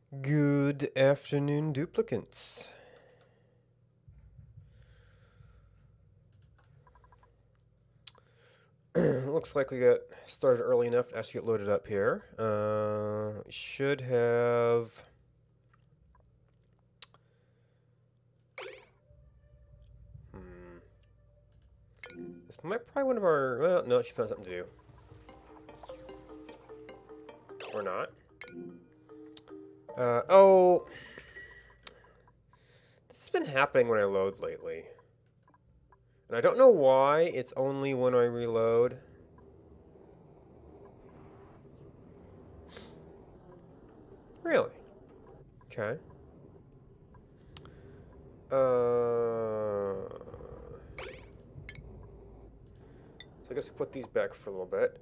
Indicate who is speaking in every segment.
Speaker 1: Good afternoon, duplicants. Looks like we got started early enough to actually get loaded up here. Should have. This might probably one of our. Well, no, she found something to do. Or not. Oh. This has been happening when I load lately. And I don't know why it's only when I reload. Really? Okay. So I guess we put these back for a little bit.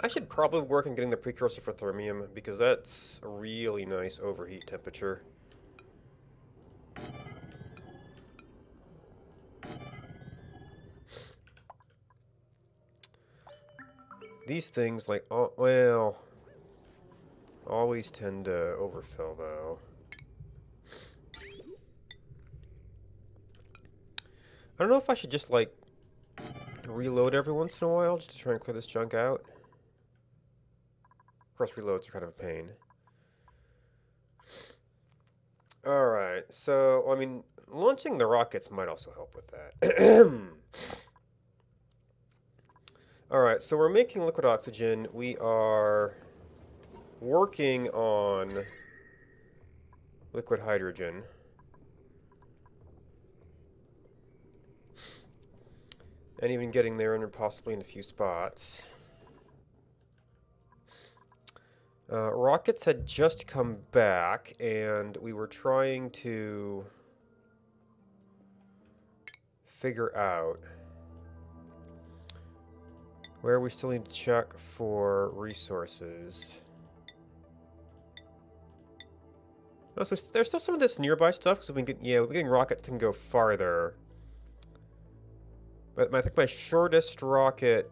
Speaker 1: I should probably work on getting the precursor for thermium because that's a really nice overheat temperature. These things, like, oh, well, always tend to overfill, though. I don't know if I should just, like, reload every once in a while just to try and clear this junk out. Of course, reloads are kind of a pain. Alright, so, I mean, launching the rockets might also help with that. Alright, so we're making liquid oxygen. We are working on liquid hydrogen. And even getting there and possibly in a few spots. Rockets had just come back, and we were trying to figure out where we still need to check for resources. Oh, so there's still some of this nearby stuff, because we're getting rockets that can go farther. But I think my shortest rocket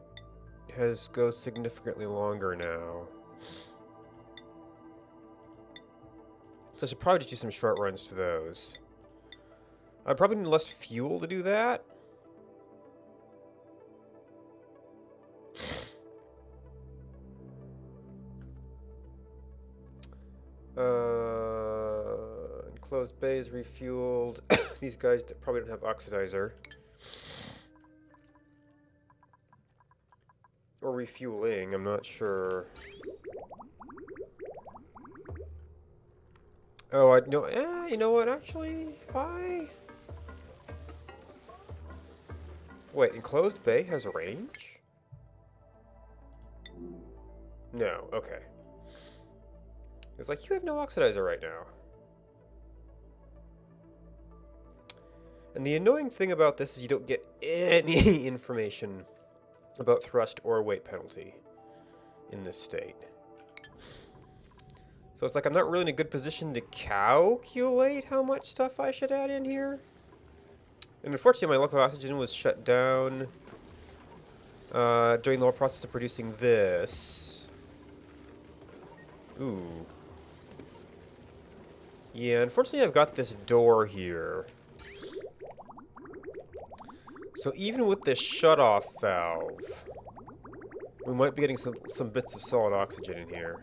Speaker 1: goes significantly longer now. So I should probably just do some short runs to those. I probably need less fuel to do that. Enclosed bays refueled. These guys probably don't have oxidizer. Or refueling, I'm not sure. Oh, you know what, actually, Wait, enclosed bay has a range? No, okay. It's like, you have no oxidizer right now. And the annoying thing about this is you don't get any information about thrust or weight penalty in this state. So it's like I'm not really in a good position to calculate how much stuff I should add in here. And unfortunately, my liquid oxygen was shut down during the whole process of producing this. Ooh. Yeah, unfortunately I've got this door here. So even with this shut-off valve, we might be getting some bits of solid oxygen in here.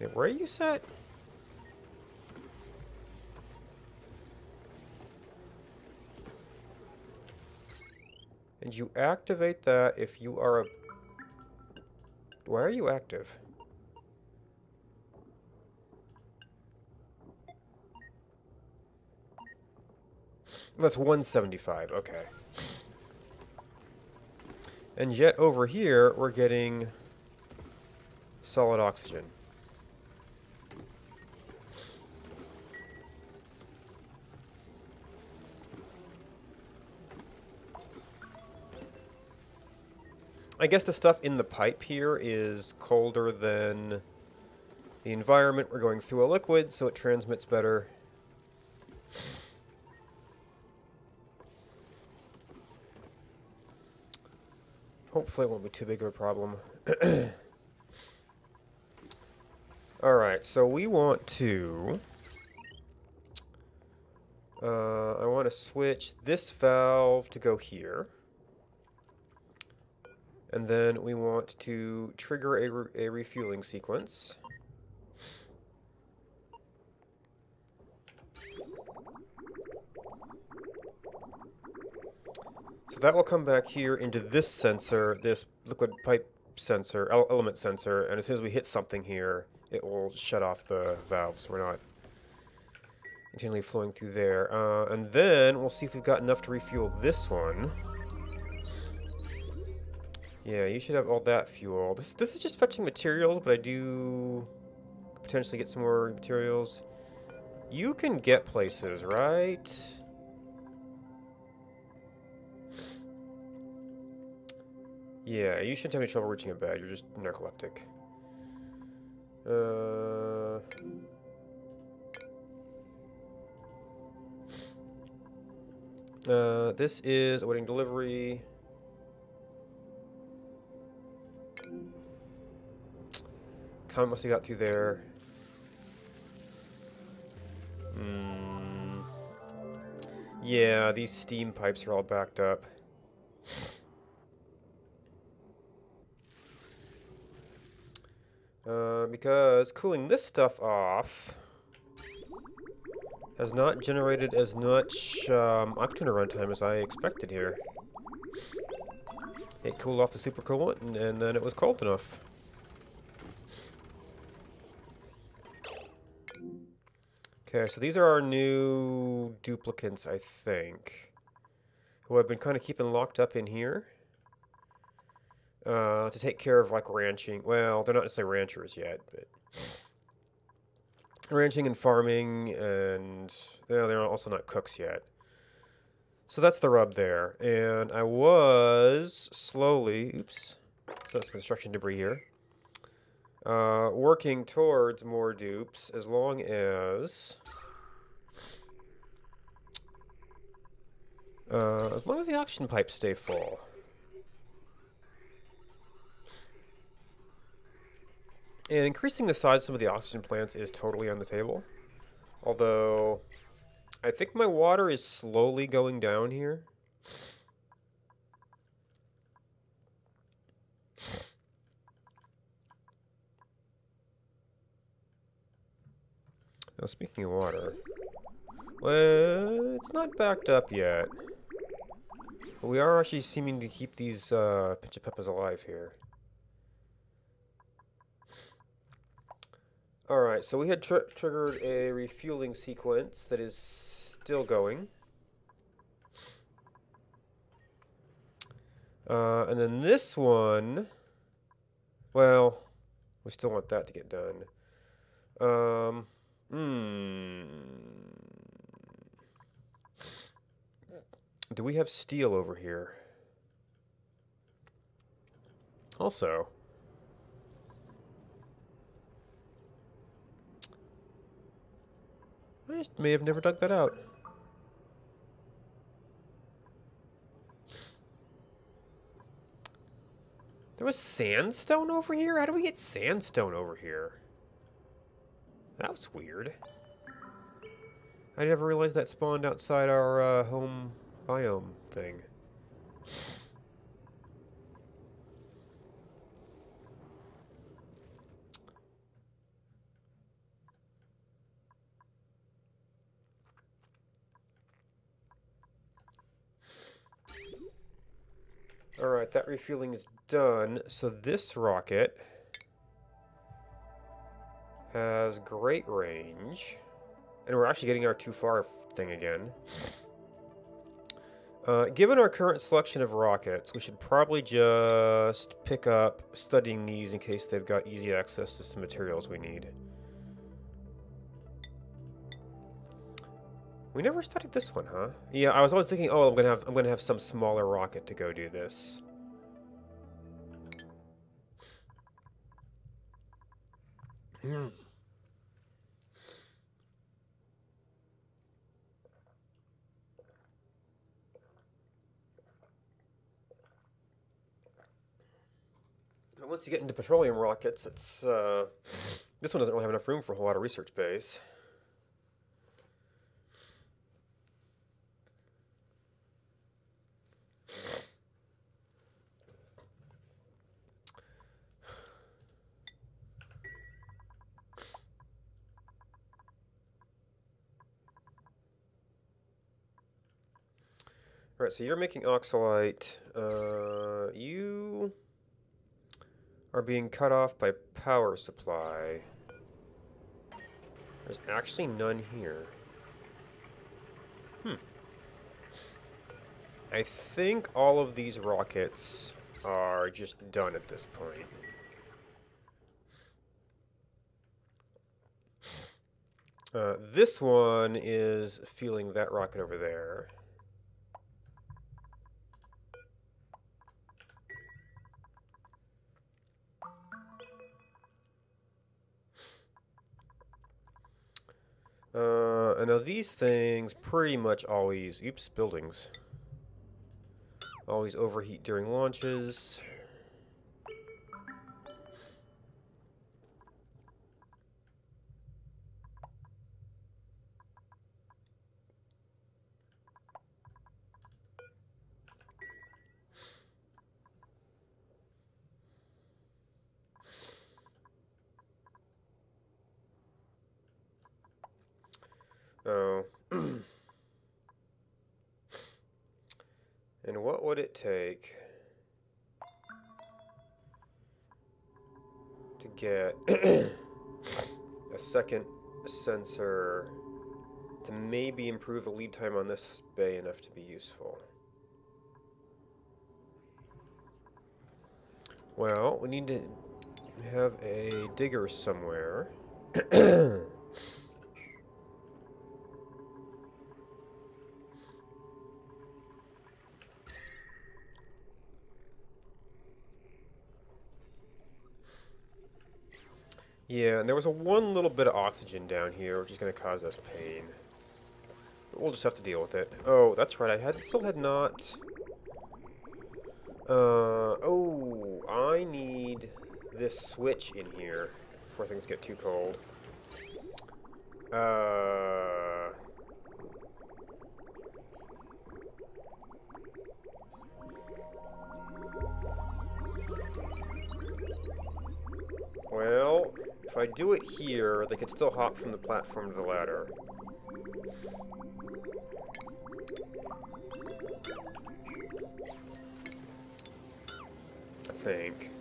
Speaker 1: Okay, where are you set? And you activate that if you are a... Why are you active? That's 175, okay. And yet over here, we're getting solid oxygen. I guess the stuff in the pipe here is colder than the environment. We're going through a liquid, so it transmits better. Hopefully it won't be too big of a problem. Alright, so we want to... I want to switch this valve to go here. And then we want to trigger a refueling sequence. So that will come back here into this sensor, this liquid pipe sensor, element sensor, and as soon as we hit something here, it will shut off the valve, so we're not continually flowing through there. And then we'll see if we've got enough to refuel this one. Yeah, you should have all that fuel. This is just fetching materials, but I do potentially get some more materials. You can get places, right? Yeah, you shouldn't have any trouble reaching a bed. You're just narcoleptic. This is awaiting delivery. Comment must have got through there. Yeah, these steam pipes are all backed up. Because cooling this stuff off has not generated as much octuner runtime as I expected here. It cooled off the supercoolant, and then it was cold enough. Okay, so these are our new duplicates, I think, who I've been kind of keeping locked up in here to take care of, like, ranching. Well, they're not necessarily ranchers yet, but ranching and farming, and they're also not cooks yet. So that's the rub there. And I was slowly, oops, so that's construction debris here, working towards more dupes as long as the oxygen pipes stay full. And increasing the size of some of the oxygen plants is totally on the table. Although, I think my water is slowly going down here. Now, speaking of water, well, it's not backed up yet. But we are actually seeming to keep these Pitcha Peppas alive here. Alright, so we had triggered a refueling sequence that is still going. And then this one, well, we still want that to get done. Do we have steel over here? Also, I just may have never dug that out. There was sandstone over here? How do we get sandstone over here? That was weird. I never realized that spawned outside our home biome thing. Alright, that refueling is done. So this rocket has great range. And we're actually getting our too far thing again. Given our current selection of rockets, we should probably just pick up studying these in case they've got easy access to some materials we need. We never studied this one, huh? Yeah, I was always thinking, oh, I'm gonna have some smaller rocket to go do this. Once you get into petroleum rockets, it's this one doesn't really have enough room for a whole lot of research bays. Alright, so you're making oxalite. You are being cut off by power supply. There's actually none here. I think all of these rockets are just done at this point. This one is fueling that rocket over there. And now these things pretty much always, buildings. Always overheat during launches. Oh. And what would it take to get a second sensor to maybe improve the lead time on this bay enough to be useful? Well, we need to have a digger somewhere. Yeah, and there was one little bit of oxygen down here, which is going to cause us pain. But we'll just have to deal with it. Oh, that's right, I still had not... oh, I need this switch in here before things get too cold. Well, if I do it here, they could still hop from the platform to the ladder. I think.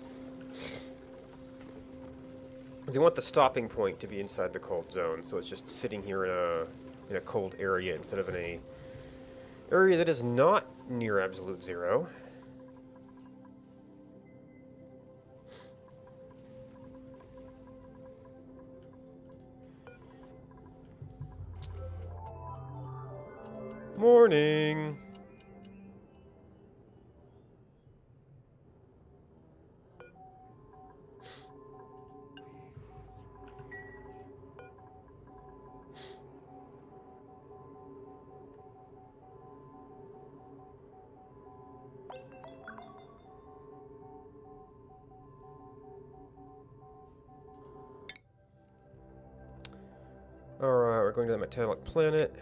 Speaker 1: Because they want the stopping point to be inside the cold zone, so it's just sitting here in a cold area instead of in a area that is not near absolute zero. Morning. Alright, we're going to the metallic planet.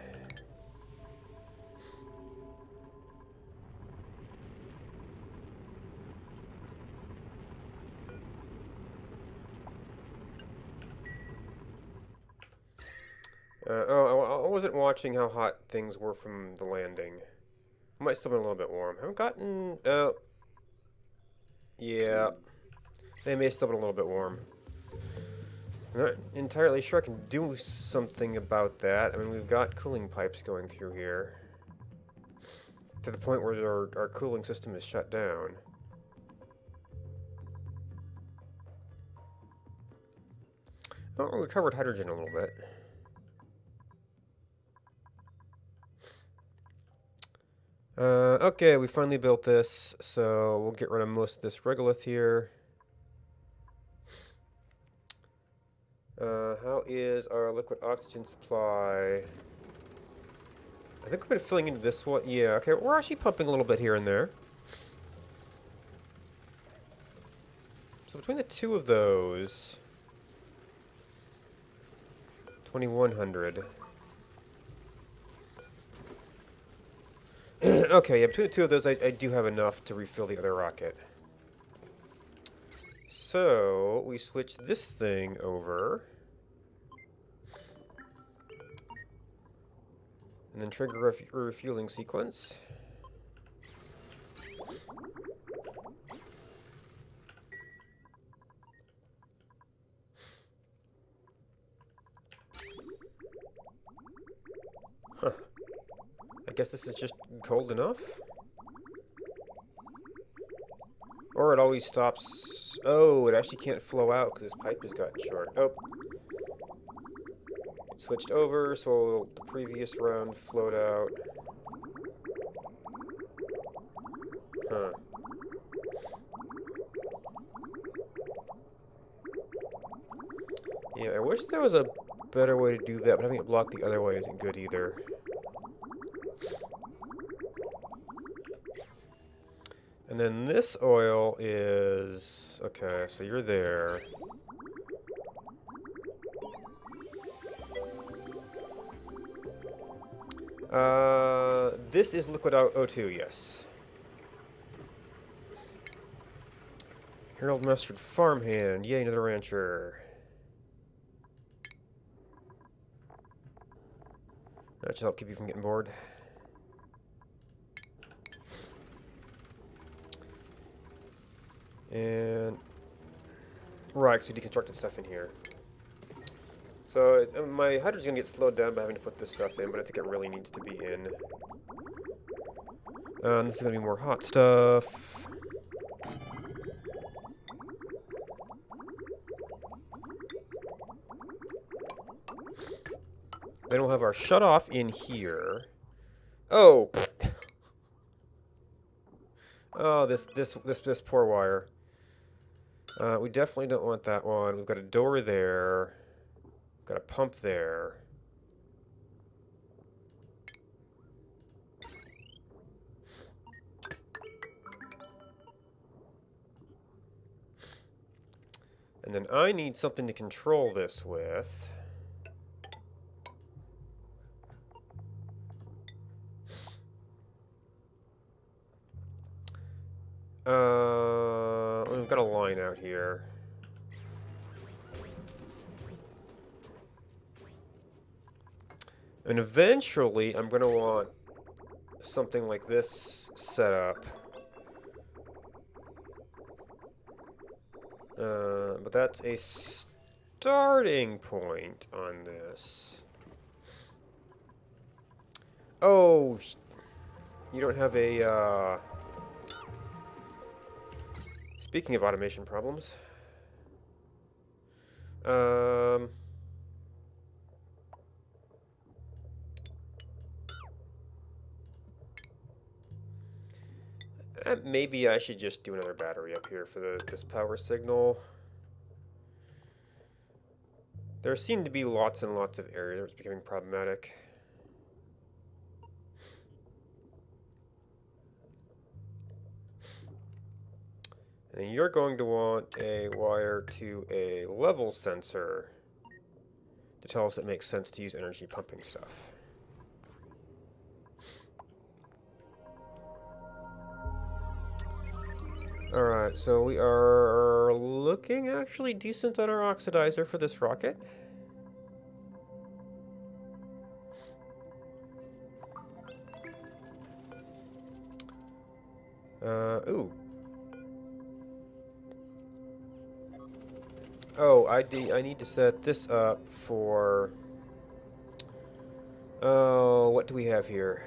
Speaker 1: I wasn't watching how hot things were from the landing. It might still be a little bit warm. I haven't gotten... yeah. They may still be a little bit warm. I'm not entirely sure I can do something about that. I mean, we've got cooling pipes going through here. To the point where our cooling system is shut down. Oh, we covered hydrogen a little bit. Okay, we finally built this, so we'll get rid of most of this regolith here. How is our liquid oxygen supply? I think we've been filling into this one. Yeah, okay, we're actually pumping a little bit here and there. So between the two of those, 2100. Okay, yeah, between the two of those, I do have enough to refill the other rocket. So we switch this thing over. And then trigger a refueling sequence. Huh. I guess this is just cold enough? Or it always stops... Oh, it actually can't flow out because this pipe has gotten short. Oh. It switched over, so the previous round flowed out. Huh. Yeah, I wish there was a better way to do that, but having it block the other way isn't good either. And then this oil is... Okay, so you're there. This is liquid O2, yes. Harold Mustard Farmhand. Yay, another rancher. That should help keep you from getting bored. And... Right, because we deconstructed stuff in here. So, my hydrogen's going to get slowed down by having to put this stuff in, but I think it really needs to be in. This is going to be more hot stuff. Then we'll have our shutoff in here. Oh! Oh, this poor wire. We definitely don't want that one. We've got a door there. Got a pump there. And then I need something to control this with. We've got a line out here. And eventually, I'm going to want something like this set up. But that's a starting point on this. Oh, you don't have a, Speaking of automation problems. Maybe I should just do another battery up here for this power signal. There seem to be lots and lots of areas where it's becoming problematic. And you're going to want a wire to a level sensor to tell us it makes sense to use energy pumping stuff. Alright, so we are looking actually decent on our oxidizer for this rocket. Ooh. Oh, I need to set this up for... Oh, what do we have here?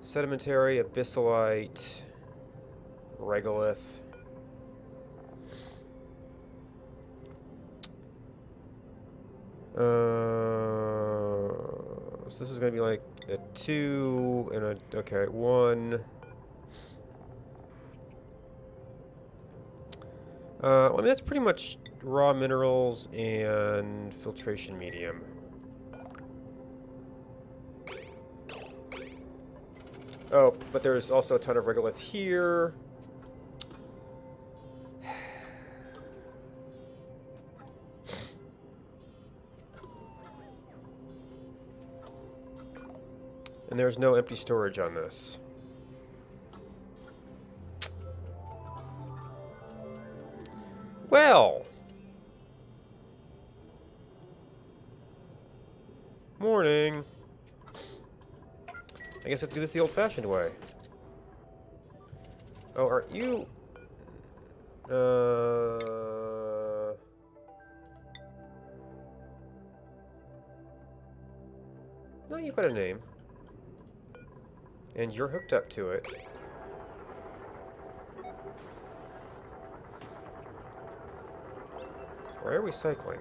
Speaker 1: Sedimentary, abyssalite, regolith. So this is going to be like a 2 and a... Okay, 1. Well, I mean, that's pretty much raw minerals and filtration medium. Oh, but there's also a ton of regolith here. And there's no empty storage on this. Well! Morning! I guess I have to do this the old-fashioned way. Oh, are you... No, you've got a name. And you're hooked up to it. Why are we cycling?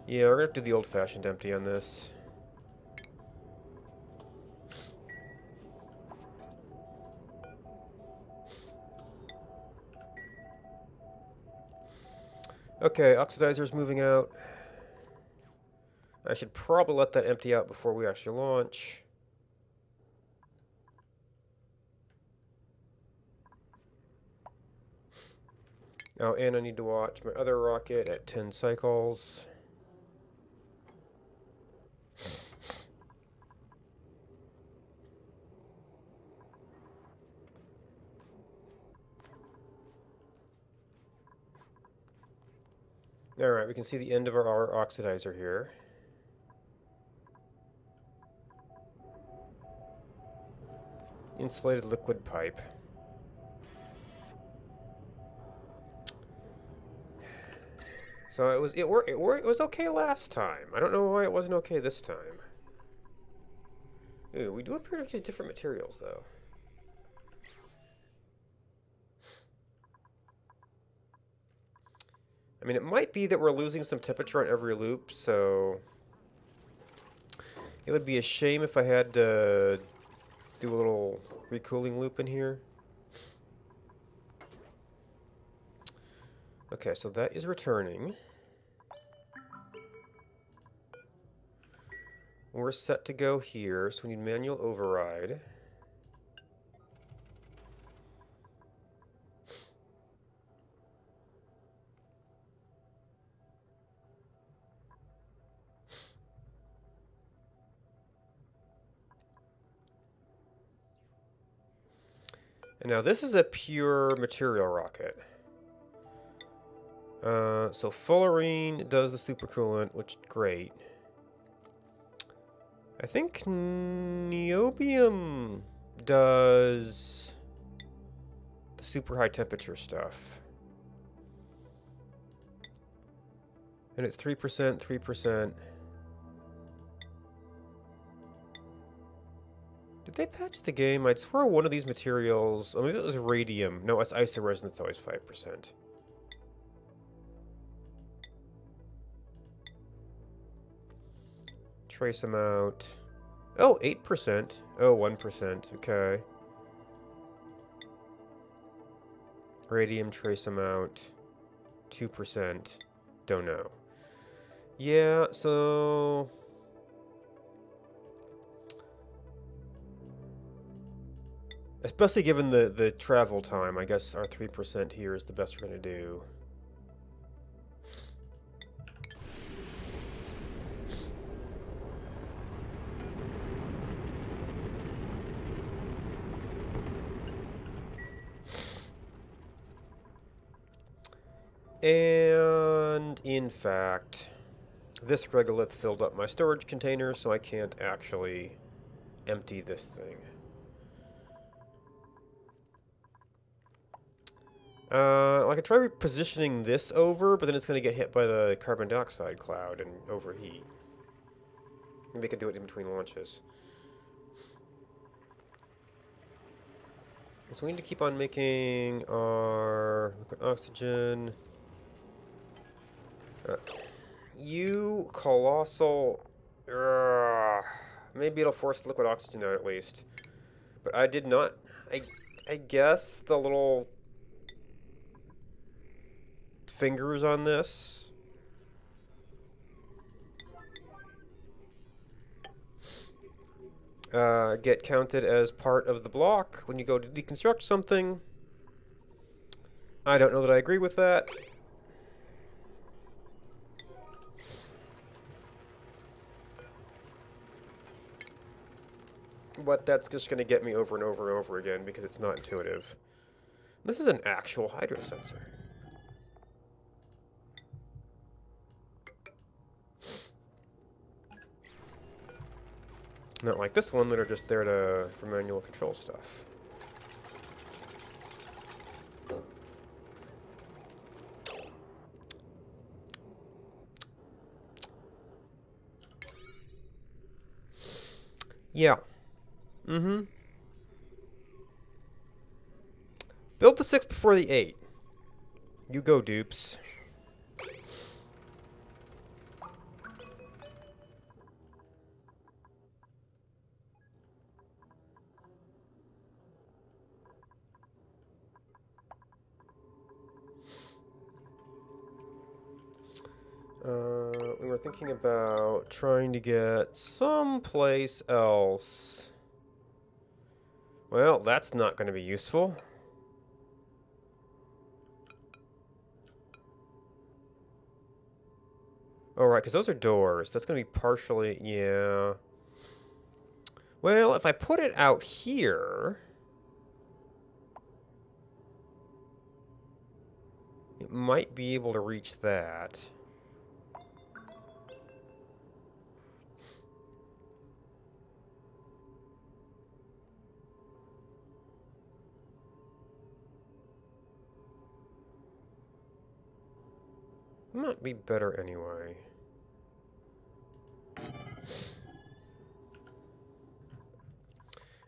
Speaker 1: Yeah, we're gonna have to do the old-fashioned empty on this. Okay, oxidizer's moving out. I should probably let that empty out before we actually launch. Oh, and I need to watch my other rocket at 10 cycles. Alright, we can see the end of our oxidizer here. Insulated liquid pipe. So it was okay last time. I don't know why it wasn't okay this time. Ooh, we do appear to use different materials though. I mean, it might be that we're losing some temperature on every loop, so it would be a shame if I had to do a little recooling loop in here. Okay, so that is returning. We're set to go here, so we need manual override. And now this is a pure material rocket. So fullerene does the supercoolant, which is great. I think niobium does the super high temperature stuff. And it's 3%, 3%. Did they patch the game? I'd swear one of these materials... Oh, maybe it was radium. No, it's isoresin that's always 5%. Trace amount. Oh, 8%. Oh, 1%. Okay. Radium trace amount. 2%. Don't know. Yeah, so... Especially given the travel time, I guess our 3% here is the best we're going to do. And, in fact, this regolith filled up my storage container, so I can't actually empty this thing. I could try repositioning this over, but then it's going to get hit by the carbon dioxide cloud and overheat. Maybe we could do it in between launches. So we need to keep on making our liquid oxygen. You colossal... maybe it'll force liquid oxygen out at least. But I did not... I guess the little fingers on this get counted as part of the block when you go to deconstruct something. I don't know that I agree with that. But that's just going to get me over and over and over again because it's not intuitive. This is an actual hydro sensor. Not like this one that are just there for manual control stuff. Yeah. Mm-hmm. Build the 6 before the 8. You go, dupes. We were thinking about trying to get someplace else. Well, that's not going to be useful. Oh, right, because those are doors. That's going to be partially... Yeah. Well, if I put it out here... It might be able to reach that. Might be better anyway.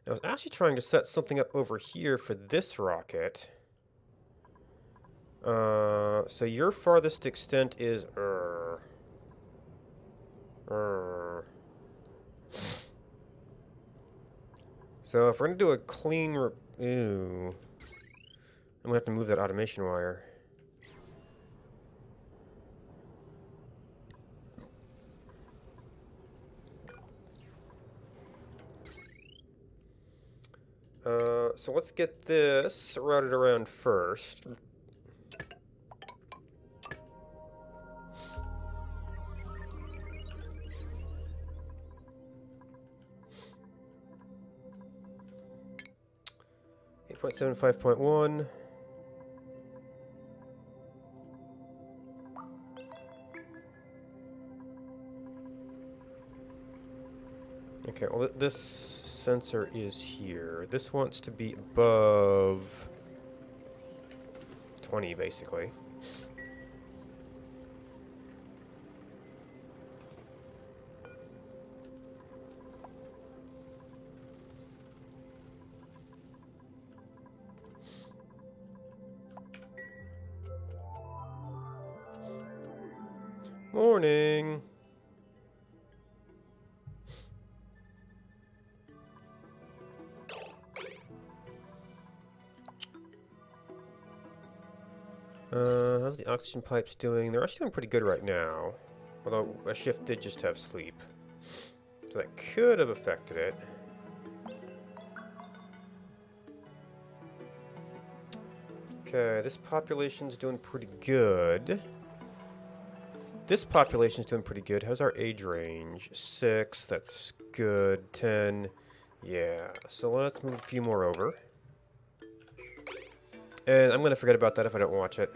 Speaker 1: I was actually trying to set something up over here for this rocket. So your farthest extent is So if we're gonna do a clean ooh. I'm gonna have to move that automation wire. So let's get this routed around first. Eight 8.75.1. Okay, well this sensor is here. This wants to be above 20, basically. Morning. How's the oxygen pipes doing? They're actually doing pretty good right now. Although a shift did just have sleep. So that could have affected it. Okay, this population's doing pretty good. This population's doing pretty good. How's our age range? 6, that's good. 10, yeah. So let's move a few more over. And I'm going to forget about that if I don't watch it.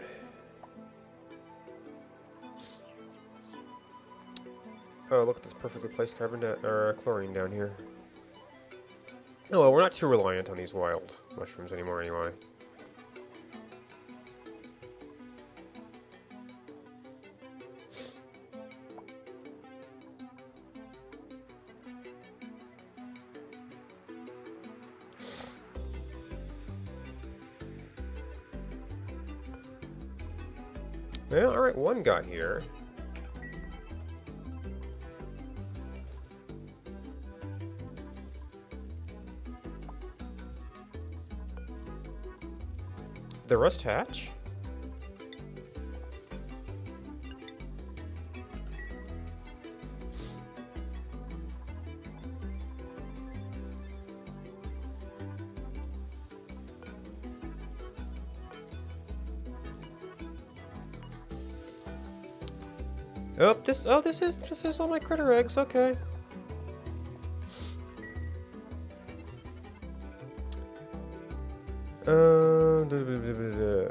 Speaker 1: Oh, look at this perfectly placed chlorine down here. Oh, well, we're not too reliant on these wild mushrooms anymore anyway. Well, alright, one got here. The rust hatch? Oh, this is all my critter eggs, okay.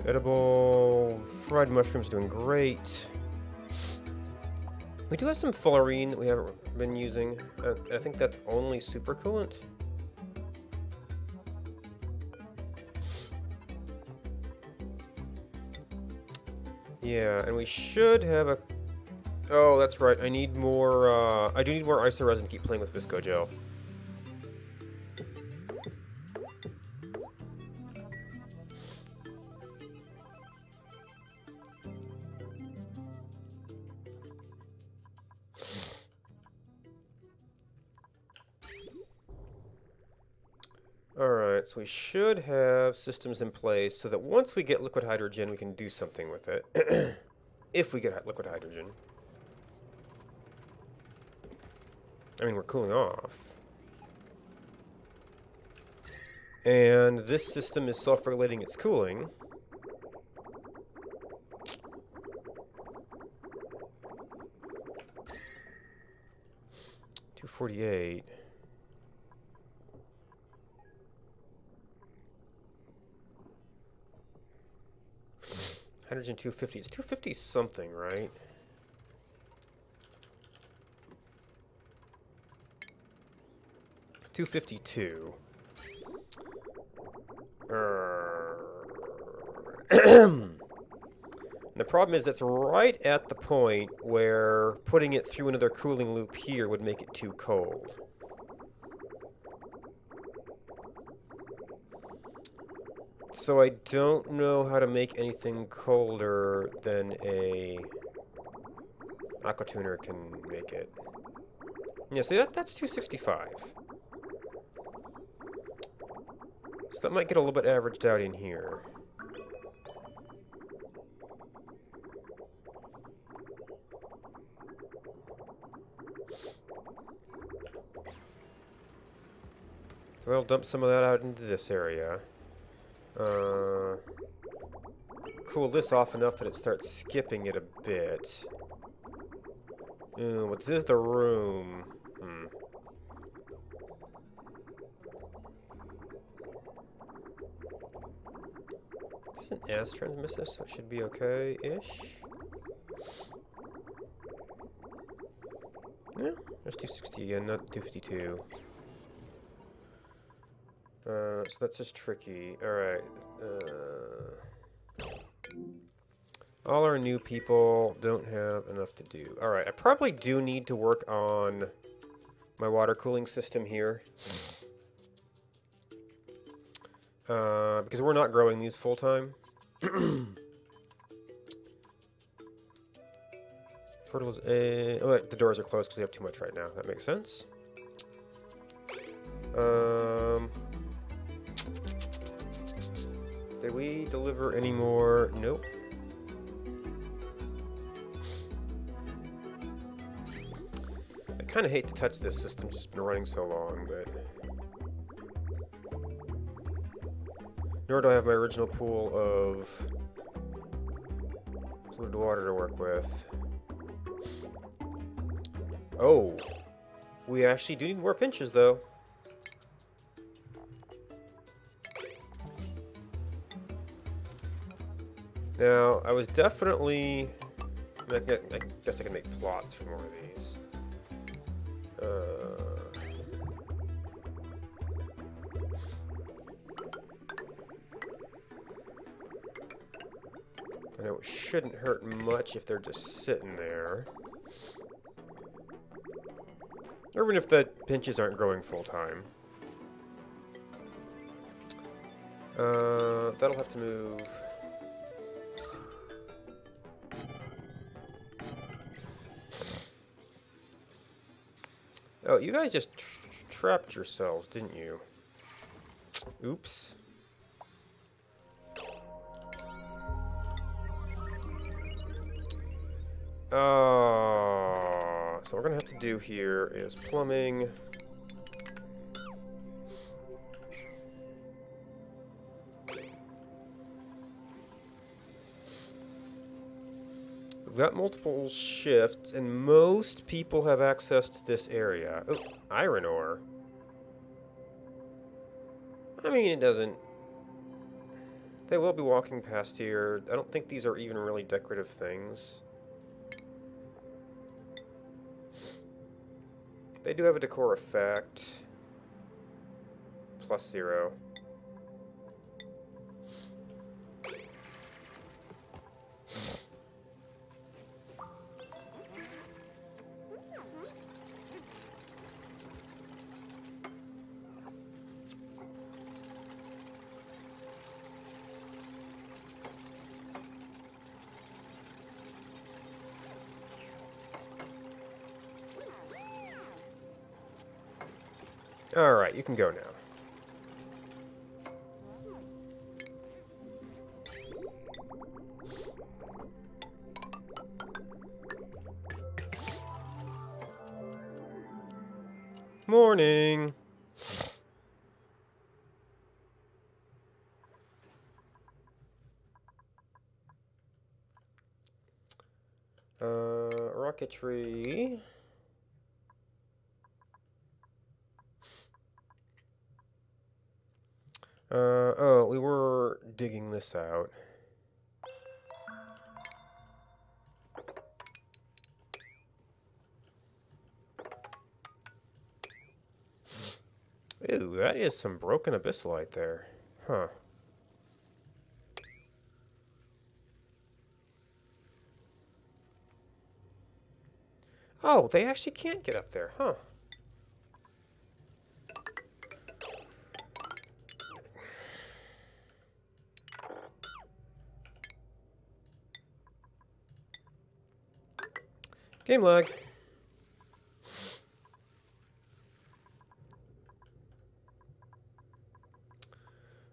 Speaker 1: Edible fried mushrooms doing great. We do have some fullerene that we haven't been using. I think that's only super coolant. Yeah, and we should have a... Oh, that's right. I need more, I do need more isoresin to keep playing with Visco Gel. Alright, so we should have systems in place so that once we get liquid hydrogen, we can do something with it. If we get liquid hydrogen. I mean, we're cooling off. And this system is self-regulating its cooling. $248. Hydrogen 250. It's 250 something, right? $252. The problem is that's right at the point where putting it through another cooling loop here would make it too cold. So I don't know how to make anything colder than a aquatuner can make it. Yeah, so that's 265. So that might get a little bit averaged out in here. So that'll dump some of that out into this area. Cool this off enough that it starts skipping it a bit. What this is the room. This is an AS transmitter, so it should be okay-ish. Yeah, there's 260 again, not 252. So that's just tricky. Alright. All our new people don't have enough to do. Alright, I probably do need to work on my water cooling system here. Because we're not growing these full time. Fertilization. Oh, wait, the doors are closed because we have too much right now. That makes sense. Did we deliver any more? Nope. I kind of hate to touch this system, it's been running so long, but... Nor do I have my original pool of polluted water to work with. Oh! We actually do need more pinches, though. Now, I was definitely... I guess I can make plots for more of these. I know it shouldn't hurt much if they're just sitting there. Or even if the pinches aren't growing full time. That'll have to move... Oh, you guys just trapped yourselves, didn't you? Oops. So what we're gonna have to do here is plumbing. We've got multiple shifts, and most people have access to this area. Oh, iron ore. I mean, it doesn't They will be walking past here. I don't think these are even really decorative things. They do have a decor effect. +0. Alright, you can go now. Morning! Rocketry. Oh, we were digging this out. Ooh, that is some broken abyssalite there. Huh. Oh, they actually can't get up there, huh? Game lag.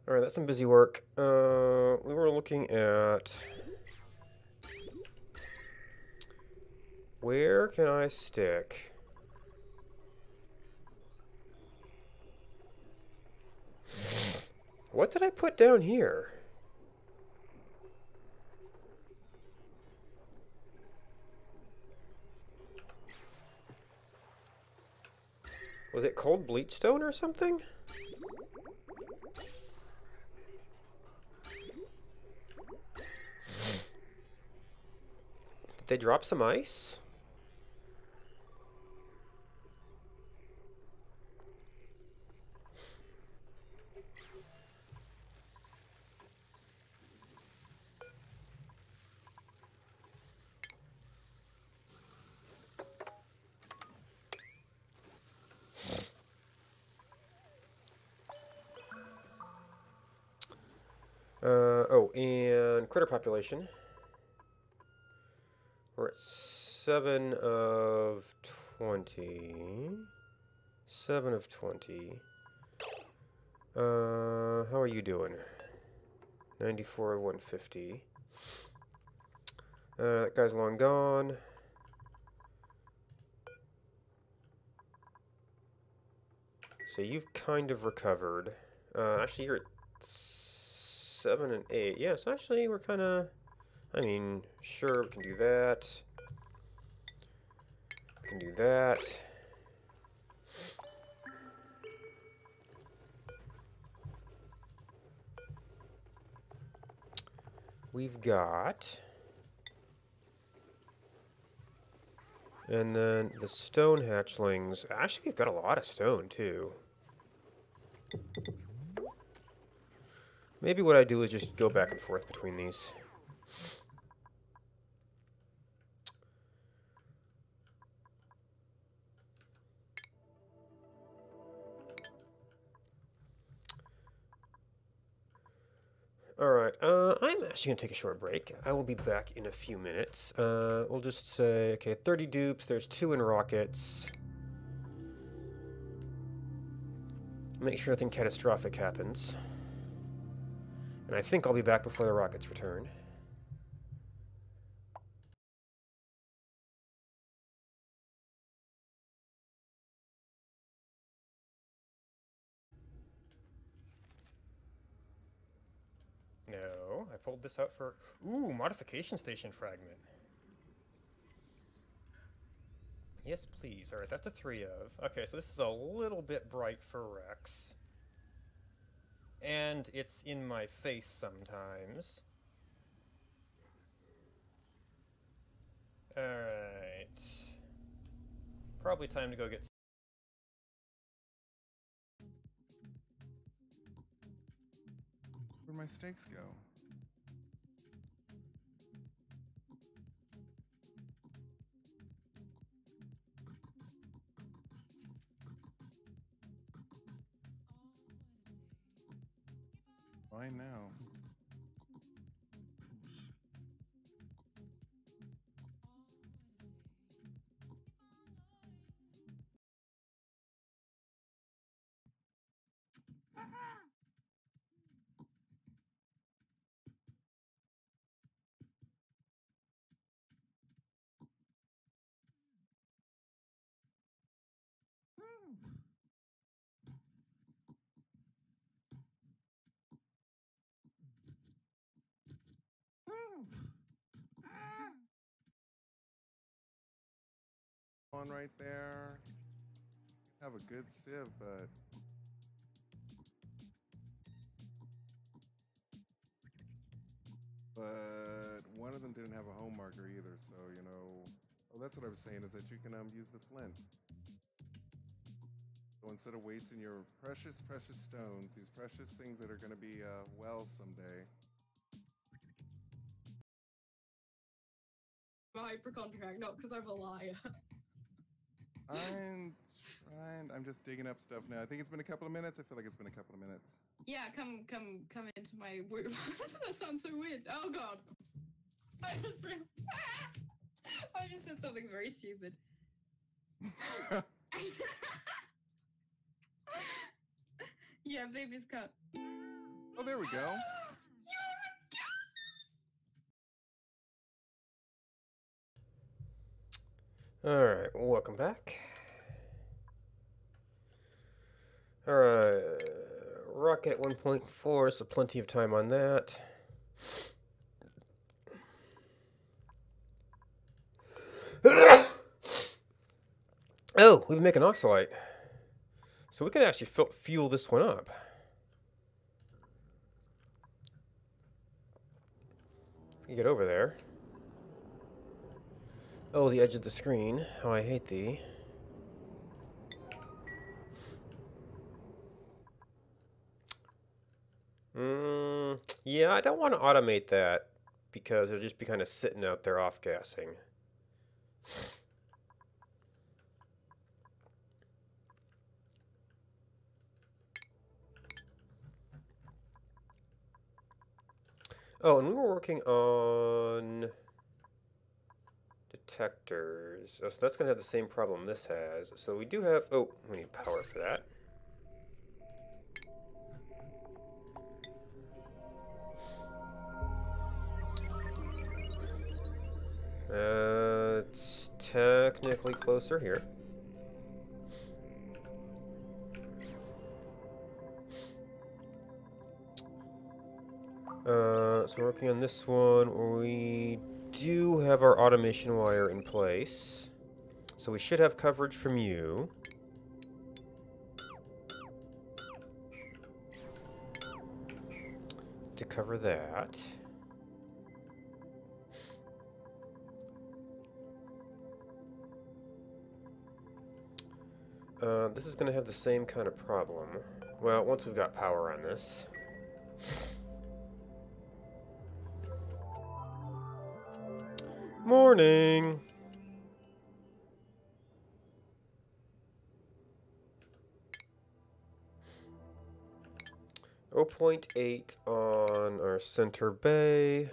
Speaker 1: Alright, that's some busy work. We were looking at... Where can I stick? What did I put down here? Was it cold bleach stone or something? Did they drop some ice? Oh, and critter population. We're at 7 of 20. 7 of 20. How are you doing? 94 of 150. That guy's long gone. So you've kind of recovered. Actually, you're at 7 and 8. Yes, actually, we're kind of... I mean, sure, we can do that. We can do that. We've got... And then the stone hatchlings. Actually, we've got a lot of stone, too. Maybe what I do is just go back and forth between these. Alright, I'm actually going to take a short break. I will be back in a few minutes. We'll just say, okay, 30 dupes, there's 2 in rockets. Make sure nothing catastrophic happens. And I think I'll be back before the rockets return. No, I pulled this out for... Ooh, modification station fragment. Yes, please. Alright, that's a 3 of. Okay, so this is a little bit bright for Rex. And it's in my face sometimes. Alright. Probably time to go get...
Speaker 2: Where'd my steaks go? Why now? On right there. Have a good sieve, but one of them didn't have a home marker either, so you know. Oh, that's what I was saying is that you can use the flint. So instead of wasting your precious stones, these precious things that are going to be wells someday.
Speaker 3: A hypochondriac, not because I'm a liar.
Speaker 2: I'm just digging up stuff now. I think it's been a couple of minutes. I feel like it's been a couple of minutes.
Speaker 3: Yeah, come into my womb. That sounds so weird. Oh god. I just realized. I just said something very stupid. Yeah, baby's cut.
Speaker 2: Oh, there we go.
Speaker 1: Alright, welcome back. Alright, rocket at 1.4, so plenty of time on that. Oh, we can make an oxalite. So we can actually fuel this one up. You get over there. Oh, the edge of the screen. How I hate thee. Yeah, I don't want to automate that because it'll just be kind of sitting out there off-gassing. Oh, and we were working on detectors. Oh, so that's going to have the same problem this has. So we do have... Oh, we need power for that. It's technically closer here. So we're working on this one. We do have our automation wire in place. So we should have coverage from you. To cover that. This is going to have the same kind of problem. Well, once we've got power on this. Morning! Oh, 0.8 on our center bay.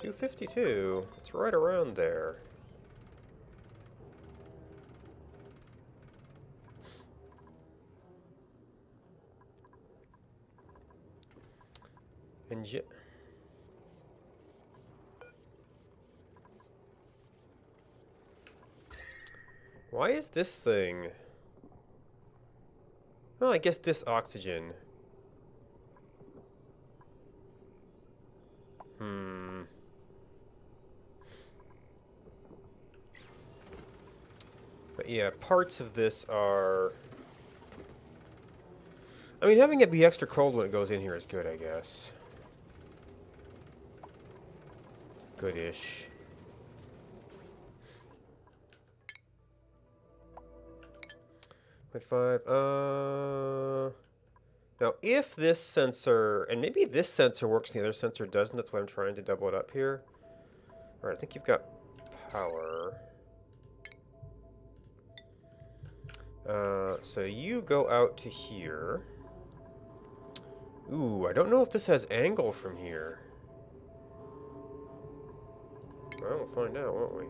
Speaker 1: $252. It's right around there. And why is this thing? Well, I guess this oxygen. But yeah, parts of this are... I mean, having it be extra cold when it goes in here is good, I guess. Goodish. Wait, 5. Now, if this sensor, and maybe this sensor works and the other sensor doesn't, that's why I'm trying to double it up here. Alright, I think you've got power. So you go out to here. Ooh, I don't know if this has angle from here. Well, we'll find out, won't we?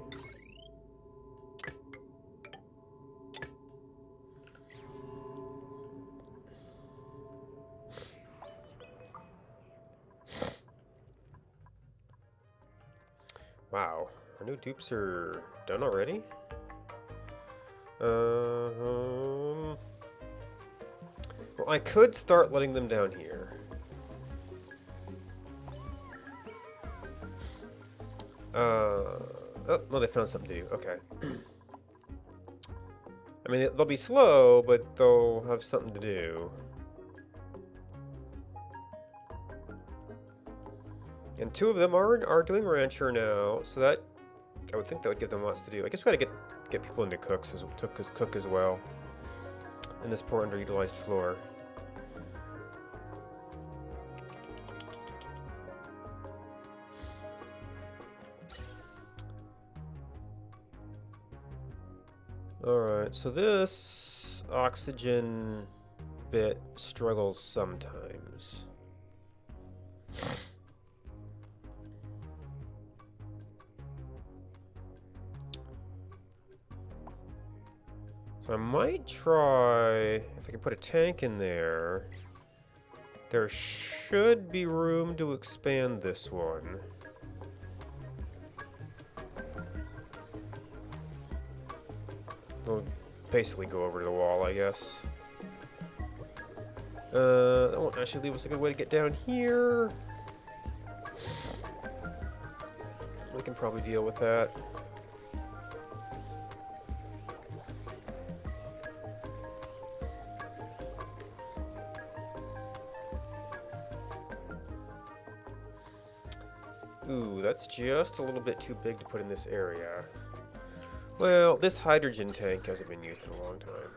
Speaker 1: Wow, our new dupes are done already? Well, I could start letting them down here. Oh, well, they found something to do. Okay. I mean, they'll be slow, but they'll have something to do. And 2 of them are doing rancher now, so that I would think that would give them lots to do. I guess we gotta get people into cook as well in this poor underutilized floor. Alright, so this oxygen bit struggles sometimes. So I might try, if I can put a tank in there, there should be room to expand this one. It'll basically go over to the wall, I guess. That won't actually leave us a good way to get down here. We can probably deal with that. Ooh, that's just a little bit too big to put in this area. Well, this hydrogen tank hasn't been used in a long time.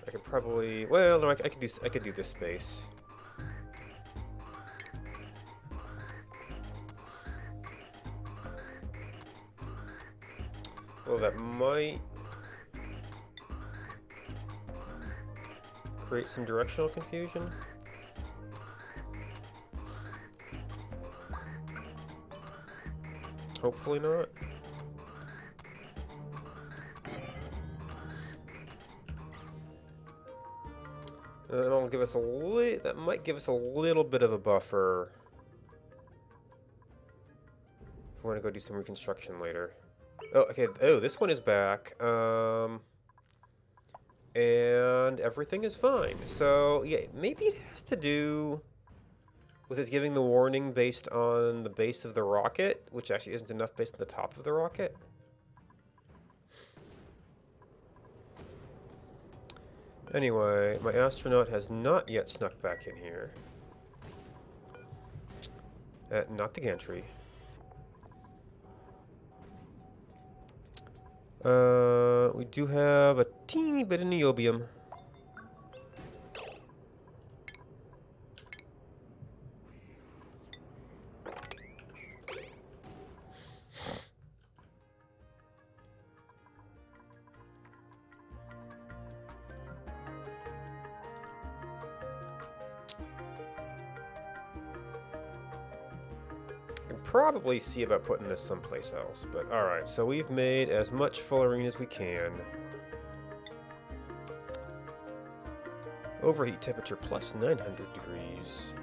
Speaker 1: I could probably, well, no, I could do this space. Well, that might create some directional confusion. Hopefully not. That'll give us that might give us a little bit of a buffer if we want to go do some reconstruction later. Oh, okay. Oh, this one is back. And everything is fine. So, yeah, maybe it has to do with it giving the warning based on the base of the rocket, which actually isn't enough based on the top of the rocket. Anyway, my astronaut has not yet snuck back in here. Not the gantry. We do have a teeny bit of niobium. Probably see about putting this someplace else, but alright, so we've made as much fullerene as we can. Overheat temperature plus 900 degrees.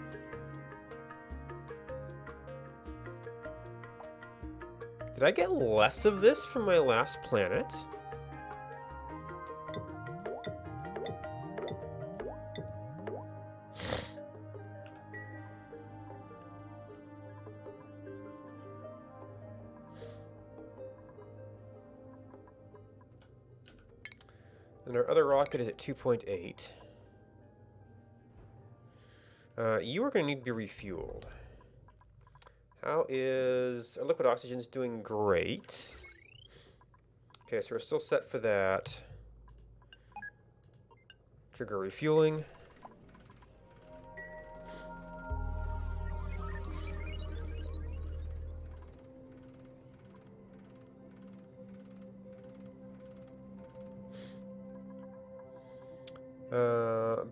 Speaker 1: Did I get less of this from my last planet? And our other rocket is at 2.8. You are going to need to be refueled. How is... Our liquid oxygen's doing great. Okay, so we're still set for that. Trigger refueling.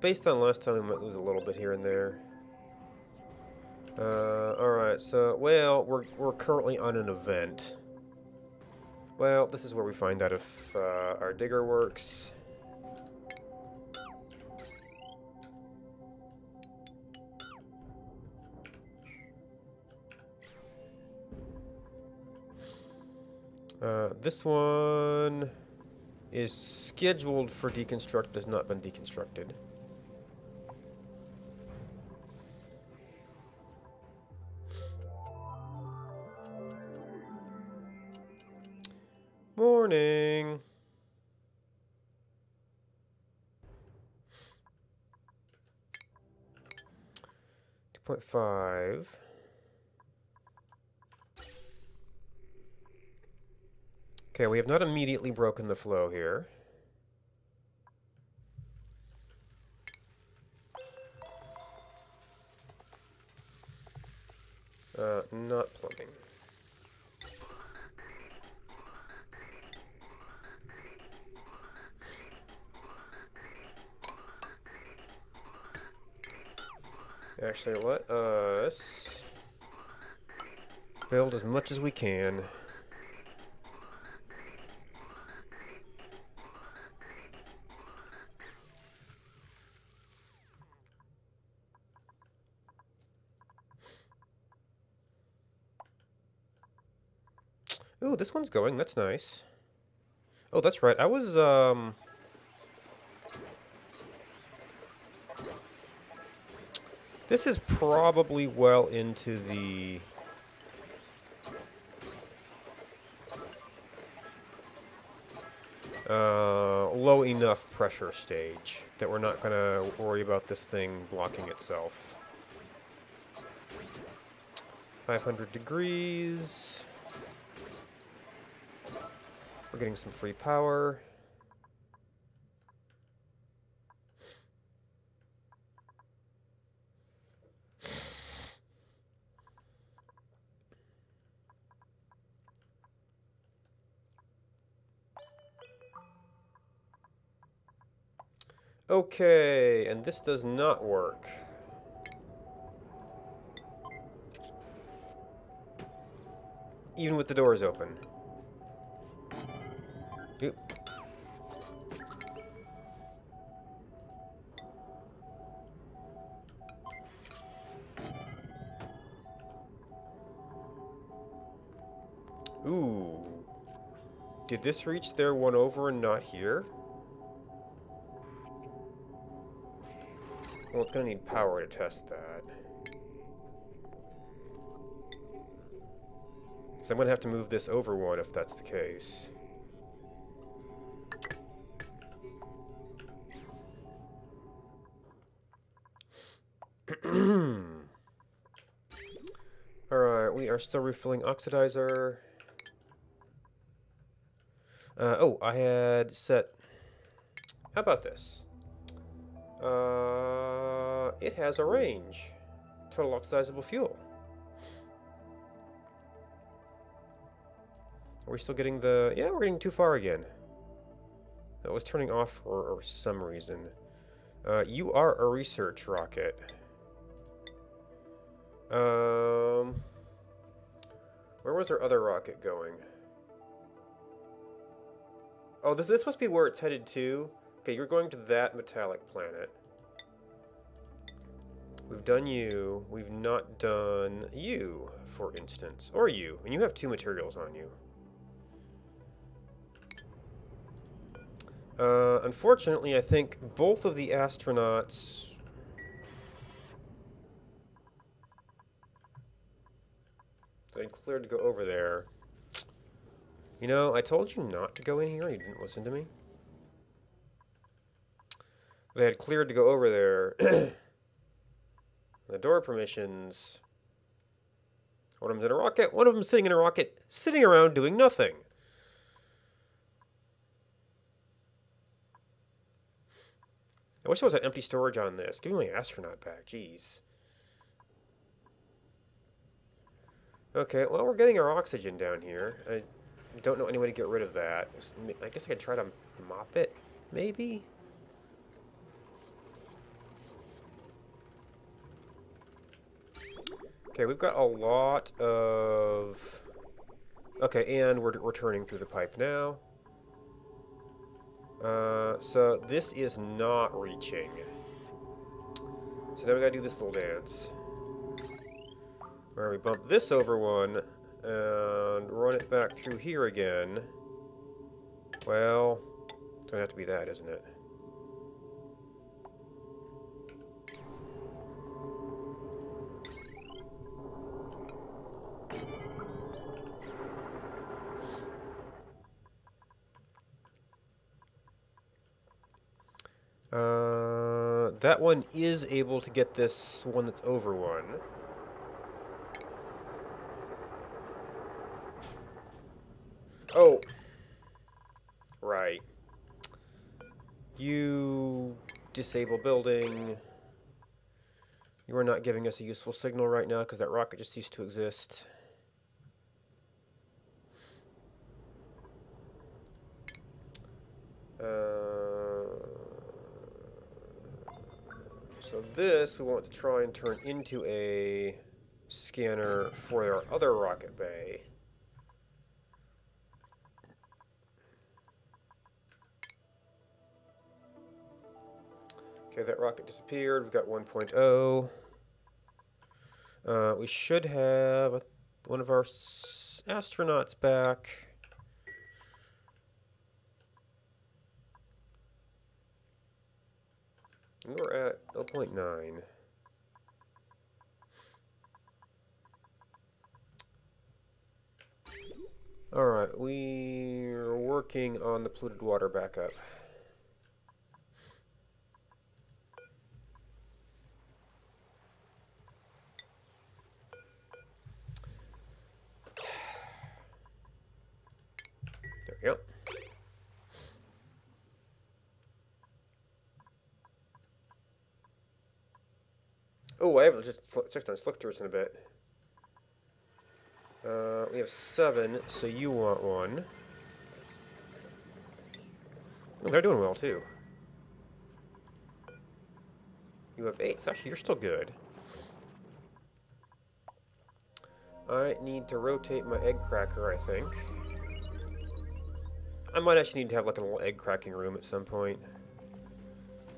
Speaker 1: Based on last time, we might lose a little bit here and there. Alright, so, well, we're currently on an event. Well, this is where we find out if our digger works. This one is scheduled for deconstruct, but has not been deconstructed. Morning. .5. Okay, we have not immediately broken the flow here. Not plumbing. Actually, let us build as much as we can. Ooh, this one's going. That's nice. Oh, that's right. I was, This is probably well into the... low enough pressure stage that we're not going to worry about this thing blocking itself. 500 degrees. We're getting some free power. Okay, and this does not work. Even with the doors open. Oop. Ooh. Did this reach their one over and not here? Well, it's going to need power to test that. So I'm going to have to move this over one if that's the case. Alright, we are still refilling oxidizer. Oh, I had set... How about this? It has a range. Total oxidizable fuel. Are we still getting the... Yeah, we're getting too far again. That was turning off for some reason. You are a research rocket. Where was our other rocket going? Oh, this must be where it's headed to. Okay, you're going to that metallic planet. We've done you. We've not done you, for instance. Or you. And you have 2 materials on you. Unfortunately, I think both of the astronauts... that I cleared to go over there. You know, I told you not to go in here and you didn't listen to me. They had cleared to go over there. The door permissions. One of them's in a rocket, one of them's sitting in a rocket, sitting around doing nothing. I wish there was an empty storage on this. Give me my astronaut back, jeez. Okay, well, we're getting our oxygen down here. I don't know any way to get rid of that. I guess I could try to mop it, maybe? Okay, we've got a lot of... Okay, and we're returning through the pipe now. So this is not reaching. So now we gotta do this little dance. Where we bump this over one and run it back through here again. Well, it's gonna have to be that, isn't it? That one is able to get this one that's over one. Oh. Right. You disable building. You are not giving us a useful signal right now because that rocket just ceased to exist. So this we want to try and turn into a scanner for our other rocket bay. Okay, that rocket disappeared. We've got 1.0. We should have one of our astronauts back. We're at 0.9. Alright, we're working on the polluted water backup. There we go. Oh, I haven't just checked on slick-throughs in a bit. We have 7, so you want one. Oh, they're doing well, too. You have 8, so actually you're still good. I need to rotate my egg cracker, I think. I might actually need to have like a little egg cracking room at some point.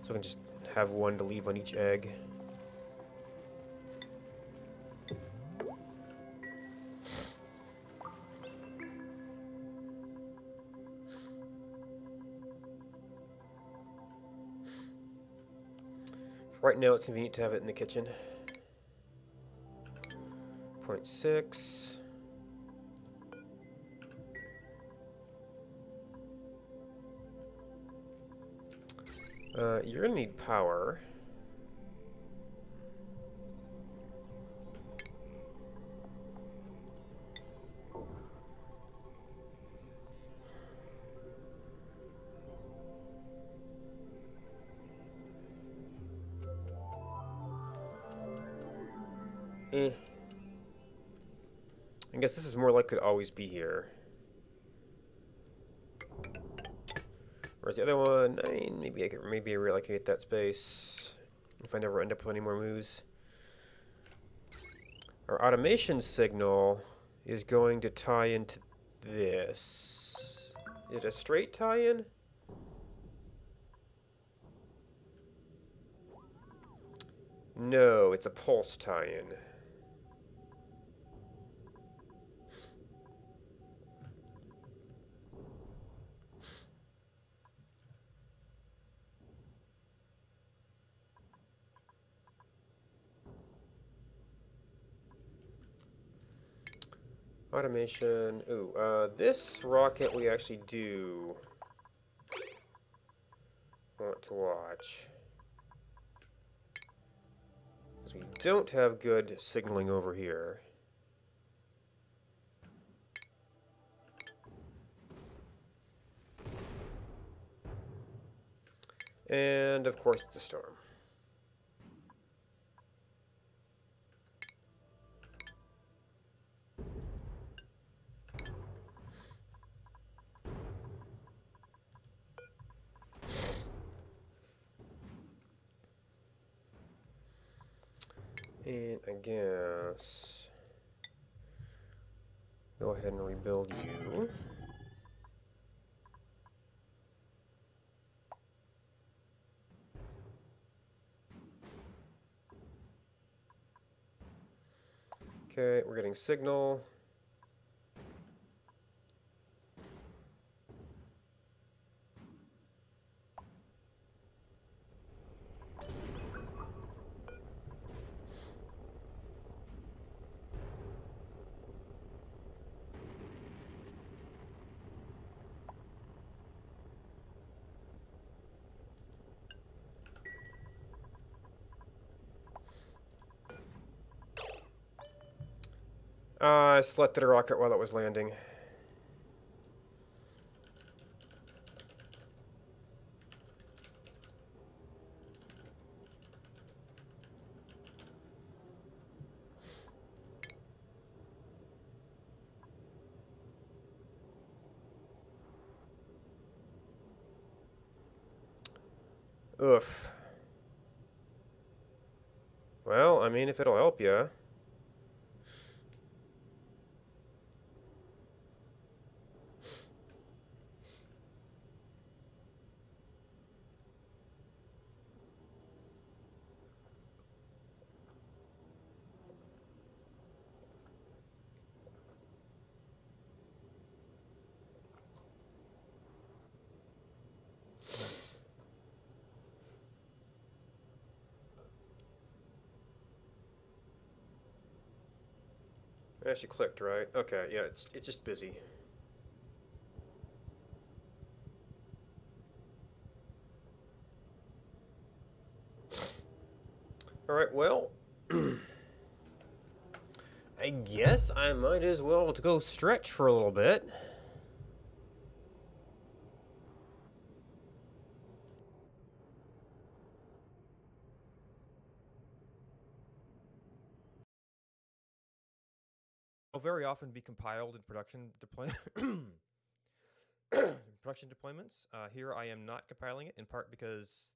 Speaker 1: So I can just have one to leave on each egg. Right now it's convenient to have it in the kitchen. 0.6. You're gonna need power. I guess this is more likely to always be here. Where's the other one? I mean, maybe I could relocate that space if I never end up with any more moves. Our automation signal is going to tie into this. Is it a straight tie-in? No, it's a pulse tie-in. Automation. Ooh, this rocket we actually do want to watch. Because we don't have good signaling over here. And, of course, it's a storm. And I guess go ahead and rebuild you. Okay, we're getting signal. I selected a rocket while it was landing. Oof. Well, I mean, if it'll help you. Actually clicked, right? Okay, yeah, it's just busy. All right, well, I guess I might as well to go stretch for a little bit. Will very often be compiled in production deployments. Here I am not compiling it, in part because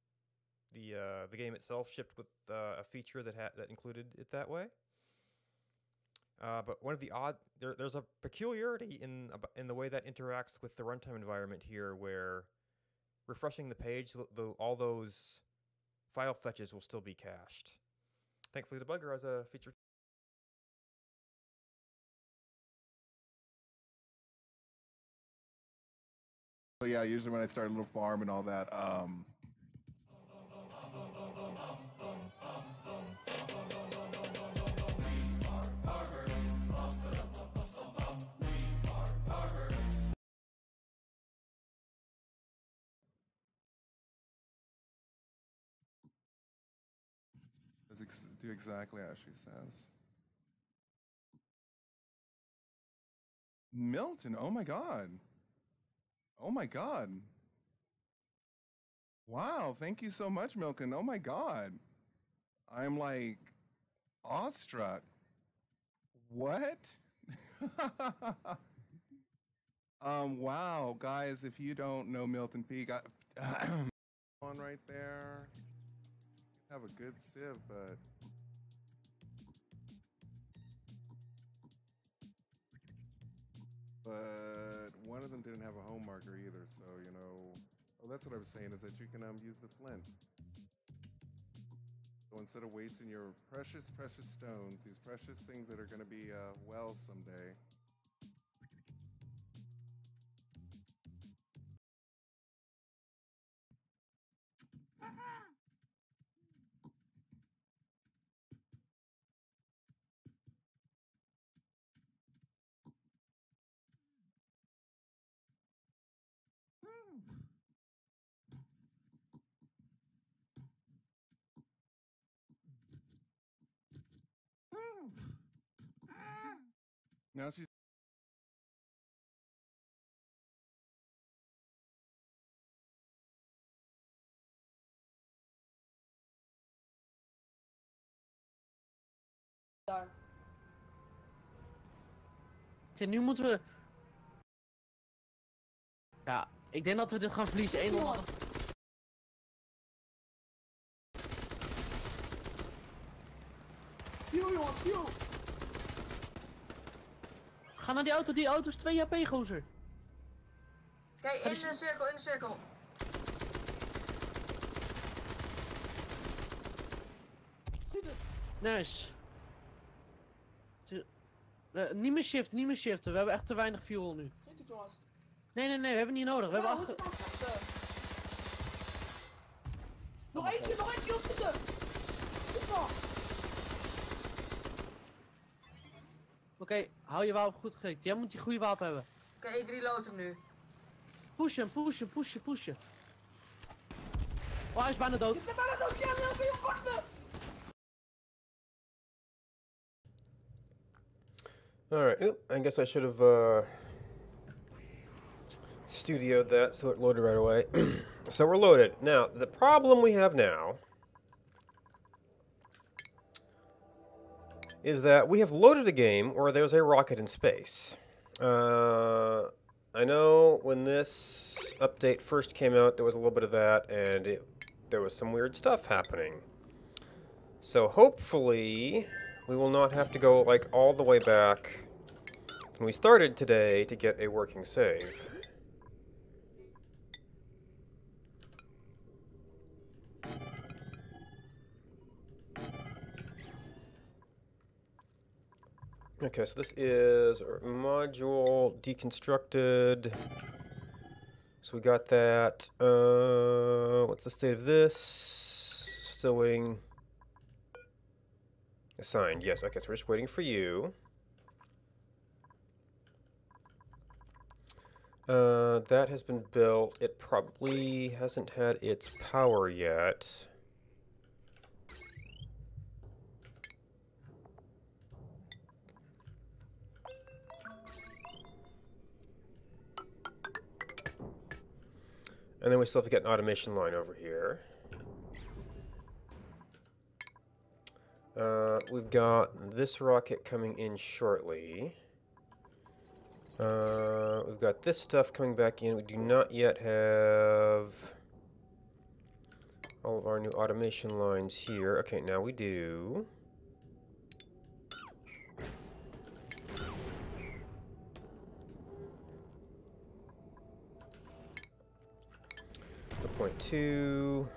Speaker 1: the game itself shipped with a feature that included it that way. But one of the there's a peculiarity in the way that interacts with the runtime environment here, where refreshing the page, all those file fetches will still be cached. Thankfully, debugger has a feature.
Speaker 2: So yeah, usually when I start a little farm and all that, do exactly as she says. Milton, oh my god. Oh my god. Wow, thank you so much, Milton. Oh my god. I'm like awestruck. What? Wow, guys, if you don't know Milton Peak, on right there. Have a good sieve, but one of them didn't have a home marker either, so you know. Oh, that's what I was saying, is that you can use the flint. So instead of wasting your precious stones, these precious things that are going to be wells someday. Now she's.
Speaker 4: Daar. Oké, nu moeten we... Ja, ik denk dat we dit gaan verliezen. 1-0. Jongens, yo! Ga naar die auto is 2 HP, gozer.
Speaker 5: Kijk, in de cirkel, in de cirkel.
Speaker 4: Nice. Niet meer shiften, niet meer shiften. We hebben echt te weinig fuel nu.
Speaker 5: Schiet het, jongens.
Speaker 4: Nee, we hebben niet nodig. We hebben achter...
Speaker 5: Nog eentje, joh, schieten!
Speaker 4: Oké, hou je wapen goed gericht. Jij moet die goede wapen hebben.
Speaker 5: Oké, ik reload hem nu.
Speaker 4: Pushen. Oh, hij is bijna dood.
Speaker 5: Ik ben bijna dood, ja, help me, fuck me!
Speaker 1: Alright, I guess I should have studioed that so it loaded right away. So we're loaded. Now, the problem we have now is that we have loaded a game where there's a rocket in space. I know when this update first came out, there was a little bit of that, and there was some weird stuff happening. So hopefully we will not have to go like all the way back when we started today to get a working save. Okay, so this is our module deconstructed. So we got that. What's the state of this? Still waiting. Assigned, yes. Okay, so we're just waiting for you. That has been built. It probably hasn't had its power yet. And then we still have to get an automation line over here. We've got this rocket coming in shortly. We've got this stuff coming back in. We do not yet have all of our new automation lines here. Okay, now we do. The point 2.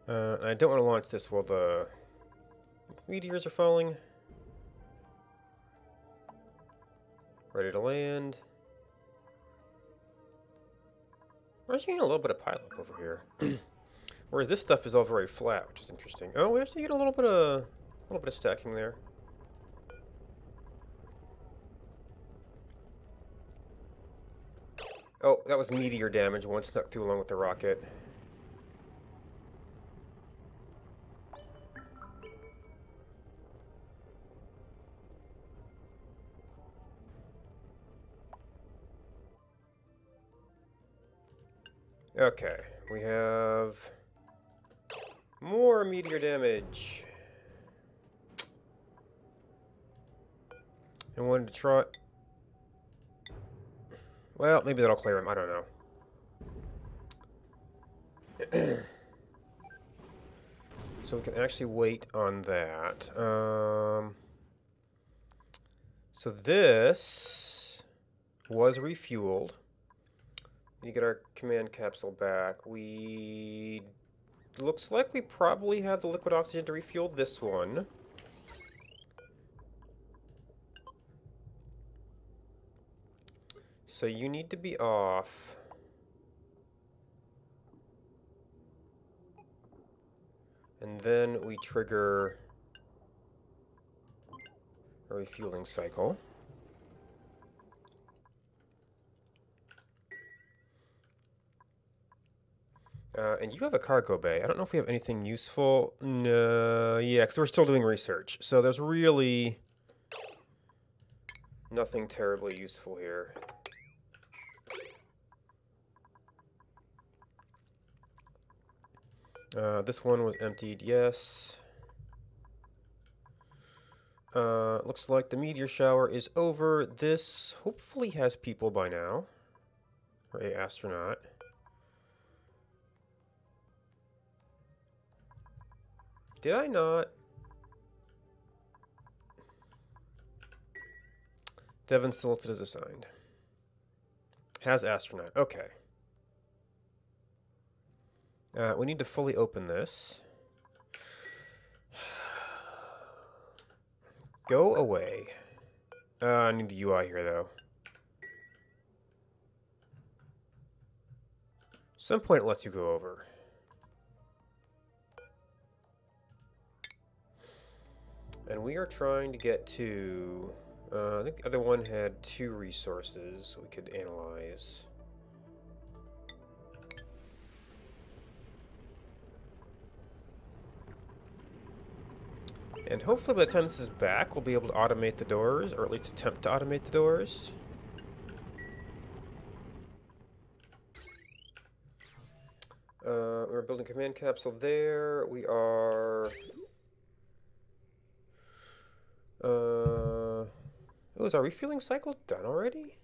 Speaker 1: I don't want to launch this while the meteors are falling. Ready to land. We're actually getting a little bit of pileup over here. Whereas this stuff is all very flat, which is interesting. Oh, we actually get a little bit of stacking there. Oh, that was meteor damage. One snuck through along with the rocket. Okay, we have more meteor damage. I wanted to try... Well, maybe that'll clear him, I don't know. So we can actually wait on that. So this was refueled. We get our command capsule back. We looks like we probably have the liquid oxygen to refuel this one. So you need to be off. And then we trigger a refueling cycle. And you have a cargo bay. I don't know if we have anything useful. No, yeah, because we're still doing research. So there's really nothing terribly useful here. This one was emptied, yes. Looks like the meteor shower is over. This hopefully has people by now. Or a astronaut. Did I not? Devon still listed as assigned. Has astronaut. Okay. We need to fully open this. Go away. I need the UI here, though. Some point it lets you go over. And we are trying to get to... I think the other one had 2 resources we could analyze. And hopefully by the time this is back, we'll be able to automate the doors, or at least attempt to automate the doors. We're building command capsule there. We are... Oh, is our refueling cycle done already?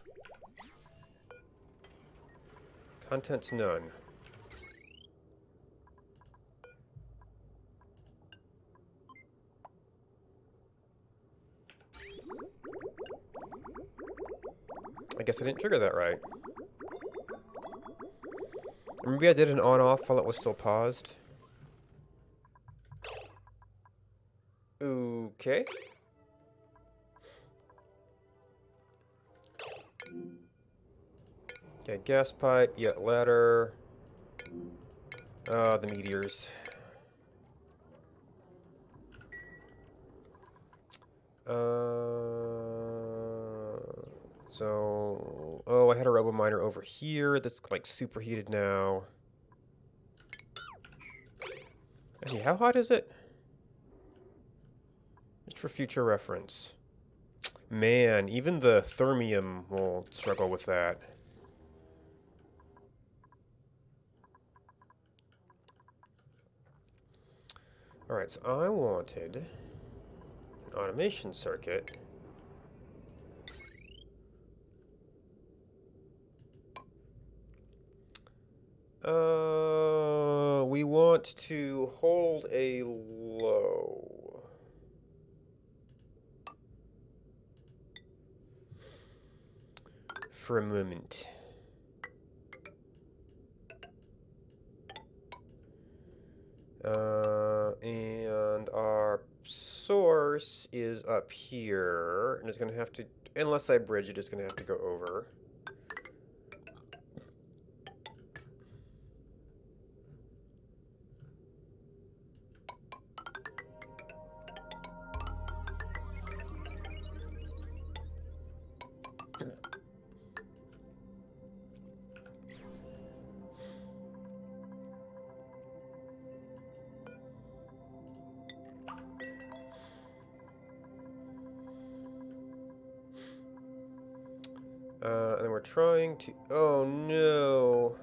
Speaker 1: Contents none. I guess I didn't trigger that right. Maybe I did an on-off while it was still paused. Okay. Okay, gas pipe, yet ladder. The meteors. Oh, I had a robo miner over here that's like superheated now. Actually, how hot is it? Just for future reference. Man, even the thermium will struggle with that. Alright, so I wanted an automation circuit. We want to hold a low. For a moment. And our source is up here, and it's going to have to, unless I bridge it, it's going to have to go over. And then we're trying to... Oh, no.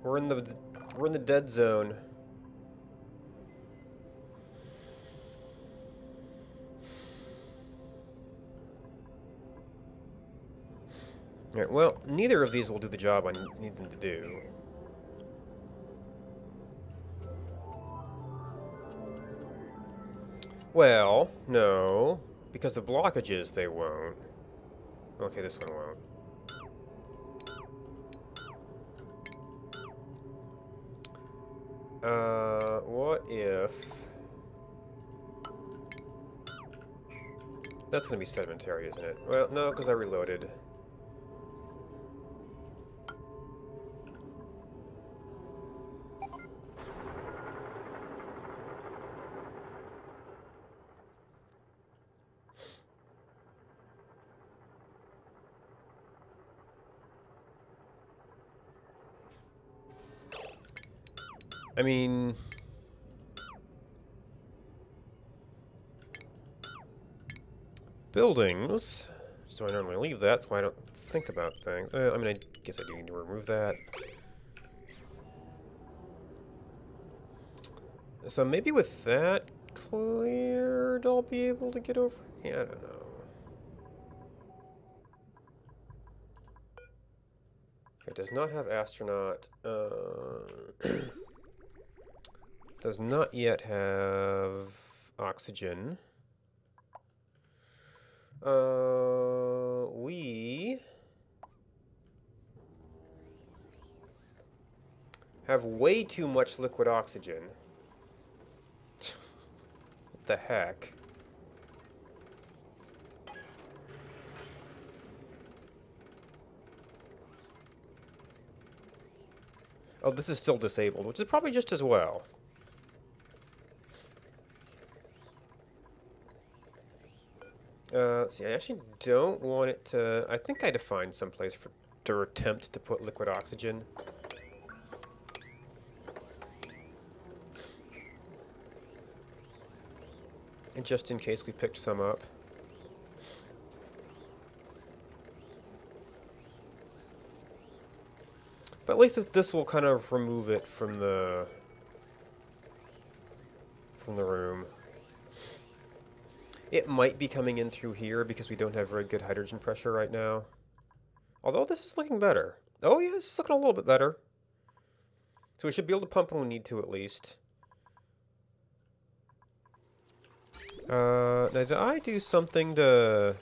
Speaker 1: We're in the dead zone. Alright, well, neither of these will do the job I need them to do. Well, no. Because of blockages, they won't. Okay, this one won't. What if... That's gonna be sedimentary, isn't it? Well, no, because I reloaded. I mean... Buildings. So I normally leave that, so I don't think about things. I mean, I guess I do need to remove that. So maybe with that cleared, I'll be able to get over... Yeah, I don't know. It does not have astronaut. Does not yet have oxygen. We have way too much liquid oxygen. What the heck? Oh, this is still disabled, which is probably just as well. See, I actually don't want it to... I think I defined someplace to attempt to put liquid oxygen. And just in case we picked some up. But at least this will kind of remove it from the room. It might be coming in through here because we don't have very good hydrogen pressure right now. Although this is looking better. Oh yeah, this is looking a little bit better. So we should be able to pump when we need to at least. Now did I do something to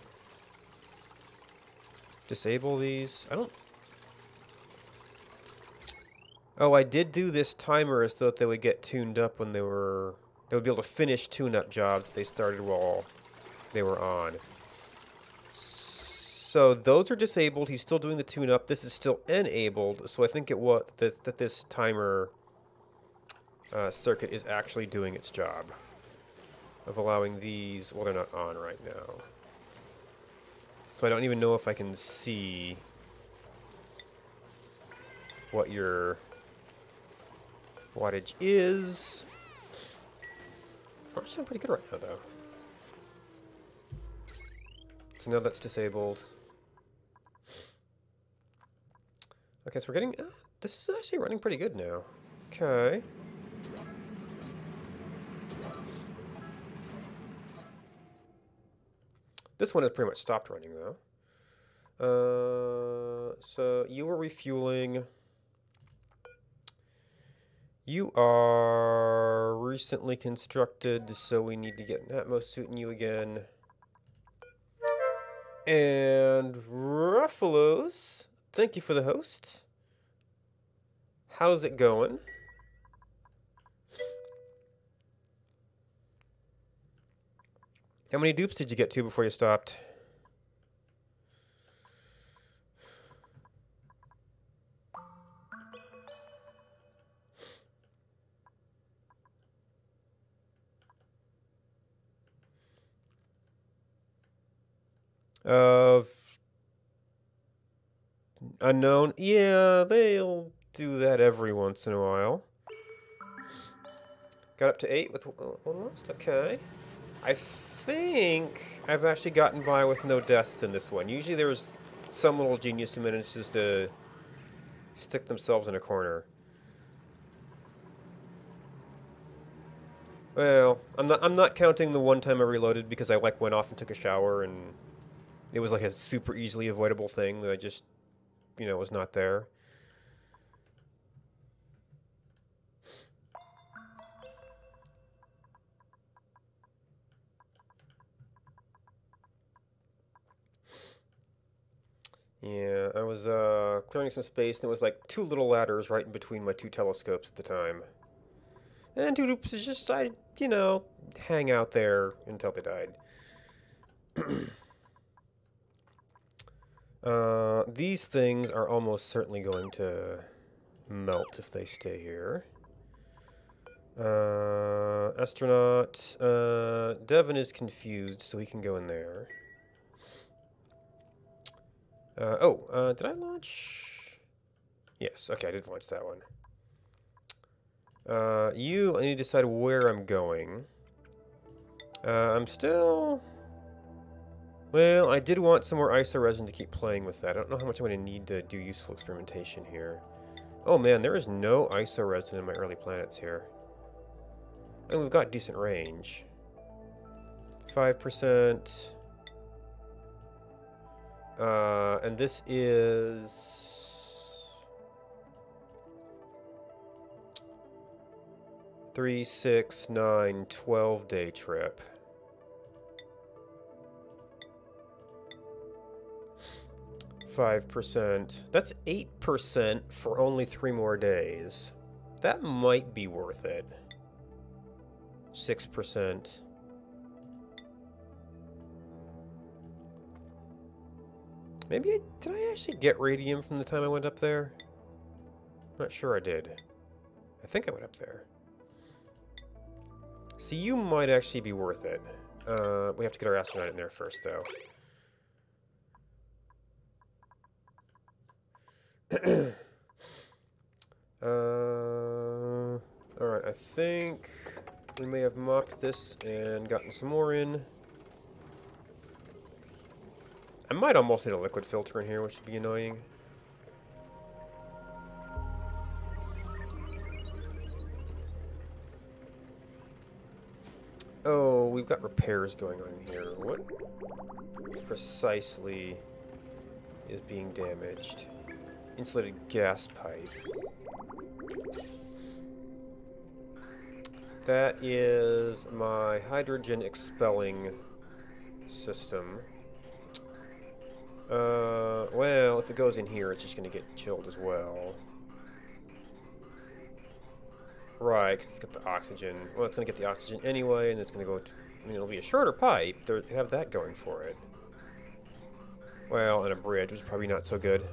Speaker 1: disable these? I don't... Oh, I did do this timer as though they would get tuned up when they were... They would be able to finish tune-up jobs that they started while they were on. So those are disabled. He's still doing the tune-up. This is still enabled. So I think it was that this timer circuit is actually doing its job of allowing these... Well, they're not on right now. So I don't even know if I can see what your wattage is. We're actually doing pretty good right now, though. So now that's disabled. Okay, so we're getting... this is actually running pretty good now. Okay. This one has pretty much stopped running, though. So you were refueling... You are recently constructed, so we need to get an Atmos suit in you again. And Ruffalos, thank you for the host. How's it going? How many dupes did you get to before you stopped? Unknown? Yeah, they'll do that every once in a while. Got up to 8 with almost? Okay. I think I've actually gotten by with no deaths in this one. Usually there's some little genius who manages to stick themselves in a corner. Well, I'm not counting the one time I reloaded because I went off and took a shower and it was like a super easily avoidable thing that I just, was not there. Yeah, I was clearing some space and there was like 2 little ladders right in between my 2 telescopes at the time. And two Loops just decided, you know, hang out there until they died. These things are almost certainly going to melt if they stay here. Astronaut. Devin is confused, so he can go in there. Did I launch? Yes, okay, I did launch that one. I need to decide where I'm going. I'm still... Well, I did want some more isoresin to keep playing with that. I don't know how much I'm going to need to do useful experimentation here. Oh man, there is no isoresin in my early planets here. And we've got decent range. 5%. And this is... 3, 6, 9, 12-day trip. %. That's 8% for only 3 more days. That might be worth it. 6%. Maybe did I actually get radium from the time I went up there? I'm not sure I did. I think I went up there. So you might actually be worth it. We have to get our astronaut in there first, though. Alright, I think we may have mocked this and gotten some more in. I might almost hit a liquid filter in here, which would be annoying. Oh, we've got repairs going on here. What precisely is being damaged? Insulated gas pipe. That is my hydrogen expelling system. Well, if it goes in here, it's just going to get chilled as well. Right, because it's got the oxygen. Well, it's going to get the oxygen anyway, and it's going to go... I mean, it'll be a shorter pipe. They have that going for it. Well, and a bridge, which is probably not so good.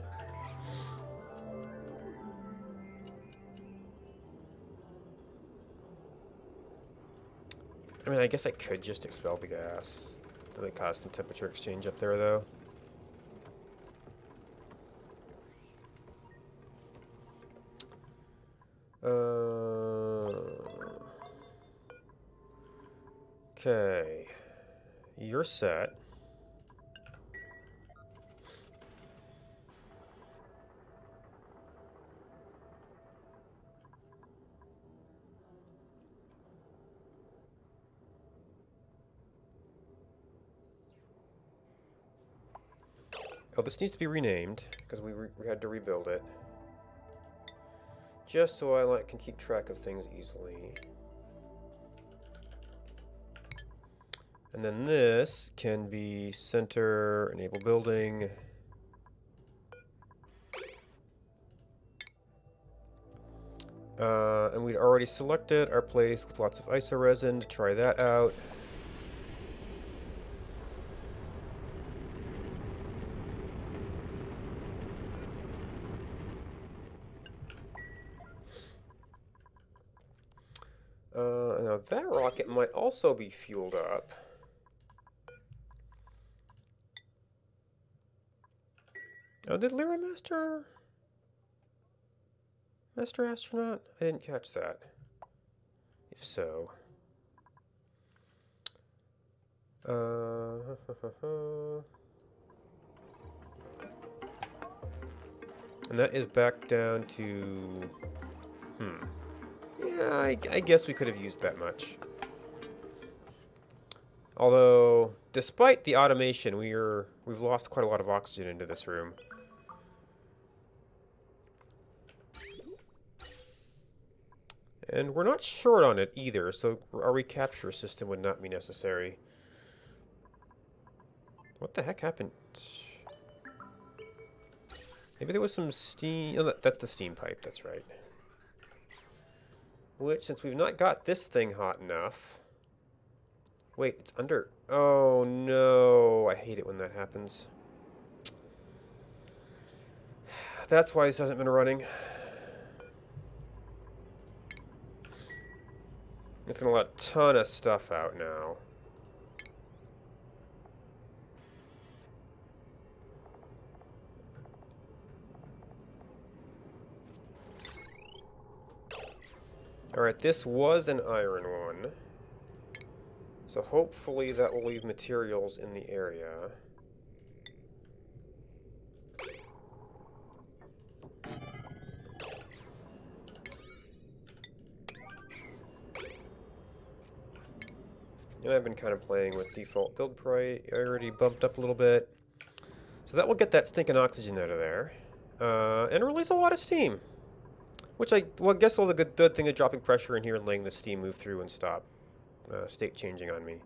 Speaker 1: I mean, I guess I could just expel the gas. That would cause some temperature exchange up there, though. Okay. You're set. Oh, this needs to be renamed, because we had to rebuild it. Just so I can keep track of things easily. And then this can be center, enable building. And we'd already selected our place with lots of isoresin to try that out. Now that rocket might also be fueled up. Oh, did Lyra Master Astronaut? I didn't catch that. If so. And that is back down to... Yeah, I guess we could have used that much. Although, despite the automation, we've lost quite a lot of oxygen into this room. And we're not short on it either, so our recapture system would not be necessary. What the heck happened? Maybe there was some steam... Oh, that's the steam pipe, that's right. Which, since we've not got this thing hot enough... Wait, it's under... Oh, no. I hate it when that happens. That's why this hasn't been running. It's going to let a ton of stuff out now. Alright, this was an iron one. So hopefully that will leave materials in the area. And I've been kind of playing with default build priority bumped up a little bit. So that will get that stinking oxygen out of there. And release a lot of steam. Which I guess all the good thing of dropping pressure in here and letting the steam move through and stop state changing on me.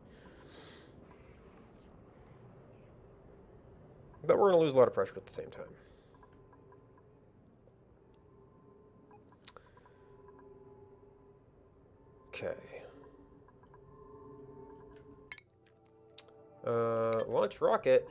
Speaker 1: But we're going to lose a lot of pressure at the same time. Okay. Launch rocket.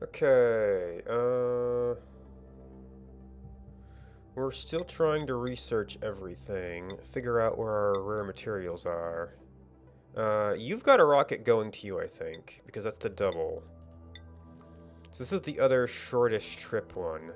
Speaker 1: Okay, we're still trying to research everything, figure out where our rare materials are. You've got a rocket going to you, I think, because that's the double. So this is the other shortest trip one.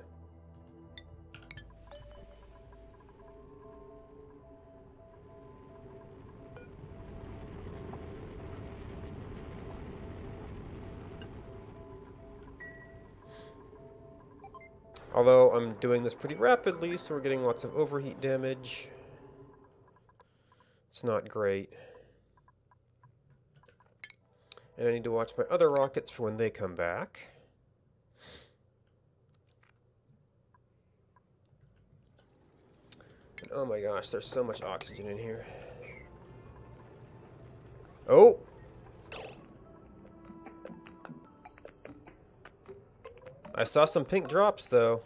Speaker 1: Although I'm doing this pretty rapidly, so we're getting lots of overheat damage. It's not great. And I need to watch my other rockets for when they come back. And oh my gosh, there's so much oxygen in here. Oh! I saw some pink drops, though.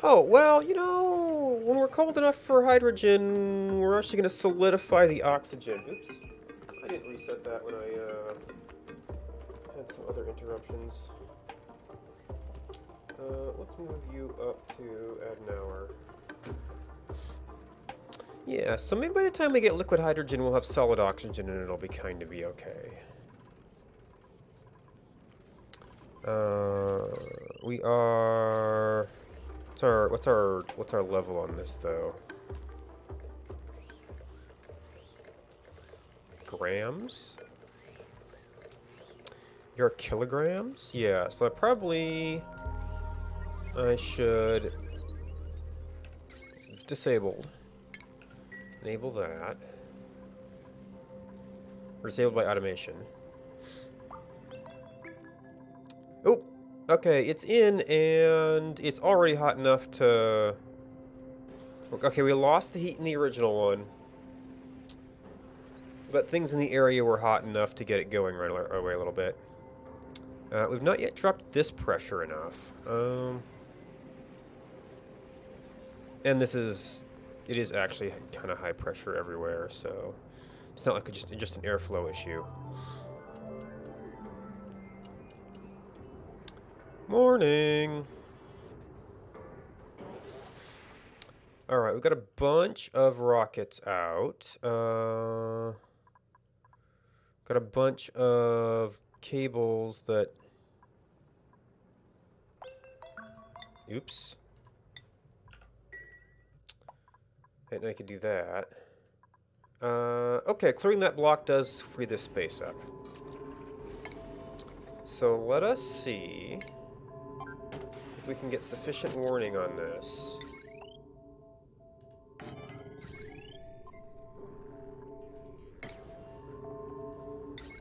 Speaker 1: Oh, well, you know, when we're cold enough for hydrogen, we're actually going to solidify the oxygen. Oops. I didn't reset that when I had some other interruptions. Let's move you up to add an hour. Yeah, so maybe by the time we get liquid hydrogen, we'll have solid oxygen and it'll be kind of be okay. We are... What's our level on this, though? Grams? Your kilograms? Yeah, so I should... It's disabled. Enable that. Or disabled by automation. Oh! Okay, it's in, and it's already hot enough to... Okay, we lost the heat in the original one. But things in the area were hot enough to get it going right away a little bit. We've not yet dropped this pressure enough. And this is... It is actually kind of high pressure everywhere, so... It's not like just an airflow issue. Morning! Alright, we've got a bunch of rockets out. Got a bunch of cables that... Oops. I didn't know I could do that. Okay, clearing that block does free this space up. So let us see if we can get sufficient warning on this.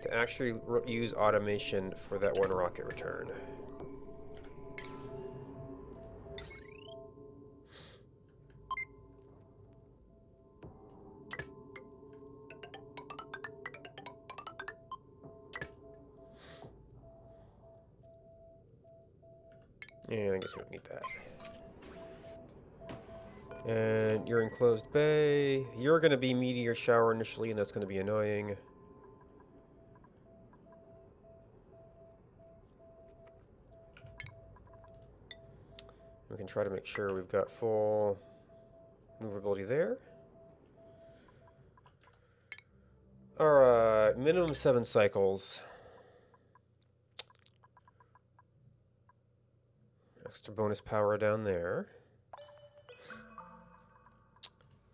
Speaker 1: To actually use automation for that one rocket return. And I guess we don't need that. And you're enclosed bay. You're going to be meteor shower initially, and that's going to be annoying. We can try to make sure we've got full movability there. Alright, minimum 7 cycles. Extra bonus power down there.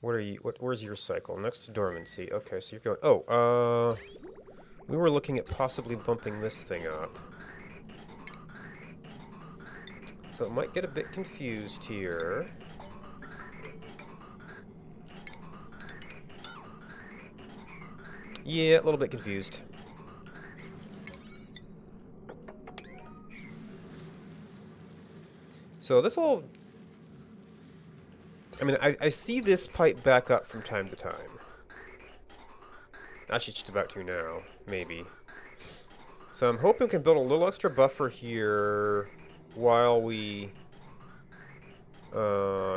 Speaker 1: What are you? Where's your cycle? Next to dormancy. Okay, so you're going. Oh, we were looking at possibly bumping this thing up. So it might get a bit confused here. Yeah, a little bit confused. So this will... I mean, I see this pipe back up from time to time. Actually, it's just about to now, maybe. So I'm hoping we can build a little extra buffer here while we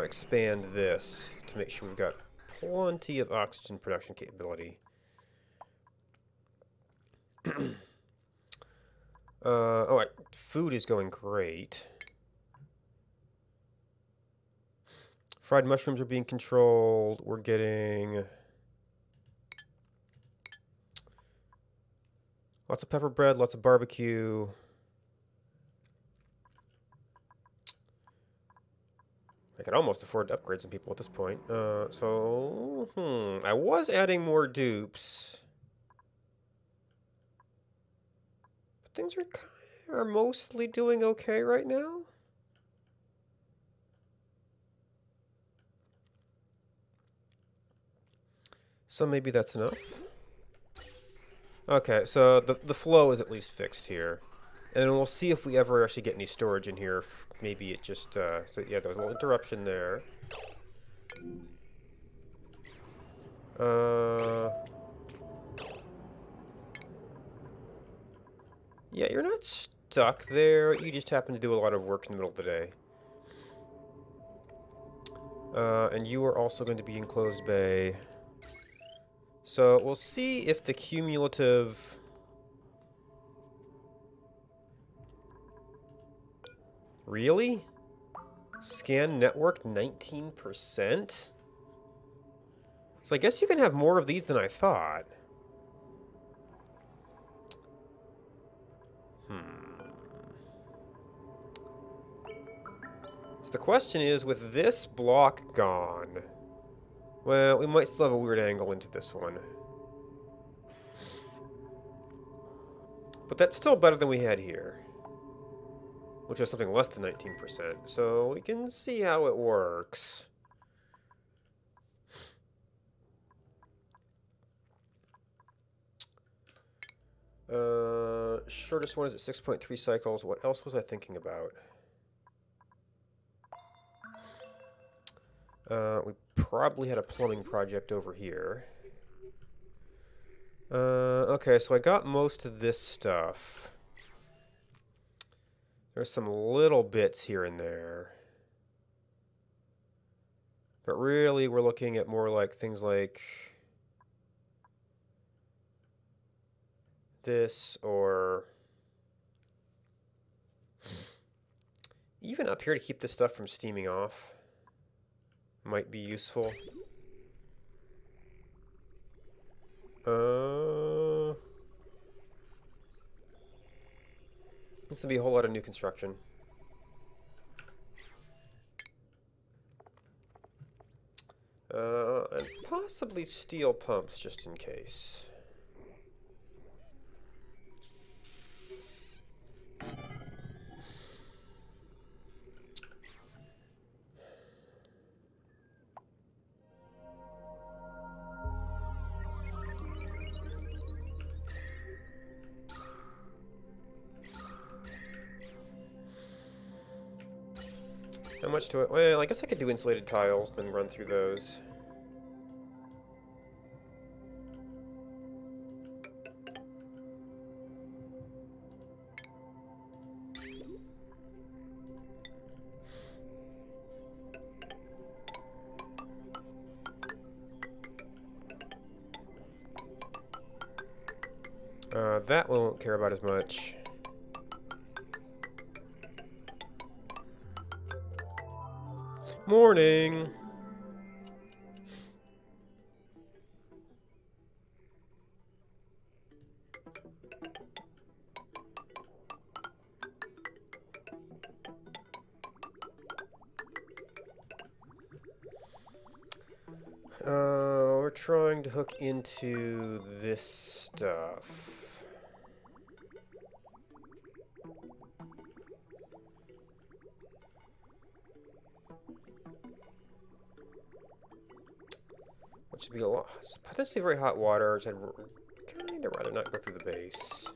Speaker 1: expand this to make sure we've got plenty of oxygen production capability. Alright, food is going great. Fried mushrooms are being controlled. We're getting lots of pepper bread, lots of barbecue. I could almost afford to upgrade some people at this point. I was adding more dupes. But things are mostly doing okay right now. So maybe that's enough. Okay, so the flow is at least fixed here. And then we'll see if we ever actually get any storage in here. Maybe it just... so yeah, there was a little interruption there. Yeah, you're not stuck there. You just happen to do a lot of work in the middle of the day. And you are also going to be enclosed bay. So we'll see if the cumulative... Really? Scan network 19%? So I guess you can have more of these than I thought. So the question is, with this block gone... Well, we might still have a weird angle into this one. But that's still better than we had here. Which was something less than 19%. So we can see how it works. Shortest one is at 6.3 cycles. What else was I thinking about? We probably had a plumbing project over here. Okay, so I got most of this stuff. There's some little bits here and there. But really, we're looking at more like things like this, or even up here to keep this stuff from steaming off. Might be useful. Needs to be a whole lot of new construction. And possibly steel pumps, just in case. How much to it? Well, I guess I could do insulated tiles, then run through those. That we won't care about as much. Morning! We're trying to hook into this stuff. Which would be a lot, potentially very hot water, which I'd kind of rather not go through the base.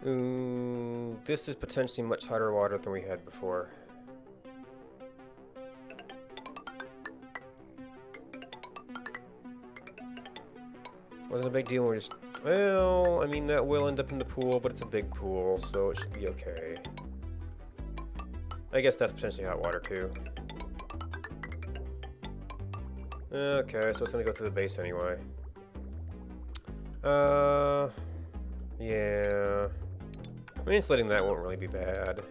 Speaker 1: Ooh, this is potentially much hotter water than we had before. Wasn't a big deal, we're just... Well, I mean, that will end up in the pool, but it's a big pool, so it should be okay. I guess that's potentially hot water, too. Okay, so it's gonna go through the base anyway. Yeah. I mean, insulating that won't really be bad.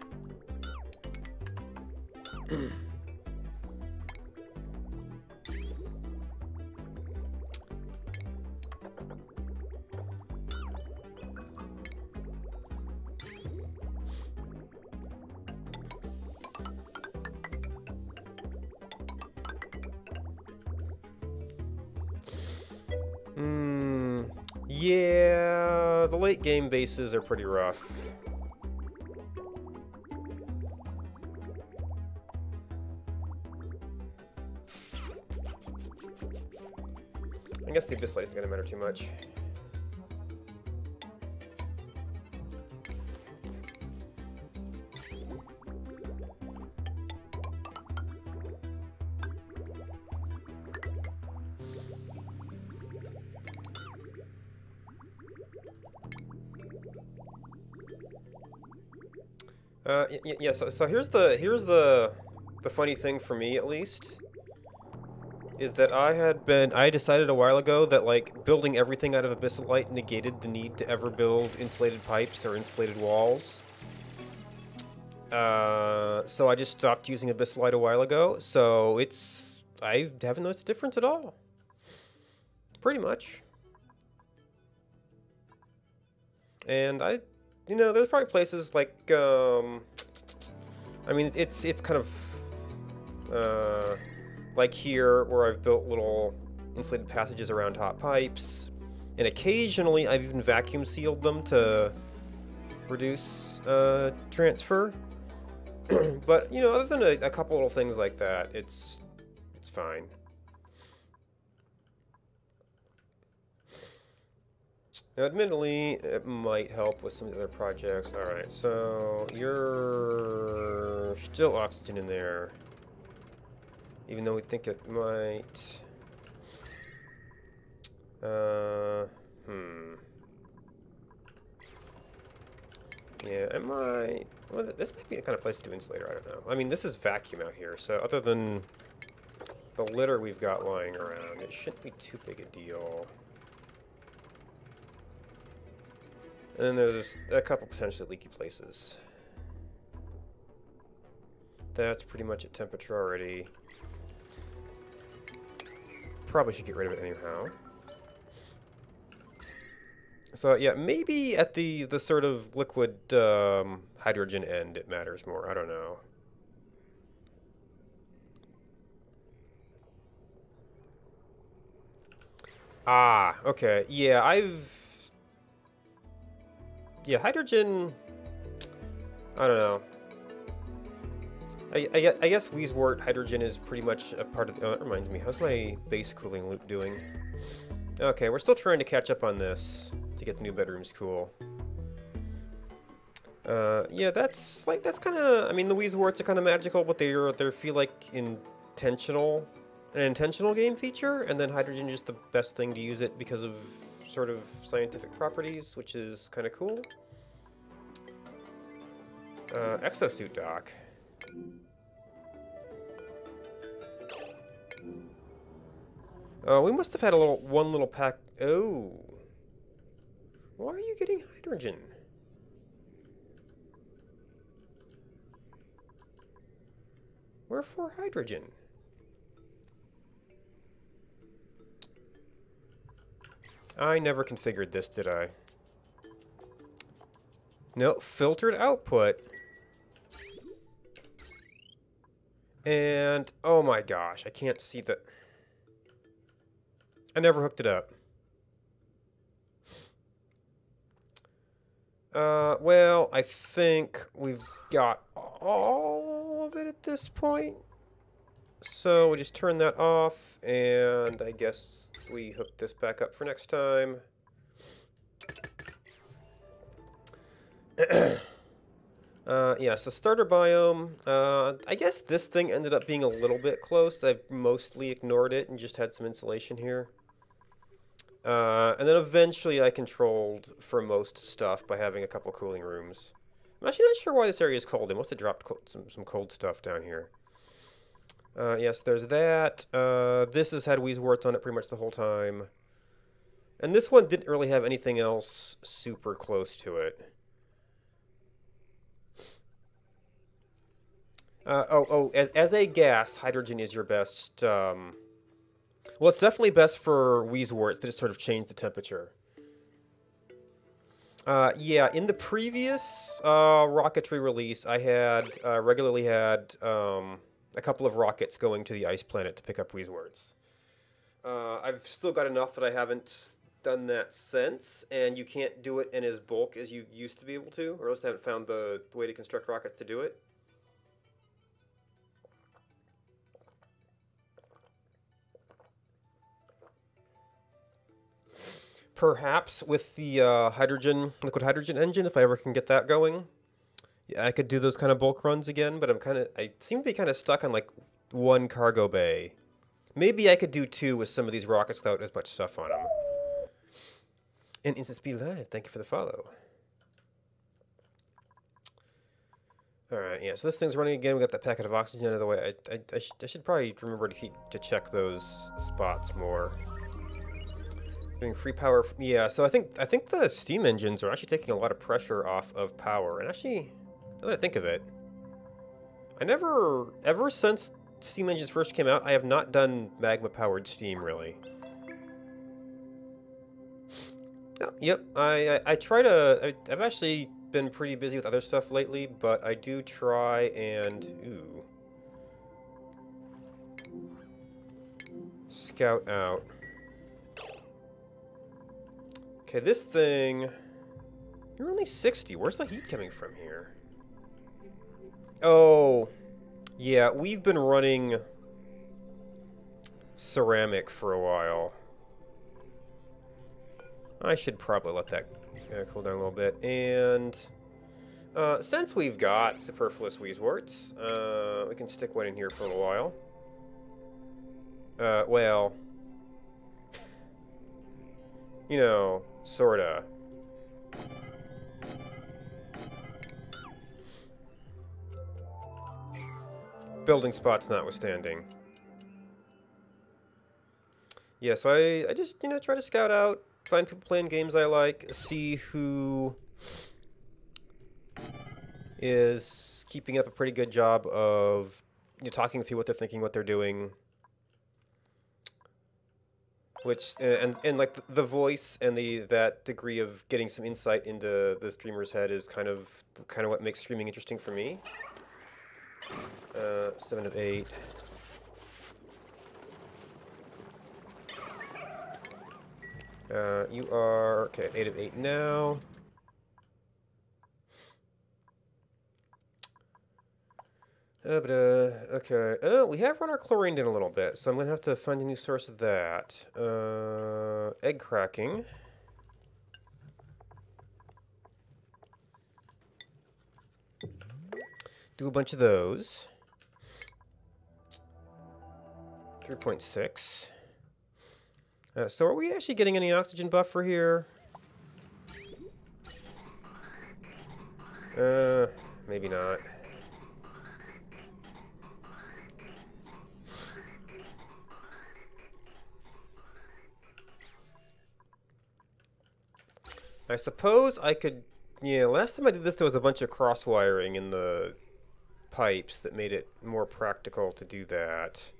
Speaker 1: Yeah, the late game bases are pretty rough. I guess the abyss light isn't gonna matter too much. Yeah. So here's the funny thing for me, at least, is that I decided a while ago that like building everything out of abyssal negated the need to ever build insulated pipes or insulated walls. So I just stopped using abyssal a while ago. So I haven't noticed a difference at all. Pretty much. And there's probably places like, I mean, it's kind of, like here, where I've built little insulated passages around hot pipes, and occasionally I've even vacuum sealed them to reduce, transfer. But, other than a couple little things like that, it's fine. Now, admittedly, it might help with some of the other projects. Alright, so you're still oxygen in there. Even though we think it might... Yeah, it might... Well, this might be the kind of place to do insulator, I don't know. I mean, this is vacuum out here, so other than the litter we've got lying around, it shouldn't be too big a deal. And then there's a couple potentially leaky places. That's pretty much at temperature already. Probably should get rid of it anyhow. So yeah, maybe at the sort of liquid hydrogen end it matters more. I don't know. Ah, okay. Yeah, hydrogen, I don't know. I guess Wheezewort hydrogen is pretty much a part of... Oh, that reminds me. How's my base cooling loop doing? Okay, we're still trying to catch up on this to get the new bedrooms cool. Yeah, that's kind of... I mean, the Wheezeworts are kind of magical, but they feel like an intentional game feature, and then hydrogen is just the best thing to use it because of sort of scientific properties, which is kind of cool. Exosuit dock. Oh, we must have had one little pack. Oh. Why are you getting hydrogen? Wherefore hydrogen? I never configured this, did I? No, filtered output. And, oh my gosh, I can't see the... I never hooked it up. Well, I think we've got all of it at this point. So we just turn that off, and I guess we hook this back up for next time. Yeah, so starter biome. I guess this thing ended up being a little bit close. I've mostly ignored it and just had some insulation here. And then eventually I controlled for most stuff by having a couple cooling rooms. I'm actually not sure why this area is cold. They must have dropped some cold stuff down here. Yes, there's that. This has had Wheezeworts on it pretty much the whole time. And this one didn't really have anything else super close to it. As a gas, hydrogen is your best. Well, it's definitely best for Wheezeworts to just sort of change the temperature. Yeah, in the previous rocketry release, I had regularly had a couple of rockets going to the ice planet to pick up Wheezeworts. I've still got enough that I haven't done that since, and you can't do it in as bulk as you used to be able to, or else I haven't found the way to construct rockets to do it. Perhaps with the liquid hydrogen engine, if I ever can get that going, yeah, I could do those kind of bulk runs again. But I seem to be kind of stuck on like one cargo bay. Maybe I could do two with some of these rockets without as much stuff on them. And Instant Speed Live, thank you for the follow. All right, yeah. So this thing's running again. We got that packet of oxygen out of the way. I should probably remember to check those spots more. Getting free power, yeah. So I think the steam engines are actually taking a lot of pressure off of power. And actually, now that I think of it, ever since steam engines first came out, I have not done magma-powered steam really. Oh, yep, I try to. I've actually been pretty busy with other stuff lately, but I do try and scout out. Okay, this thing... You're only 60. Where's the heat coming from here? Oh, yeah, we've been running ceramic for a while. I should probably let that cool down a little bit. And since we've got superfluous Wheezeworts, we can stick one in here for a little while. Well... You know, sorta. Building spots notwithstanding. Yeah, so I just, try to scout out, find people playing games I like, see who is keeping up a pretty good job of talking through what they're thinking, what they're doing. Which and like the voice and that degree of getting some insight into the streamer's head is kind of what makes streaming interesting for me. 7 of 8. You are okay at 8 of 8 now. Okay. Oh, we have run our chlorine down a little bit, so I'm gonna have to find a new source of that. Egg cracking. Do a bunch of those. 3.6. So are we actually getting any oxygen buffer here? Maybe not. I suppose I could... Yeah, last time I did this, there was a bunch of cross wiring in the pipes that made it more practical to do that.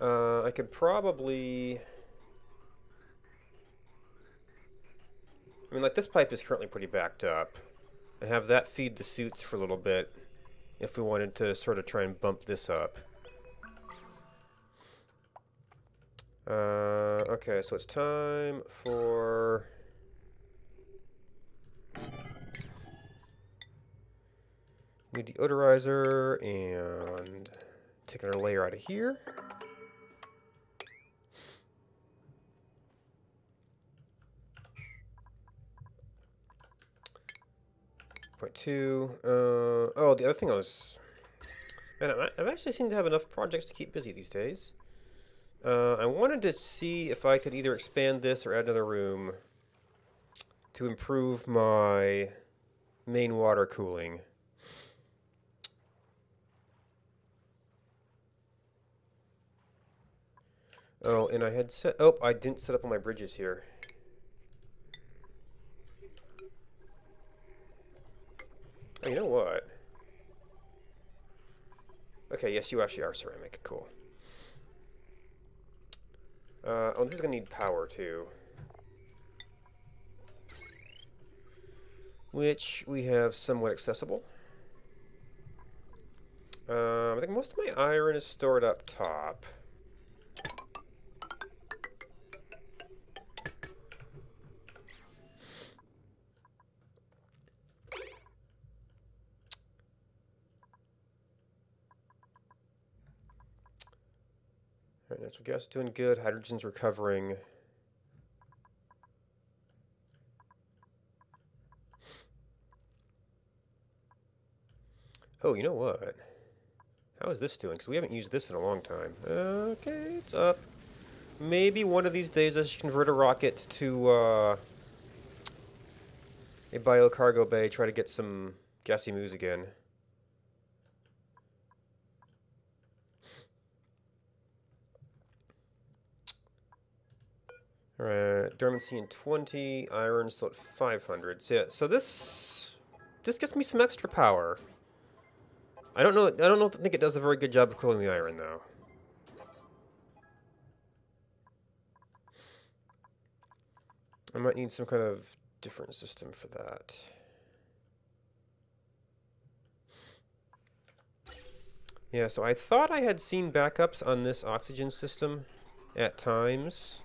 Speaker 1: I could probably... I mean, like, this pipe is currently pretty backed up. And have that feed the suits for a little bit if we wanted to sort of try and bump this up. Okay, so it's time for... new deodorizer and taking our layer out of here. Point 2. Oh, the other thing man, I've actually seemed to have enough projects to keep busy these days. I wanted to see if I could either expand this or add another room to improve my main water cooling. Oh, and I had set... Oh, I didn't set up all my bridges here. Oh, you know what? Okay, yes, you actually are ceramic. Cool. Oh, this is going to need power, too. Which we have somewhat accessible. I think most of my iron is stored up top. Alright, natural gas is doing good. Hydrogen's recovering. Oh, you know what? How is this doing? Because we haven't used this in a long time. Okay, it's up. Maybe one of these days I should convert a rocket to a biocargo bay, try to get some gassy moos again. Alright, dormancy 20, iron still at 500. So, yeah, so this gets me some extra power. I don't think it does a very good job of cooling the iron, though. I might need some kind of different system for that. Yeah, so I thought I had seen backups on this oxygen system at times.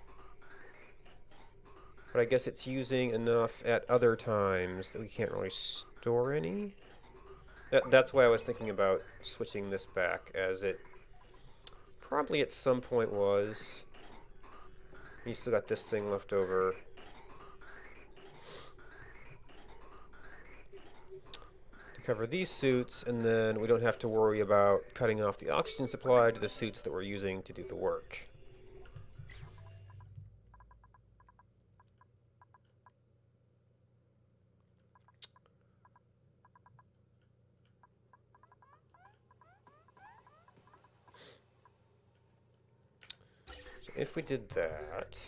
Speaker 1: But I guess it's using enough at other times that we can't really store any. That's why I was thinking about switching this back, as it probably at some point was. You still got this thing left over. To cover these suits, and then we don't have to worry about cutting off the oxygen supply to the suits that we're using to do the work. If we did that,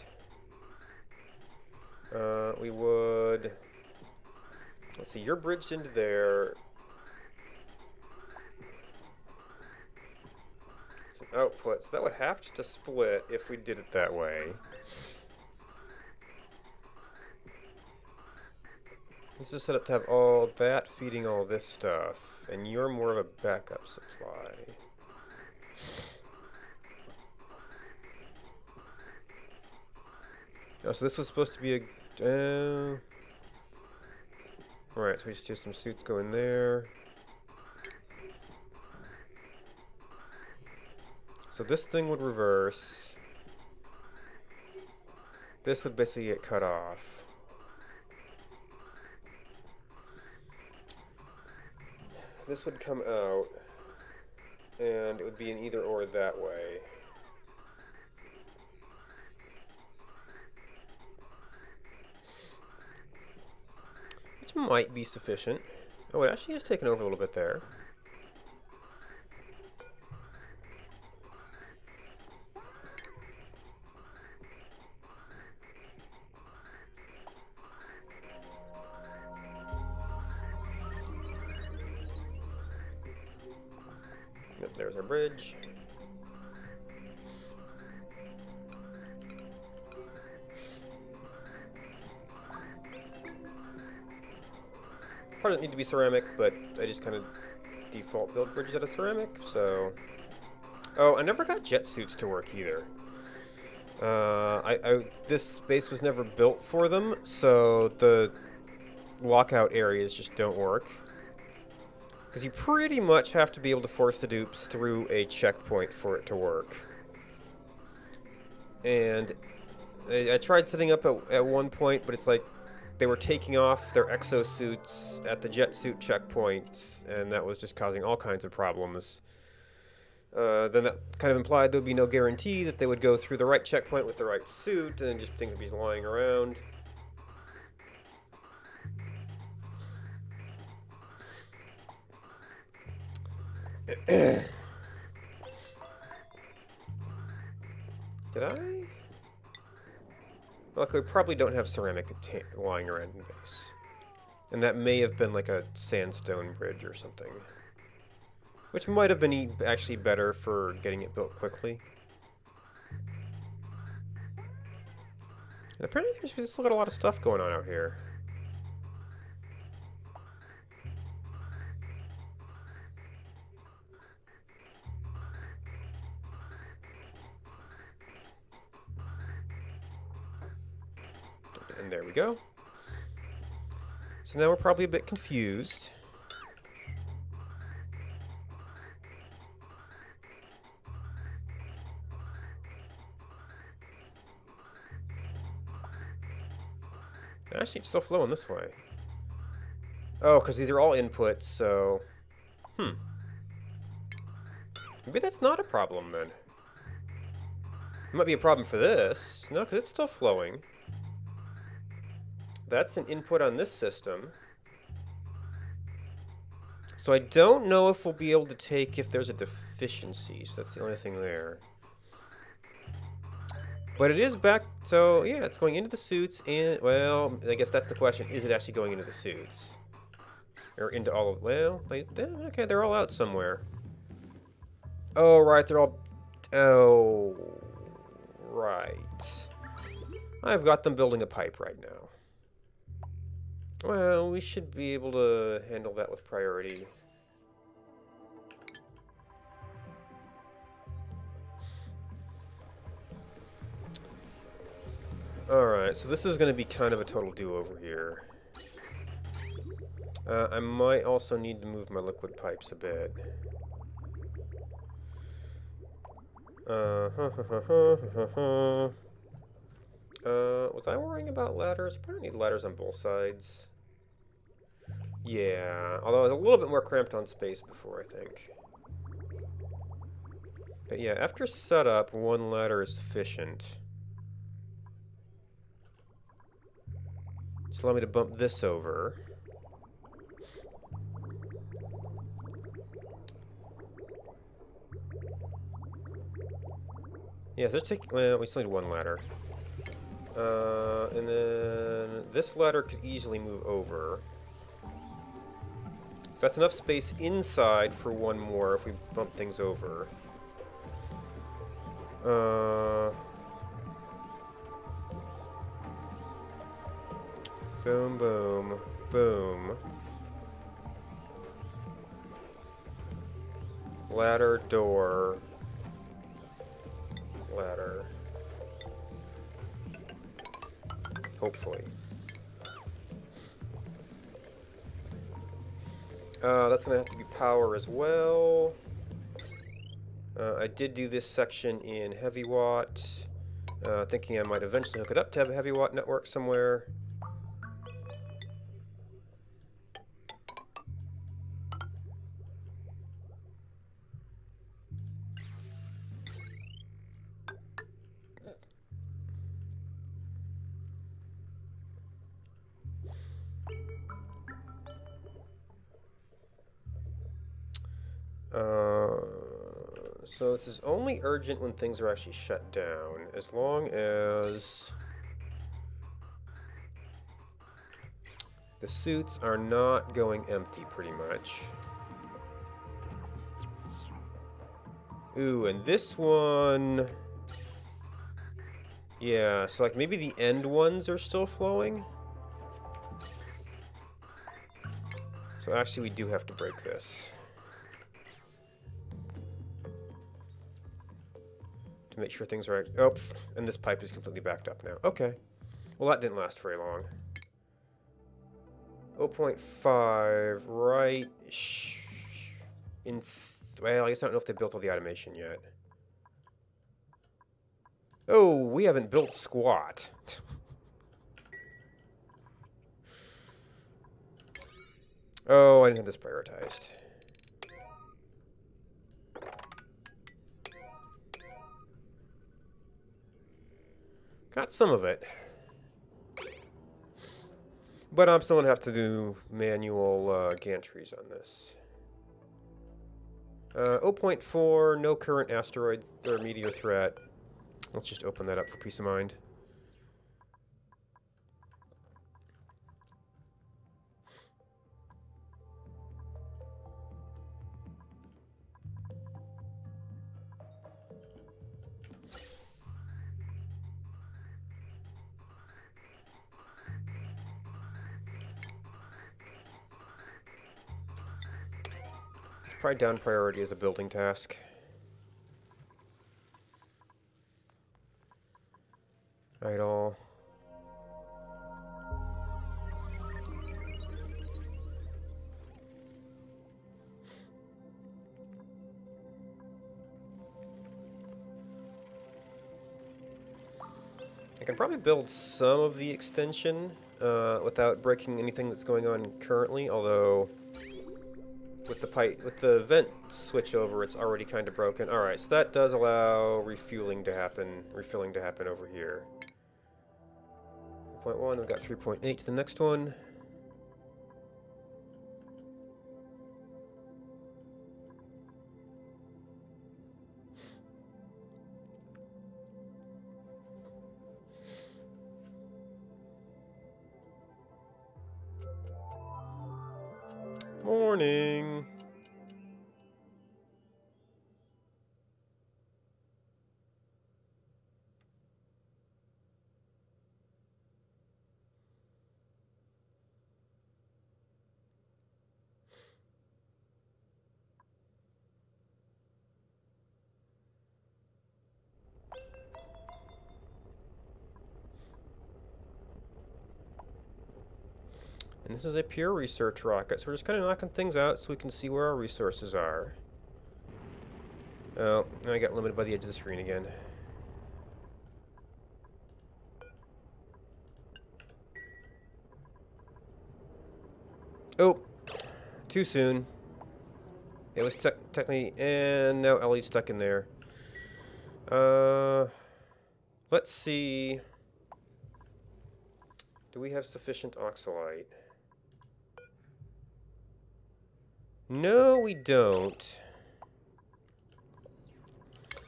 Speaker 1: we would Let's see, you're bridged into there. It's an output, so that would have to split if we did it that way. This is set up to have all that feeding all this stuff, and you're more of a backup supply. Oh, so this was supposed to be a... Alright, so we just do some suits go in there. So this thing would reverse. This would basically get cut off. This would come out, and it would be an either or that way. Which might be sufficient. Oh, it actually has taken over a little bit there. Yep, there's our bridge. Probably doesn't need to be ceramic, but I just kind of default build bridges out of ceramic, so... Oh, I never got jet suits to work either. This base was never built for them, so the lockout areas just don't work. Because you pretty much have to be able to force the dupes through a checkpoint for it to work. And I tried setting up at one point, but it's like they were taking off their exosuits at the jet suit checkpoint, and that was just causing all kinds of problems. Then that kind of implied there would be no guarantee that they would go through the right checkpoint with the right suit, and then just things would be lying around. Did I? Well, we probably don't have ceramic lying around in base. And that may have been like a sandstone bridge or something. Which might have been actually better for getting it built quickly. And apparently there's still got a lot of stuff going on out here. And there we go. So now we're probably a bit confused. Actually, it's still flowing this way. Oh, because these are all inputs, so... Maybe that's not a problem, then. It might be a problem for this. No, because it's still flowing. That's an input on this system. So I don't know if we'll be able to take if there's a deficiency, so that's the only thing there. But it is back, so yeah, it's going into the suits, and, well, I guess that's the question, is it actually going into the suits? Or into all of, well, okay, they're all out somewhere. Oh, right, they're all, oh, right. I've got them building a pipe right now. Well, we should be able to handle that with priority. Alright, so this is going to be kind of a total do-over here. I might also need to move my liquid pipes a bit. Was I worrying about ladders? Probably need ladders on both sides. Yeah, although I was a little bit more cramped on space before, I think. But yeah, after setup, one ladder is sufficient. Just allow me to bump this over. Yeah, so let's take, well, we still need one ladder. And then this ladder could easily move over. That's enough space inside for one more if we bump things over. Boom, boom, boom. Ladder, door. Ladder. Hopefully. That's going to have to be power as well. I did do this section in Heavy Watt, thinking I might eventually hook it up to have a Heavy Watt network somewhere. So this is only urgent when things are actually shut down, as long as the suits are not going empty, pretty much. Ooh, and this one... Yeah, so like maybe the end ones are still flowing? So actually we do have to break this. To make sure things are... Oh, and this pipe is completely backed up now. Okay. Well, that didn't last very long. 0.5, right... Well, I guess I don't know if they built all the automation yet. Oh, we haven't built squat. Oh, I didn't have this prioritized. Got some of it. But I'm still going to have to do manual gantries on this. 0.4, no current asteroid or meteor threat. Let's just open that up for peace of mind. Probably down priority as a building task. Idle. I can probably build some of the extension without breaking anything that's going on currently, although with the vent switch over, it's already kind of broken. All right, so that does allow refilling to happen over here. 3.1, we've got 3.8 to the next one. Morning. And this is a pure research rocket, so we're just kind of knocking things out so we can see where our resources are. Oh, I got limited by the edge of the screen again. Oh, too soon. It was technically, and now Ellie's stuck in there. Let's see. Do we have sufficient oxalite? No, we don't.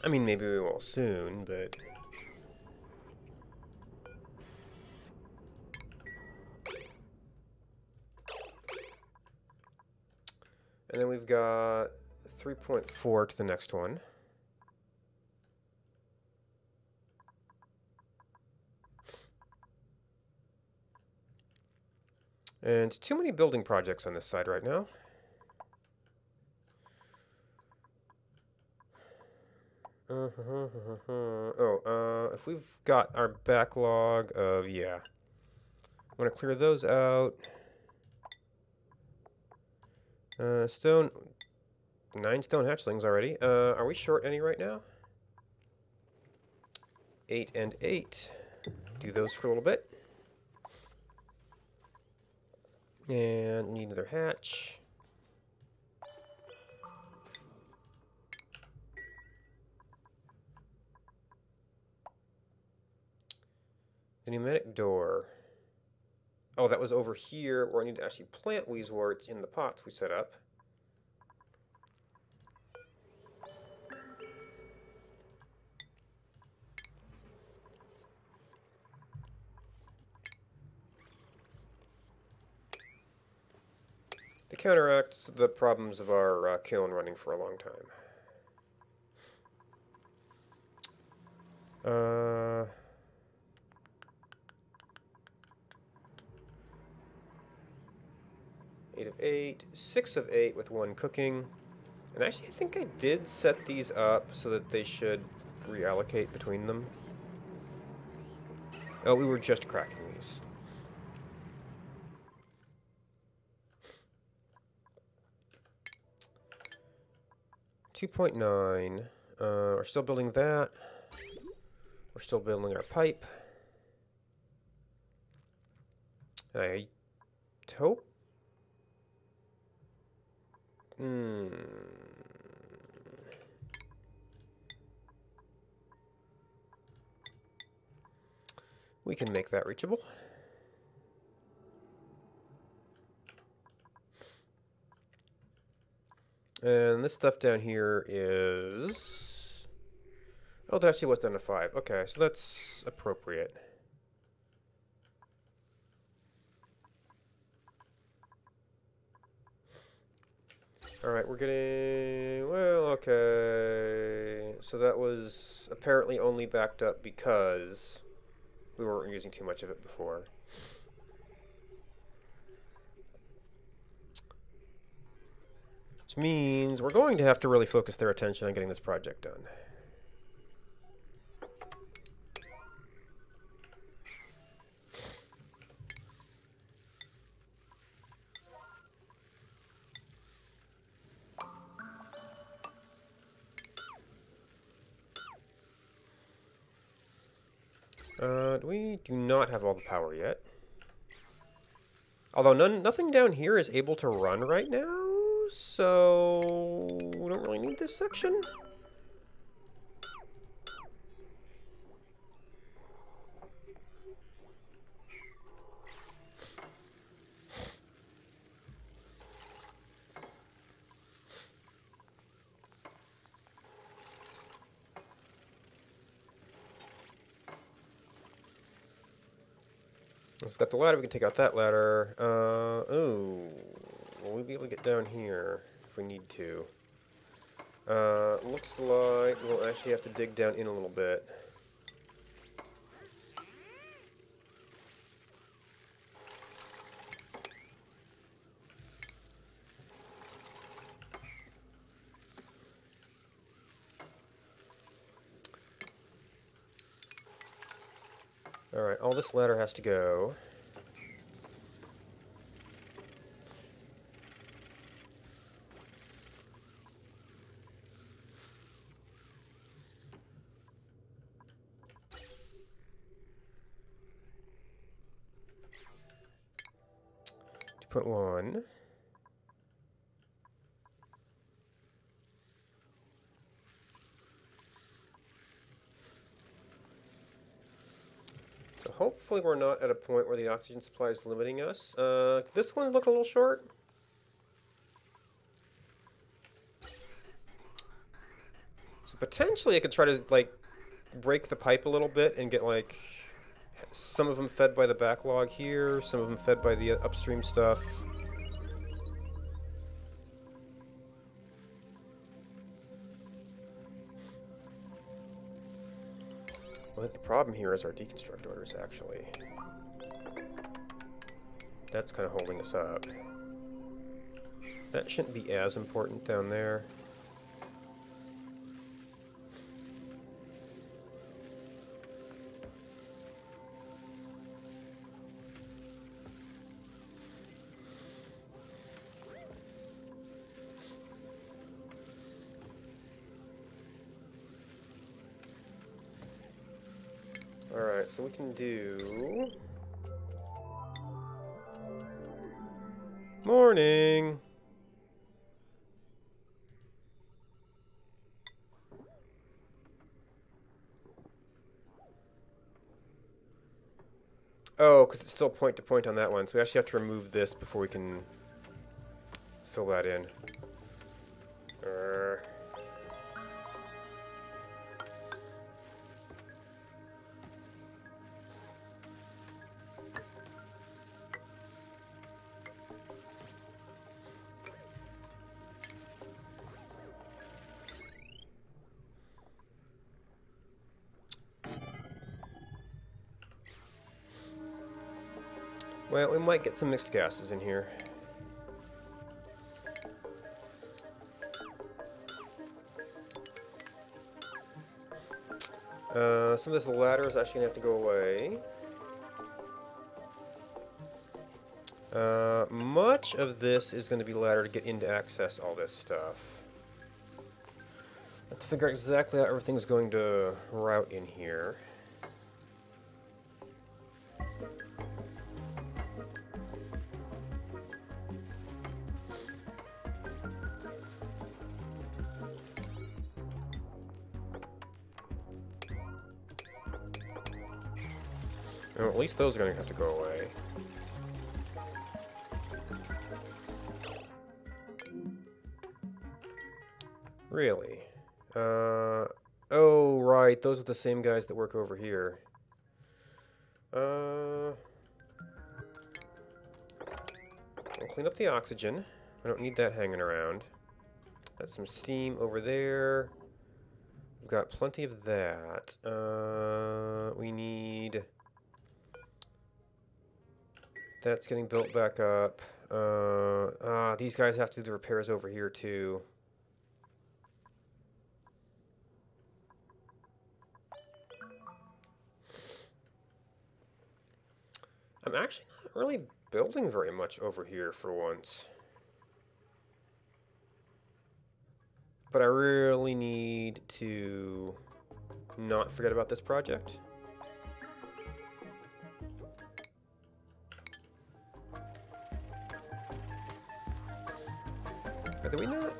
Speaker 1: I mean, maybe we will soon, but... And then we've got 3.4 to the next one. And too many building projects on this side right now. If we've got our backlog of, yeah. I want to clear those out. Stone, 9 stone hatchlings already. Are we short any right now? 8 and 8. Do those for a little bit. And need another hatch. The pneumatic door. Oh, that was over here where I need to actually plant Wheezeworts in the pots we set up. To counteract the problems of our kiln running for a long time. 8 of 8, 6 of 8 with 1 cooking. And actually, I think I did set these up so that they should reallocate between them. Oh, we were just cracking these. $2.9. We're still building that. We're still building our pipe. I hope. We can make that reachable. And this stuff down here is... Oh, that actually was down to 5. Okay, so that's appropriate. Alright, we're getting... Well, okay. So that was apparently only backed up because we weren't using too much of it before. Which means we're going to have to really focus their attention on getting this project done. We do not have all the power yet. Although nothing down here is able to run right now, so we don't really need this section. We've got the ladder, we can take out that ladder. Ooh. Will we be able to get down here if we need to? Looks like we'll actually have to dig down in a little bit. Alright, all this ladder has to go. Put one. So hopefully we're not at a point where the oxygen supply is limiting us. This one looked a little short. So potentially I could try to like break the pipe a little bit and get like some of them fed by the backlog here, some of them fed by the upstream stuff. Well, the problem here is our deconstruct orders, actually. That's kind of holding us up. That shouldn't be as important down there. Alright, so we can do... Morning! Oh, because it's still point to point on that one, so we actually have to remove this before we can fill that in. Well, we might get some mixed gases in here. Some of this ladder is actually going to have to go away. Much of this is going to be ladder to get in to access all this stuff. I have to figure out exactly how everything's going to route in here. Well, at least those are going to have to go away. Really? Oh, right. Those are the same guys that work over here. We'll clean up the oxygen. I don't need that hanging around. Got some steam over there. We've got plenty of that. We need... That's getting built back up. These guys have to do the repairs over here too. I'm actually not really building very much over here for once. But I really need to not forget about this project. Do we not?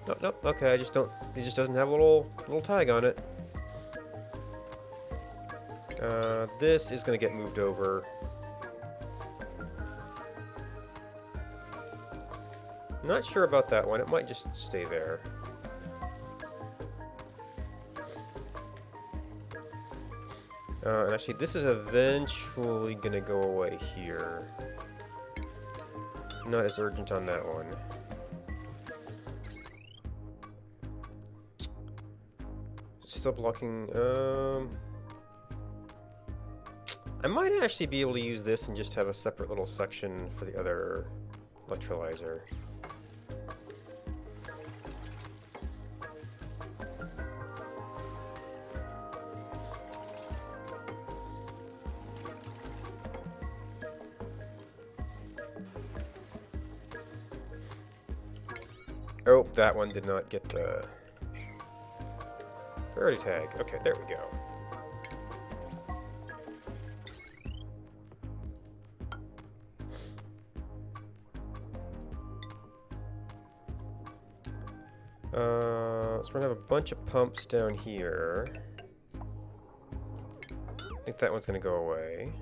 Speaker 1: Nope, nope. Okay, I just don't. It just doesn't have a little tag on it. This is gonna get moved over. Not sure about that one. It might just stay there. And actually, this is eventually gonna go away here. Not as urgent on that one. Still blocking. I might actually be able to use this and just have a separate little section for the other electrolyzer. Oh, that one did not get the priority tag. Okay, there we go. So we're gonna have a bunch of pumps down here. I think that one's gonna go away.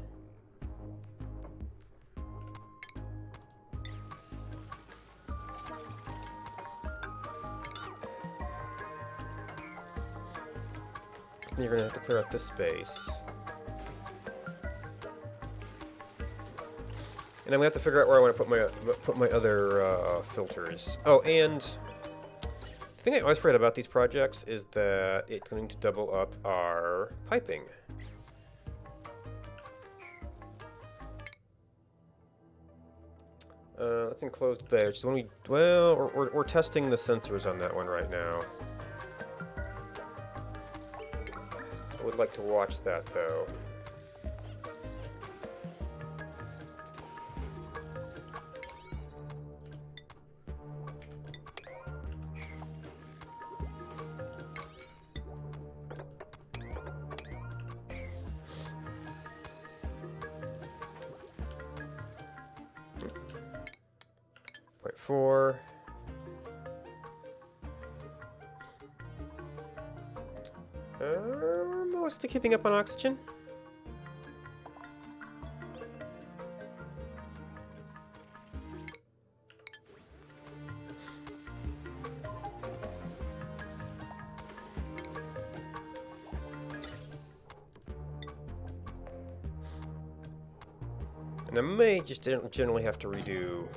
Speaker 1: You're gonna have to clear out this space. And I'm gonna have to figure out where I want to put my other filters. Oh, and The thing I always forget about these projects is that it's going to double up our piping. That's enclosed bay, which is when we... Well, we're testing the sensors on that one right now. I would like to watch that, though. Point 4. Mostly keeping up on oxygen. And I may just generally have to redo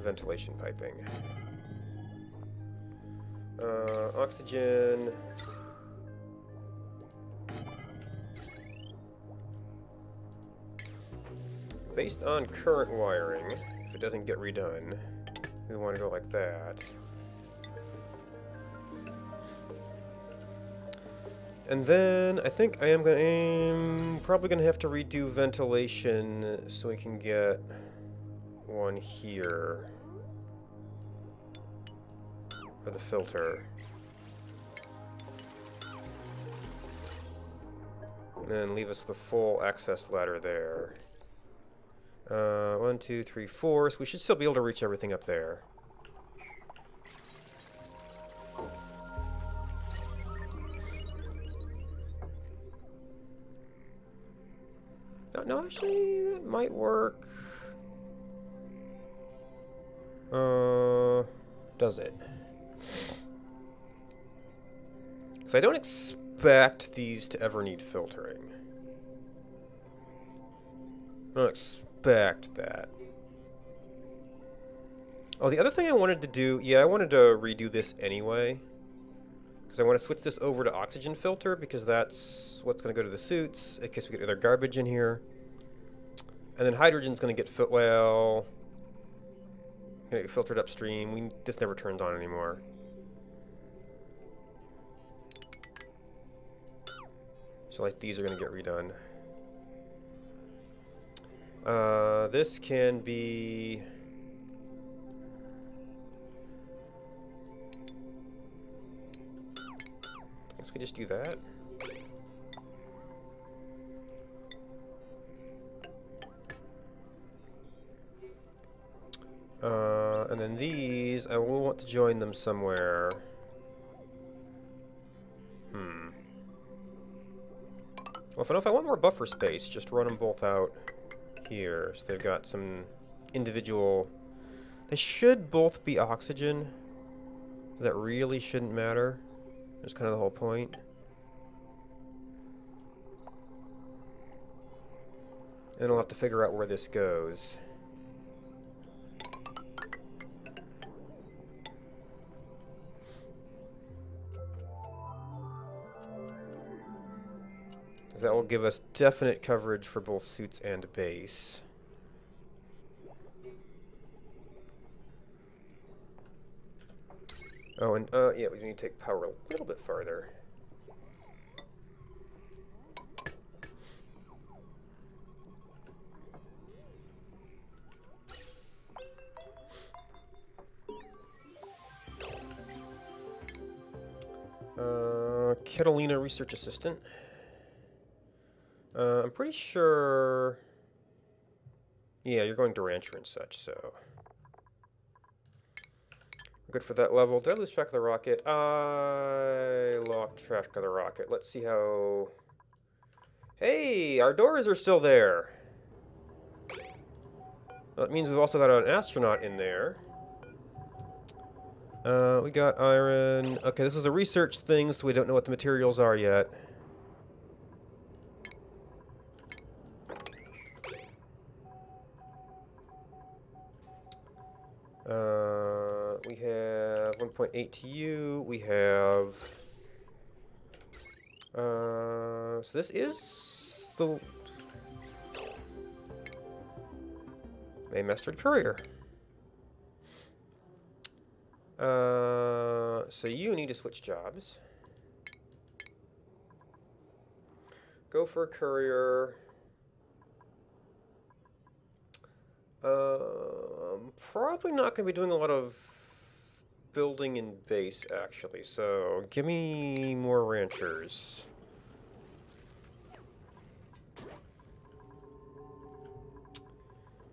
Speaker 1: ventilation piping. Oxygen. Based on current wiring, if it doesn't get redone, we want to go like that. And then I think I'm probably going to have to redo ventilation so we can get one here for the filter. And then leave us with a full access ladder there. 1, 2, 3, 4. So we should still be able to reach everything up there. No, actually, that might work. Does it? Because I don't expect these to ever need filtering. I don't expect that. Oh, the other thing I wanted to do, yeah, I wanted to redo this anyway. Because I want to switch this over to oxygen filter, because that's what's going to go to the suits, in case we get other garbage in here. And then hydrogen's going to get gonna get filtered upstream. This never turns on anymore. So like these are going to get redone. This can be... I guess we just do that. And then these, I will want to join them somewhere. Well, if I want more buffer space, just run them both out here. So they've got some individual... They should both be oxygen. That really shouldn't matter. That's kind of the whole point. And I'll have to figure out where this goes. That will give us definite coverage for both suits and base. Oh, and yeah, we need to take power a little bit farther. Catalina Research Assistant. I'm pretty sure... Yeah, you're going to Rancher and such, so... Good for that level. Did I lose track of the rocket? I lost track of the rocket. Let's see how... Hey! Our doors are still there! Well, that means we've also got an astronaut in there. We got iron... Okay, this is a research thing, so we don't know what the materials are yet. We have 1.8 to you. We have... so this is the... Mastered Courier. So you need to switch jobs. Go for a courier. Probably not going to be doing a lot of building in base, actually. So give me more ranchers.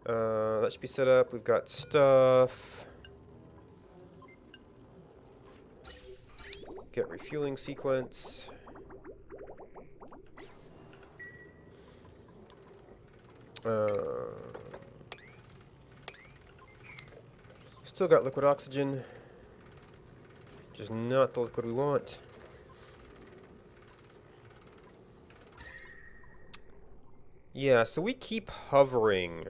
Speaker 1: That should be set up. We've got stuff. Get refueling sequence. Still got liquid oxygen. Just not the liquid we want. Yeah, so we keep hovering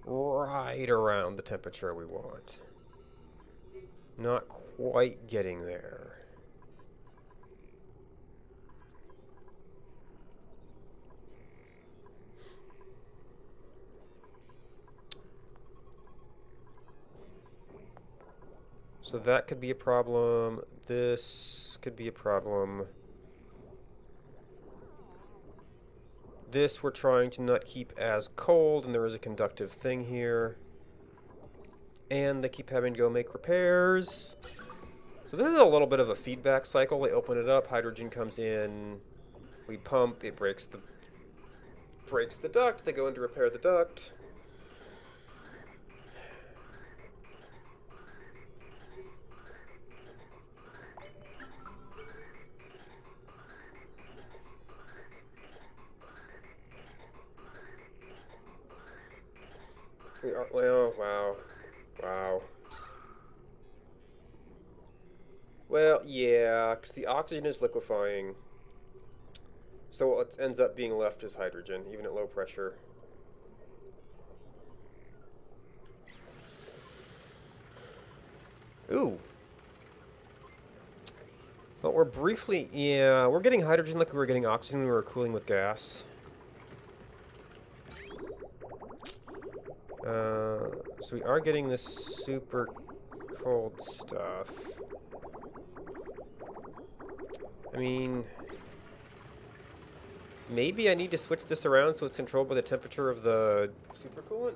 Speaker 1: right around the temperature we want. Not quite getting there. So that could be a problem. This could be a problem. This we're trying to not keep as cold, and there is a conductive thing here. And they keep having to go make repairs. So this is a little bit of a feedback cycle. They open it up, hydrogen comes in, we pump, it breaks the duct, they go in to repair the duct. Well, wow. Well, yeah, because the oxygen is liquefying. So what ends up being left is hydrogen, even at low pressure. Ooh. But we're briefly, yeah, we're getting hydrogen like we were getting oxygen when we were cooling with gas. So we are getting this super cold stuff. I mean, maybe I need to switch this around so it's controlled by the temperature of the supercoolant?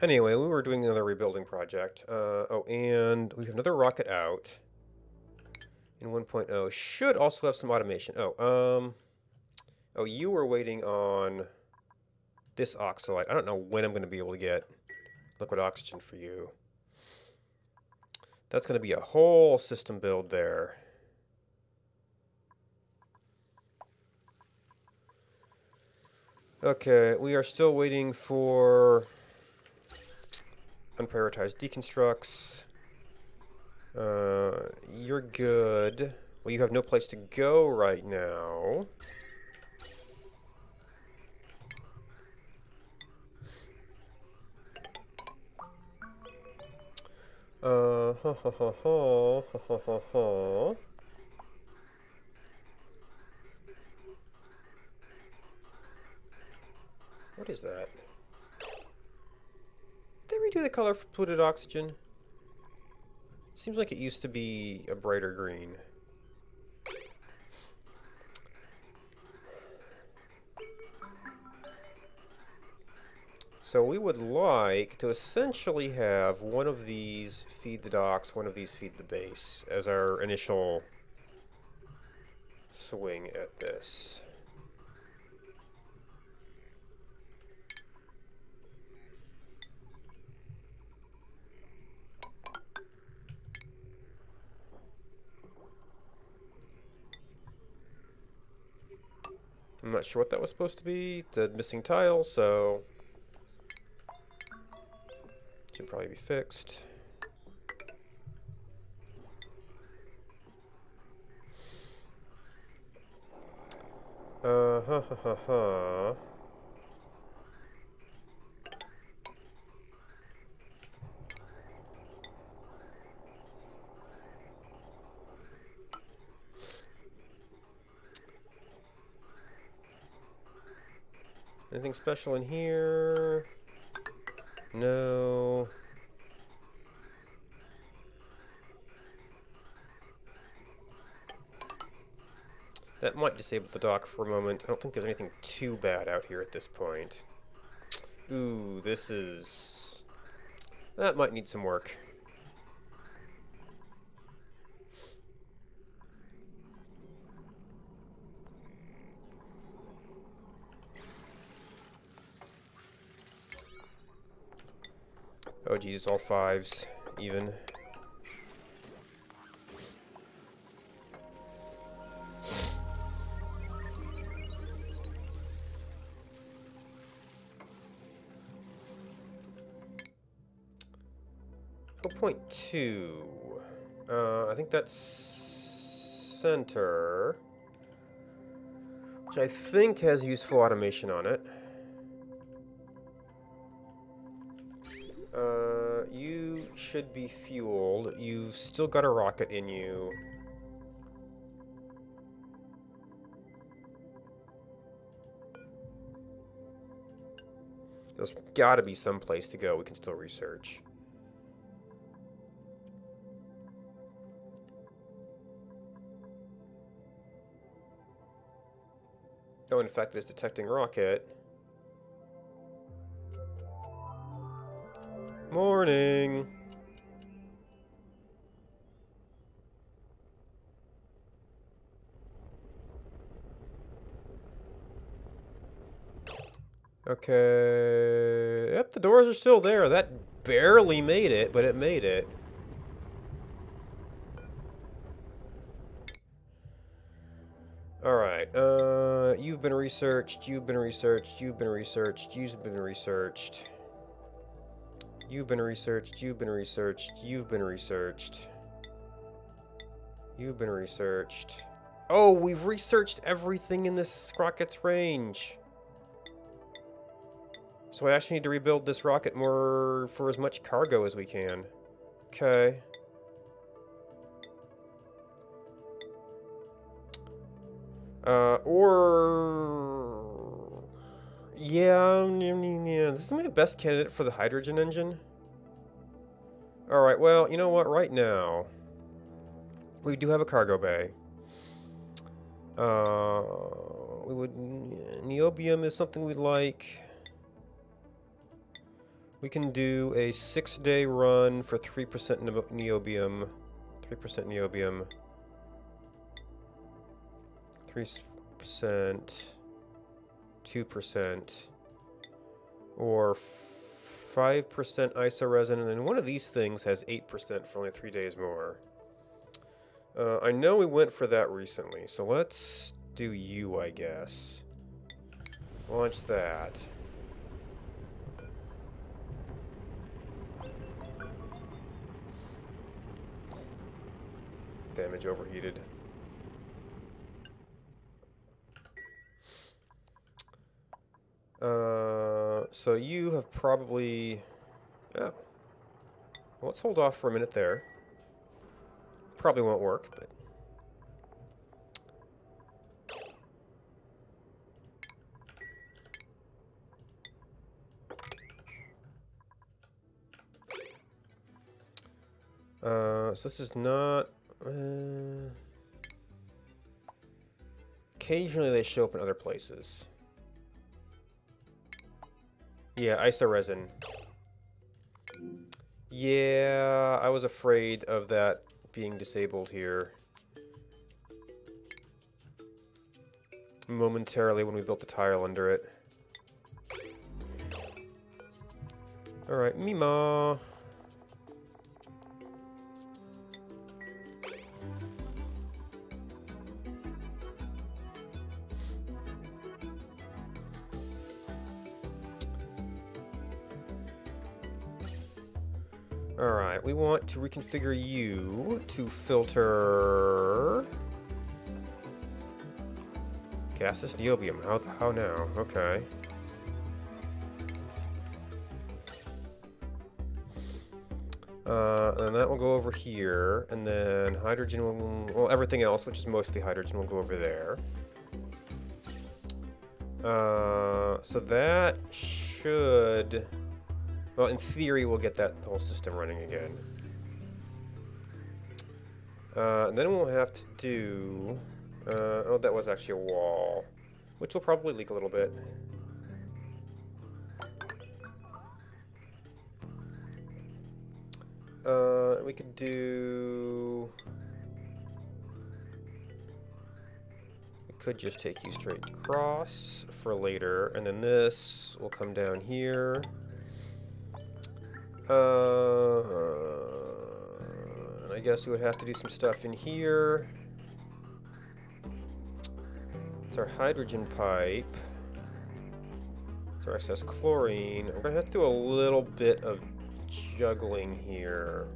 Speaker 1: Anyway, we were doing another rebuilding project. Oh, and we have another rocket out in 1.0. Should also have some automation. Oh, you were waiting on this oxalite. I don't know when I'm going to be able to get liquid oxygen for you. That's going to be a whole system build there. Okay, we are still waiting for unprioritized deconstructs. You're good. Well, you have no place to go right now. What is that? Did they redo the color for polluted oxygen? Seems like it used to be a brighter green. So we would like to essentially have one of these feed the docks, one of these feed the base as our initial swing at this. I'm not sure what that was supposed to be. The missing tile, so should probably be fixed. Ha ha ha ha. Anything special in here? No. That might disable the dock for a moment. I don't think there's anything too bad out here at this point. Ooh, this is... That might need some work. Oh geez, all fives, even. Point 2. I think that's center, which I think has useful automation on it. You should be fueled. You've still got a rocket in you. There's gotta be some place to go we can still research. Oh, in fact, it's detecting rocket. Morning. Okay. Yep, the doors are still there. That barely made it, but it made it. Alright, you've been researched, you've been researched, you've been researched, you've been researched. You've been researched, you've been researched, you've been researched. You've been researched. Oh, we've researched everything in this rocket's range. So I actually need to rebuild this rocket more for as much cargo as we can. Okay. Yeah, this is my best candidate for the hydrogen engine. Alright, well, you know what, right now, we do have a cargo bay. Niobium is something we'd like. We can do a 6-day run for 3% niobium. 3% niobium. 3%, 2%, or 5% isoresin, and then one of these things has 8% for only 3 days more. I know we went for that recently, so let's do you, I guess. Launch that. Damage overheated. So you have probably... Oh. Well, let's hold off for a minute there. Probably won't work, but... So this is not... Occasionally they show up in other places. Yeah, isoresin. Yeah, I was afraid of that being disabled here. Momentarily when we built the tile under it. Alright, Mima. Alright, we want to reconfigure you to filter Gaseous niobium. How now? Okay. And that will go over here, and then hydrogen will, well, everything else, which is mostly hydrogen, will go over there. So that should, well, in theory, we'll get that whole system running again. And then we'll have to do, oh, that was actually a wall, which will probably leak a little bit. We could do... We could just take you straight across for later, and then this will come down here. And I guess we would have to do some stuff in here. It's our hydrogen pipe. It's our excess chlorine. We're gonna have to do a little bit of juggling here.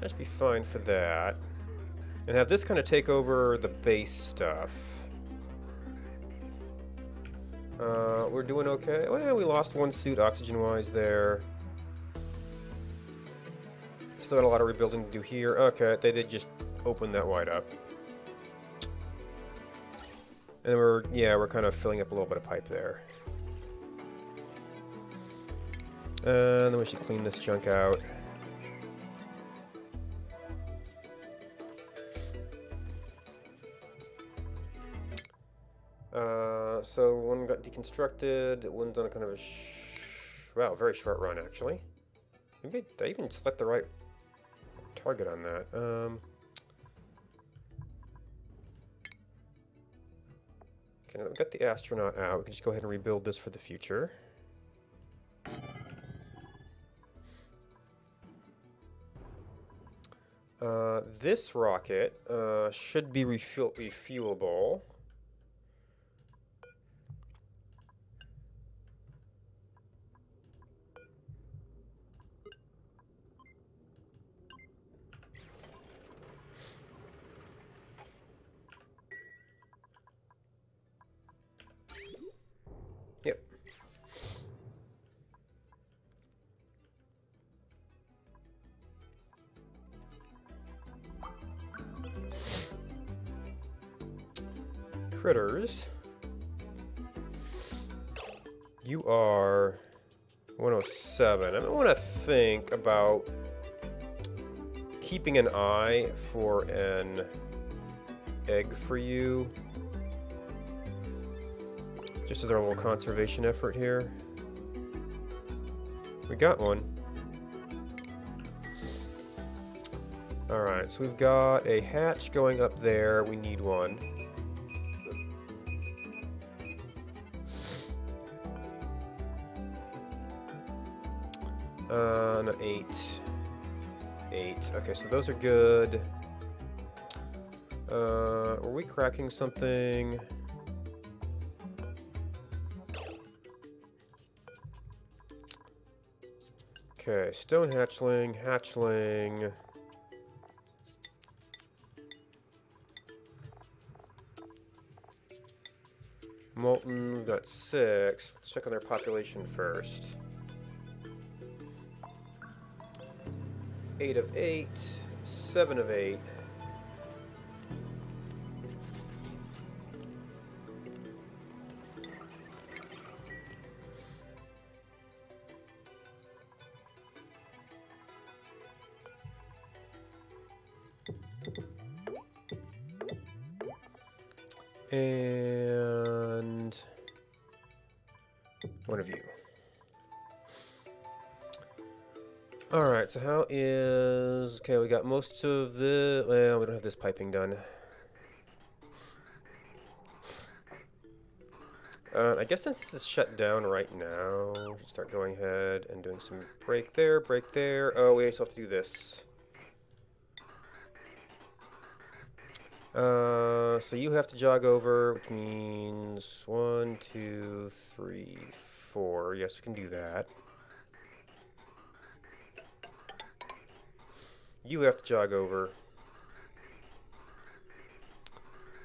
Speaker 1: Should be fine for that. And have this kind of take over the base stuff. We're doing okay. Well, we lost one suit oxygen-wise there. Still got a lot of rebuilding to do here. Okay, they did just open that wide up. And we're kind of filling up a little bit of pipe there. And then we should clean this junk out. So one got deconstructed, one's on a kind of a wow, very short run actually. Maybe I even select the right target on that. Okay, we've got the astronaut out. We can just go ahead and rebuild this for the future. This rocket should be refuelable. Yep. Critters. You are 107. I want to think about keeping an eye for an egg for you. Just as our little conservation effort here. We got one. Alright, so we've got a hatch going up there. We need one. No, 8. 8. Okay, so those are good. Were we cracking something? Okay, stone hatchling, hatchling. Molten, we've got 6. Let's check on their population first. 8 of 8, 7 of 8. And one of you. Alright, so how is... Okay, we got most of the... Well, we don't have this piping done. I guess since this is shut down right now, we should start going ahead and doing some break there, break there. Oh, we also have to do this. So you have to jog over, which means 1, 2, 3, 4. Yes, we can do that. You have to jog over.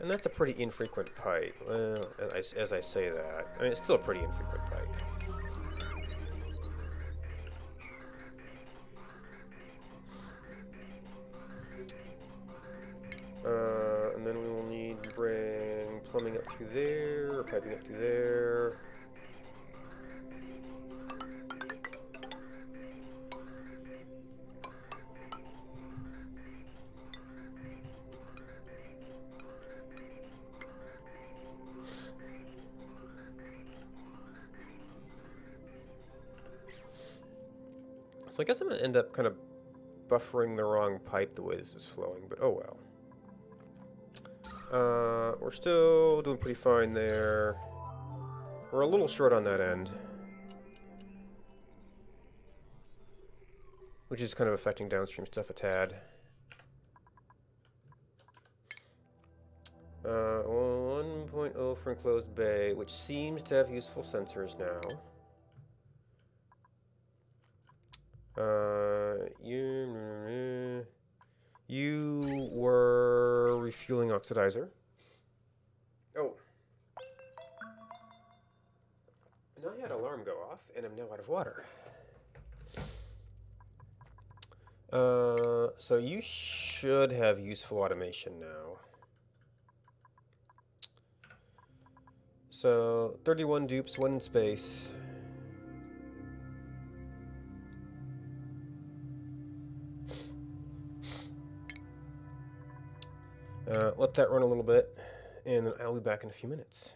Speaker 1: And that's a pretty infrequent pipe. Well, as I say that, I mean, it's still a pretty infrequent pipe. And then we will need to bring plumbing up through there, or piping up through there. So I guess I'm going to end up kind of buffering the wrong pipe the way this is flowing, but oh well. We're still doing pretty fine there. We're a little short on that end, which is kind of affecting downstream stuff a tad. 1.0 for enclosed bay, which seems to have useful sensors now. You were refueling oxidizer. Oh. Now I had alarm go off, and I'm now out of water. So you should have useful automation now. So 31 dupes, 1 in space. Let that run a little bit, and then I'll be back in a few minutes.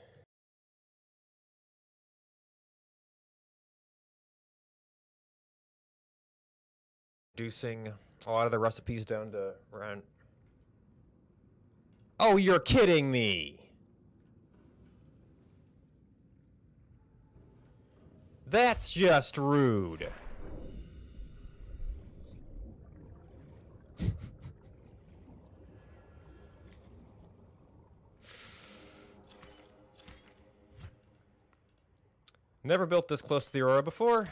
Speaker 6: Reducing a lot of the recipes down to around... Oh, you're kidding me! That's just rude. Never built this close to the Aurora before.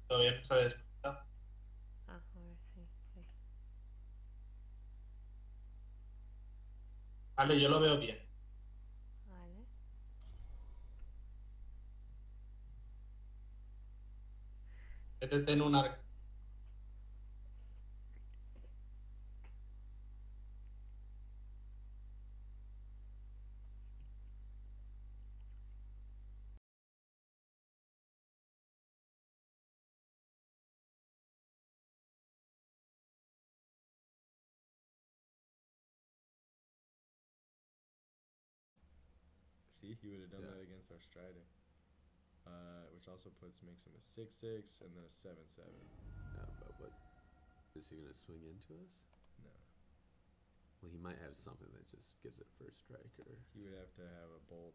Speaker 7: Todavía no se ha despertado.
Speaker 8: Ah, ahora sí. Ok.
Speaker 7: Vale, yo lo veo bien.
Speaker 8: Vale.
Speaker 7: Métete en un arco.
Speaker 9: See, he would have done that against our Strider. Which also makes him a 6/6 and then a 7/7.
Speaker 10: Yeah, but what is he gonna swing into us?
Speaker 9: No.
Speaker 10: Well, he might have something that just gives it first strike, or
Speaker 9: He would have to have a bolt.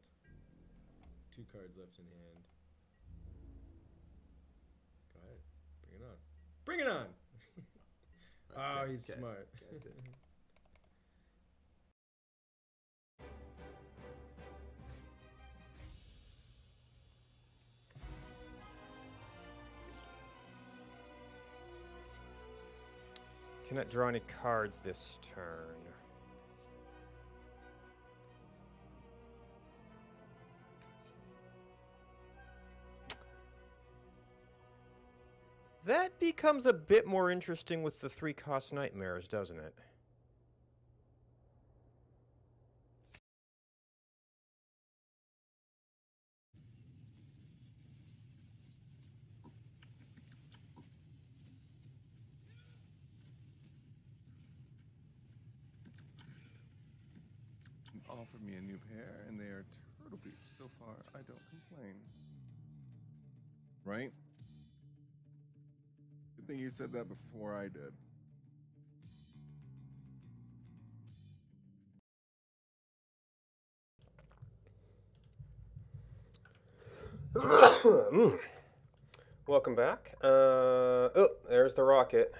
Speaker 9: 2 cards left in hand. Go ahead. Bring it on. Bring it on!
Speaker 10: Right,
Speaker 9: He's smart.
Speaker 10: Cast it.
Speaker 1: Cannot draw any cards this turn. That becomes a bit more interesting with the 3-cost nightmares, doesn't it?
Speaker 2: Offered me a new pair, and they are turtle beaks. So far, I don't complain. Right? Good thing you said that before I did.
Speaker 1: Welcome back. Oh, there's the rocket.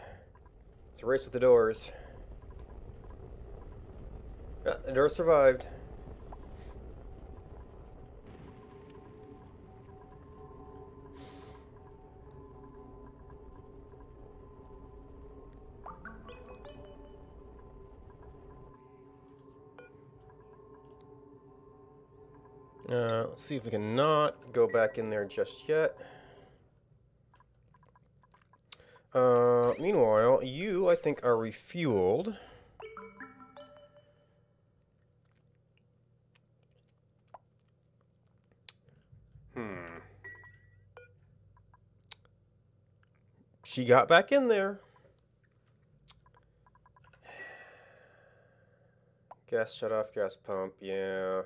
Speaker 1: It's a race with the doors. Yeah, the door survived. Let's see if we can not go back in there just yet. Meanwhile, you, I think, are refueled. She got back in there. Gas shut off, gas pump, yeah.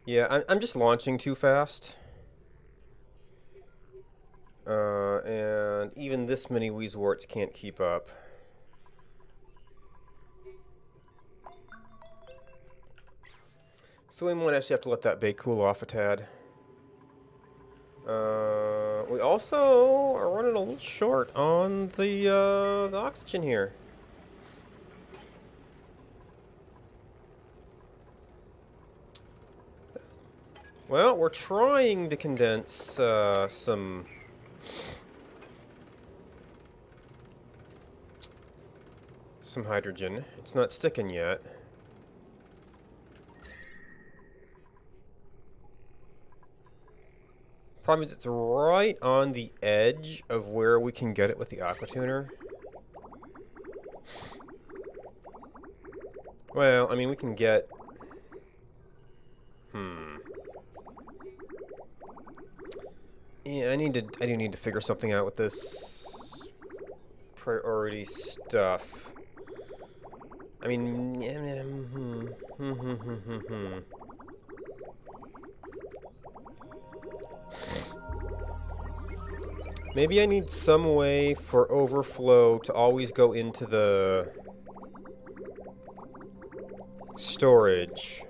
Speaker 1: Yeah, I'm just launching too fast. And even this many Wheezeworts can't keep up. So we might actually have to let that bay cool off a tad. We also are running a little short on the oxygen here. Well, we're trying to condense some hydrogen. It's not sticking yet. Problem is it's right on the edge of where we can get it with the aquatuner. Well, I mean, we can get... Yeah, I do need to figure something out with this priority stuff. I mean, maybe I need some way for overflow to always go into the storage,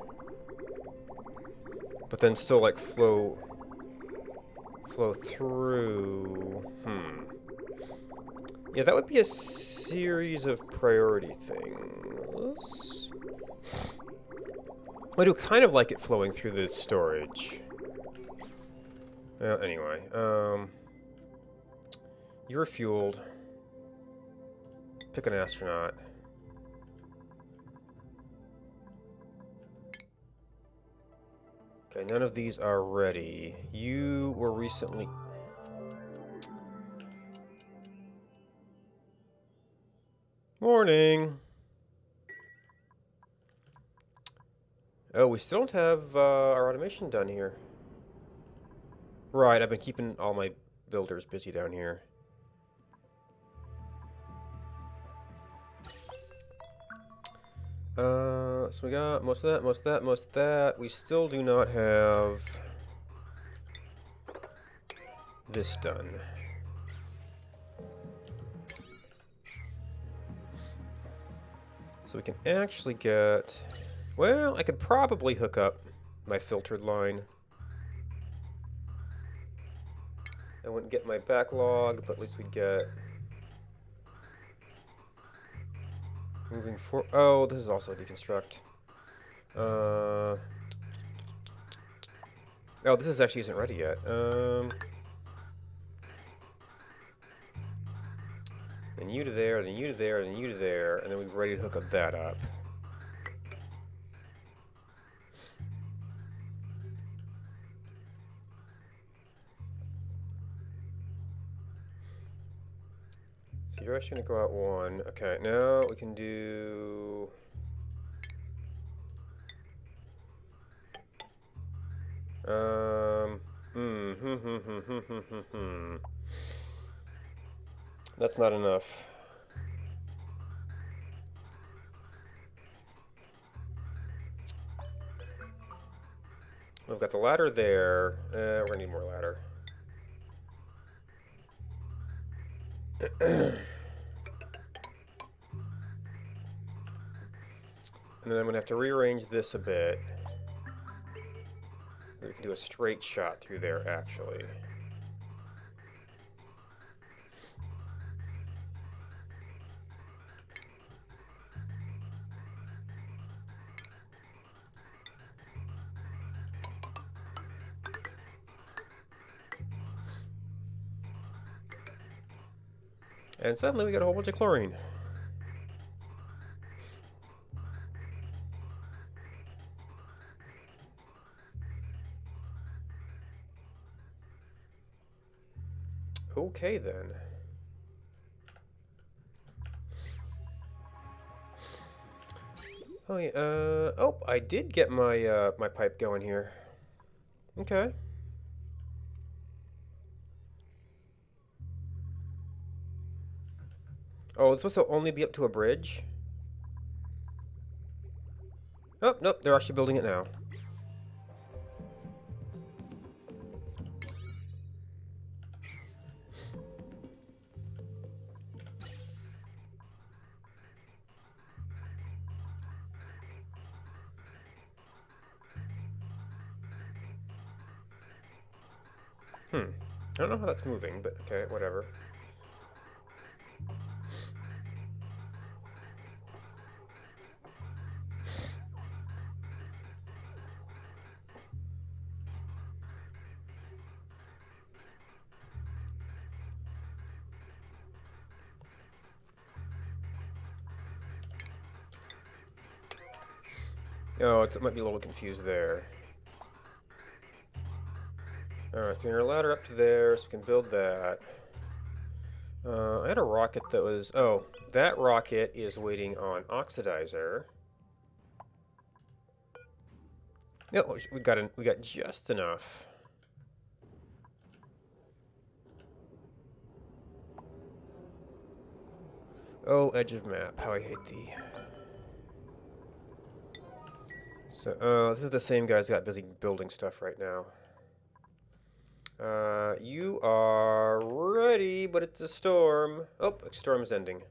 Speaker 1: but then still like flow through. Yeah, that would be a series of priority things. I do kind of like it flowing through the storage. Well, anyway, you're fueled. Pick an astronaut. Okay, none of these are ready. You were recently... Morning! Oh, we still don't have our automation done here. Right, I've been keeping all my builders busy down here. So we got most of that, most of that, most of that. We still do not have this done. So we can actually get... Well, I could probably hook up my filtered line. I wouldn't get my backlog, but at least we'd get... Moving forward. Oh, this is also a deconstruct. Oh, this actually isn't ready yet. Then you to there, then you to there, then you to there, and then we're ready to hook up that up. So you're actually going to go out one. Okay, now we can do... That's not enough. We've got the ladder there. We're gonna need more ladder. And then I'm gonna have to rearrange this a bit. We can do a straight shot through there, actually. And suddenly we got a whole bunch of chlorine. Okay then. Oh yeah, oh, I did get my my pipe going here. Okay. Oh, it's supposed to only be up to a bridge? Oh, nope, they're actually building it now. I don't know how that's moving, but okay, whatever. Oh, it might be a little confused there. Alright, so your ladder up to there, so we can build that. I had a rocket that was... Oh, that rocket is waiting on oxidizer. No, we got just enough. Oh, edge of map, how I hate thee. So, this is the same guy's got busy building stuff right now. You are ready, but it's a storm. Oh, storm is ending.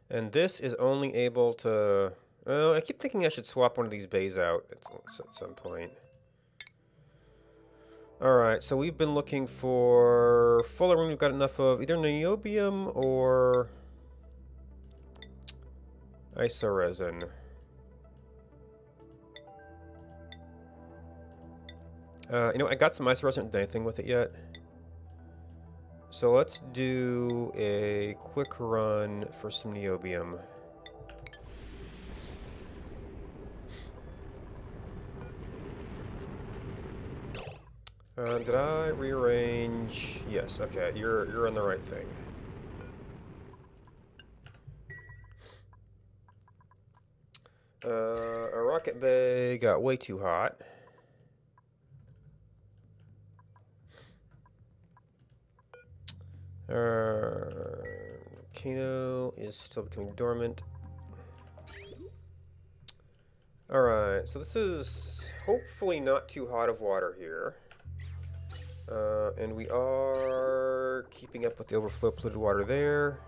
Speaker 1: And this is only able to... I keep thinking I should swap one of these bays out at some point. Alright, so we've been looking for fullerene. We've got enough of either niobium or isoresin. You know, I got some isoresin. I haven't done anything with it yet. So let's do a quick run for some niobium. Did I rearrange? Yes, okay, you're on the right thing. Our rocket bay got way too hot. Volcano is still becoming dormant. Alright, so this is hopefully not too hot of water here. And we are keeping up with the overflow polluted water there.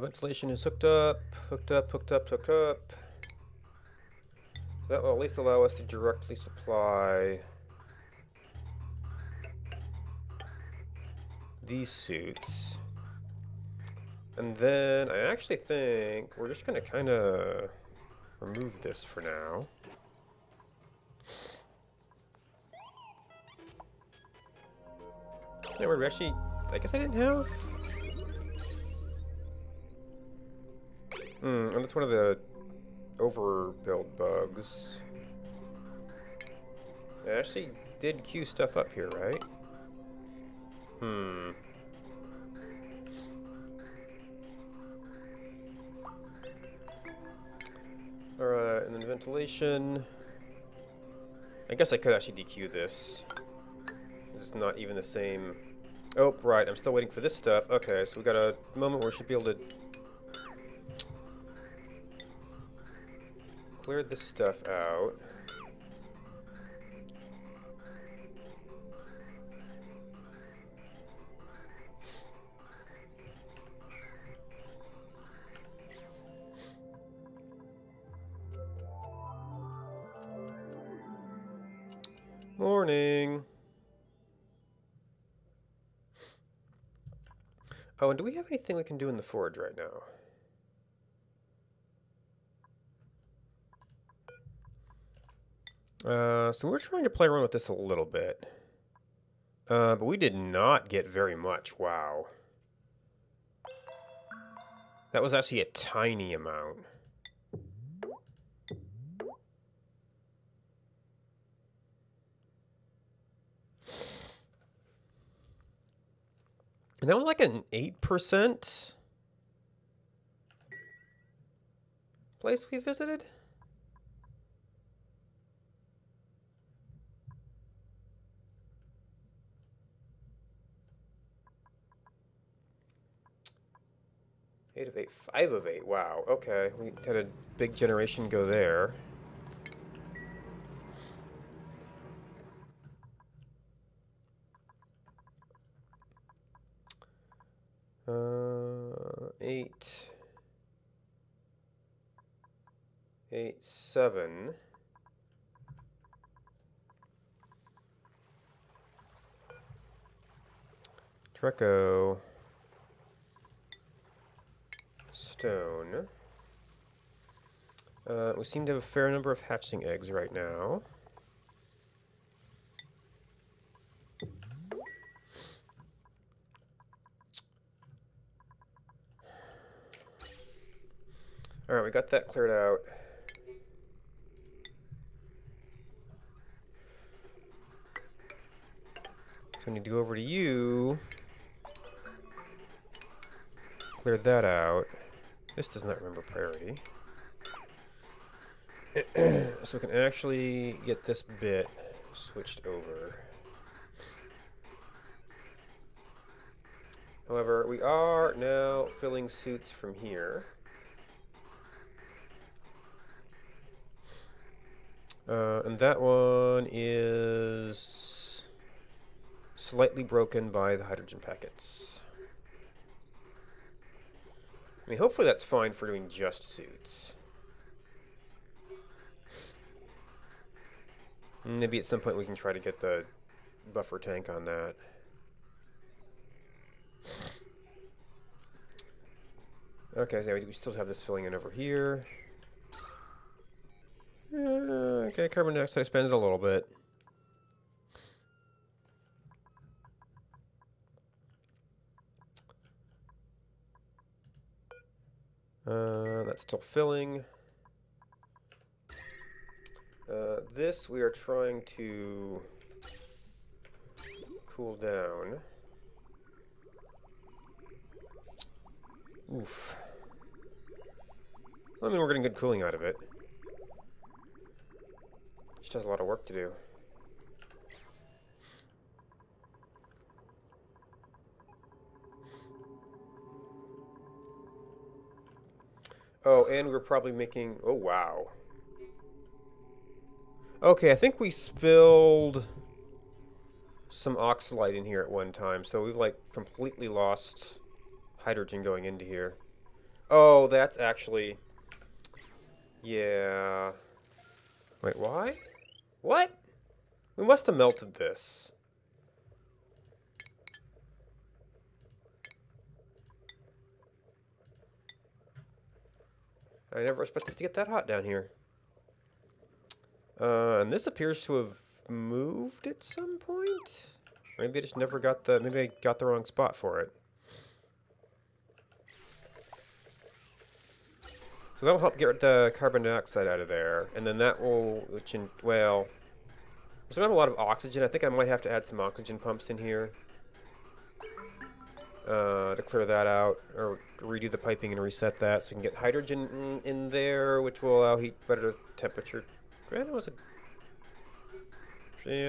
Speaker 1: Ventilation is hooked up. That will at least allow us to directly supply these suits. And then I actually think we're just going to kind of remove this for now. Yeah, we actually, I guess I didn't have... and that's one of the overbuild bugs. I actually did queue stuff up here, right? Alright, and then ventilation. I guess I could actually dequeue this. This is not even the same... Oh, right, I'm still waiting for this stuff. Okay, so we got a moment where we should be able to... cleared this stuff out. Morning. Oh, and do we have anything we can do in the forge right now? So we're trying to play around with this a little bit. But we did not get very much. Wow. That was actually a tiny amount. And that was like an 8% place we visited? Eight of 8, 5 of 8. Wow. Okay, we had a big generation go there. Eight, 7. Dreco. Stone. We seem to have a fair number of hatchling eggs right now. Alright, we got that cleared out. So we need to go over to you. Clear that out. This does not remember priority. So we can actually get this bit switched over. However, we are now filling suits from here. And that one is slightly broken by the hydrogen packets. I mean, hopefully that's fine for doing just suits. Maybe at some point we can try to get the buffer tank on that. Okay, so we still have this filling in over here. Okay, carbon dioxide expanded a little bit. That's still filling. This we are trying to cool down. Oof. I mean, we're getting good cooling out of it. Just has a lot of work to do. Oh, and we're probably making... Oh, wow. Okay, I think we spilled some oxalite in here at one time, so we've, like, completely lost hydrogen going into here. Oh, that's actually... Yeah... Wait, why? What? We must have melted this. I never expected to get that hot down here. And this appears to have moved at some point? Maybe I just never got the... Maybe I got the wrong spot for it. So that'll help get the carbon dioxide out of there. And then that will... Well... We're going to have a lot of oxygen. I think I might have to add some oxygen pumps in here. To clear that out. Or redo the piping and reset that. So we can get hydrogen in there, which will allow heat better temperature. Yeah,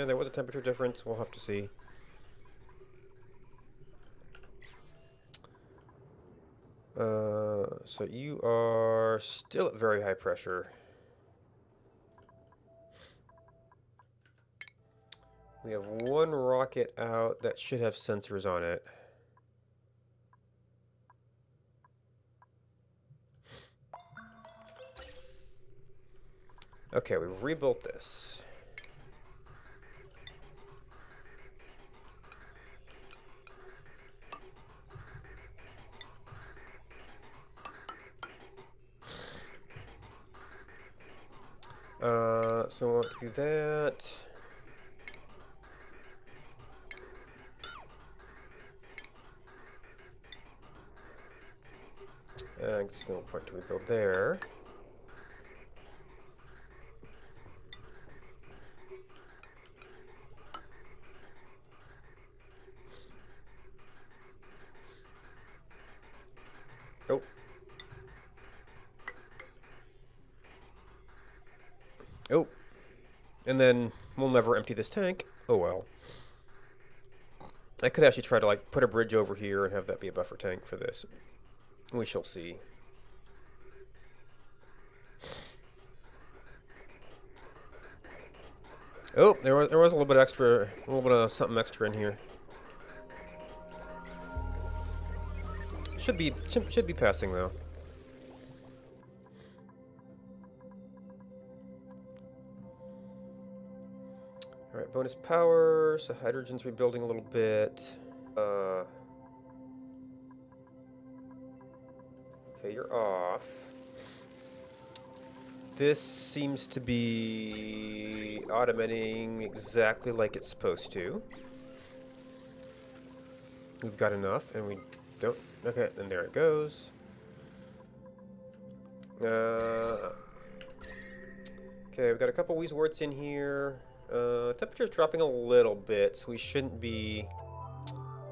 Speaker 1: there was a temperature difference. We'll have to see. So you are still at very high pressure. We have one rocket out that should have sensors on it. Okay, we've rebuilt this. So we want to do that. And just no point to rebuild there. Oh. Oh. And then we'll never empty this tank. Oh well. I could actually try to like put a bridge over here and have that be a buffer tank for this. We shall see. Oh, there was a little bit extra, a little bit of something extra in here. Should be passing though. All right, bonus power. So hydrogen's rebuilding a little bit. Okay, you're off. This seems to be automating exactly like it's supposed to. We've got enough, and we don't. Okay, and there it goes. Okay, we've got a couple Weezeworts in here. Temperature's dropping a little bit, so we shouldn't be.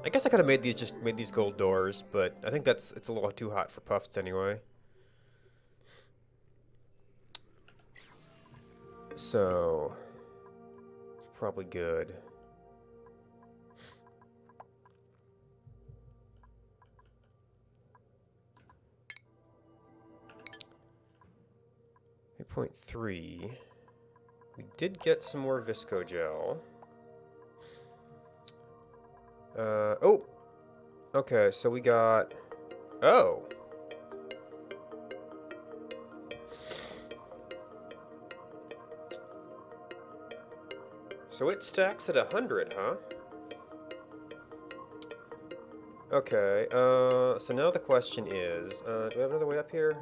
Speaker 1: I guess I could have made these gold doors, but I think it's a little too hot for puffs anyway. So it's probably good. .3. We did get some more Visco gel. Oh! Okay, so we got... Oh! So it stacks at 100, huh? Okay, so now the question is, do we have another way up here?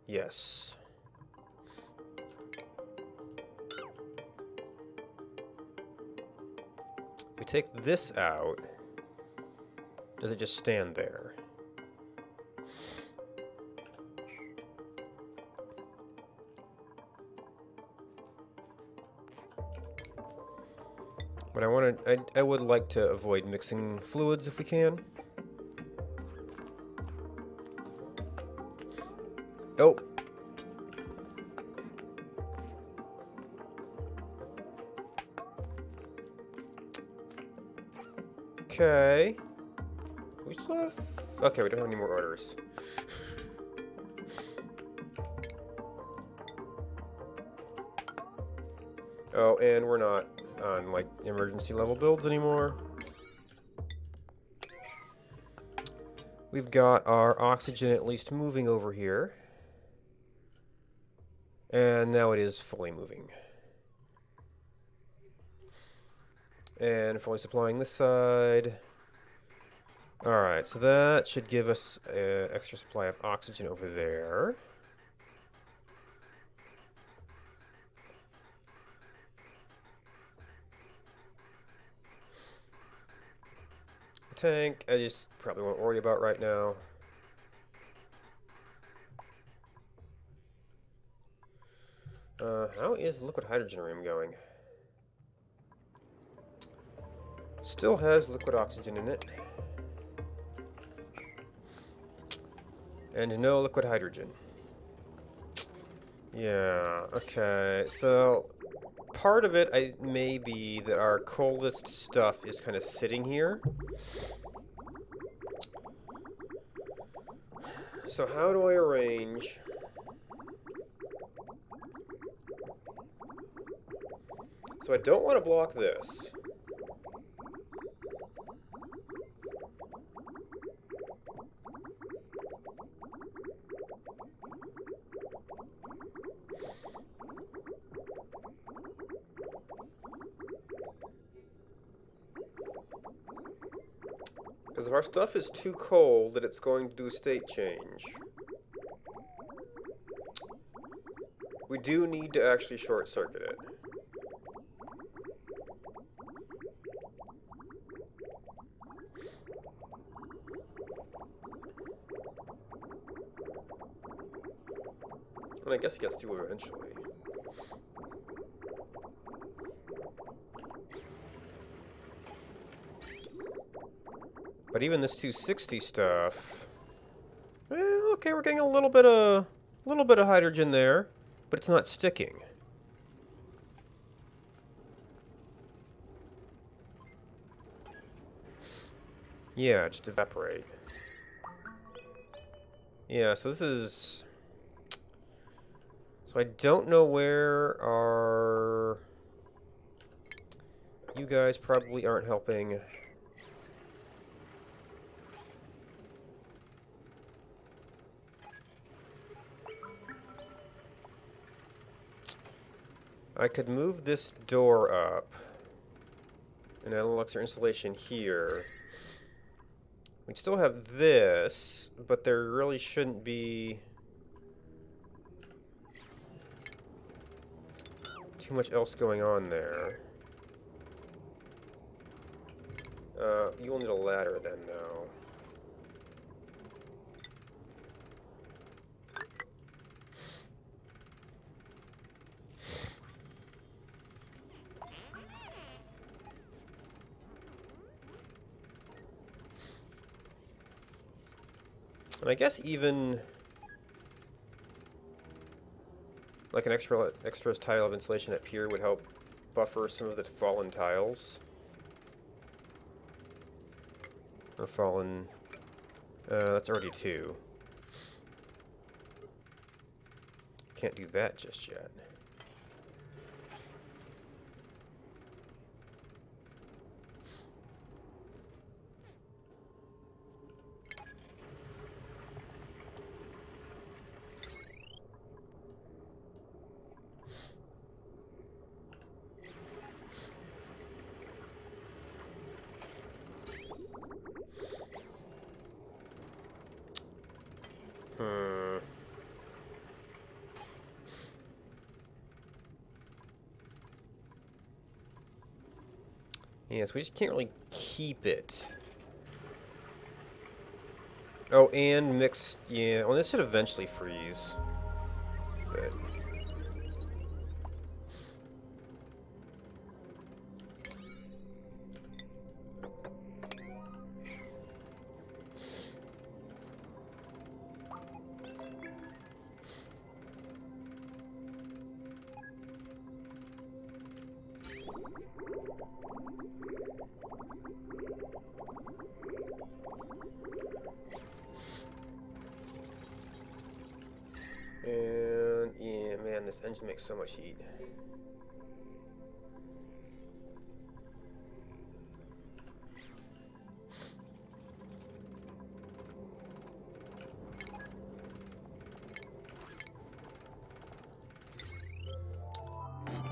Speaker 1: Yes. We take this out. Does it just stand there? But I would like to avoid mixing fluids if we can. Oh. Okay. We still have... Okay, we don't have any more orders. Oh, and we're not on, like, emergency level builds anymore. We've got our oxygen at least moving over here. And now it is fully moving. And fully supplying this side. Alright, so that should give us an extra supply of oxygen over there. Tank, I just probably won't worry about right now. How is the liquid hydrogen room going? Still has liquid oxygen in it. And no liquid hydrogen. Yeah, okay, so part of it may be that our coldest stuff is kind of sitting here. So how do I arrange So I don't want to block this. Because if our stuff is too cold, then it's going to do a state change. We do need to actually short circuit it. And I guess it gets to eventually. But even this 260 stuff, okay, we're getting a little bit of hydrogen there, but it's not sticking. Yeah, just evaporate. Yeah, so this is. So I don't know where our. You guys probably aren't helping. I could move this door up and add a Luxor installation here. We'd still have this, but there really shouldn't be too much else going on there. You will need a ladder then, though. And I guess even like an extra tile of insulation at pier would help buffer some of the fallen tiles. Or fallen, that's already 2. Can't do that just yet. Yes, we just can't really keep it. Oh, and mixed, yeah, well, this should eventually freeze. But and yeah, man, this engine makes so much heat.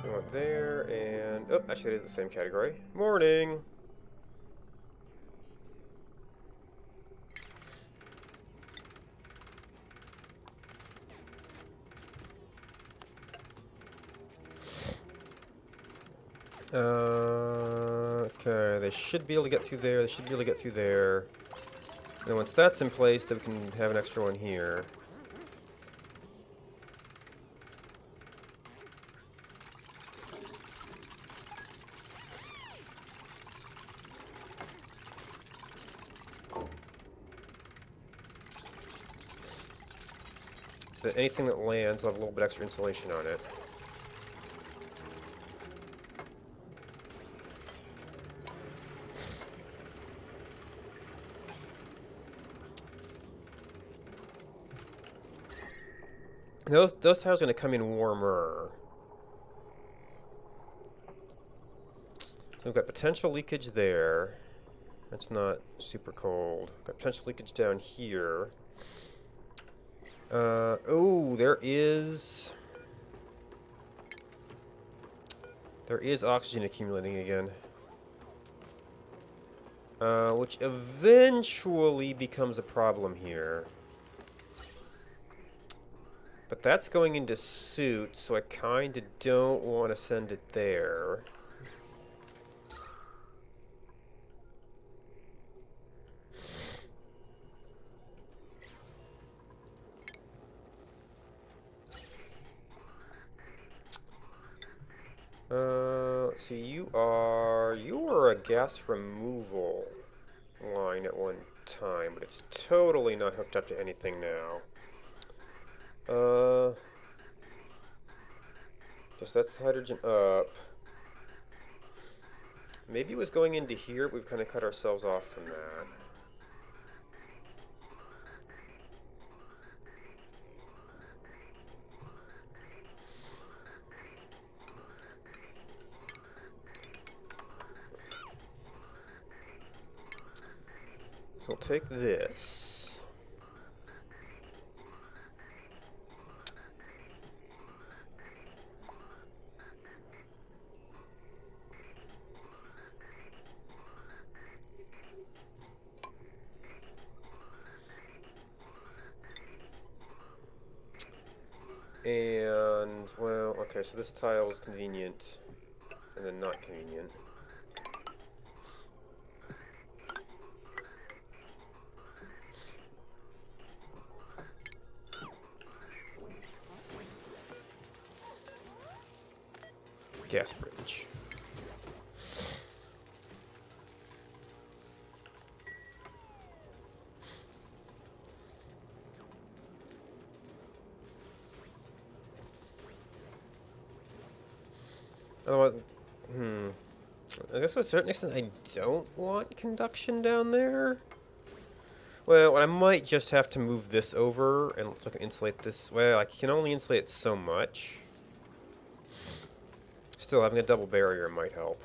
Speaker 1: We want there, and oh, actually, it is the same category. Morning. Okay, they should be able to get through there. They should be able to get through there. And once that's in place, then we can have an extra one here. So that anything that lands will have a little bit extra insulation on it. Those tiles are going to come in warmer. We've got potential leakage there. That's not super cold. Got potential leakage down here. Oh, there is oxygen accumulating again. Which eventually becomes a problem here. But that's going into suit, so I kinda don't want to send it there. Let's see, you were a gas removal line at one time, but it's totally not hooked up to anything now. Guess that's hydrogen up. Maybe it was going into here, but we've kind of cut ourselves off from that. So we'll take this. And, well, okay, so this tile is convenient, and then not convenient. Gas bridge. Otherwise, I guess to a certain extent I don't want conduction down there. Well, I might just have to move this over and let's look at insulate this. Well, I can only insulate it so much. Still, having a double barrier might help.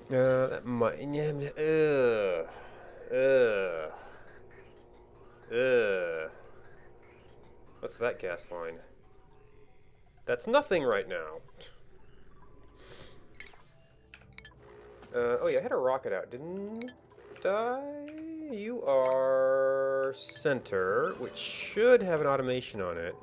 Speaker 1: That might. What's that gas line? That's nothing right now. Oh yeah, I had a rocket out, didn't I? You are center, which should have an automation on it.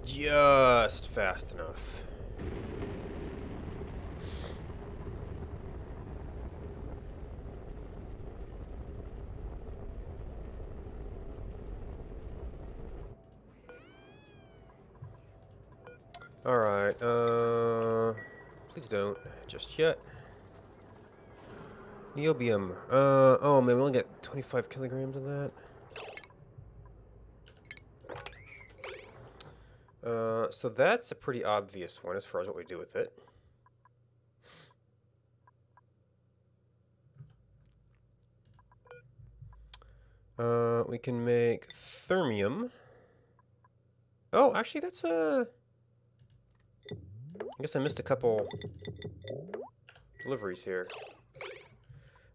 Speaker 1: Just fast enough. All right. Please don't just yet. Niobium. Oh man, we only get 25 kilograms of that. So that's a pretty obvious one as far as what we do with it. We can make thermium. Oh, actually, that's a... I guess I missed a couple deliveries here.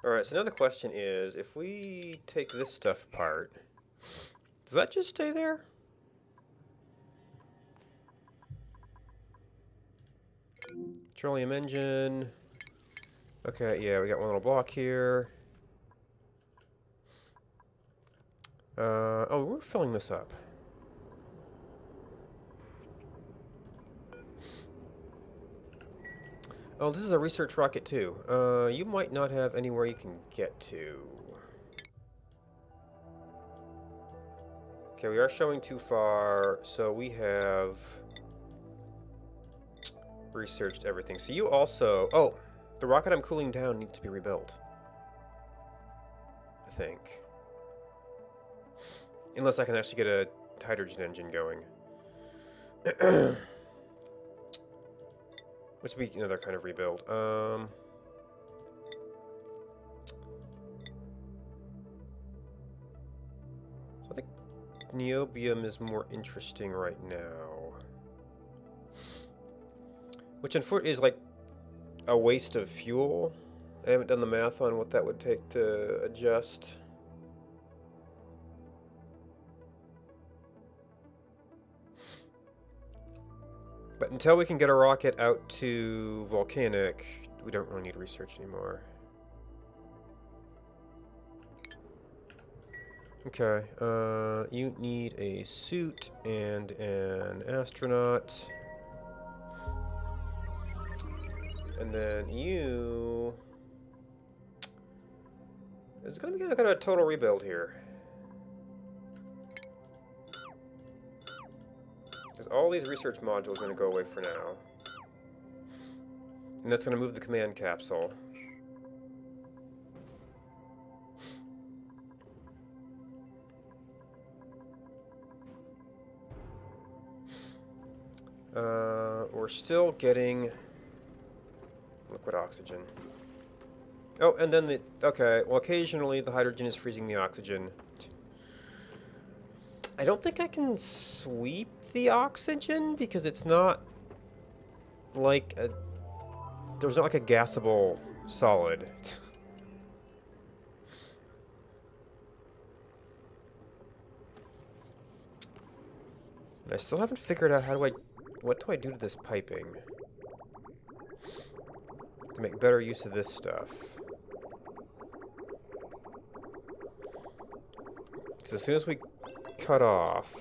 Speaker 1: Alright, so now the question is, if we take this stuff apart, does that just stay there? Petroleum engine. Okay, yeah, we got one little block here. Oh, we're filling this up. Oh, this is a research rocket too. You might not have anywhere you can get to. Okay, we are showing too far, so we have researched everything. So you also... Oh, the rocket I'm cooling down needs to be rebuilt. I think. Unless I can actually get a hydrogen engine going. Which would be another kind of rebuild. So I think Niobium is more interesting right now. Which unfortunately is like a waste of fuel. I haven't done the math on what that would take to adjust. But until we can get a rocket out to Volcanic, we don't really need research anymore. Okay, you need a suit and an astronaut. And then you... It's gonna be kind of a total rebuild here. Because all these research modules are going to go away for now. And that's going to move the command capsule. We're still getting liquid oxygen. Oh, and then the... Okay, well occasionally the hydrogen is freezing the oxygen. I don't think I can sweep the oxygen because it's not like a... There's not like a gasable solid. And I still haven't figured out how do I... What do I do to this piping? To make better use of this stuff. Because as soon as we cut off,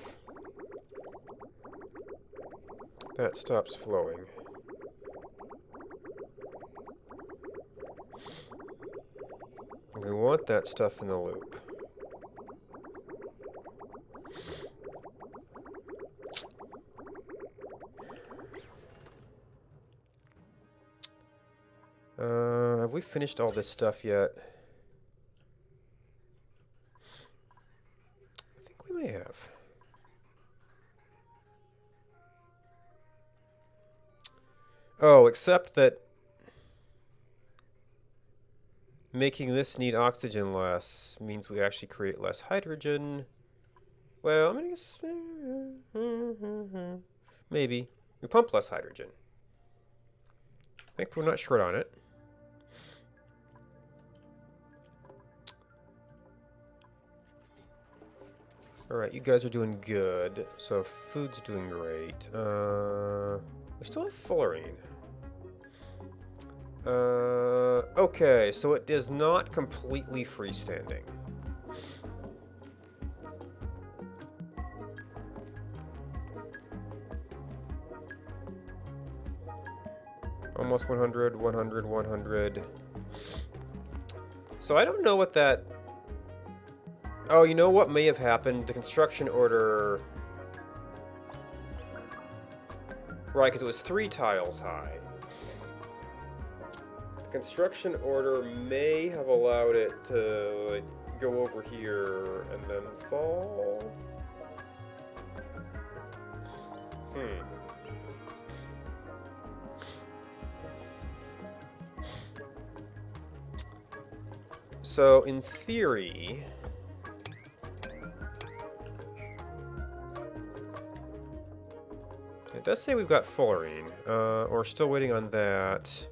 Speaker 1: that stops flowing. We want that stuff in the loop. Have we finished all this stuff yet? I think we may have. Oh, except that making this need oxygen less means we actually create less hydrogen. Well, I'm gonna guess... Maybe. We pump less hydrogen. I think we're not short on it. Alright, you guys are doing good. So food's doing great. We still have fullerene. Okay, so it is not completely freestanding. Almost 100, 100, 100. So I don't know what that... Oh, you know what may have happened? The construction order... Right, because it was 3 tiles high. The construction order may have allowed it to like, go over here and then fall. So, in theory... It does say we've got fullerene. We're still waiting on that.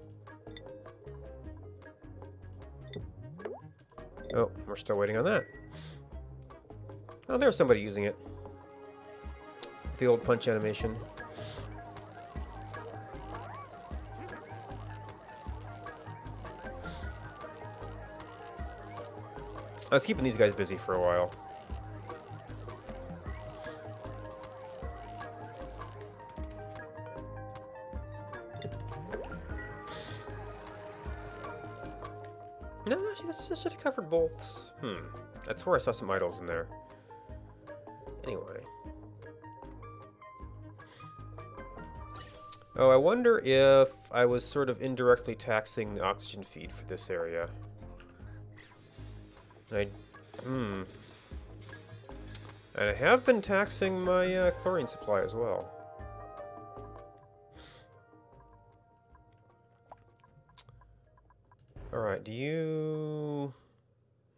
Speaker 1: Oh, we're still waiting on that. Oh, there's somebody using it. The old punch animation. I was keeping these guys busy for a while. No, actually, this should have covered both. I swear I saw some idols in there. Anyway. Oh, I wonder if I was sort of indirectly taxing the oxygen feed for this area. And I have been taxing my chlorine supply as well. Alright, do you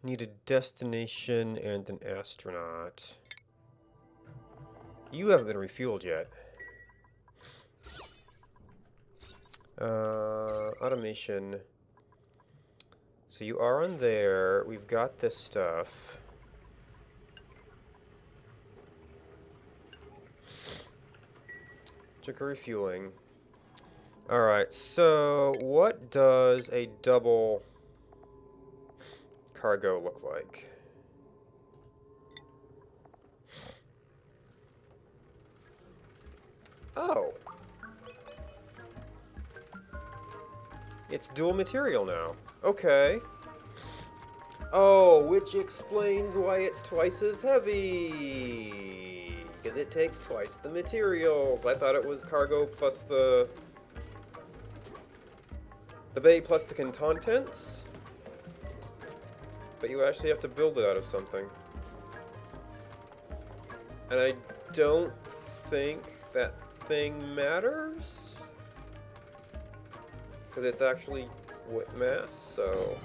Speaker 1: need a destination and an astronaut? You haven't been refueled yet. Automation. So you are on there. We've got this stuff. Took a refueling. Alright, so what does a double cargo look like? Oh. It's dual material now. Okay. Oh, which explains why it's twice as heavy. Because it takes twice the materials. I thought it was cargo plus the bay plus the contents. But you actually have to build it out of something. And I don't think that thing matters. Because it's actually with mass, so...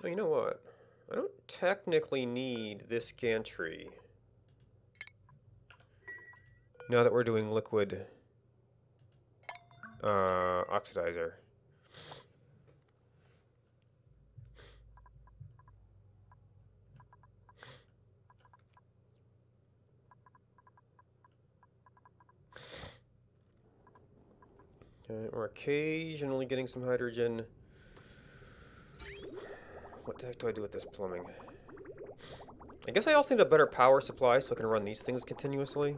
Speaker 1: Oh, you know what? I don't technically need this gantry. Now that we're doing liquid oxidizer. We're occasionally getting some hydrogen. What the heck do I do with this plumbing? I guess I also need a better power supply so I can run these things continuously.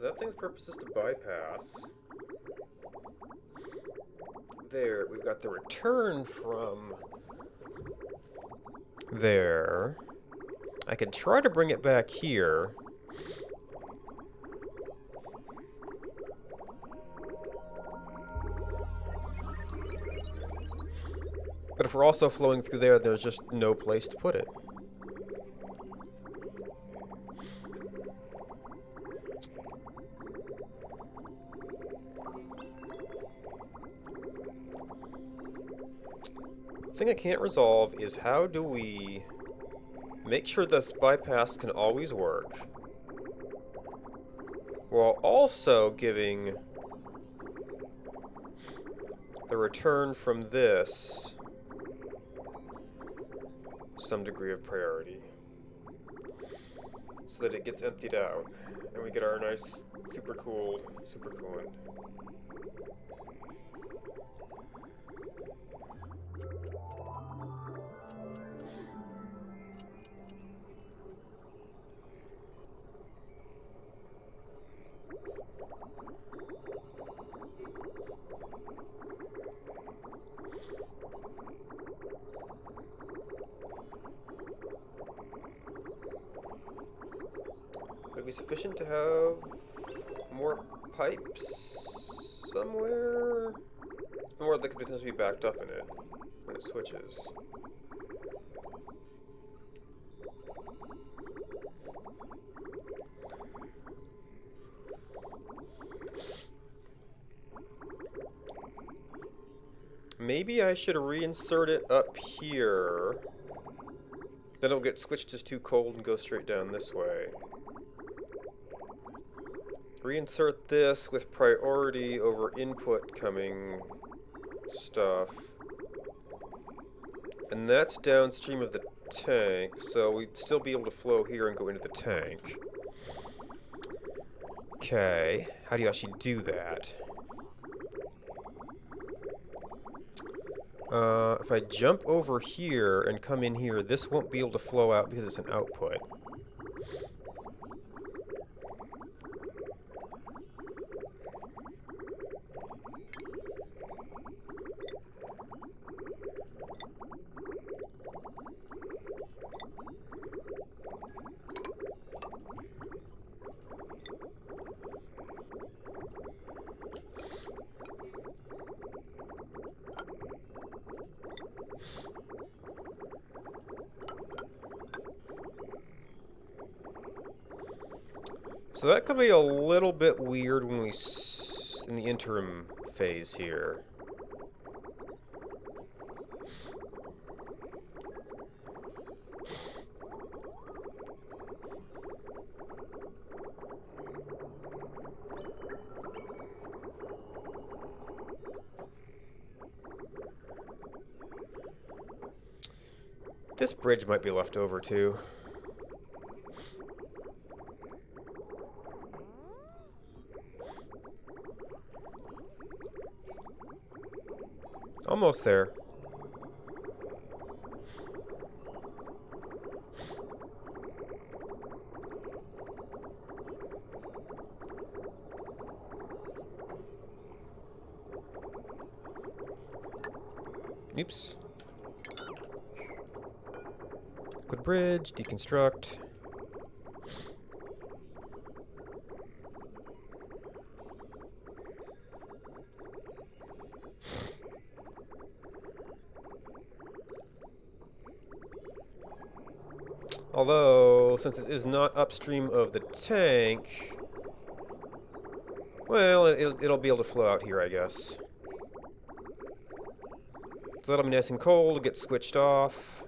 Speaker 1: That thing's purpose is to bypass. There, we've got the return from there. I could try to bring it back here. But if we're also flowing through there, there's just no place to put it. The thing I can't resolve is how do we make sure this bypass can always work while also giving the return from this some degree of priority so that it gets emptied out and we get our nice supercooled supercoolant. Would it be sufficient to have more pipes somewhere? Or that could potentially be backed up in it when it switches. Maybe I should reinsert it up here. Then it'll get switched as too cold and go straight down this way. Reinsert this with priority over input coming stuff. And that's downstream of the tank, so we'd still be able to flow here and go into the tank. Okay, how do you actually do that? If I jump over here and come in here, this won't be able to flow out because it's an output. So that could be a little bit weird when we in the interim phase here. This bridge might be left over too. Almost there. Oops. Liquid bridge, deconstruct. Although, since it is not upstream of the tank, well, it'll be able to flow out here, I guess. So that'll be nice and cold, get switched off.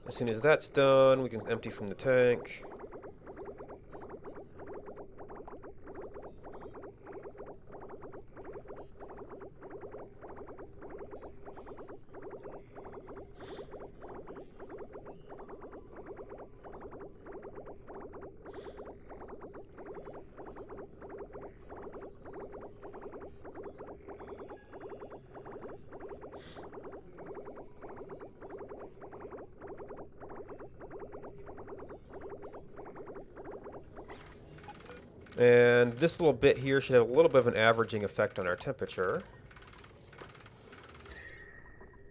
Speaker 1: As soon as that's done, we can empty from the tank. And this little bit here should have a little bit of an averaging effect on our temperature.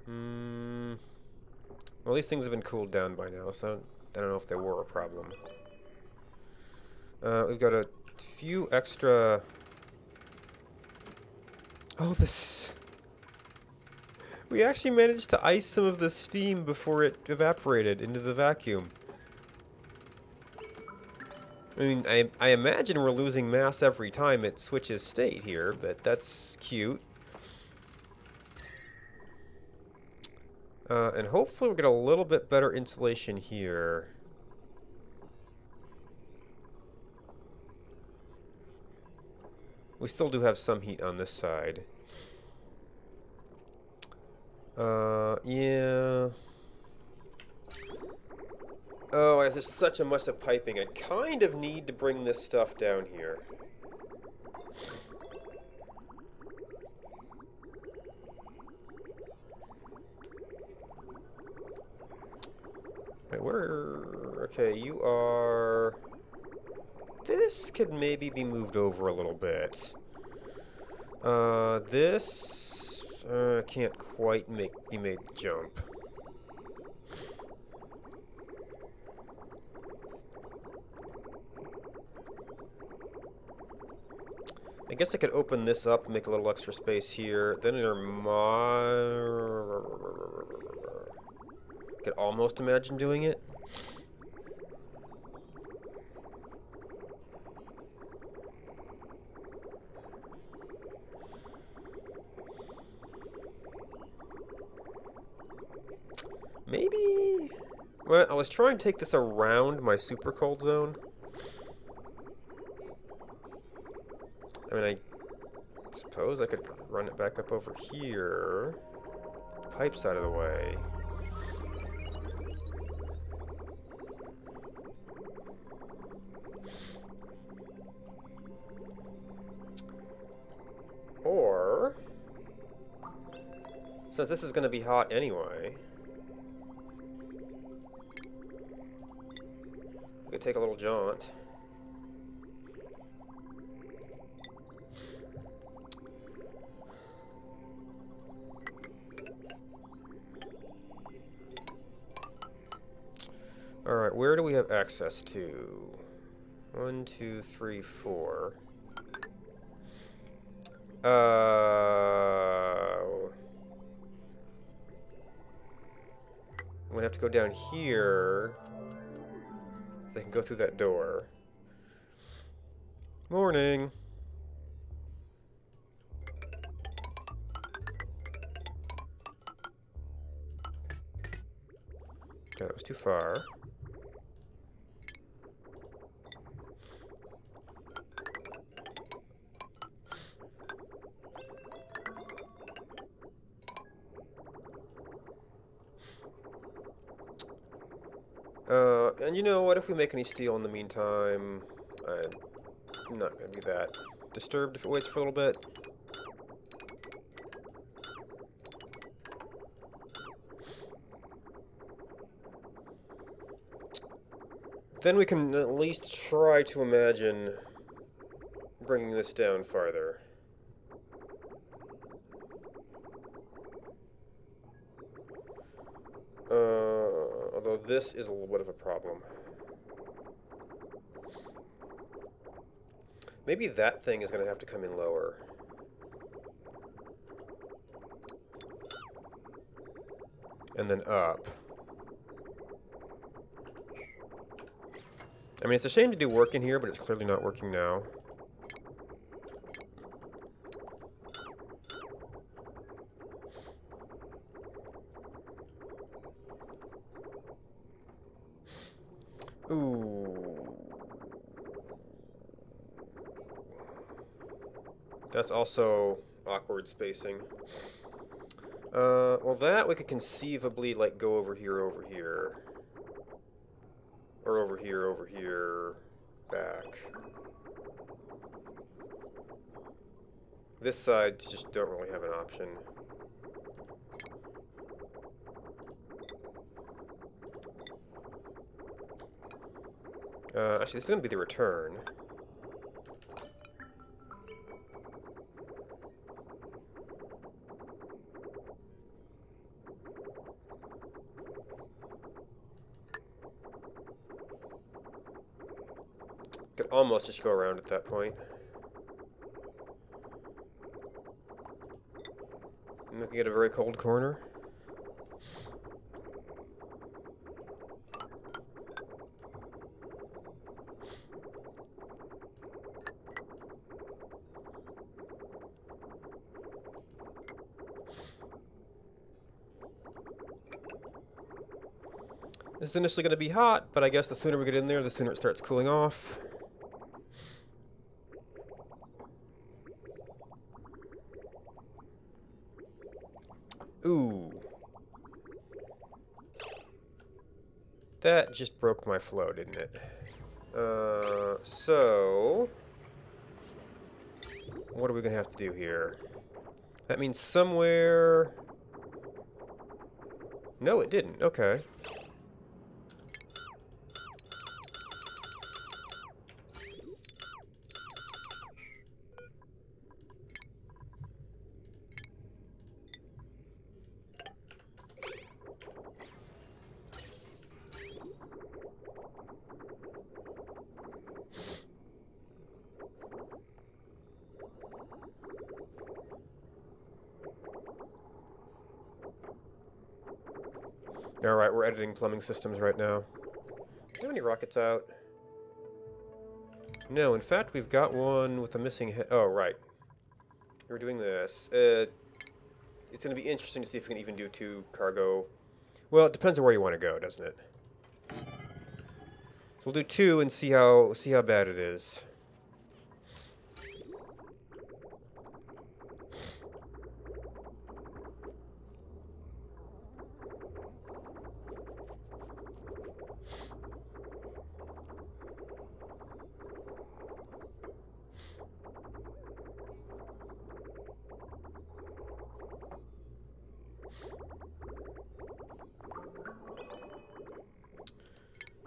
Speaker 1: Well, these things have been cooled down by now, so I don't know if they were a problem. We've got a few extra... Oh, this... We actually managed to ice some of the steam before it evaporated into the vacuum. I mean, I imagine we're losing mass every time it switches state here, but that's cute. And hopefully we'll get a little bit better insulation here. We still do have some heat on this side. Yeah... Oh, there's such a mess of piping. I kind of need to bring this stuff down here. Wait, what are... Okay, you are... This could maybe be moved over a little bit. This... can't quite be made jump. I guess I could open this up and make a little extra space here. Then there could almost imagine doing it. Maybe... Well, I was trying to take this around my super cold zone. I mean, I suppose I could run it back up over here. pipes out of the way. Or, since this is going to be hot anyway, we could take a little jaunt. Alright, where do we have access to? 1, 2, 3, 4. I'm gonna have to go down here so I can go through that door. Morning. Okay, that was too far. And you know what, if we make any steel in the meantime, I'm not going to be that disturbed if it waits for a little bit. Then we can at least try to imagine bringing this down farther. Although this is a little bit of a problem. Maybe that thing is going to have to come in lower. And then up. I mean, it's a shame to do work in here, but it's clearly not working now. Ooh. That's also awkward spacing. Well, that we could conceivably, like, go over here, Or over here, back. This side, just don't really have an option. Actually, this is going to be the return. Could almost just go around at that point. I'm looking at a very cold corner. This is initially going to be hot, but I guess the sooner we get in there, the sooner it starts cooling off. Ooh. That just broke my flow, didn't it? So... what are we going to have to do here? That means somewhere... No, it didn't. Okay. Alright, we're editing plumbing systems right now. Do you have any rockets out? No, in fact, we've got one with a missing head. Oh, right. We're doing this. It's going to be interesting to see if we can even do 2 cargo. Well, it depends on where you want to go, doesn't it? So we'll do 2 and see how bad it is.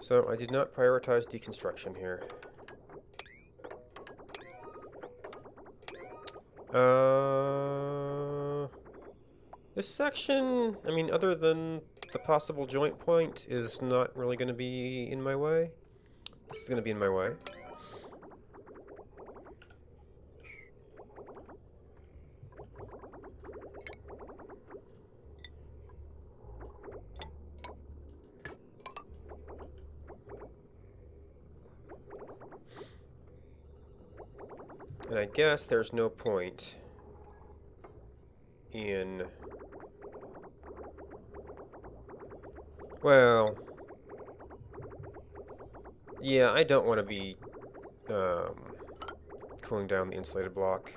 Speaker 1: So I did not prioritize deconstruction here. This section, I mean, other than the possible joint point, is not really going to be in my way. This is going to be in my way. And I guess there's no point in... Well... Yeah, I don't want to be cooling down the insulated block.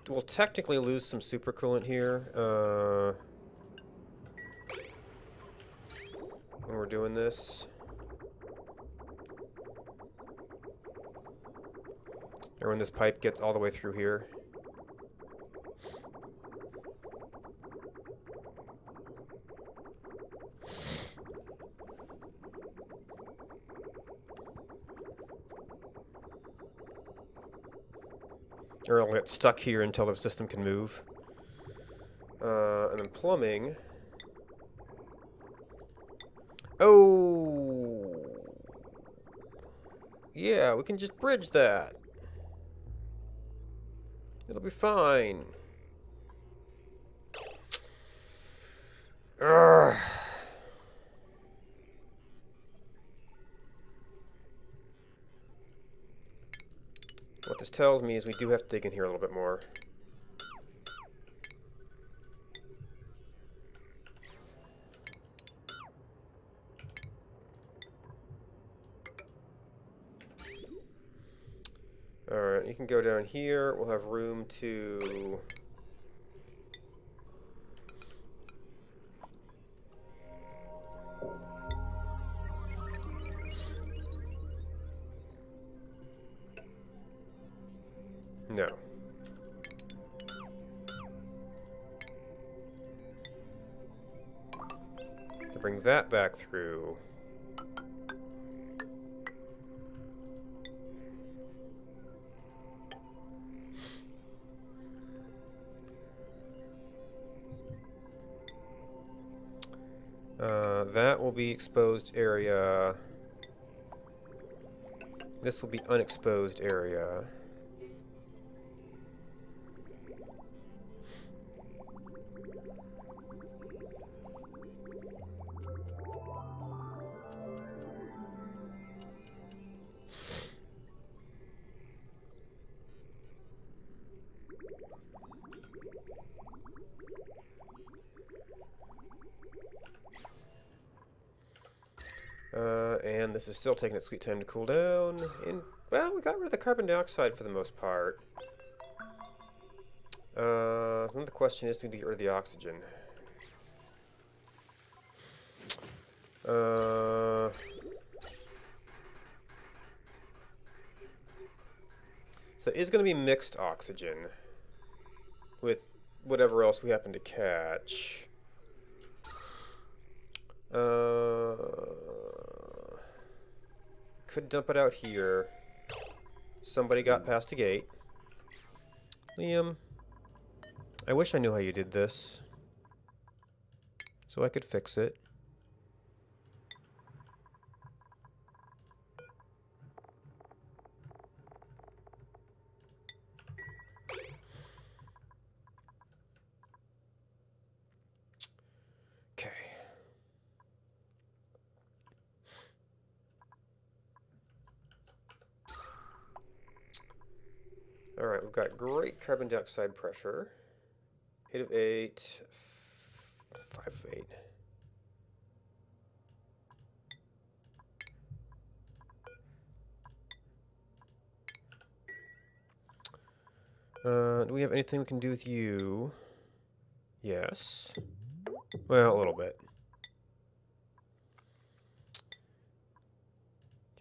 Speaker 1: We'll technically lose some supercoolant here, when we're doing this. Or when this pipe gets all the way through here. Or it'll get stuck here until the system can move. And then plumbing. Oh! Yeah, we can just bridge that. It'll be fine. Urgh. What this tells me is we do have to dig in here a little bit more. Alright, you can go down here. We'll have room to... No. To bring that back through. That will be exposed area. This will be unexposed area. And this is still taking its sweet time to cool down. And, well, we got rid of the carbon dioxide for the most part. Then the question is, do we get rid of the oxygen? So it is going to be mixed oxygen with whatever else we happen to catch. Could dump it out here. Somebody got past a gate. Liam, I wish I knew how you did this, so I could fix it. Okay. Alright, we've got great carbon dioxide pressure. 8 of 8, 5 of 8. Do we have anything we can do with you? Yes. Well, a little bit.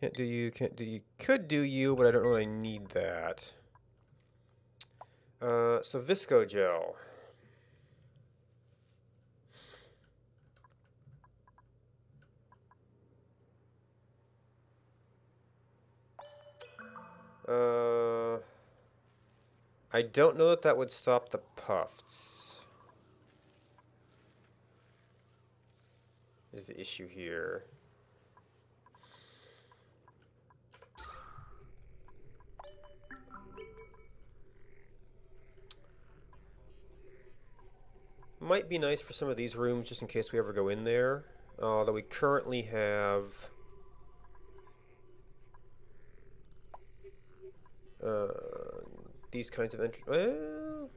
Speaker 1: Can't do you, can't do you. Could do you, but I don't really need that. So Visco Gel. I don't know that that would stop the puffs. Is the issue here. Might be nice for some of these rooms just in case we ever go in there. Although we currently have these kinds of well,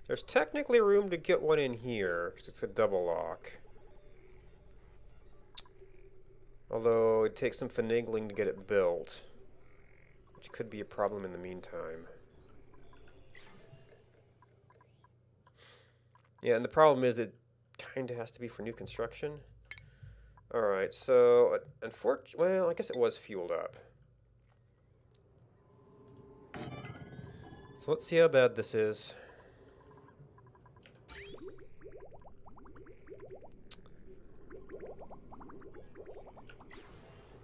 Speaker 1: there's technically room to get one in here because it's a double lock. Although it takes some finagling to get it built, which could be a problem in the meantime. Yeah, and the problem is it kind of has to be for new construction. Alright, so unfortunately, well, I guess it was fueled up. So let's see how bad this is.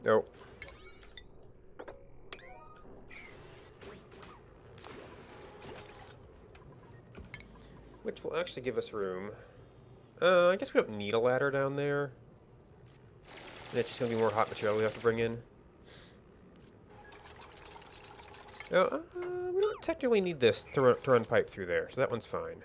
Speaker 1: Oh. Which will actually give us room. I guess we don't need a ladder down there. And it's just going to be more hot material we have to bring in. No, we don't technically need this to run pipe through there, so that one's fine.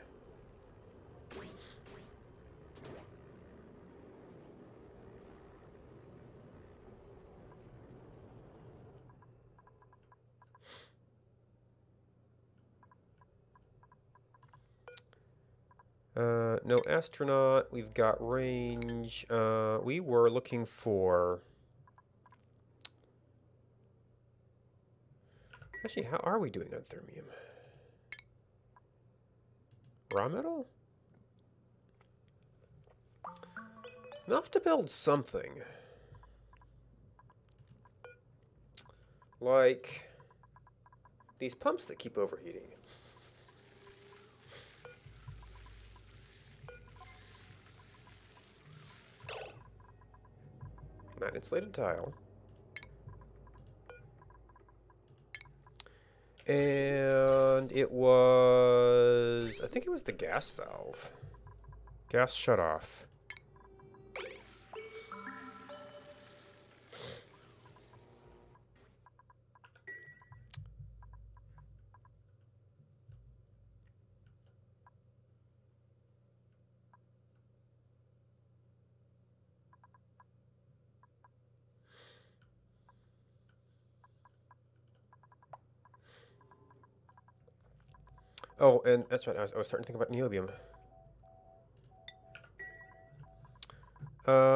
Speaker 1: No astronaut. We've got range. We were looking for... Actually, how are we doing on thermium? Raw metal? Enough to build something. Like these pumps that keep overheating. Matte insulated tile. And it was, I think it was the gas valve. Gas shut off. Oh, and that's right, I was starting to think about niobium.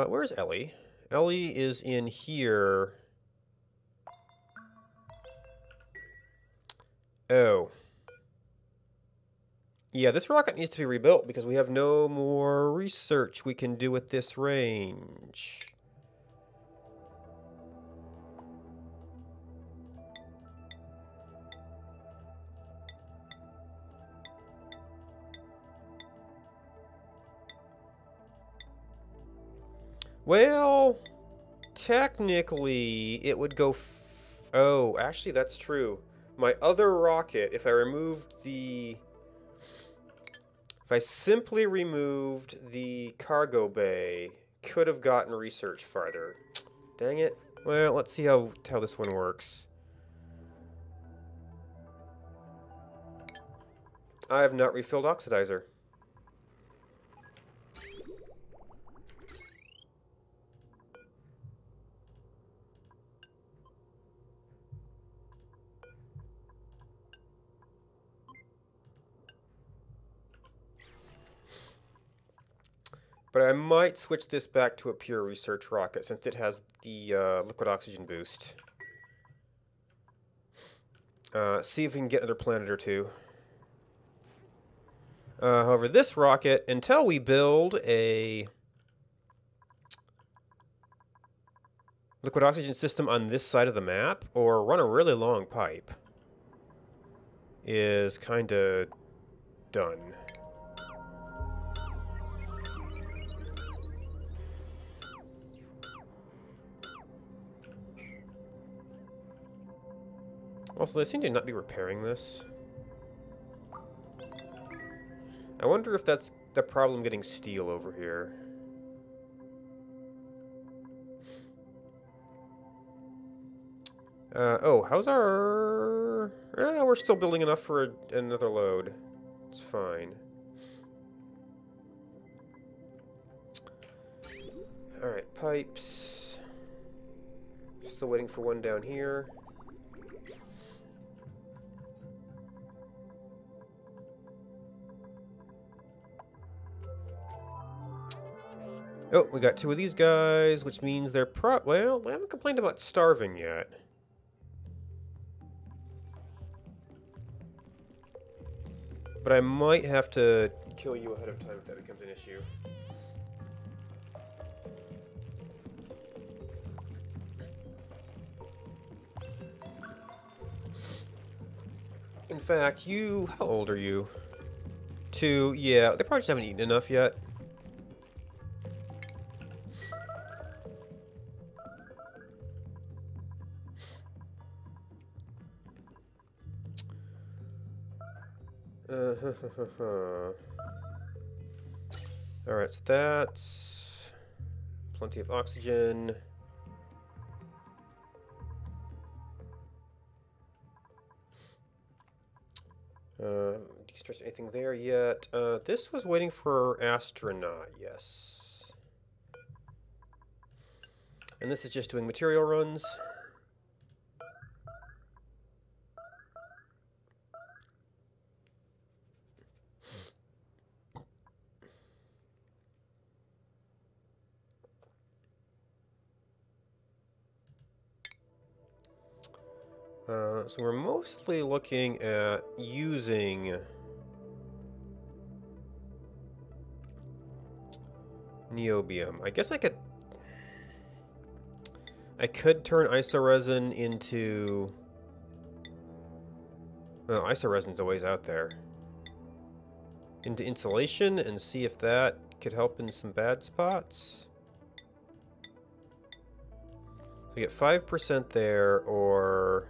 Speaker 1: Where's Ellie? Ellie is in here. Oh. Yeah, this rocket needs to be rebuilt because we have no more research we can do at this range. Well, technically, it would go... oh, actually, that's true. My other rocket, if I removed the... if I simply removed the cargo bay, could have gotten research farther. Dang it. Well, let's see how this one works. I have not refilled oxidizer. But I might switch this back to a pure research rocket since it has the liquid oxygen boost. See if we can get another planet or two. However, this rocket, until we build a liquid oxygen system on this side of the map, or run a really long pipe, is kind of done. Also, they seem to not be repairing this. I wonder if that's the problem getting steel over here. Oh, how's our... we're still building enough for another load. It's fine. Alright, pipes. Still waiting for one down here. Oh, we got 2 of these guys, which means they're well, they haven't complained about starving yet. But I might have to kill you ahead of time if that becomes an issue. In fact, you... How old are you? 2. Yeah, they probably just haven't eaten enough yet. Alright, so that's plenty of oxygen. Destress anything there yet? This was waiting for astronaut, yes. And this is just doing material runs. So we're mostly looking at using niobium. I guess I could turn isoresin into... Well, isoresin's a ways out there. Into insulation and see if that could help in some bad spots. So we get 5% there, or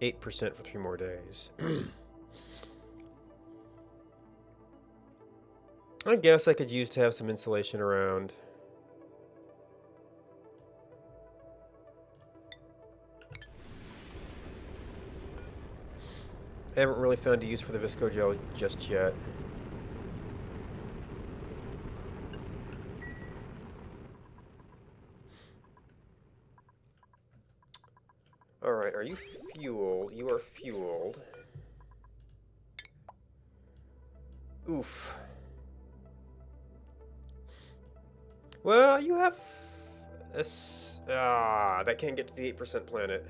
Speaker 1: 8% for 3 more days. I guess I could use to have some insulation around. I haven't really found a use for the Visco gel just yet. Alright, are you fueled? You are fueled. Oof. Well, you have... that can't get to the 8% planet.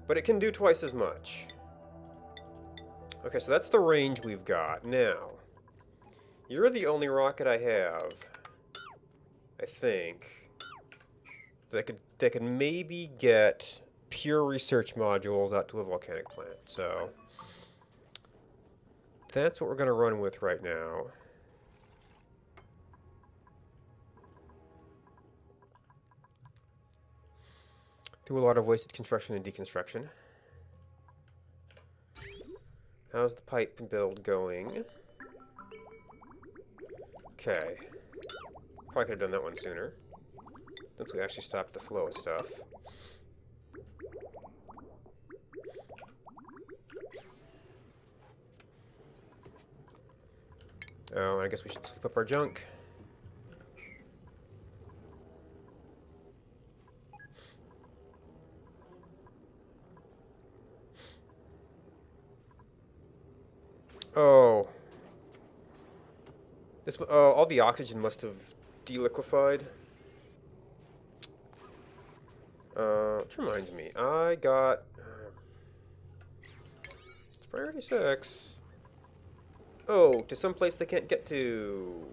Speaker 1: But it can do twice as much. Okay, so that's the range we've got. Now, you're the only rocket I have, I think, that could maybe get pure research modules out to a volcanic planet. So that's what we're going to run with right now. Through a lot of wasted construction and deconstruction. How's the pipe build going? Okay. Probably could have done that one sooner, since we actually stopped the flow of stuff. Oh, I guess we should scoop up our junk. Oh. All the oxygen must have deliquefied. Which reminds me, I got... Priority 6. Oh, to some place they can't get to.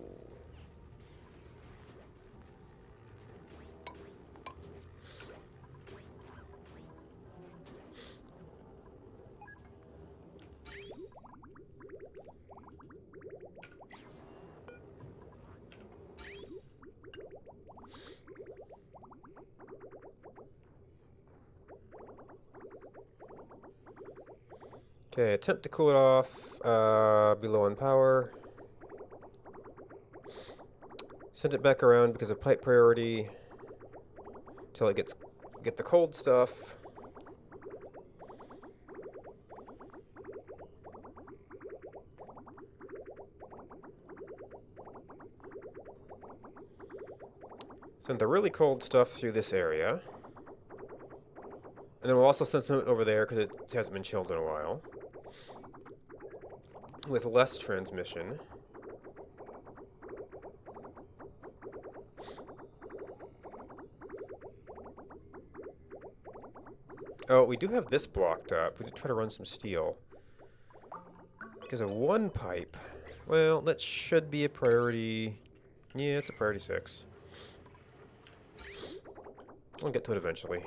Speaker 1: Okay, attempt to cool it off. Be low on power. Send it back around because of pipe priority. Till it get the cold stuff. Send the really cold stuff through this area. And then we'll also send some over there because it hasn't been chilled in a while. With less transmission. Oh, we do have this blocked up. We did try to run some steel. Because of one pipe. Well, that should be a priority. Yeah, it's a priority 6. I'll get to it eventually.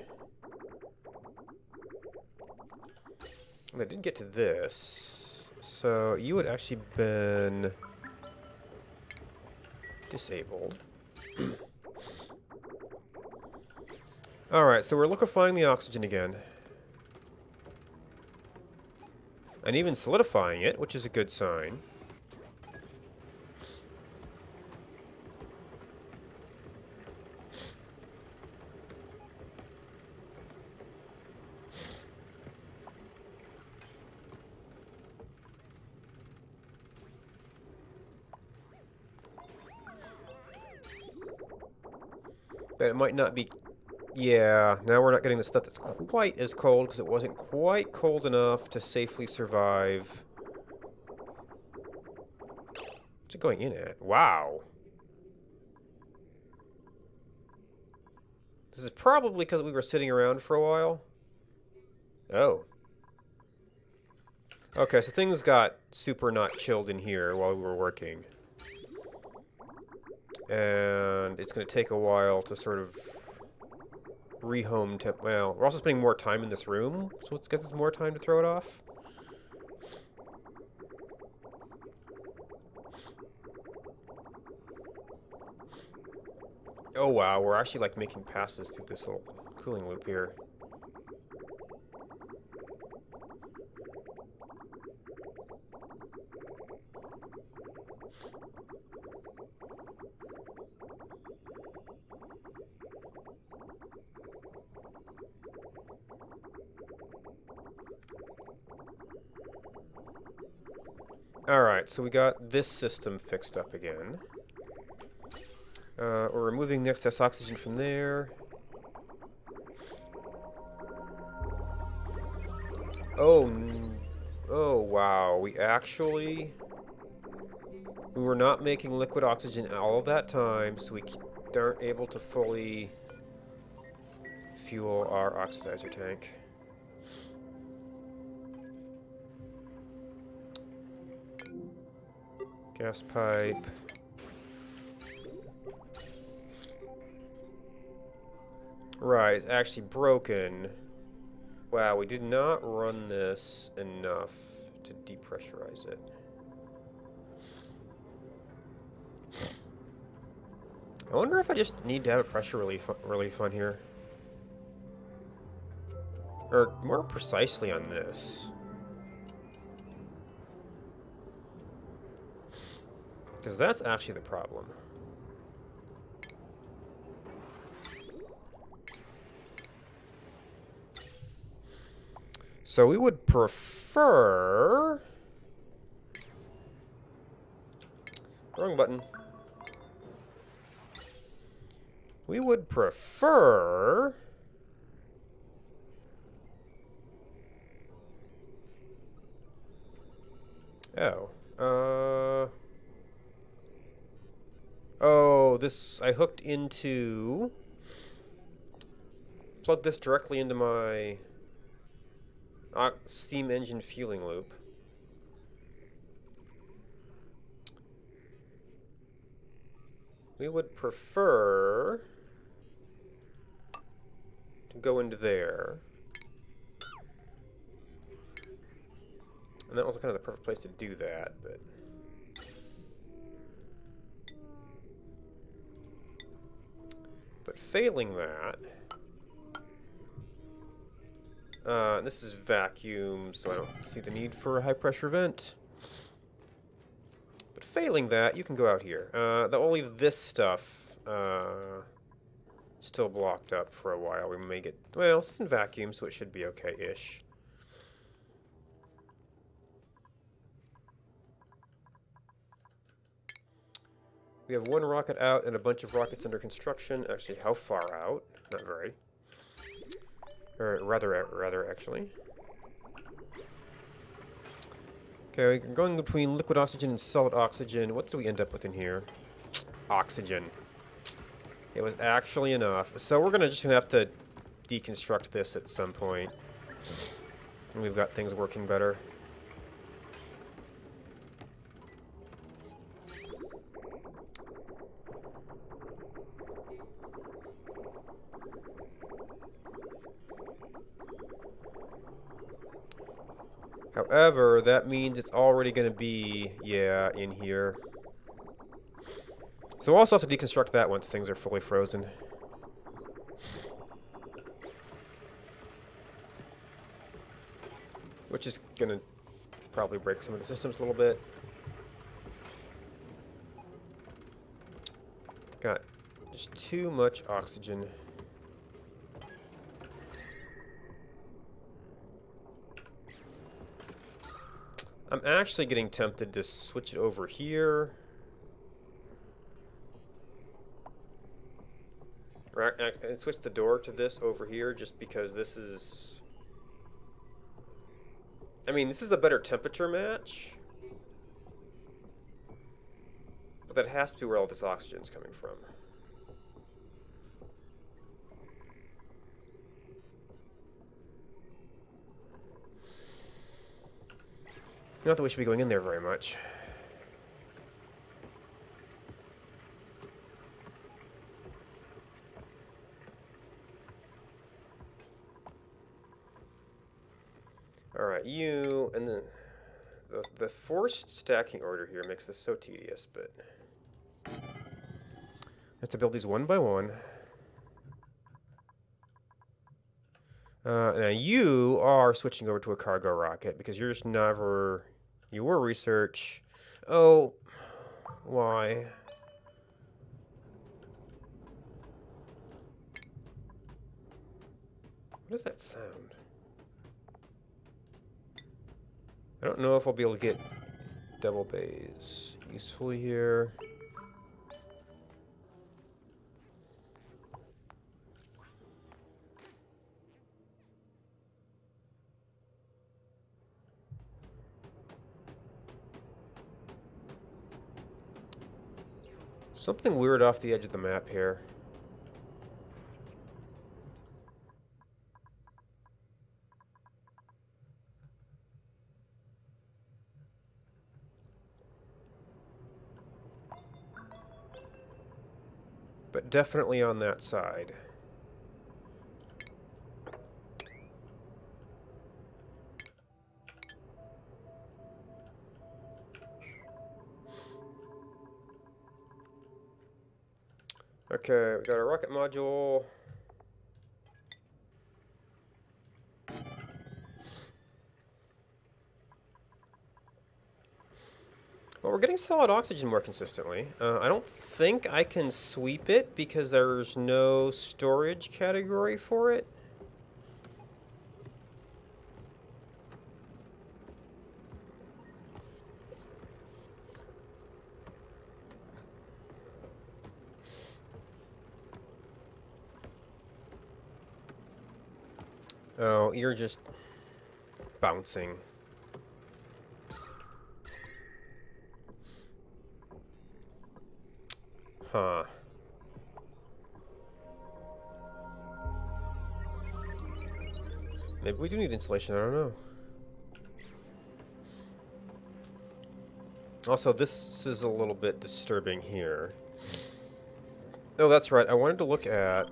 Speaker 1: And I did get to this. So you had actually been disabled. Alright, so we're liquefying the oxygen again. And even solidifying it, which is a good sign. But it might not be... Yeah, now we're not getting the stuff that's quite as cold because it wasn't quite cold enough to safely survive. What's it going in at? Wow. This is probably because we were sitting around for a while. Oh. Okay, so things got super not chilled in here while we were working. And it's going to take a while to sort of rehome temp. Well, we're also spending more time in this room, so it gets us more time to throw it off. Oh wow, we're actually like making passes through this little cooling loop here. Alright, so we got this system fixed up again. We're removing the excess oxygen from there. Oh, oh wow, we were not making liquid oxygen all of that time, so we aren't able to fully fuel our oxidizer tank. Gas pipe. Right, it's actually broken. Wow, we did not run this enough to depressurize it. I wonder if I just need to have a pressure relief on here. Or more precisely on this. Because that's actually the problem. So we would prefer... Wrong button. We would prefer... Oh. Oh, this... I hooked into... Plugged this directly into my... steam engine fueling loop. we would prefer to go into there. And that was kind of the perfect place to do that, but... But failing that... this is vacuum, so I don't see the need for a high-pressure vent. But failing that, you can go out here. They'll leave this stuff still blocked up for a while. We may get... Well, it's in vacuum, so it should be okay-ish. We have one rocket out and a bunch of rockets under construction. Actually, how far out? Not very. Or rather, actually. Okay, we're going between liquid oxygen and solid oxygen. What did we end up with in here? Oxygen. It was actually enough. So we're just gonna have to deconstruct this at some point. And we've got things working better. However, that means it's already going to be, yeah, in here. So we'll also have to deconstruct that once things are fully frozen. Which is going to probably break some of the systems a little bit. Got just too much oxygen. I'm actually getting tempted to switch it over here. And switch the door to this over here just because this is... I mean, this is a better temperature match. But that has to be where all this oxygen is coming from. Not that we should be going in there very much. Alright, you, and the forced stacking order here makes this so tedious, but... I have to build these one by one. Now you are switching over to a cargo rocket because you're just never... You were research. Oh, why? What does that sound? I don't know if I'll be able to get double bays usefully here. Something weird off the edge of the map here. But definitely on that side. Okay, we got a rocket module. Well, we're getting solid oxygen more consistently. I don't think I can sweep it because there's no storage category for it. Oh, you're just bouncing. Huh. Maybe we do need insulation, I don't know. Also, this is a little bit disturbing here. Oh, that's right. I wanted to look at...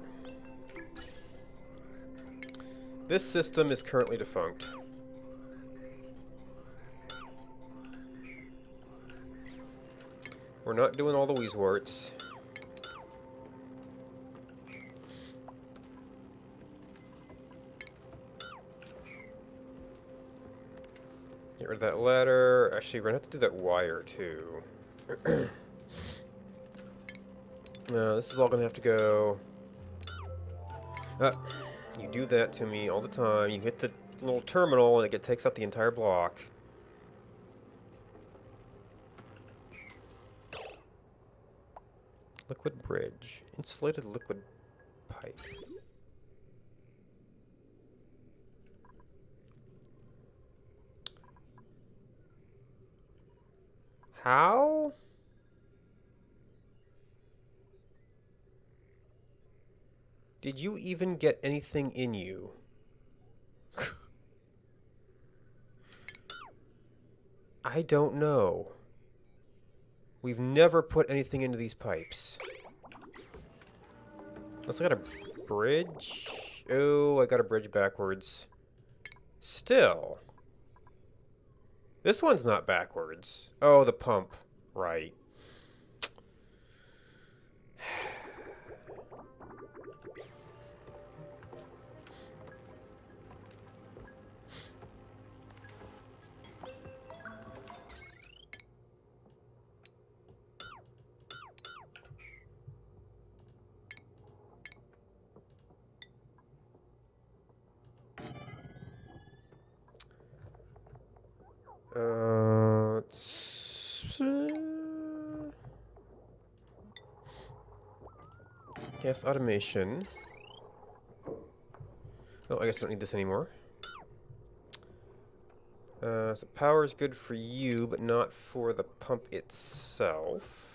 Speaker 1: This system is currently defunct. We're not doing all the Wheezeworts. Get rid of that ladder. Actually, we're gonna have to do that wire too. This is all gonna have to go. You do that to me all the time. You hit the little terminal and it takes out the entire block. Liquid bridge. Insulated liquid pipe. How? Did you even get anything in you? I don't know. We've never put anything into these pipes. Unless I got a bridge? Oh, I got a bridge backwards. Still. This one's not backwards. Oh, the pump. Right. Gas automation. Oh, I guess I don't need this anymore. So power is good for you, but not for the pump itself.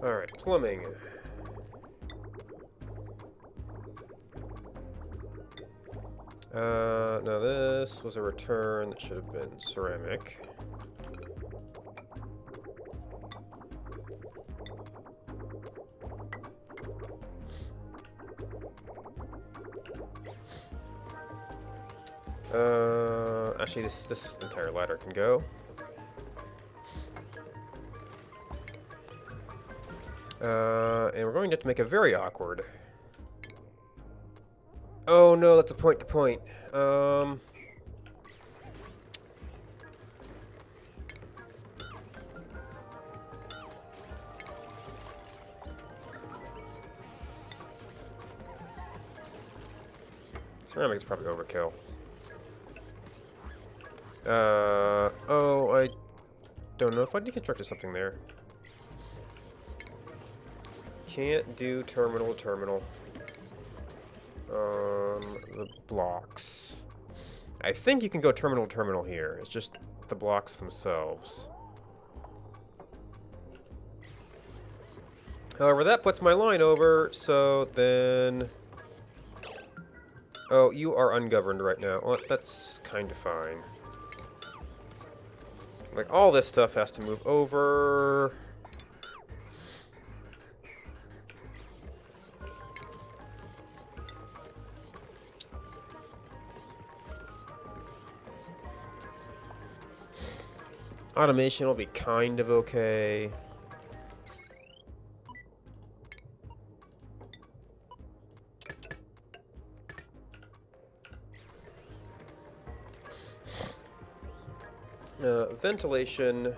Speaker 1: Alright, plumbing. Now this was a return that should have been ceramic. Actually, this entire ladder can go. And we're going to have to make it very awkward. Oh no, that's a point to point. Ceramic is probably overkill. Oh, I don't know if I deconstructed something there. Can't do terminal to terminal. The blocks. I think you can go terminal to terminal here. It's just the blocks themselves. However, that puts my line over, so then... Oh, you are ungoverned right now. Well, that's kind of fine. Like, all this stuff has to move over... Automation will be kind of okay. Ventilation will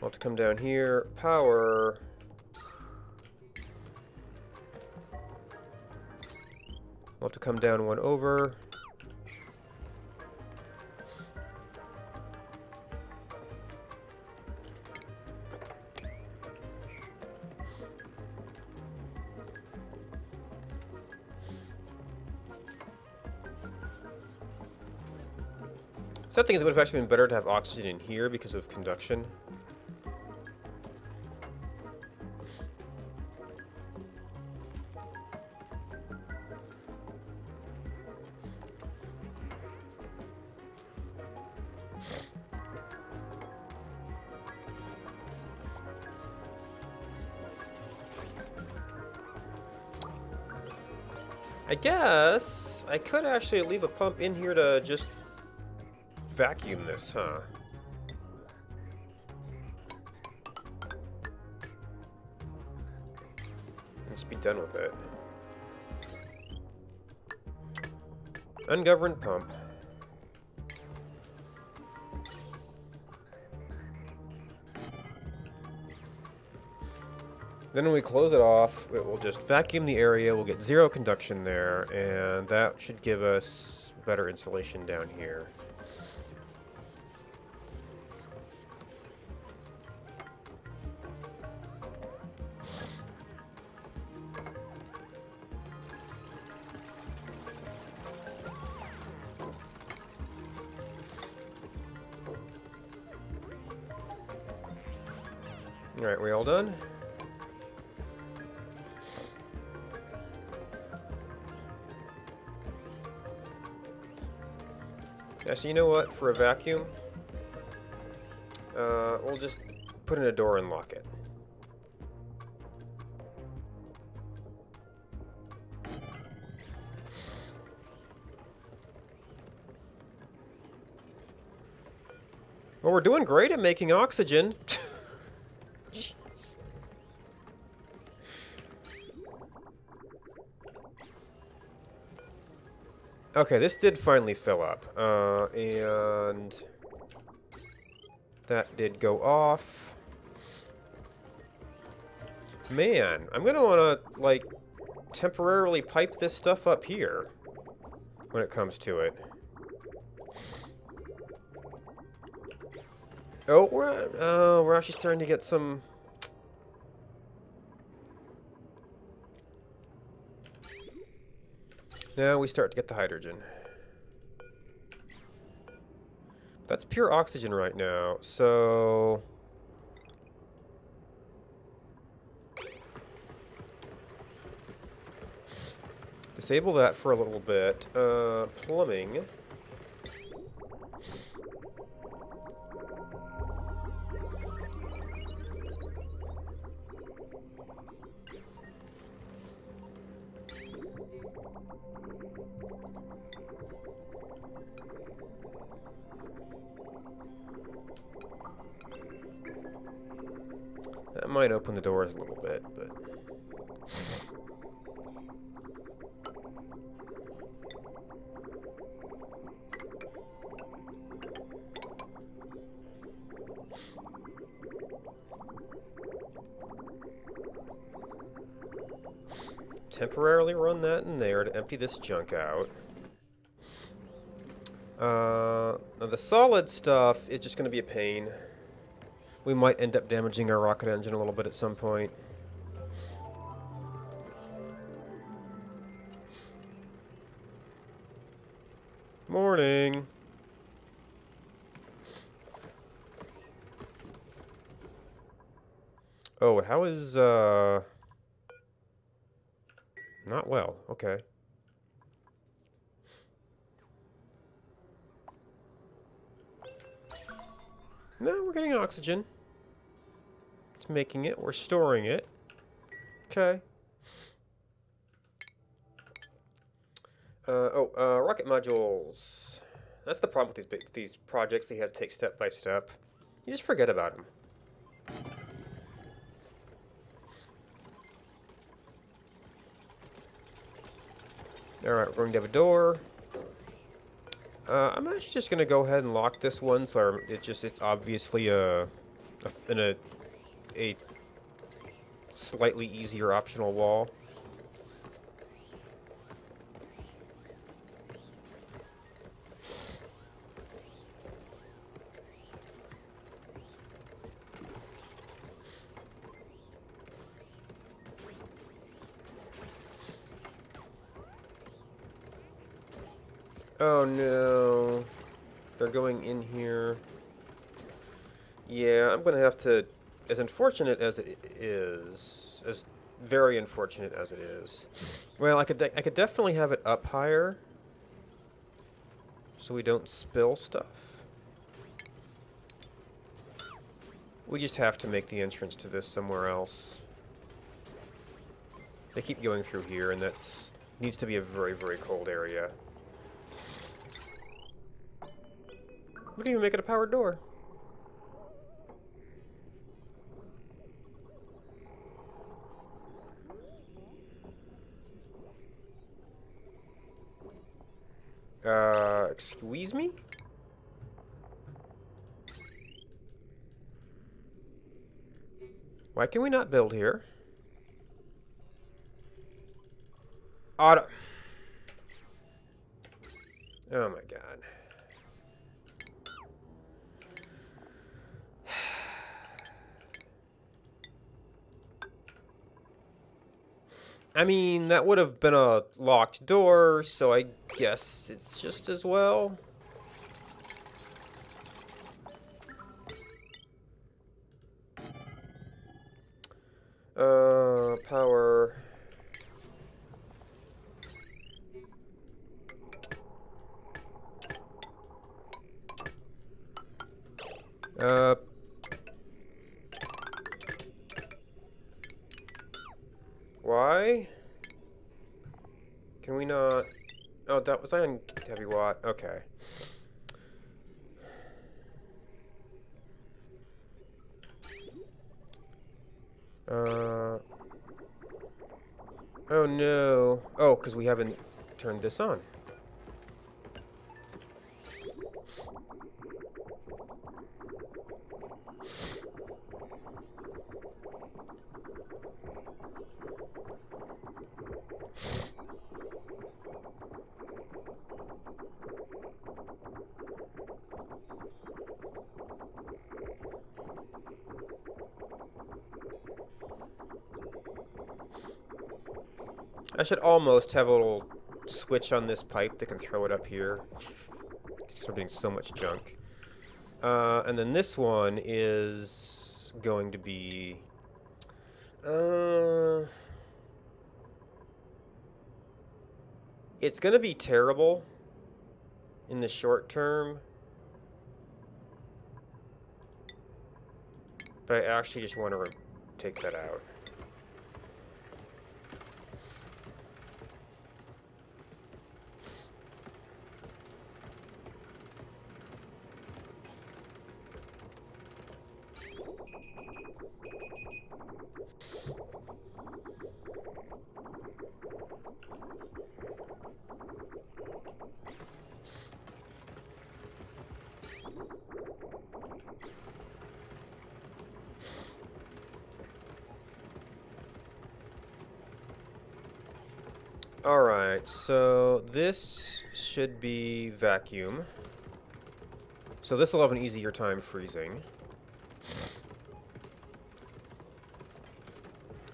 Speaker 1: have to come down here. Power will have to come down one over. Sad thing is, it would have actually been better to have oxygen in here because of conduction. I guess I could actually leave a pump in here to just vacuum this, huh? Let's be done with it. Ungoverned pump. Then when we close it off, it will just vacuum the area, we'll get zero conduction there, and that should give us better insulation down here. Alright, we all done? Yeah, so you know what? For a vacuum, we'll just put in a door and lock it. Well, we're doing great at making oxygen. Jeez. Okay, this did finally fill up, and that did go off. Man, I'm gonna wanna, like, temporarily pipe this stuff up here when it comes to it. Oh, we're actually starting to get some. Now we start to get the hydrogen. That's pure oxygen right now, so disable that for a little bit. Plumbing. That might open the doors a little bit, but temporarily run that in there to empty this junk out. Now the solid stuff is just going to be a pain. We might end up damaging our rocket engine a little bit at some point. Morning. Oh, how is, not well. Okay. No, we're getting oxygen. It's making it. We're storing it. Okay. Rocket modules. That's the problem with these projects that you have to take step by step. You just forget about them. Alright, we're going to have a door. I'm actually just going to go ahead and lock this one, so it's obviously a slightly easier optional wall. Oh no. They're going in here. Yeah, I'm going to have to, as unfortunate as it is, as very unfortunate as it is. Well, I could definitely have it up higher so we don't spill stuff. We just have to make the entrance to this somewhere else. They keep going through here, and that's needs to be a very, very cold area. We can even make it a powered door. Excuse me? Why can we not build here? Auto. Oh my god. I mean, that would have been a locked door, so I guess it's just as well. Power. Why? Can we not? Oh, that was on heavy watt. Okay. Oh no. Oh, because we haven't turned this on. I should almost have a little switch on this pipe that can throw it up here. Because we're getting so much junk. And then this one is going to be... it's going to be terrible in the short term. But I actually just want to take that out. Alright, so this should be vacuum. So this will have an easier time freezing.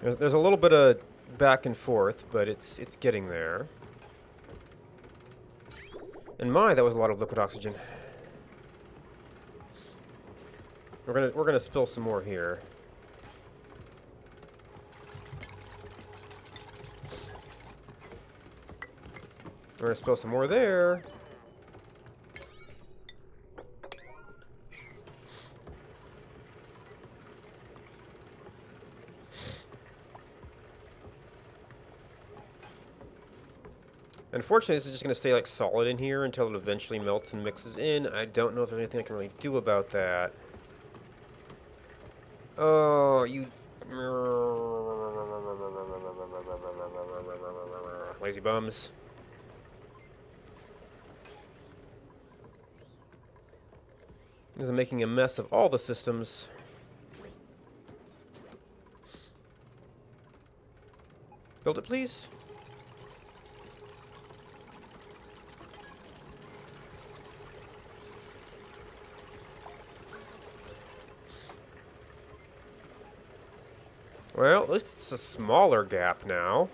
Speaker 1: There's a little bit of back and forth, but it's getting there. And my, that was a lot of liquid oxygen. We're gonna spill some more here. We're gonna spill some more there. Unfortunately, this is just gonna stay like solid in here until it eventually melts and mixes in. I don't know if there's anything I can really do about that. Oh, you lazy bums. This is making a mess of all the systems. Build it, please. Well, at least it's a smaller gap now.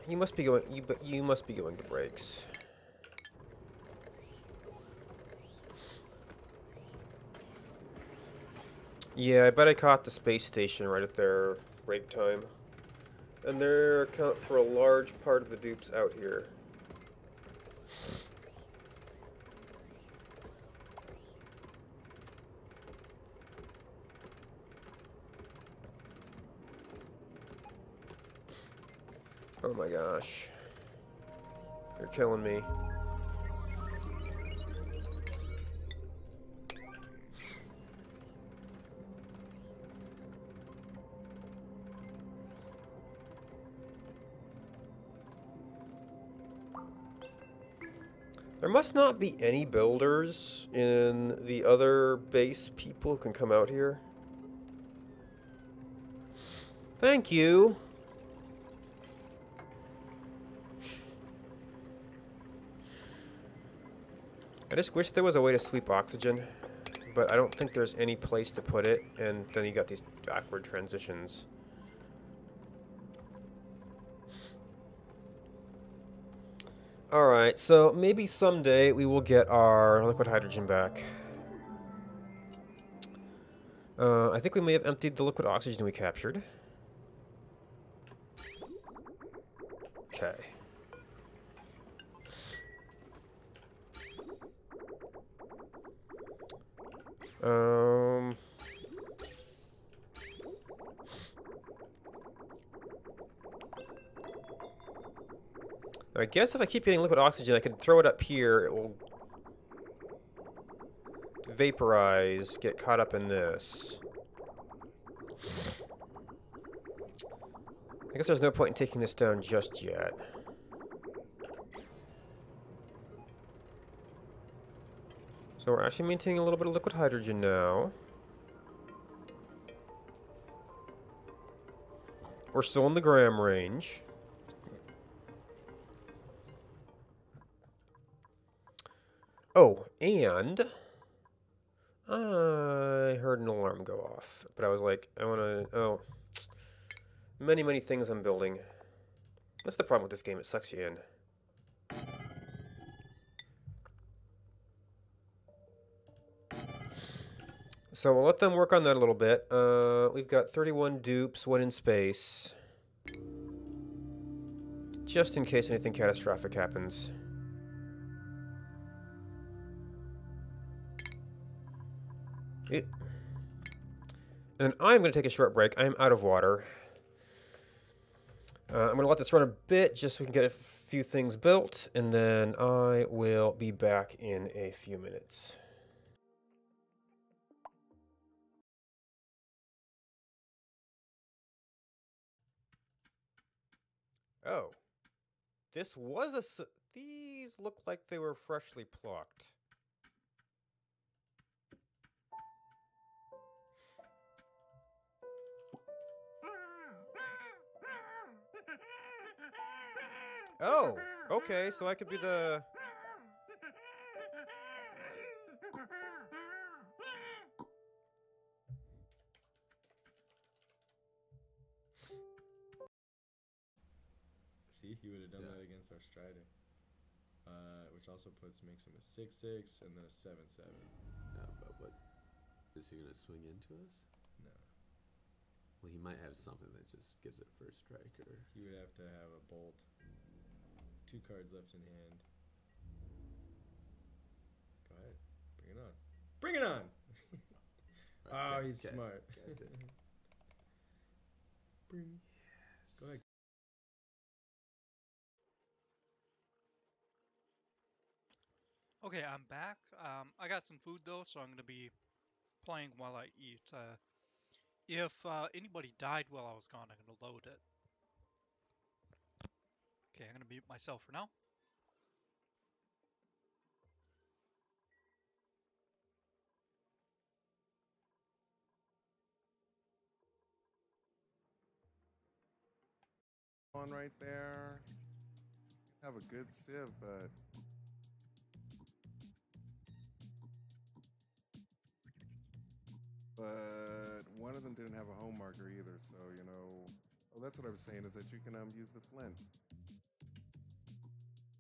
Speaker 1: You must be going. You must be going to breaks. Yeah, I bet I caught the space station right at their break time. And they're account for a large part of the dupes out here. Oh my gosh. You're killing me. There must not be any builders in the other base people who can come out here. Thank you. I just wish there was a way to sweep oxygen, but I don't think there's any place to put it, and then you got these backward transitions. Alright, so maybe someday we will get our liquid hydrogen back. I think we may have emptied the liquid oxygen we captured. Okay. I guess if I keep getting liquid oxygen, I could throw it up here. It will vaporize, get caught up in this. I guess there's no point in taking this down just yet. So we're actually maintaining a little bit of liquid hydrogen now. We're still in the gram range. Oh, and I heard an alarm go off, but I was like, I want to, oh, many, many things I'm building. That's the problem with this game, it sucks you in. So we'll let them work on that a little bit. We've got 31 dupes, 1 in space. Just in case anything catastrophic happens. And I'm going to take a short break. I'm out of water. I'm going to let this run a bit just so we can get a few things built, and then I will be back in a few minutes. Oh. This was a... These look like they were freshly plucked. Oh, okay, so I could be the...
Speaker 9: See, he would have done that against our Strider. Which also makes him a 6-6 and then a 7-7.
Speaker 10: Yeah, but what? Is he going to swing into us?
Speaker 9: No.
Speaker 10: Well, he might have something that just gives it first strike, or...
Speaker 9: He would have to have a bolt. 2 cards left in hand. Go ahead. Bring it on. Bring it on!
Speaker 10: Right,
Speaker 9: oh, he's
Speaker 10: cast,
Speaker 9: smart.
Speaker 10: Cast it.
Speaker 9: Bring.
Speaker 10: Yes.
Speaker 9: Go ahead.
Speaker 11: Okay, I'm back. I got some food though, so I'm gonna be playing while I eat. If anybody died while I was gone, I'm gonna load it. Okay, I'm gonna mute myself for now.
Speaker 2: On right there. Have a good sieve, but one of them didn't have a home marker either, so you know. Oh, that's what I was saying, is that you can use the flint.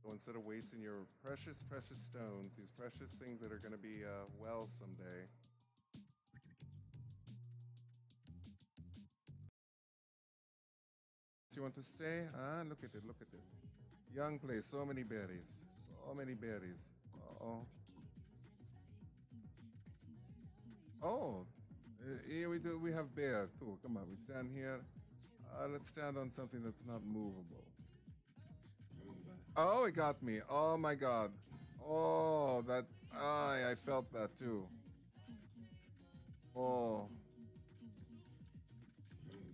Speaker 2: So instead of wasting your precious, precious stones, these precious things that are going to be wells someday. You want to stay? Ah, look at it, look at it. Young place, so many berries. So many berries. Uh-oh. Oh, here we have bear too. Come on, we stand here. Let's stand on something that's not movable. Oh, it got me. Oh my god. Oh, that, I felt that too. Oh.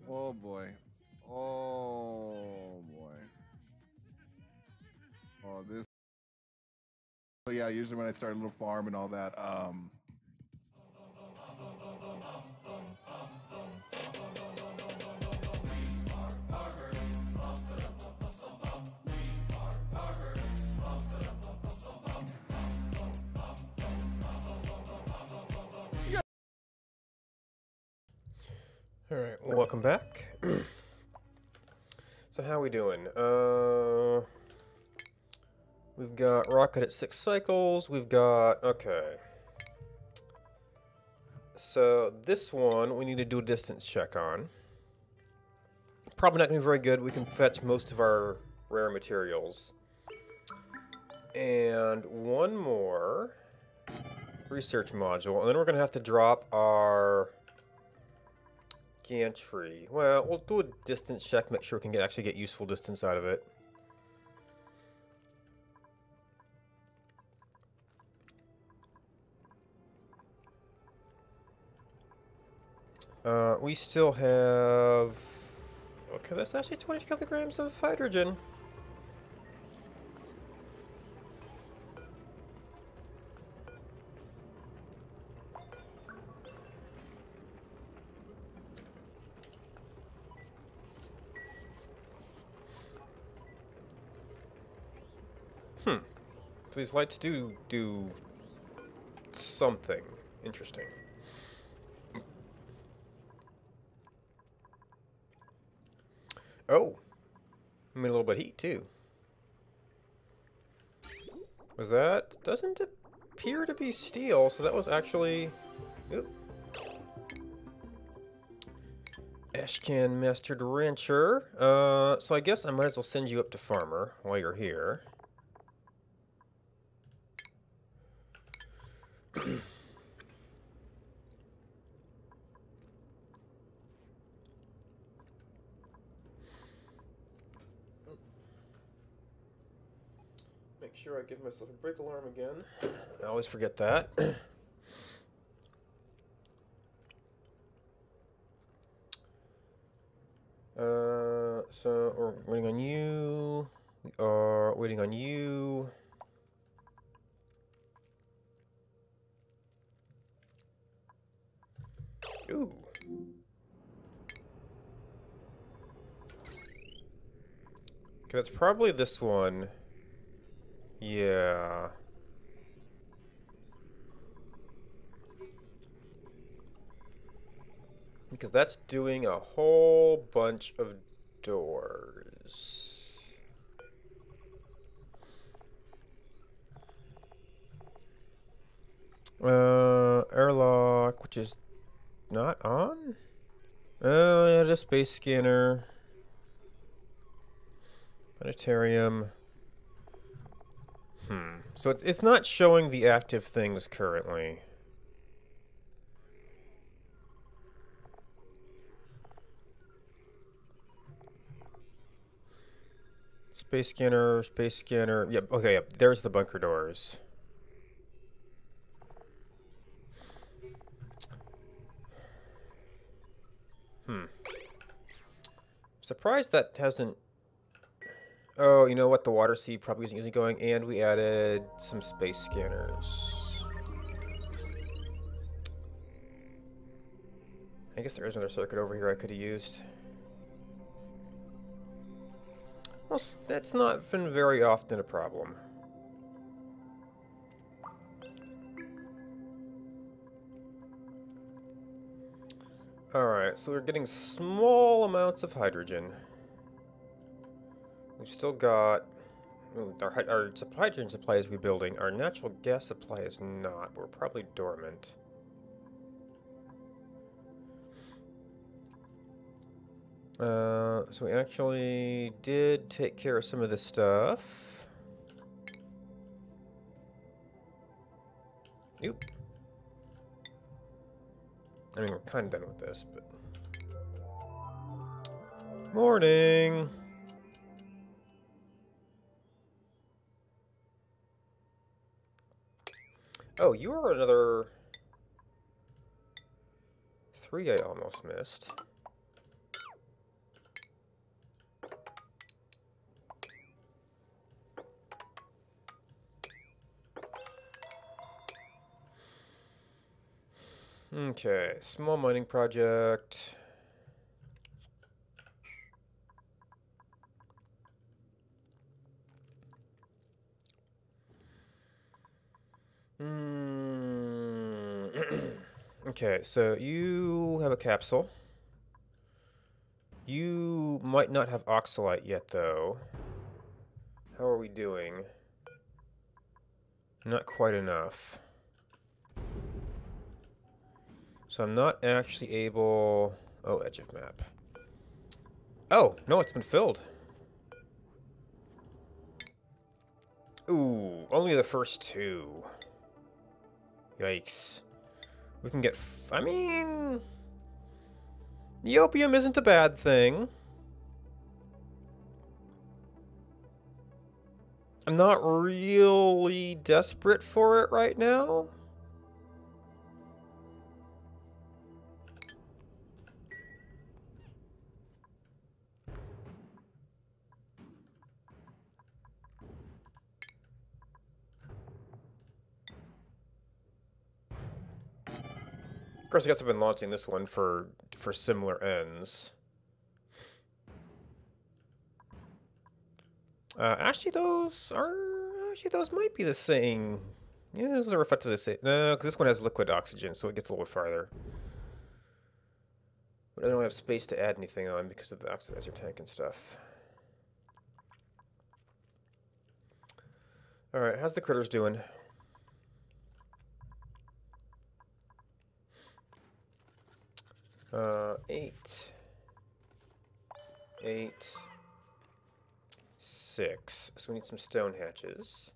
Speaker 2: Oh boy. Oh boy. Oh, this. So yeah, usually when I start a little farm and all that,
Speaker 1: Alright, well, welcome back. So how we doing? We've got rocket at 6 cycles. We've got... Okay. So this one we need to do a distance check on. Probably not going to be very good. We can fetch most of our rare materials. And one more research module. And then we're going to have to drop our... gantry. Well, we'll do a distance check, make sure we can actually get useful distance out of it. We still have... Okay, that's actually 20 kilograms of hydrogen. So these lights do something interesting. Oh! Made a little bit of heat, too. Was that... Doesn't appear to be steel, so that was actually... Oop. Ashcan Mastered Rancher. So I guess I might as well send you up to Farmer while you're here. Make sure I give myself a break alarm again. I always forget that. So we're waiting on you. We are waiting on you. Ooh. Okay, that's probably this one. Yeah. Because that's doing a whole bunch of doors. Airlock, which is not on? Oh, yeah, the space scanner. Planetarium. So it's not showing the active things currently. Space scanner, space scanner. Yep, okay, yep. There's the bunker doors. Surprised that hasn't... Oh, you know what? The water seed probably isn't usually going, and we added some space scanners. I guess there is another circuit over here I could have used. Well, that's not been very often a problem. Alright, so we're getting small amounts of hydrogen. We've still got Well, our hydrogen supply is rebuilding. Our natural gas supply is not. We're probably dormant. So we actually did take care of some of this stuff. Oop. I mean, we're kind of done with this, but... Morning! Oh, you are another... 3 I almost missed. Okay, small mining project. Okay, so you have a capsule. You might not have oxalite yet, though. How are we doing? Not quite enough. So I'm not actually able... Oh, edge of map. Oh, no, it's been filled. Ooh, only the first 2. Yikes. We can get... I mean... The opium isn't a bad thing. I'm not really desperate for it right now. Of course, I guess I've been launching this one for similar ends. Actually, those might be the same. Yeah, those are effectively the same. No, because this one has liquid oxygen, so it gets a little bit farther. But I don't have space to add anything on because of the oxidizer tank and stuff. All right, how's the critters doing? Eight, 6. So we need some stone hatches.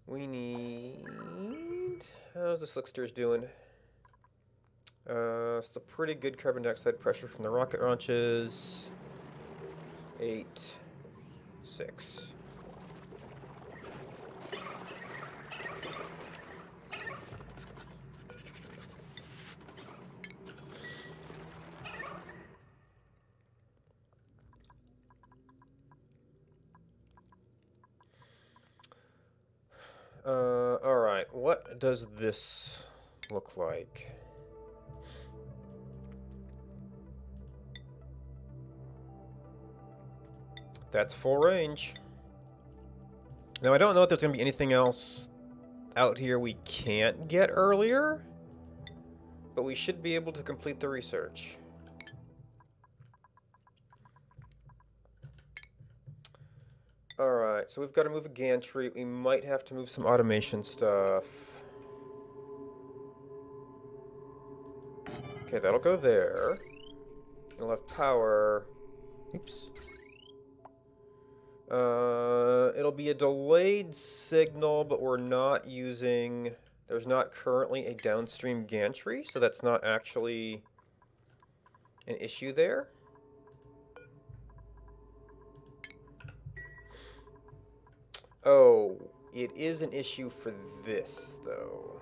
Speaker 1: We need... How's the slicksters doing? Still pretty good carbon dioxide pressure from the rocket launches. 8, 6. Alright, what does this look like? That's full range. Now, I don't know if there's going to be anything else out here we can't get earlier, but we should be able to complete the research. Alright, so we've got to move a gantry. We might have to move some automation stuff. Okay, that'll go there. It'll have power. Oops. It'll be a delayed signal, but we're not using... There's not currently a downstream gantry, so that's not actually an issue there. Oh, it is an issue for this, though.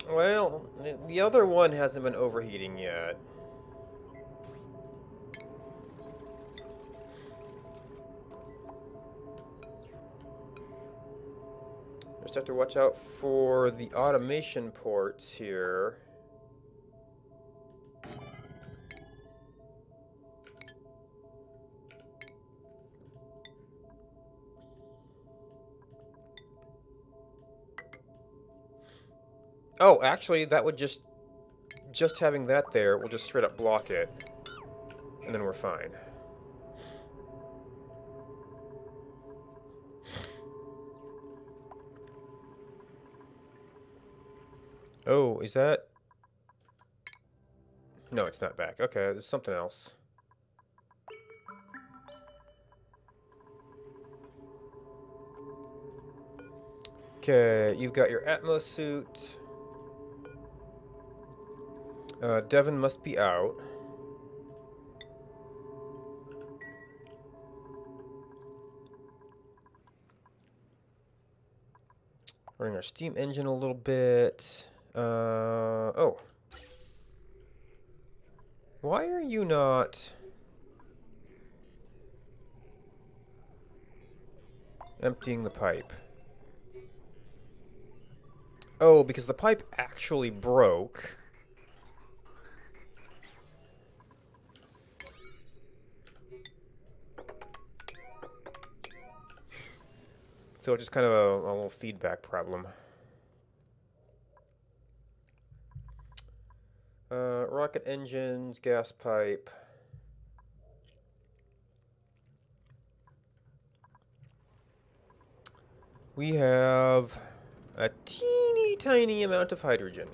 Speaker 1: Well, the other one hasn't been overheating yet. have to watch out for the automation ports here. Oh, actually, that would just having that there will just straight up block it, and then we're fine. Oh, is that? No, it's not back. Okay, there's something else. Okay, you've got your Atmos suit. Devin must be out. Running our steam engine a little bit. Oh. Why are you not emptying the pipe? Oh, because the pipe actually broke. So it's just kind of a little feedback problem. Rocket engines, gas pipe. We have a teeny tiny amount of hydrogen.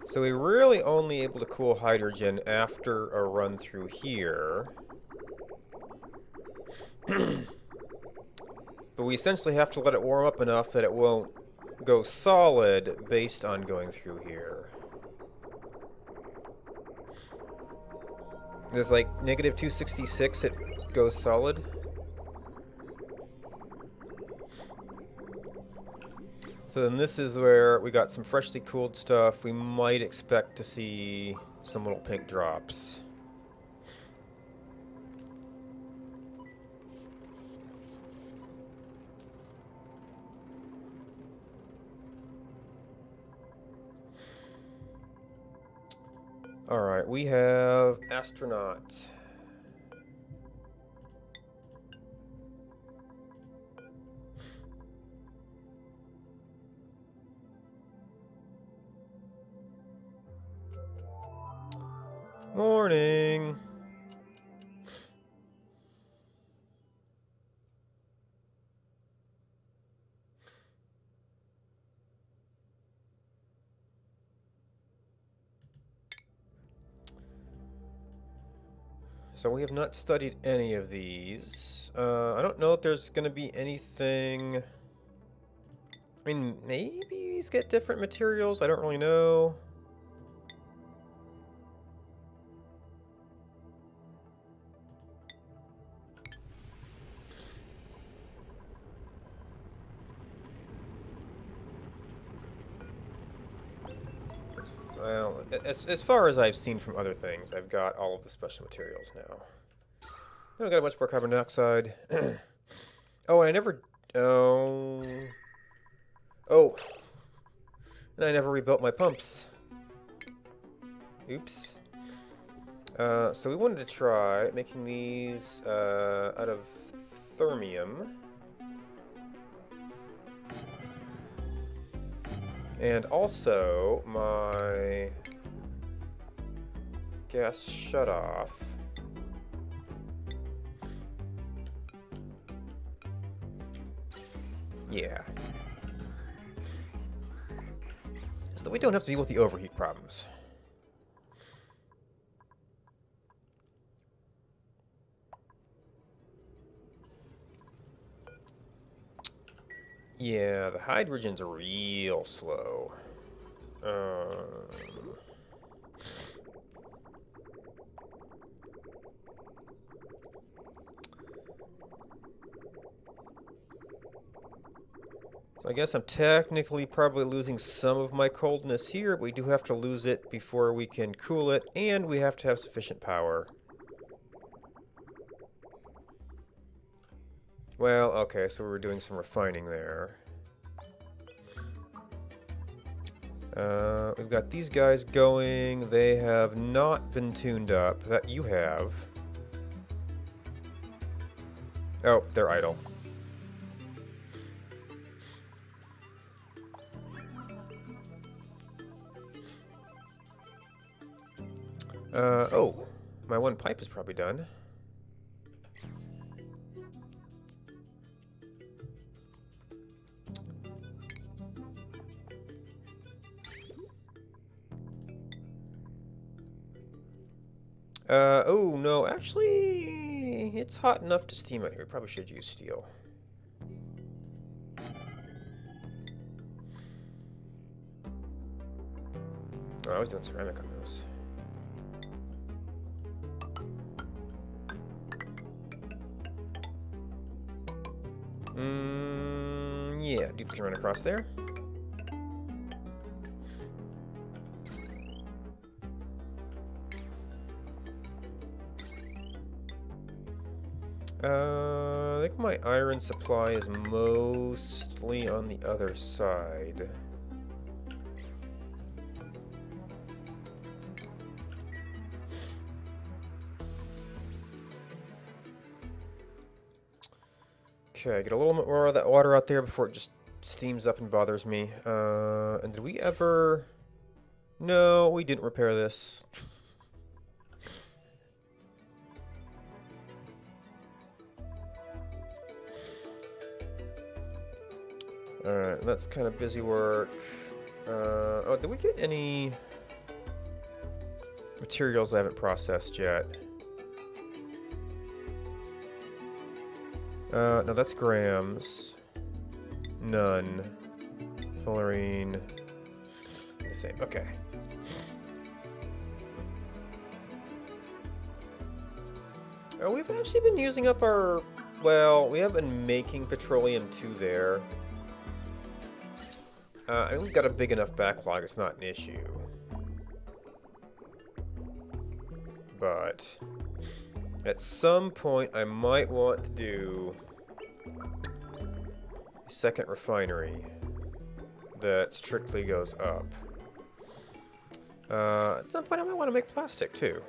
Speaker 1: So we're really only able to cool hydrogen after a run through here. But we essentially have to let it warm up enough that it won't go solid based on going through here. There's like negative 266, it goes solid. So then this is where we got some freshly cooled stuff. We might expect to see some little pink drops. Alright, we have astronaut. Morning. So we have not studied any of these. I don't know if there's going to be anything... I mean, maybe these get different materials. I don't really know. Well, as far as I've seen from other things, I've got all of the special materials now. Now I've got a bunch more carbon dioxide. Oh, and I never... Oh... And I never rebuilt my pumps. Oops. So we wanted to try making these out of thermium. And also, my gas shutoff. Yeah. So that we don't have to deal with the overheat problems. Yeah, the hydrogen's real slow. So I guess I'm technically probably losing some of my coldness here, but we do have to lose it before we can cool it, and we have to have sufficient power. Well, okay, so we were doing some refining there. We've got these guys going. They have not been tuned up. That you have. Oh, they're idle. Oh, my one pipe is probably done. Oh no, actually, it's hot enough to steam out here. Probably should use steel. Oh, I was doing ceramic on those. Yeah, Duke can run across there. I think my iron supply is mostly on the other side. Okay, get a little bit more of that water out there before it just steams up and bothers me. And did we ever... No, we didn't repair this. Alright, that's kind of busy work. Oh, did we get any materials I haven't processed yet? No, that's grams. None. Fullerene. The same. Okay. Oh, we've actually been using up our... Well, we have been making petroleum too there. I think we've got a big enough backlog, it's not an issue. But at some point I might want to do a second refinery that strictly goes up. At some point I might want to make plastic too.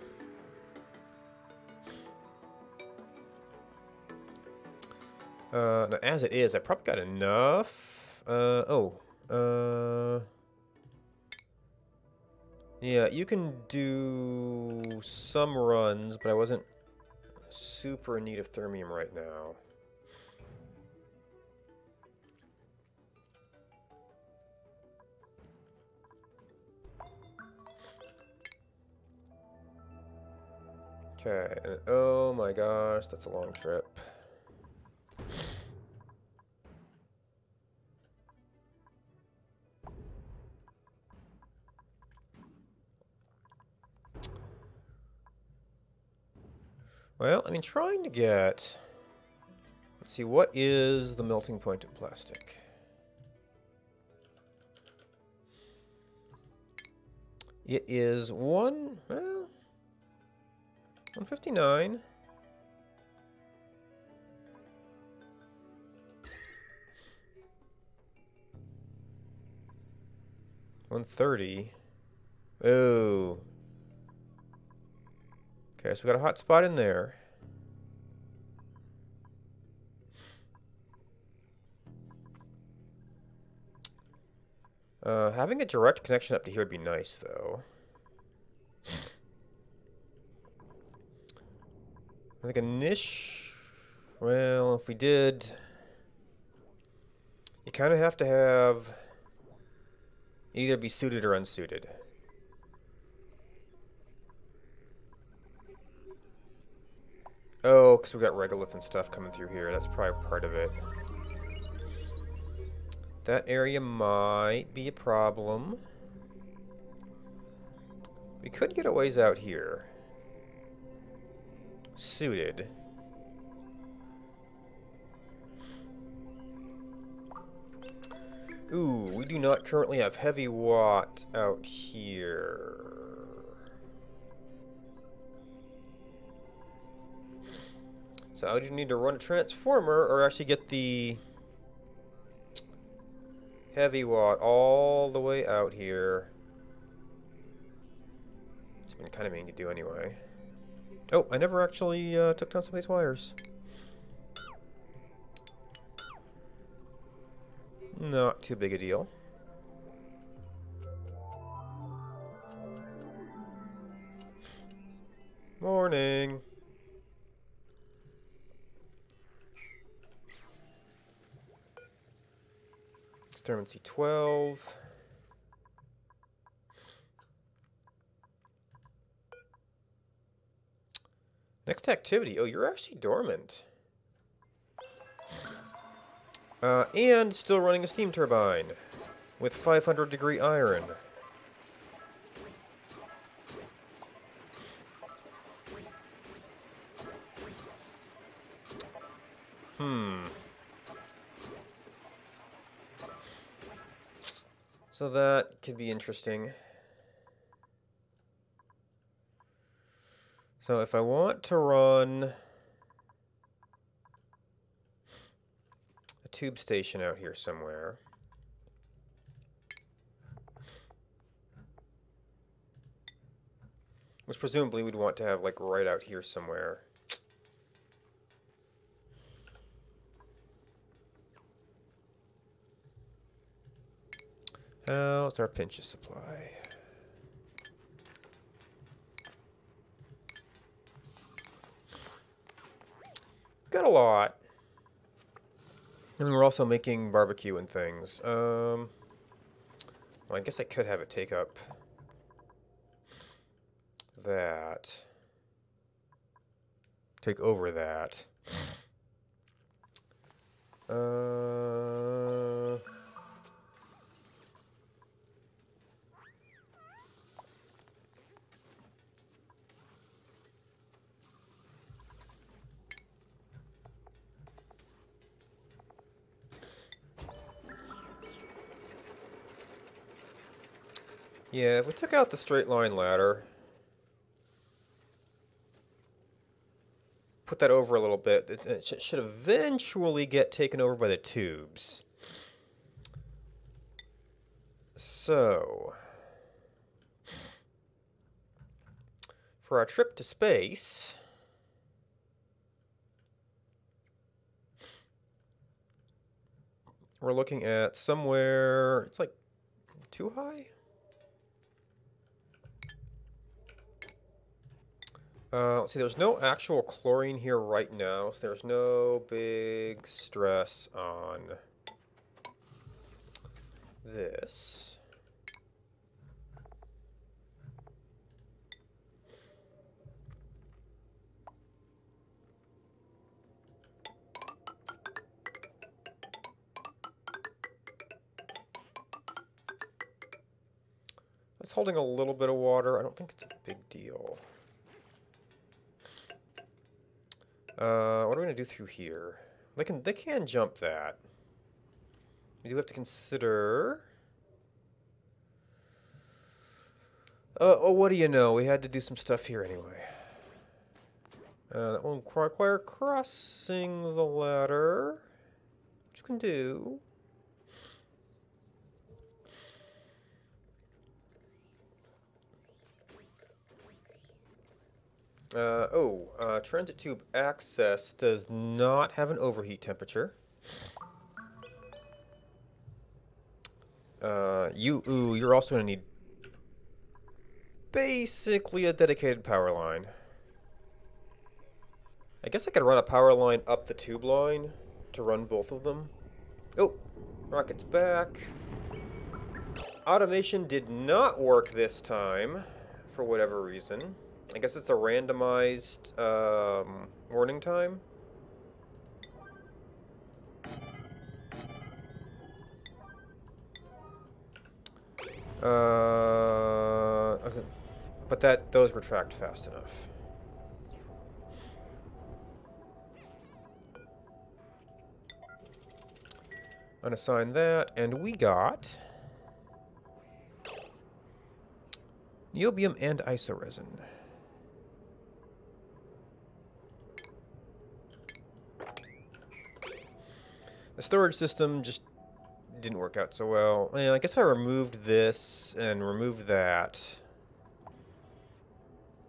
Speaker 1: Now as it is, I probably got enough. Yeah, you can do some runs, but I wasn't super in need of thermium right now. Okay, and oh my gosh, that's a long trip. Well, I mean, trying to get... Let's see, what is the melting point of plastic? It is 159. $130. Oh. Okay, so we got a hot spot in there. Having a direct connection up to here would be nice, though. I think a niche... Well, if we did... You kind of have to have... Either be suited or unsuited. Oh, because we got regolith and stuff coming through here. That's probably part of it. That area might be a problem. We could get a ways out here. Suited. Ooh, we do not currently have heavy watt out here. So I would need to run a transformer or actually get the heavy watt all the way out here. It's been kind of mean to do anyway. Oh, I never actually took down some of these wires. Not too big a deal. Morning. Exterminacy 12. Next activity. Oh, you're actually dormant. And still running a steam turbine with 500-degree iron. So that could be interesting. So if I want to run a tube station out here somewhere, which presumably we'd want to have like right out here somewhere. How's our pinches supply? Got a lot. And we're also making barbecue and things. Well, I guess I could have it take up that. Take over that. Yeah, if we took out the straight line ladder, put that over a little bit, it should eventually get taken over by the tubes. So, for our trip to space, we're looking at somewhere, it's like too high? Let's see, there's no actual chlorine here right now, so there's no big stress on this. It's holding a little bit of water. I don't think it's a big deal. What are we going to do through here? They can jump that. We do have to consider... oh, what do you know? We had to do some stuff here anyway. That will require crossing the ladder, which you can do. Transit tube access does not have an overheat temperature. You're also going to need basically a dedicated power line. I guess I could run a power line up the tube line to run both of them. Oh, rocket's back. Automation did not work this time, for whatever reason. I guess it's a randomized warning time. Okay. But those retract fast enough. Unassign that, and we got niobium and isoresin. The storage system just didn't work out so well. And I guess I removed this and removed that.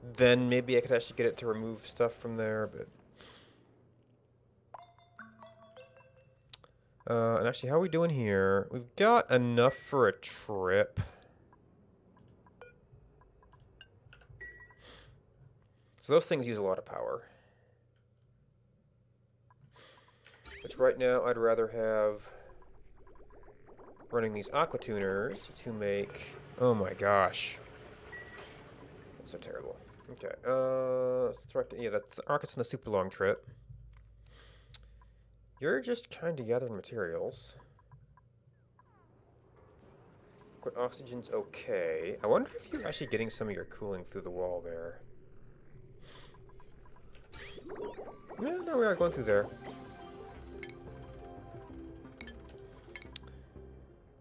Speaker 1: Then maybe I could actually get it to remove stuff from there, but... and actually, how are we doing here? We've got enough for a trip. So those things use a lot of power. Which right now I'd rather have running these aqua tuners to make... Oh my gosh. That's so terrible. Okay, yeah, that's the rockets on the super long trip. You're just kind of gathering materials. Liquid oxygen's okay. I wonder if you're actually getting some of your cooling through the wall there. Yeah, no, we are going through there.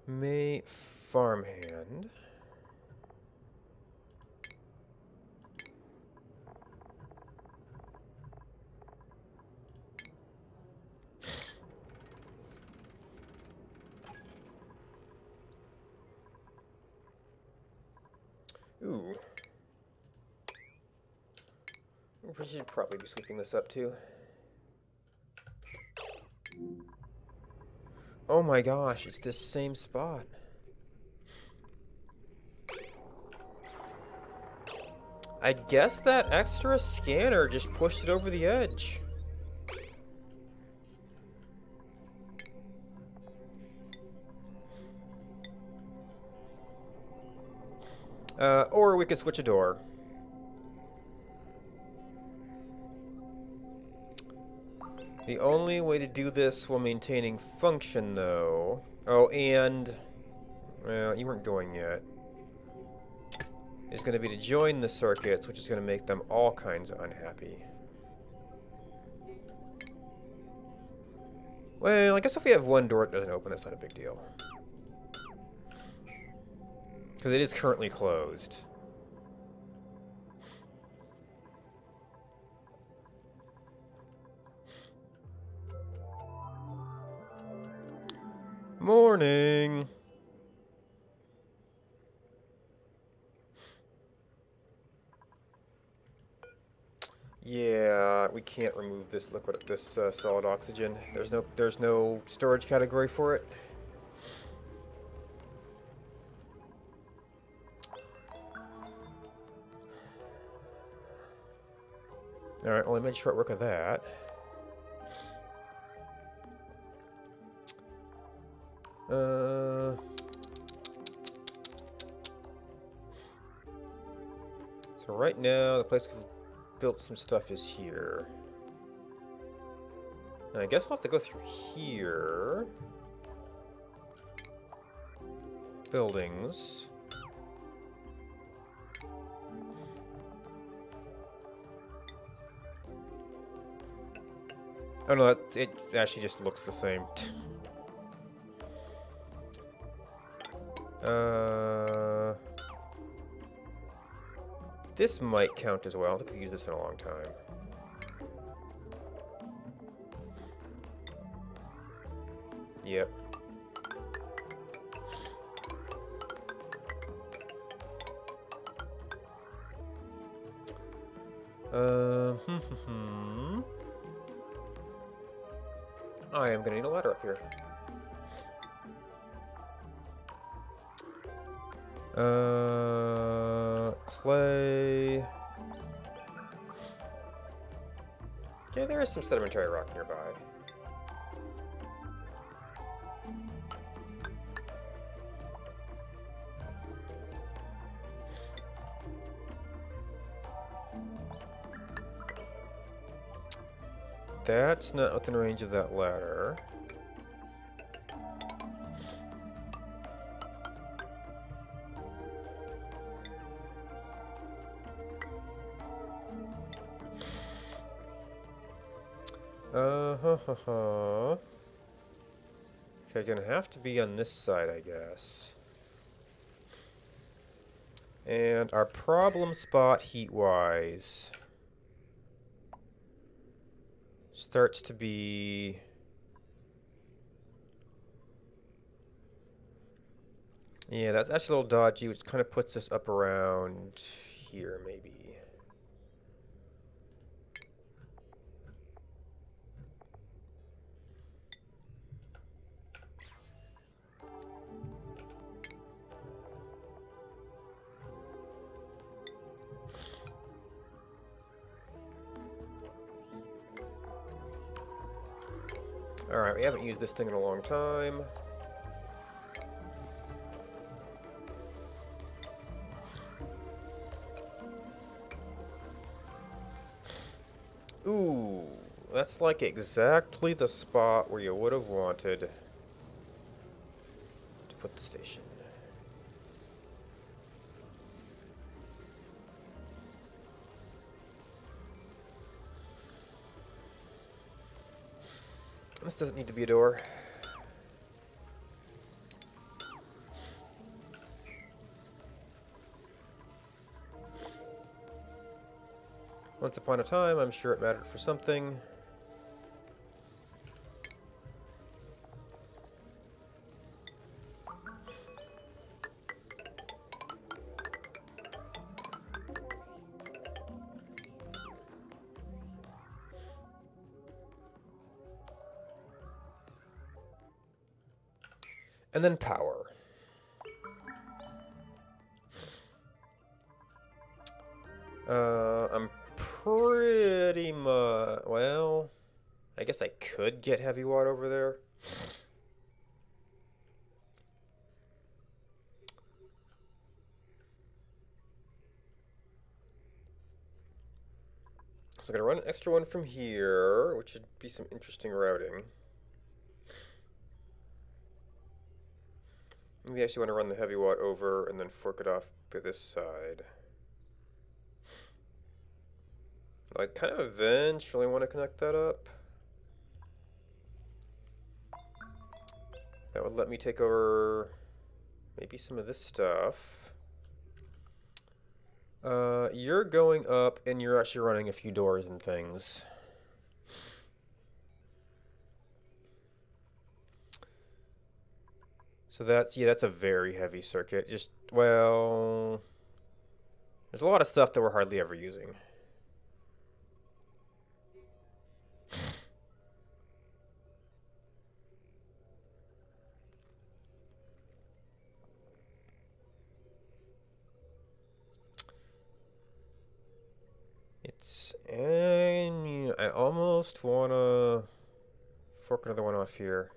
Speaker 1: May farmhand. Ooh. We should probably be sweeping this up too. Oh my gosh, it's this same spot. I guess that extra scanner just pushed it over the edge. Or we could switch a door. The only way to do this while maintaining function, though... Oh, and... Well, you weren't going yet. Is going to be to join the circuits, which is going to make them all kinds of unhappy. Well, I guess if we have one door that doesn't open, that's not a big deal. Because it is currently closed. Morning! Yeah, we can't remove this liquid, this solid oxygen. There's no storage category for it. All right, well, I made short work of that. So right now, the place we've built some stuff is here. And I guess we'll have to go through here. Buildings. Oh no, it actually just looks the same. This might count as well. I think we've used this in a long time. Yep. I am gonna need a ladder up here. Clay. Okay, there is some sedimentary rock nearby. That's not within range of that ladder. Okay, gonna have to be on this side, I guess. And our problem spot heat-wise starts to be... Yeah, that's actually a little dodgy, which kind of puts us up around here, maybe. Alright, we haven't used this thing in a long time. Ooh, that's like exactly the spot where you would have wanted to put the station. This doesn't need to be a door. Once upon a time, I'm sure it mattered for something. And then power. I'm pretty much... Well, I guess I could get heavy watt over there. So I'm going to run an extra one from here, which should be some interesting routing. We actually want to run the heavy watt over and then fork it off to this side. I kind of eventually want to connect that up. That would let me take over maybe some of this stuff. You're going up and you're actually running a few doors and things. So that's, yeah, that's a very heavy circuit. Just, well, there's a lot of stuff that we're hardly ever using. It's, and I almost want to fork another one off here.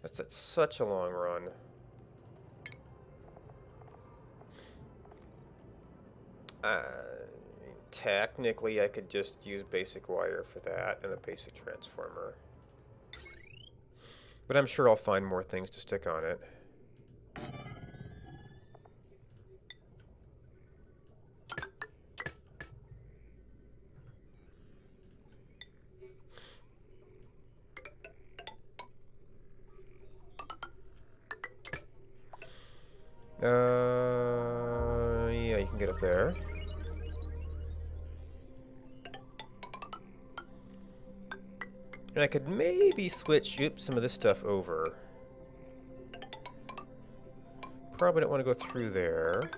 Speaker 1: That's such a long run. Technically, I could just use basic wire for that and a basic transformer. But I'm sure I'll find more things to stick on it. Yeah, you can get up there. And I could maybe switch, some of this stuff over. Probably don't want to go through there.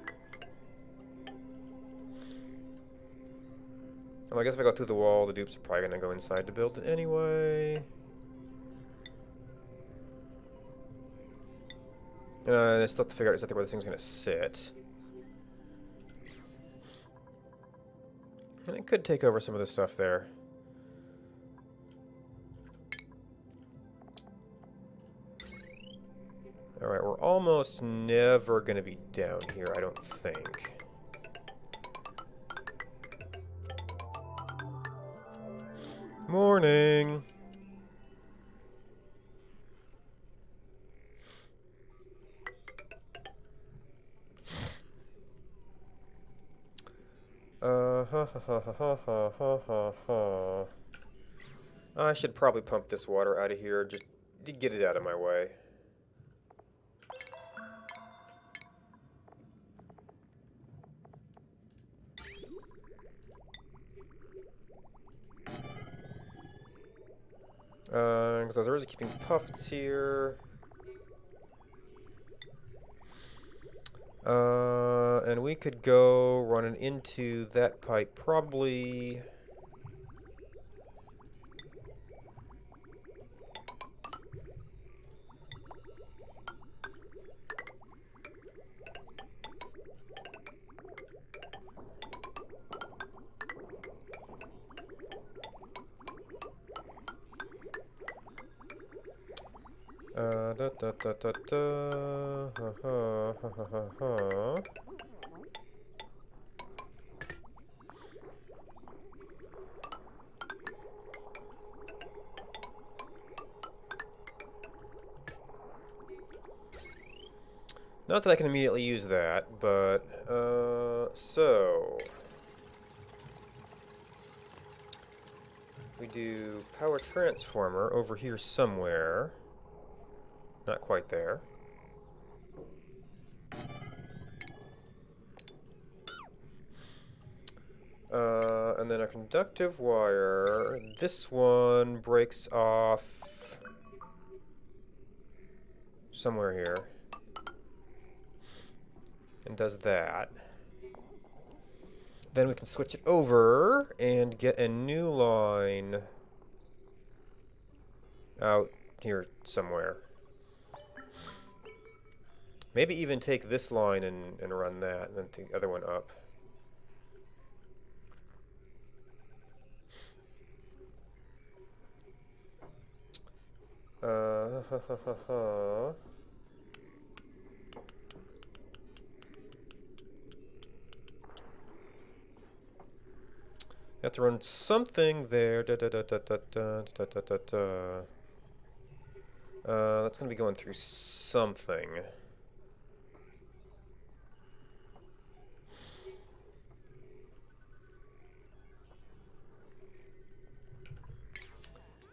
Speaker 1: Well, I guess if I go through the wall, the dupes are probably going to go inside to build it anyway. I still have to figure out exactly where this thing's going to sit. And it could take over some of the stuff there. Alright, we're almost never going to be down here, I don't think. Morning! I should probably pump this water out of here just to get it out of my way. Because I was already keeping puffs here. And we could go running into that pipe probably. Da da da da da. Ha ha ha ha ha ha. Not that I can immediately use that, but so we do power transformer over here somewhere. Not quite there. And then a conductive wire. This one breaks off somewhere here and does that. Then we can switch it over and get a new line out here somewhere. Maybe even take this line and run that, and then take the other one up. Ha ha ha ha. Have to run something there. Da da da da da da da da da da. That's gonna be going through something.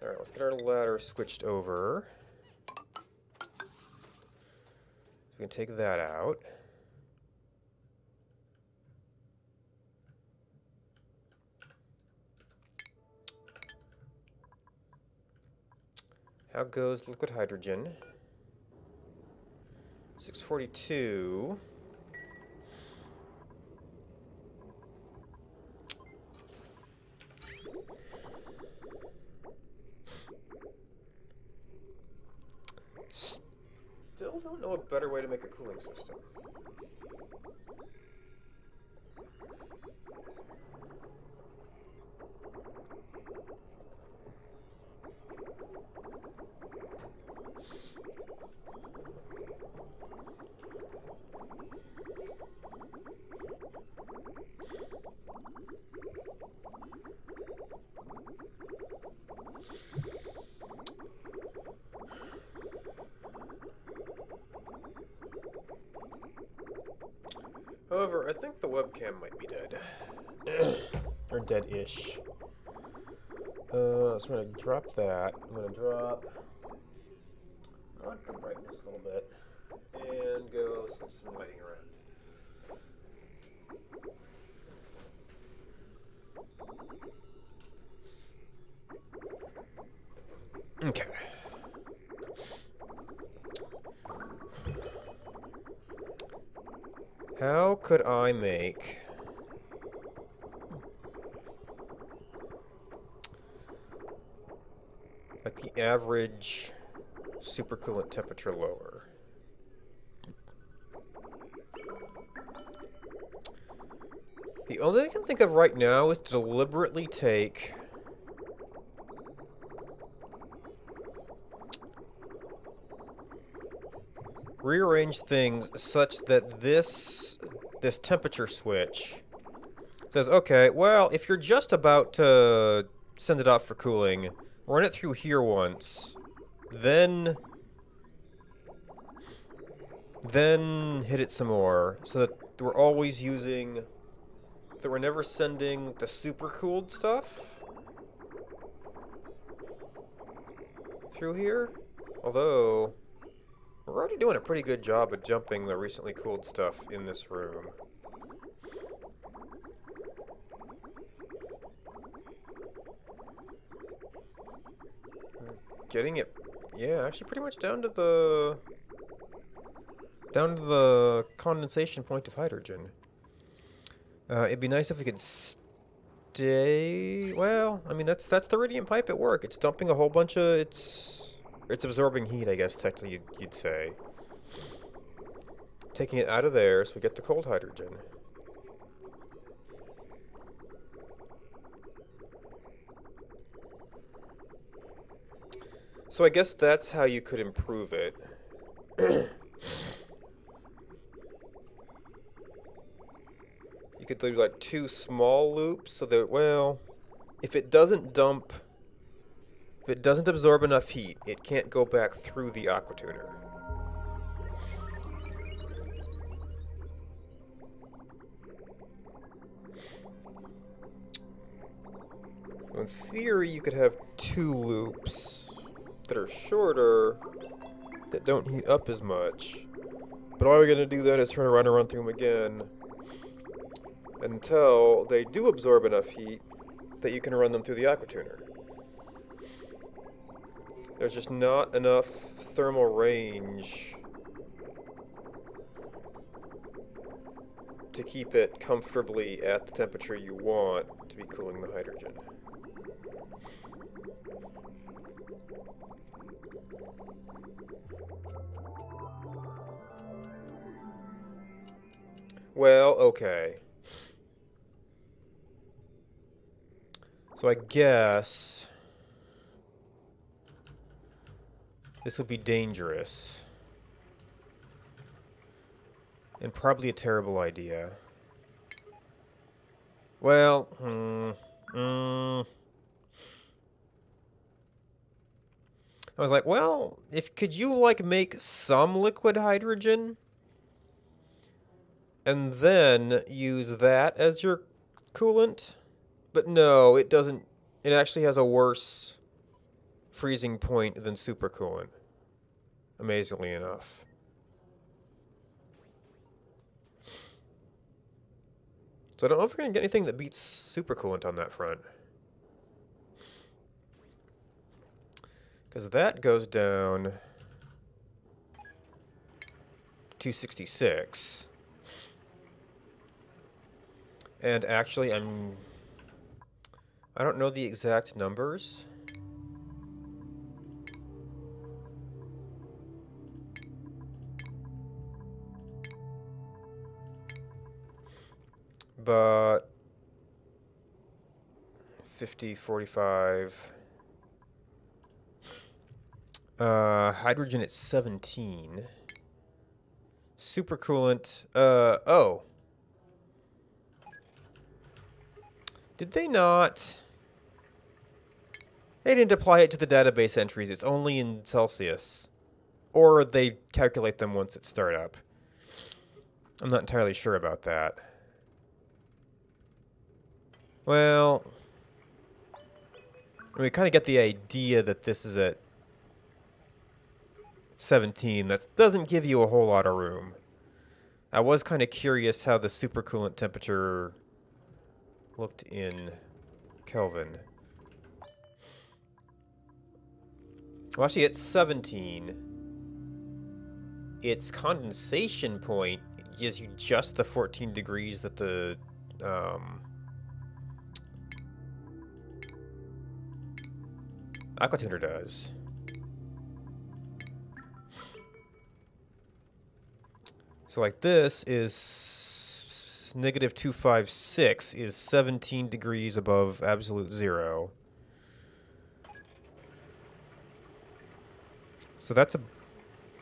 Speaker 1: Alright, let's get our ladder switched over. We can take that out. How goes liquid hydrogen? 642. Still don't know a better way to make a cooling system. However, I think the webcam might be dead. Or dead-ish. So I'm going to drop that. I'm going to drop the brightness a little bit. And go switch some lighting around. Okay. How could I make like the average supercoolant temperature lower? The only thing I can think of right now is to deliberately take rearrange things such that this temperature switch says, okay, well, if you're just about to send it off for cooling, run it through here once, then hit it some more, so that we're always using, that we're never sending the super cooled stuff. through here. Although, we're already doing a pretty good job of jumping the recently cooled stuff in this room. Getting it, yeah, actually pretty much down to the condensation point of hydrogen. It'd be nice if we could stay. Well, I mean that's the radiant pipe at work. It's dumping a whole bunch of it's absorbing heat, I guess technically you'd say. Taking it out of there so we get the cold hydrogen. So I guess that's how you could improve it. You could do like 2 small loops so that, well, if it doesn't absorb enough heat, it can't go back through the aquatuner. In theory, you could have 2 loops that are shorter, that don't heat up as much. But all we're going to do then is turn around and run through them again until they do absorb enough heat that you can run them through the aquatuner. There's just not enough thermal range to keep it comfortably at the temperature you want to be cooling the hydrogen. Well, okay. So I guess this will be dangerous. And probably a terrible idea. Well, I was like, well, could you like make some liquid hydrogen and then use that as your coolant? But no, it doesn't. It actually has a worse freezing point than supercoolant, amazingly enough. So I don't know if we're going to get anything that beats supercoolant on that front. Because that goes down to 266. And actually, I don't know the exact numbers. But 50, 45. Hydrogen at 17. Supercoolant, oh. Did they not? They didn't apply it to the database entries. It's only in Celsius. Or they calculate them once at startup. I'm not entirely sure about that. Well, we kind of get the idea that this is at 17. That doesn't give you a whole lot of room. I was kind of curious how the supercoolant temperature looked in Kelvin. Well, actually, at 17, its condensation point gives you just the 14 degrees that the aquatuner does. So like this is negative 256 is 17 degrees above absolute zero. So that's a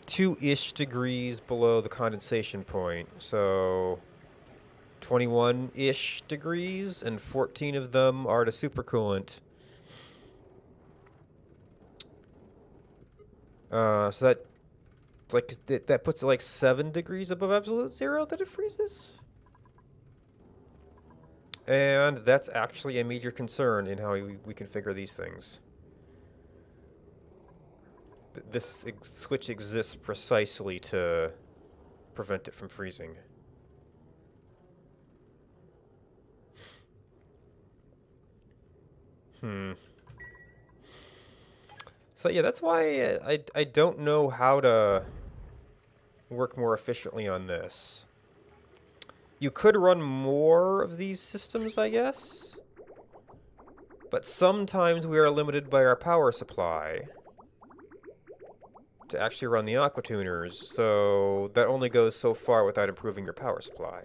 Speaker 1: 2-ish degrees below the condensation point. So 21-ish degrees, and 14 of them are to supercoolant. So that puts it like 7 degrees above absolute zero that it freezes. And that's actually a major concern in how we configure these things. This switch exists precisely to prevent it from freezing. So yeah, that's why I don't know how to work more efficiently on this. You could run more of these systems, I guess. But sometimes we are limited by our power supply to actually run the aqua tuners, so that only goes so far without improving your power supply.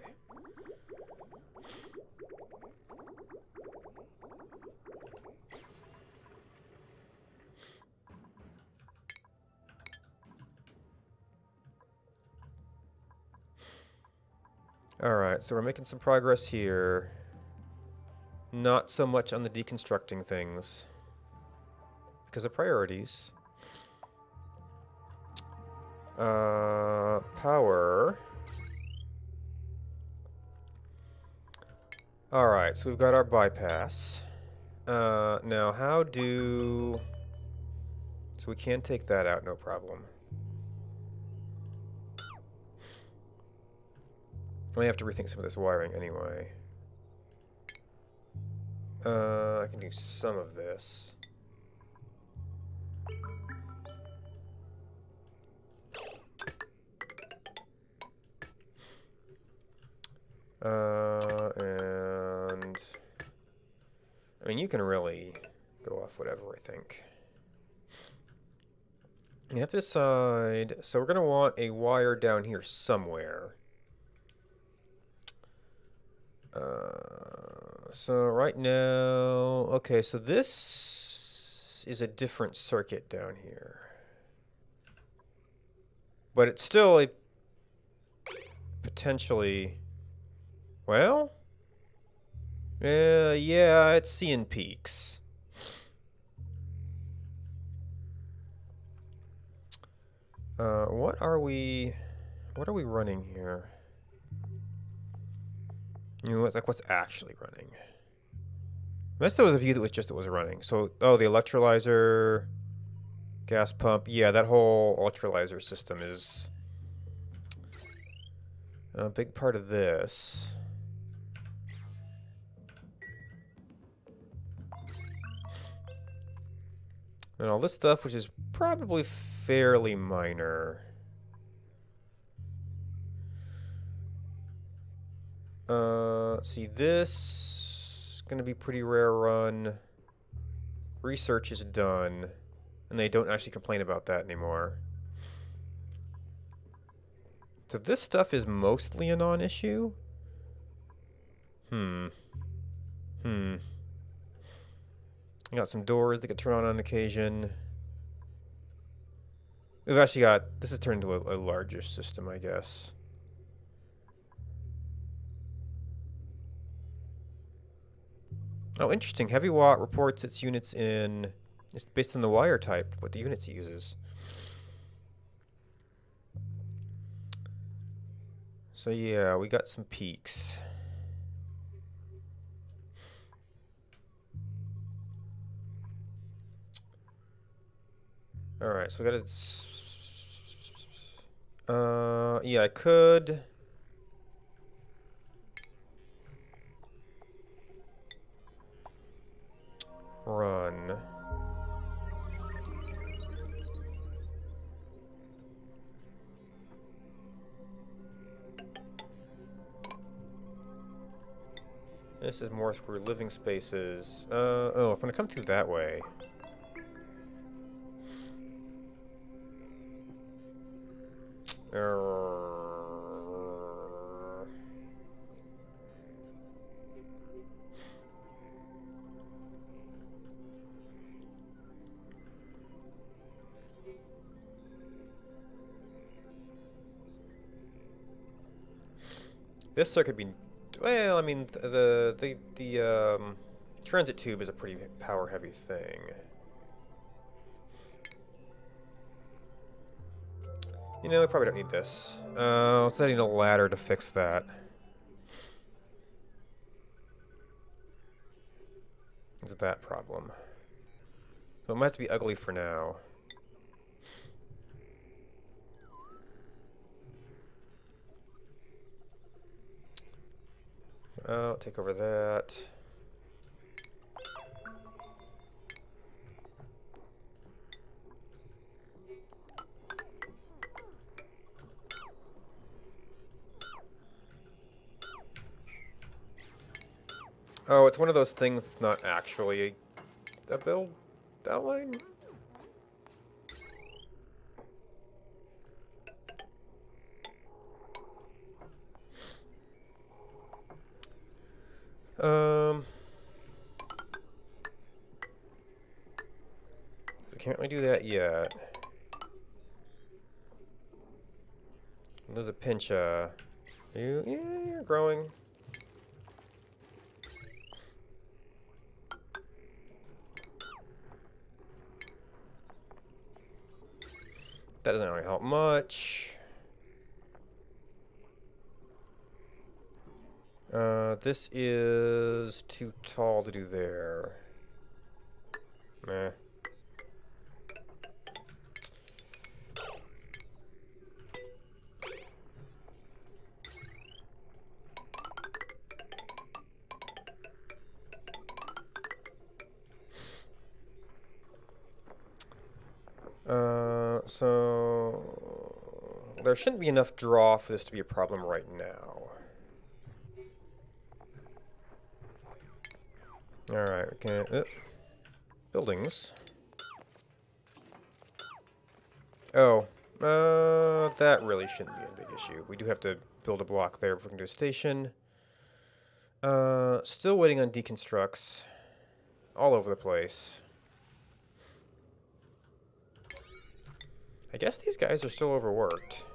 Speaker 1: Alright, so we're making some progress here. Not so much on the deconstructing things, because of priorities. Power. Alright, so we've got our bypass. Now how do... So we can take that out, no problem. I have to rethink some of this wiring anyway. I can do some of this. And I mean, you can really go off whatever, I think. You have to decide. So we're going to want a wire down here somewhere. So right now, okay, so this is a different circuit down here. But it's still a potentially, well, yeah, it's seeing peaks. What are we running here? You know, like what's actually running? Unless there was a view that was just running. So, oh, the electrolyzer, gas pump. Yeah, that whole electrolyzer system is a big part of this. And all this stuff, which is probably fairly minor. See, this is going to be pretty rare run. Research is done, and they don't actually complain about that anymore. So this stuff is mostly a non-issue? I got some doors that can turn on occasion. We've actually got... This is turned into a larger system, I guess. Oh, interesting. Heavy Watt reports its units in... It's based on the wire type, what the units it uses. So yeah, we got some peaks. Alright, so we got to... yeah, I could... run. This is more through living spaces. Oh, if I'm gonna come through that way. This circuit be, well, I mean, the transit tube is a pretty power-heavy thing. You know, we probably don't need this. Let's need a ladder to fix that. that problem. So it might have to be ugly for now. Oh, take over that. Oh, it's one of those things that's not actually a build outline? So can't really do that yet. There's a Pincha. Yeah, you're growing. That doesn't really help much. This is too tall to do there. Meh. So there shouldn't be enough draw for this to be a problem right now. Alright, okay. Buildings. Oh, that really shouldn't be a big issue. We do have to build a block there before we can do a station. Still waiting on deconstructs. All over the place. I guess these guys are still overworked.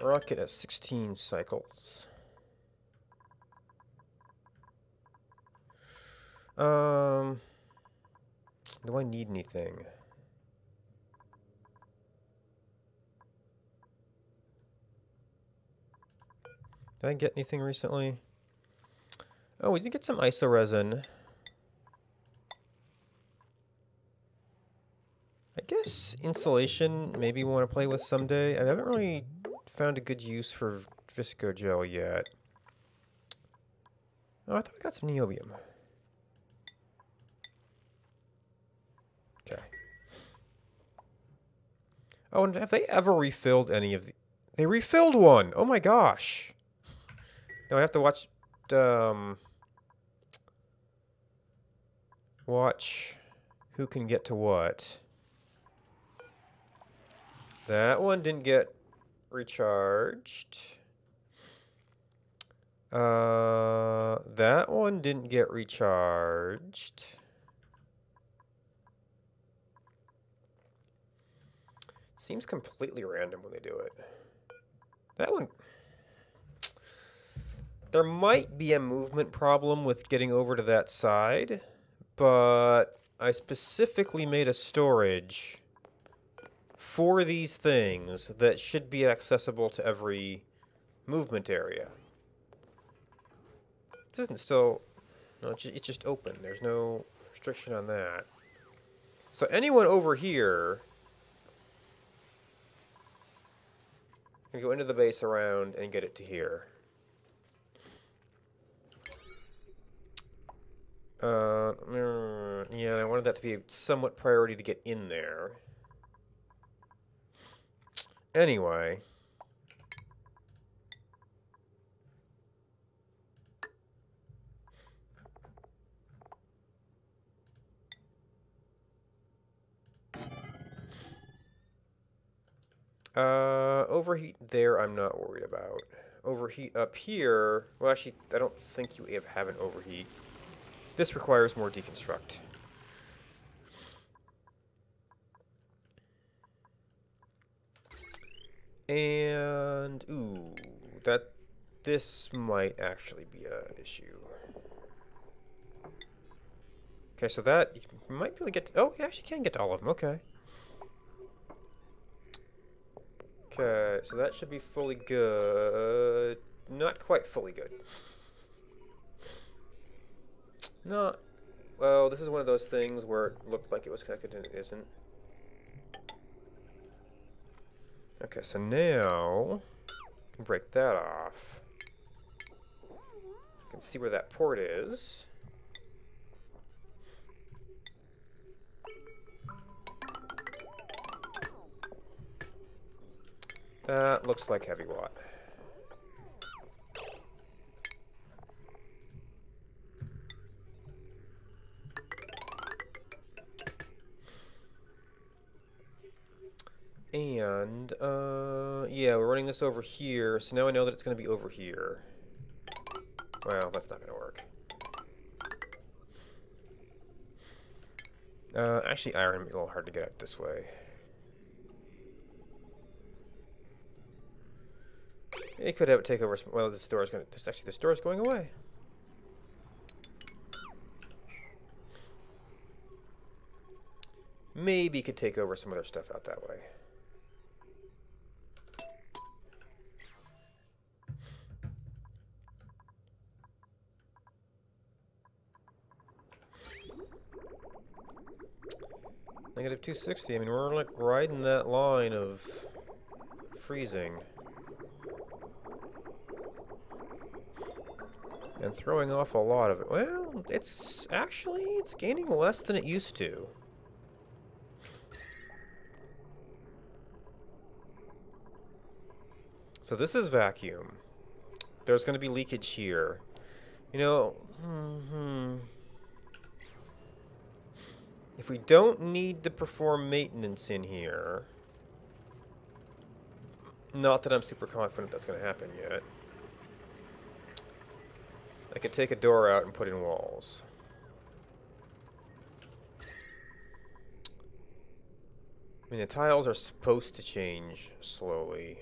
Speaker 1: Rocket at 16 cycles. Do I need anything? Did I get anything recently? Oh, we did get some iso resin. I guess insulation, maybe we want to play with someday. I haven't really found a good use for Visco Gel yet. Oh, I thought we got some niobium. Okay. Oh, and have they ever refilled any of the... They refilled one! Oh my gosh! Now I have to watch... watch who can get to what. That one didn't get recharged. That one didn't get recharged. Seems completely random when they do it. That one... There might be a movement problem with getting over to that side, but I specifically made a storage for these things that should be accessible to every movement area. This isn't still... No, it's just open. There's no restriction on that. So anyone over here can go into the base around and get it to here. Yeah, I wanted that to be a somewhat priority to get in there. Anyway. Overheat there I'm not worried about. Overheat up here, well actually I don't think you have an overheat. This requires more deconstruct. And ooh, this might actually be a issue. Okay, so that you might be able to get. Oh, you actually can get to all of them. Okay. Okay, so that should be fully good. Not quite fully good. Not. Well, this is one of those things where it looked like it was connected and it isn't. Okay, so now I can break that off. I can see where that port is. That looks like heavy watt. And, yeah, we're running this over here, so now I know that it's going to be over here. Well, that's not going to work. Actually, iron would be a little hard to get at this way. It could have it take over some, well, this door is going to, actually, this door is going away. Maybe it could take over some other stuff out that way. Negative 260. I mean, we're like riding that line of freezing. And throwing off a lot of it. Well, it's gaining less than it used to. So this is vacuum. There's going to be leakage here. You know, if we don't need to perform maintenance in here, not that I'm super confident that's going to happen yet, I could take a door out and put in walls. I mean, the tiles are supposed to change slowly.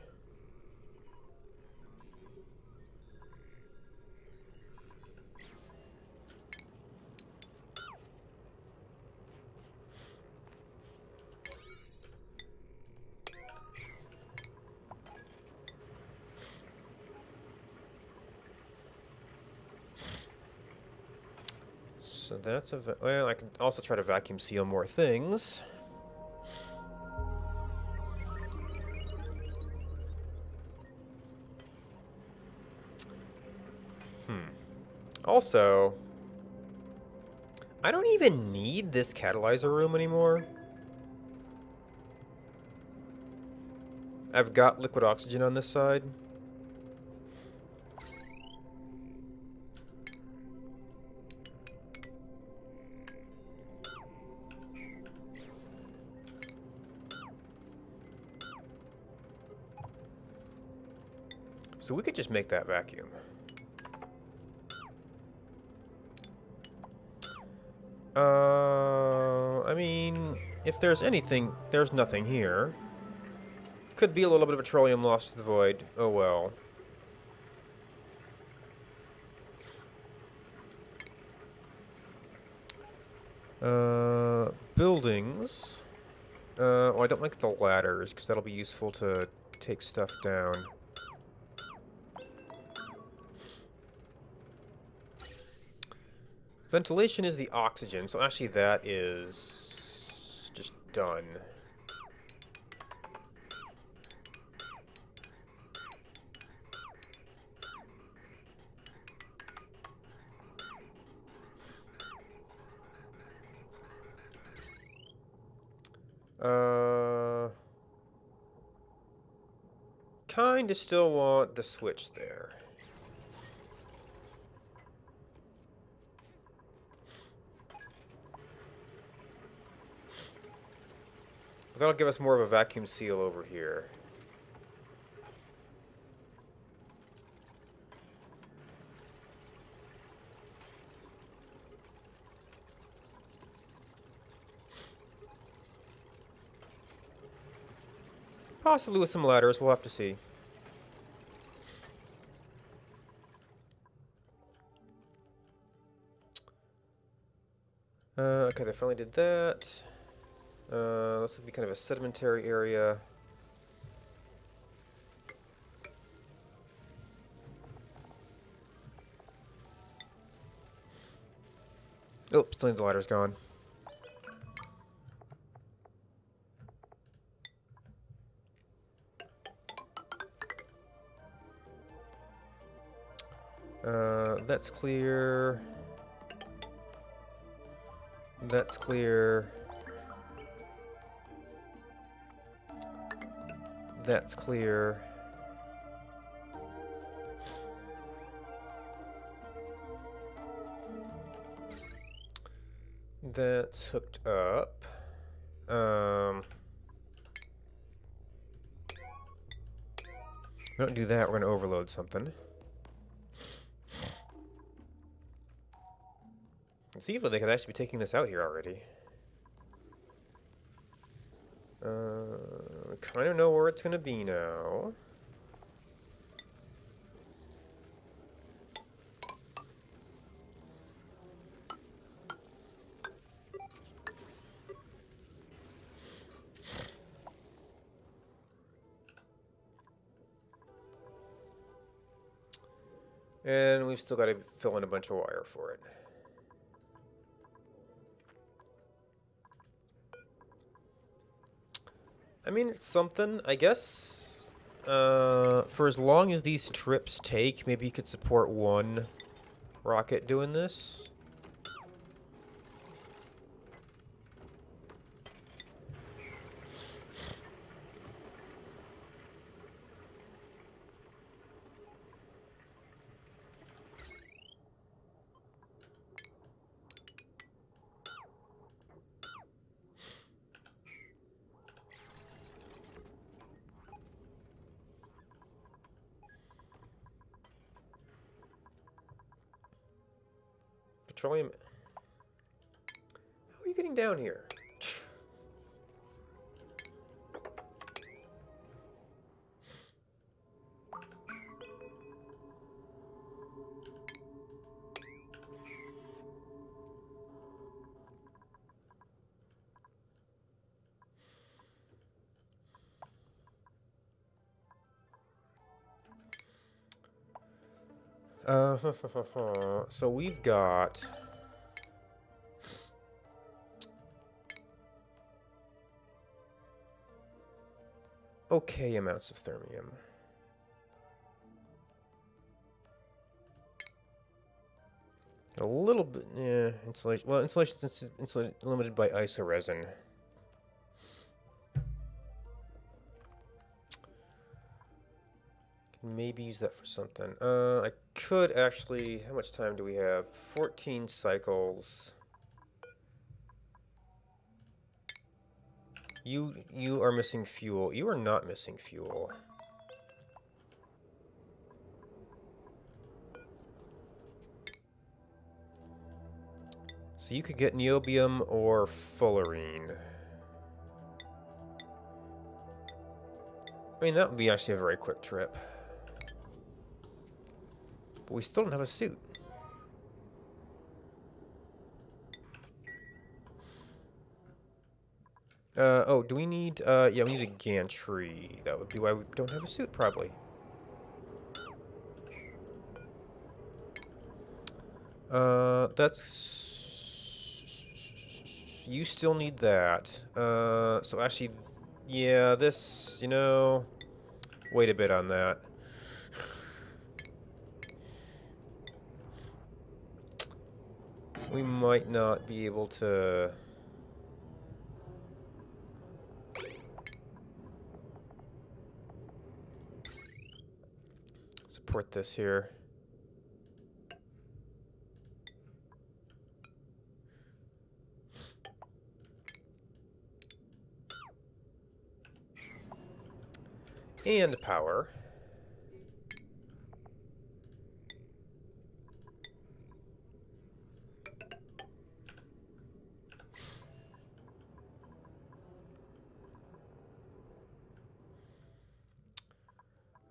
Speaker 1: So that's a... well, I can also try to vacuum seal more things. Also, I don't even need this catalyzer room anymore. I've got liquid oxygen on this side. So we could just make that vacuum. I mean, if there's anything, there's nothing here. Could be a little bit of petroleum lost to the void. Oh well. Buildings. Oh, I don't like the ladders, because that'll be useful to take stuff down. Ventilation is the oxygen, so actually that is just done. Kinda still want the switch there. That'll give us more of a vacuum seal over here. Possibly with some ladders, we'll have to see. Okay, they finally did that. This would be kind of a sedimentary area. Oh, still need the ladders gone. That's clear. That's clear. That's clear. That's hooked up. We don't do that, we're going to overload something. Conceivably, they could actually be taking this out here already. Kind of know where it's going to be now. And we've still got to fill in a bunch of wire for it. I mean, it's something, I guess. For as long as these trips take, maybe you could support one rocket doing this. Petroleum. How are you getting down here? So we've got okay amounts of thermium. A little bit, yeah, insulation. Well, insulation's limited by isoresin. Maybe use that for something. I could actually... How much time do we have? 14 cycles. You are missing fuel. You are not missing fuel. So you could get niobium or fullerene. I mean, that would be actually a very quick trip. But we still don't have a suit. Oh, do we need, yeah, we need a gantry. That would be why we don't have a suit, probably. That's... You still need that. So actually, yeah, this, you know... Wait a bit on that. We might not be able to... support this here. And power.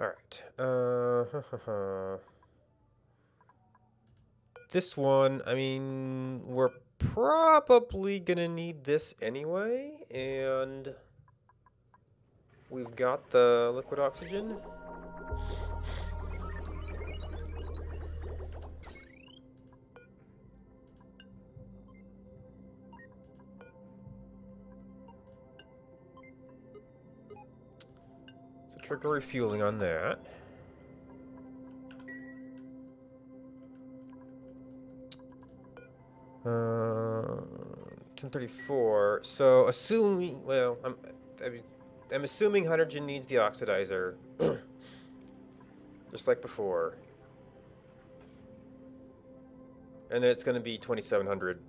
Speaker 1: Alright. This one, I mean, we're probably gonna need this anyway, and we've got the liquid oxygen. So trigger refueling on that. Uh, 1034. So assuming, well, I'm assuming hydrogen needs the oxidizer, just like before. And then it's going to be 2700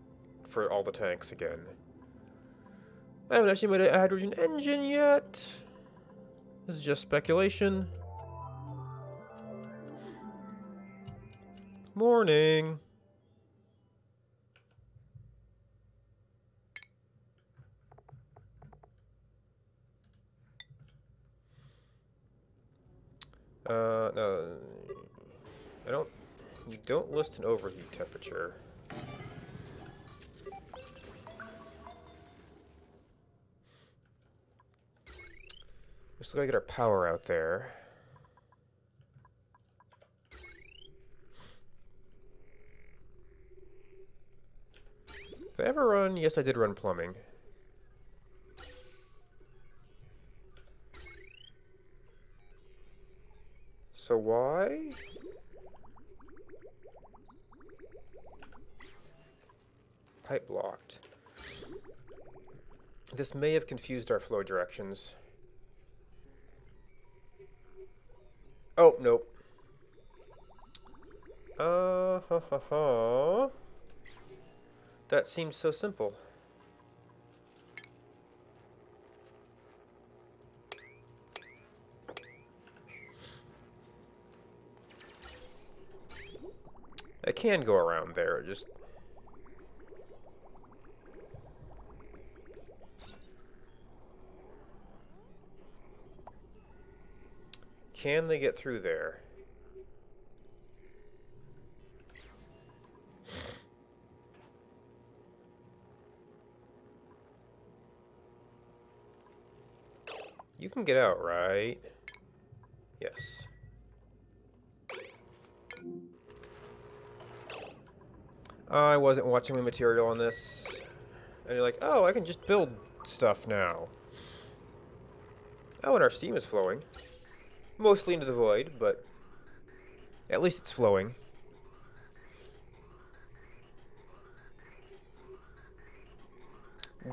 Speaker 1: for all the tanks again. I haven't actually made a hydrogen engine yet. This is just speculation. Morning. No, you don't list an overheat temperature. We still gotta get our power out there. Did I ever run? Yes, I did run plumbing. So why? Pipe blocked. This may have confused our flow directions. Oh, nope. That seems so simple. I can go around there, just... Can they get through there? You can get out, right? Yes. I wasn't watching the material on this. And you're like, oh, I can just build stuff now. Oh, and our steam is flowing. Mostly into the void, but at least it's flowing.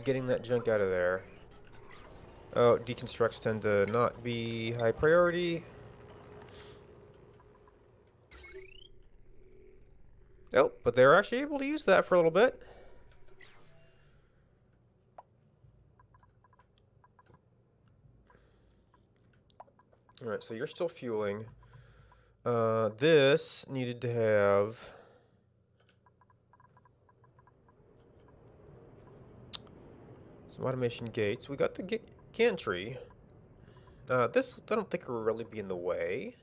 Speaker 1: Getting that junk out of there. Oh, deconstructs tend to not be high priority. Oh, but they were actually able to use that for a little bit. Alright, so you're still fueling. This needed to have... some automation gates. We got the gantry. This, I don't think will really be in the way.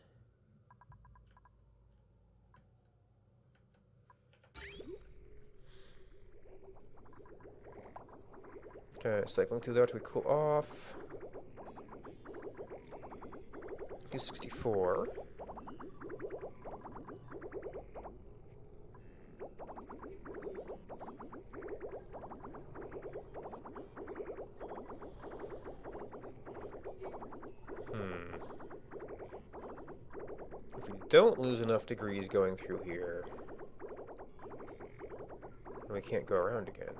Speaker 1: Okay, cycling through there till we cool off. 264. If we don't lose enough degrees going through here, then we can't go around again.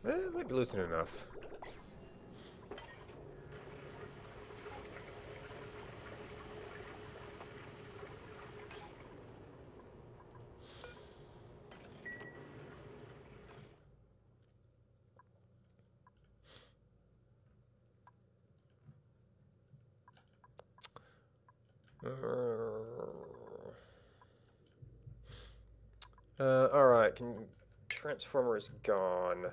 Speaker 1: Might be losing enough. Alright, transformer is gone.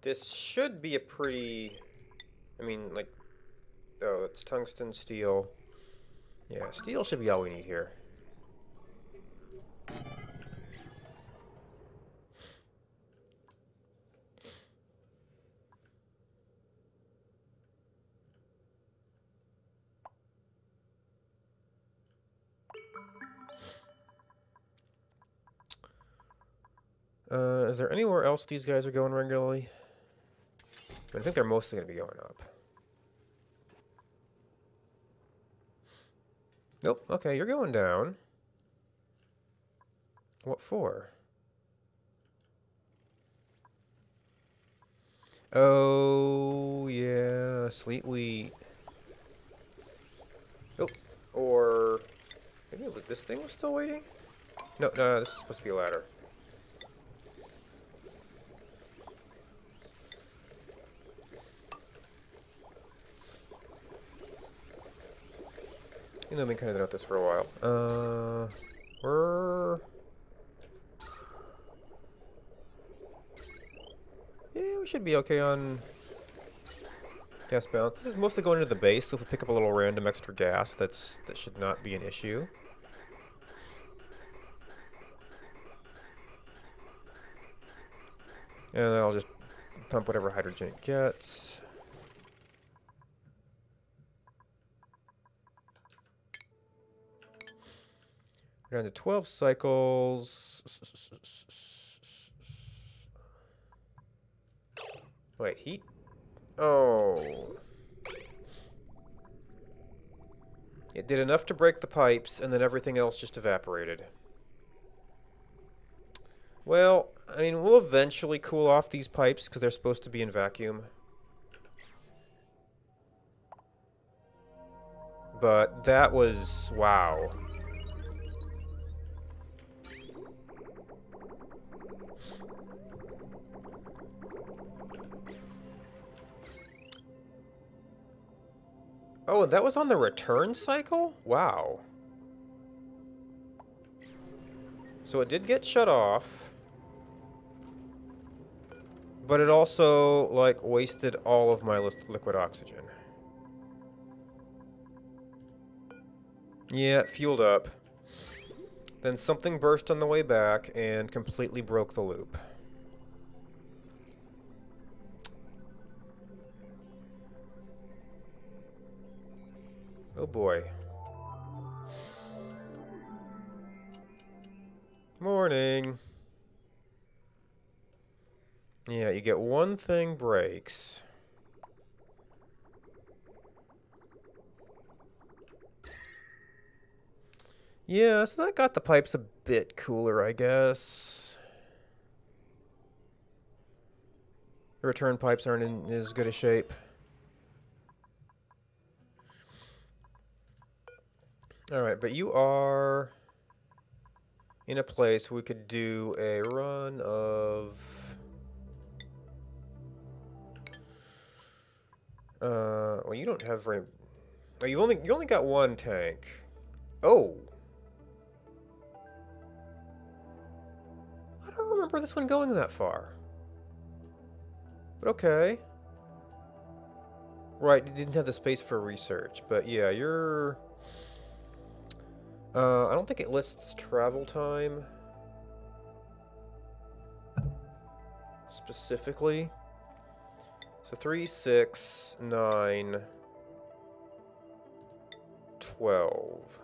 Speaker 1: This should be a pretty... I mean, like... Oh, it's tungsten, steel. Yeah, steel should be all we need here. Is there anywhere else these guys are going regularly? I think they're mostly going to be going up. Nope. Okay, you're going down. What for? Oh, yeah. Sleet wheat. Oh, or... Maybe this thing was still waiting? No, no, this is supposed to be a ladder. You know, I've been kind of about this for a while. We're... Yeah, we should be okay on gas balance. This is mostly going into the base, so if we pick up a little random extra gas, that should not be an issue. And then I'll just pump whatever hydrogen it gets. We're down to 12 cycles. Wait, heat? Oh. It did enough to break the pipes, and then everything else just evaporated. Well, I mean, we'll eventually cool off these pipes, because they're supposed to be in vacuum. But that was... wow. Oh, and that was on the return cycle? Wow. So it did get shut off. But it also, like, wasted all of my liquid oxygen. Yeah, it fueled up. Then something burst on the way back and completely broke the loop. Oh boy. Morning. Yeah, you get one thing breaks. Yeah, so that got the pipes a bit cooler, I guess. The return pipes aren't in as good a shape. Alright, but you are in a place we could do a run of... well, you don't have very... Oh, you only got one tank. Oh! I don't remember this one going that far. But okay. Right, you didn't have the space for research, but yeah, you're... I don't think it lists travel time specifically. So 3, 6, 9, 12.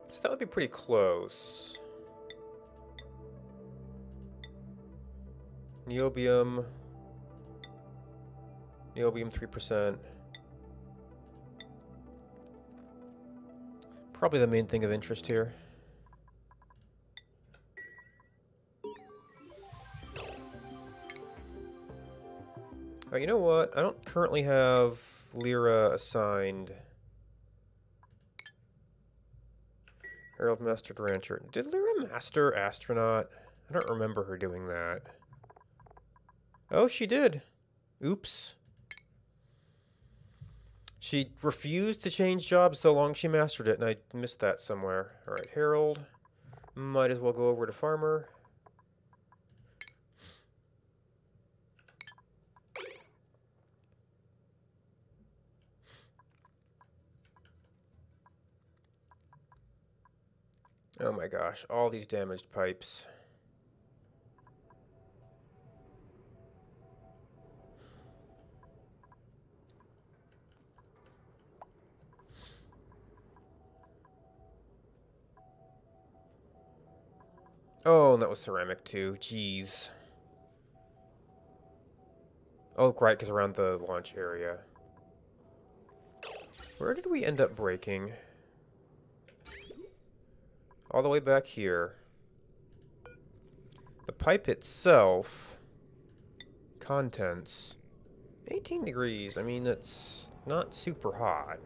Speaker 1: So that would be pretty close. Niobium. Niobium 3%. Probably the main thing of interest here. Alright, you know what? I don't currently have Lyra assigned. Herald Mastered Rancher. Did Lyra master Astronaut? I don't remember her doing that. Oh, she did. Oops. She refused to change jobs so long she mastered it, and I missed that somewhere. Alright, Herald. Might as well go over to Farmer. Oh my gosh, all these damaged pipes. Oh, and that was ceramic too. Jeez. Oh, right, because around the launch area. Where did we end up breaking? All the way back here. The pipe itself, contents, 18 degrees. I mean, that's not super hot.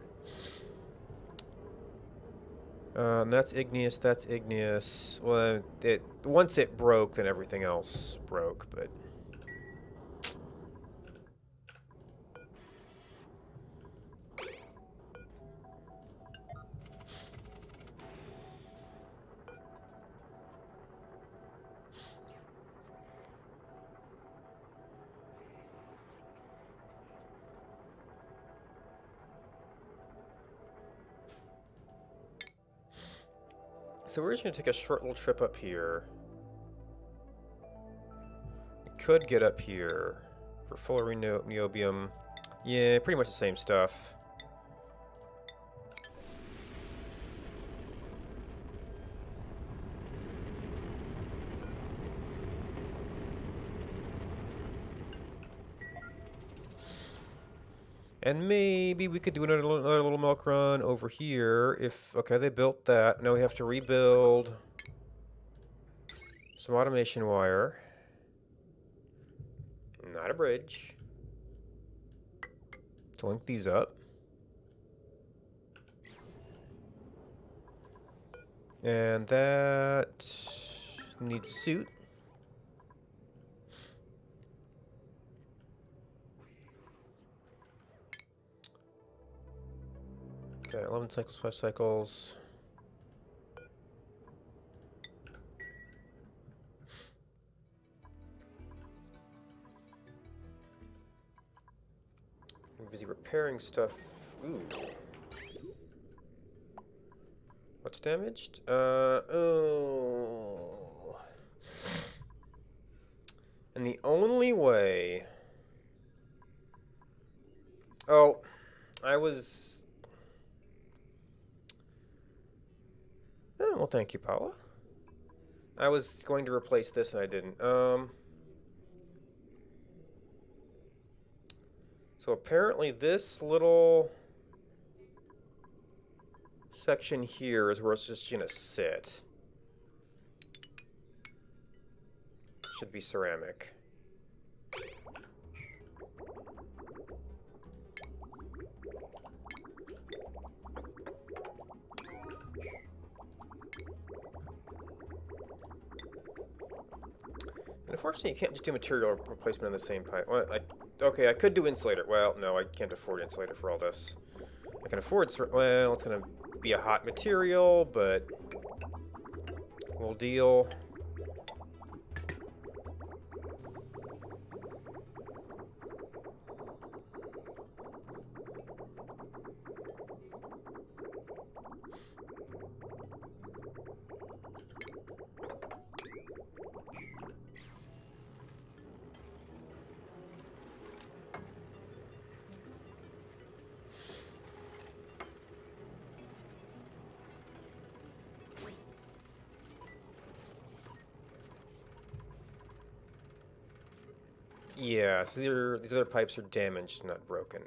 Speaker 1: That's igneous, that's igneous. Well, once it broke, then everything else broke, but... So we're just going to take a short little trip up here. We could get up here for fuller niobium. Yeah, pretty much the same stuff. And maybe we could do another little milk run over here if... Okay, they built that. Now we have to rebuild some automation wire. Not a bridge. To link these up. And that needs a suit. Okay, 11 cycles, 5 cycles. I'm busy repairing stuff. Ooh. What's damaged? Oh. And the only way... Oh, I was... Oh, well, thank you, Paula. I was going to replace this and I didn't. So apparently this little section here is where it's just going to sit. Should be ceramic. And unfortunately, you can't just do material replacement on the same pipe. Well, okay, I could do insulator. Well, no, I can't afford insulator for all this. I can afford... Well, it's going to be a hot material, but we'll deal. Yeah, so these other pipes are damaged, not broken.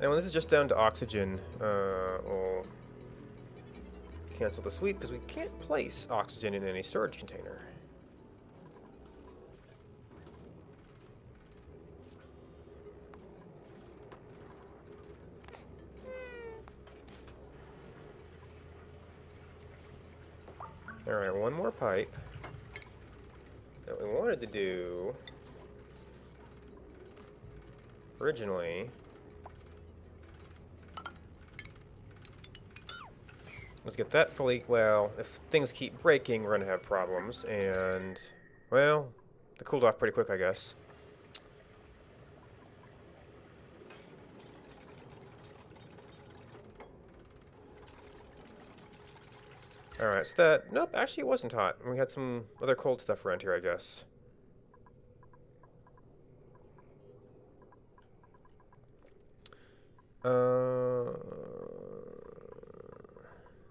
Speaker 1: And when this is just down to oxygen, we'll cancel the sweep because we can't place oxygen in any storage container. Alright, one more pipe that we wanted to do originally. Let's get that fully... Well, if things keep breaking, we're going to have problems, and... Well, they cooled off pretty quick, I guess. Alright, so that... Nope, actually it wasn't hot. We had some other cold stuff around here, I guess.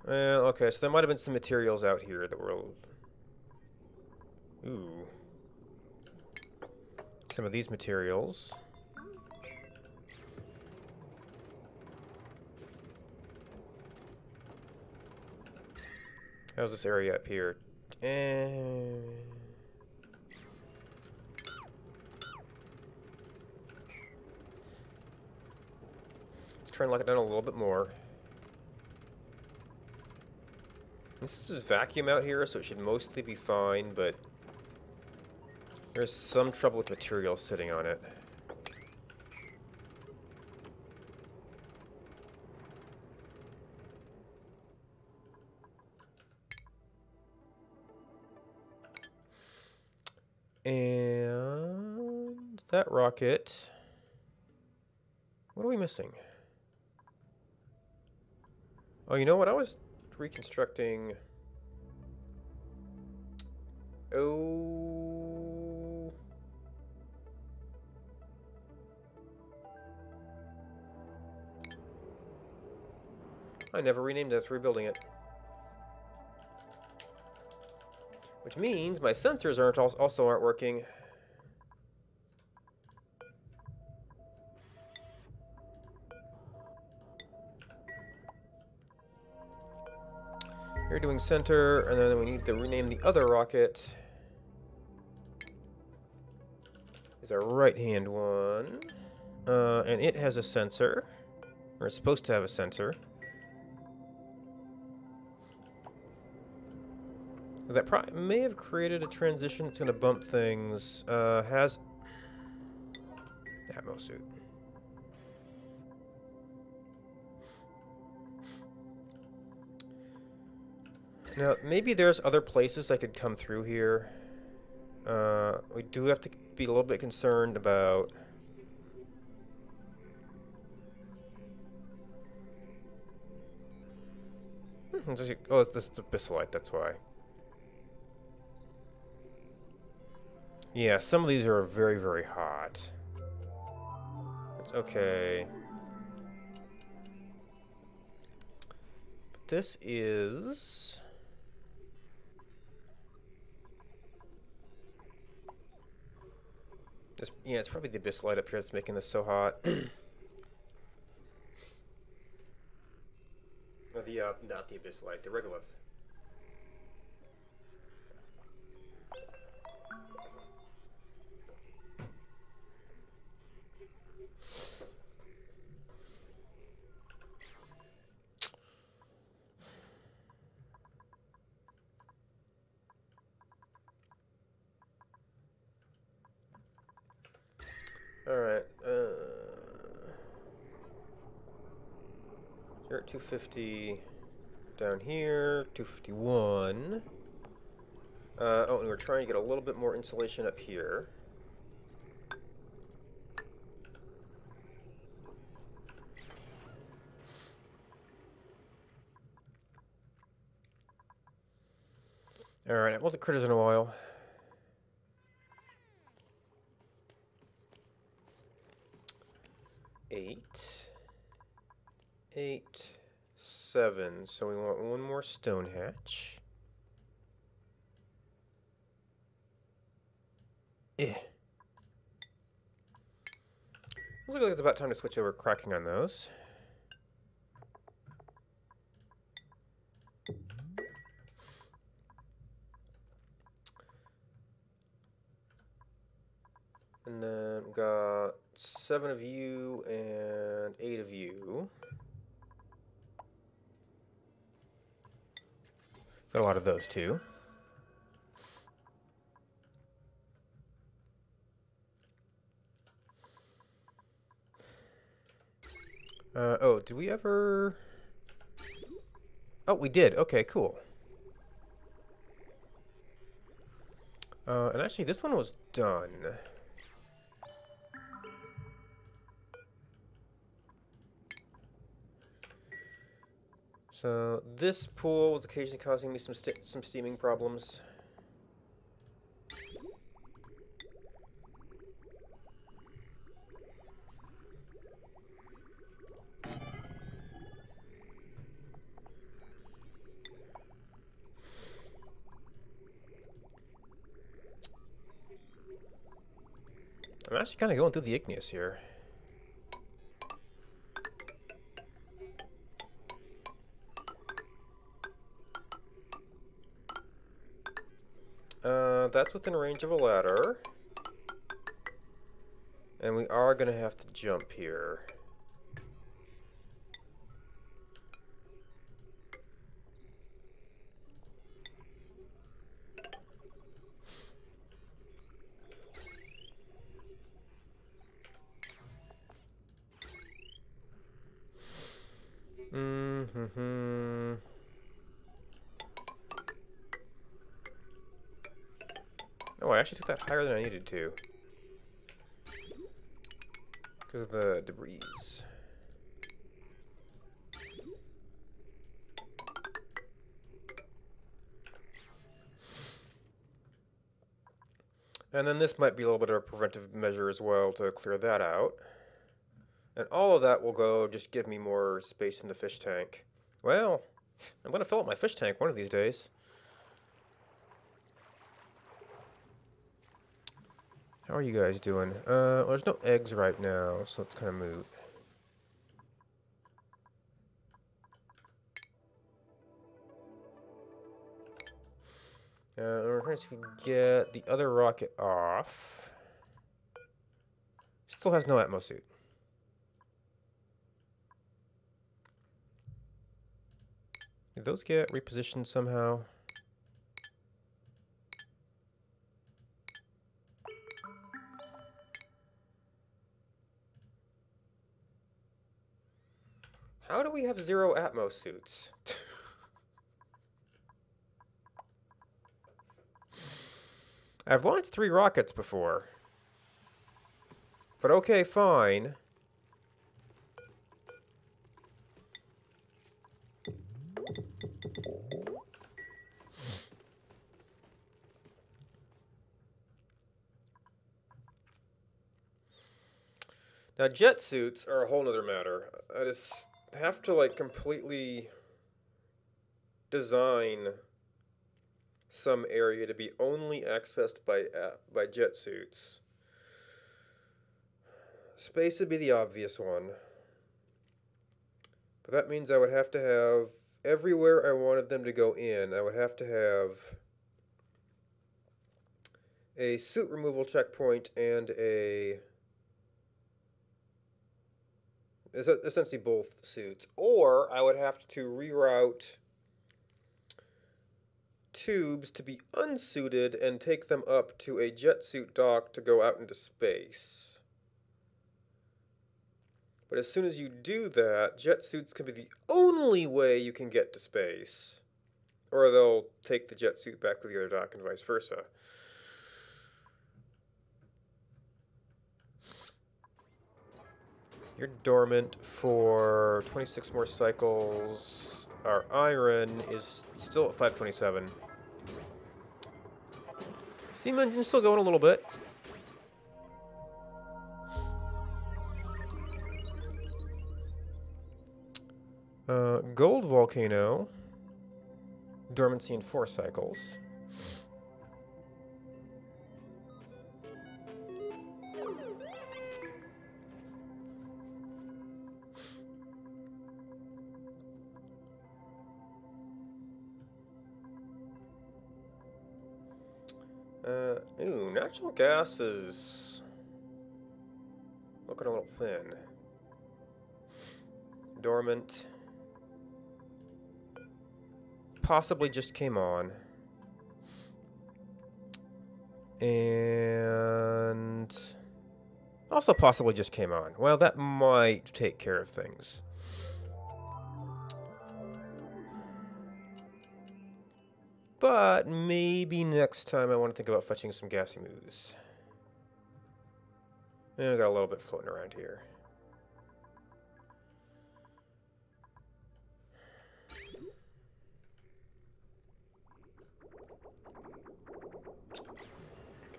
Speaker 1: Well, okay, so there might have been some materials out here that were... Ooh. Some of these materials. How's this area up here? Let's try and lock it down a little bit more. This is vacuum out here, so it should mostly be fine, but there's some trouble with material sitting on it. And that rocket... What are we missing? Oh, you know what? I was reconstructing... Oh... I never renamed it. It's rebuilding it. Which means my sensors also aren't working. You're doing center, and then we need to rename the other rocket. Is our right-hand one. And it has a sensor. Or it's supposed to have a sensor. That may have created a transition that's going to bump things. Has... Atmo suit. Now, maybe there's other places I could come through here. We do have to be a little bit concerned about... Oh, this is Abyssalite, that's why. Yeah, some of these are very, very hot. It's okay. But this is... Yeah, it's probably the Abyssalite up here that's making this so hot. Or the, not the Abyssalite, the Regolith. Alright, you're at 250 down here, 251. Oh, and we're trying to get a little bit more insulation up here. Alright, I've looked at critters in a while. Eight, 7. So we want one more stone hatch. Looks like it's about time to switch over cracking on those. And then we've got 7 of you and 8 of you. Got a lot of those too. Oh, did we ever... Oh, we did. Okay, cool. And actually, this one was done. So this pool was occasionally causing me some steaming problems. I'm actually kind of going through the igneous here. That's within range of a ladder. And we are going to have to jump here. Mm-hmm. Oh, I actually took that higher than I needed to. Because of the debris. And then this might be a little bit of a preventive measure as well to clear that out. And all of that will go just give me more space in the fish tank. Well, I'm going to fill up my fish tank one of these days. How are you guys doing? Well, there's no eggs right now, so it's kind of moot. We're trying to get the other rocket off. Still has no Atmos suit. Did those get repositioned somehow? How do we have 0 Atmos suits? I've launched 3 rockets before. But okay, fine. Now, jet suits are a whole nother matter. I just have to, like, completely design some area to be only accessed by jet suits. Space would be the obvious one. But that means I would have to have, everywhere I wanted them to go in, I would have to have a suit removal checkpoint and essentially both suits. Or I would have to reroute tubes to be unsuited and take them up to a jet suit dock to go out into space. But as soon as you do that, jet suits can be the only way you can get to space. Or they'll take the jet suit back to the other dock and vice versa. You're dormant for 26 more cycles. Our iron is still at 527. Steam engine's still going a little bit. Gold volcano. Dormancy in 4 cycles. Ooh, natural gas is looking a little thin. Dormant. Possibly just came on. And also possibly just came on. Well, that might take care of things. But maybe next time I want to think about fetching some gassy moos. And I got a little bit floating around here.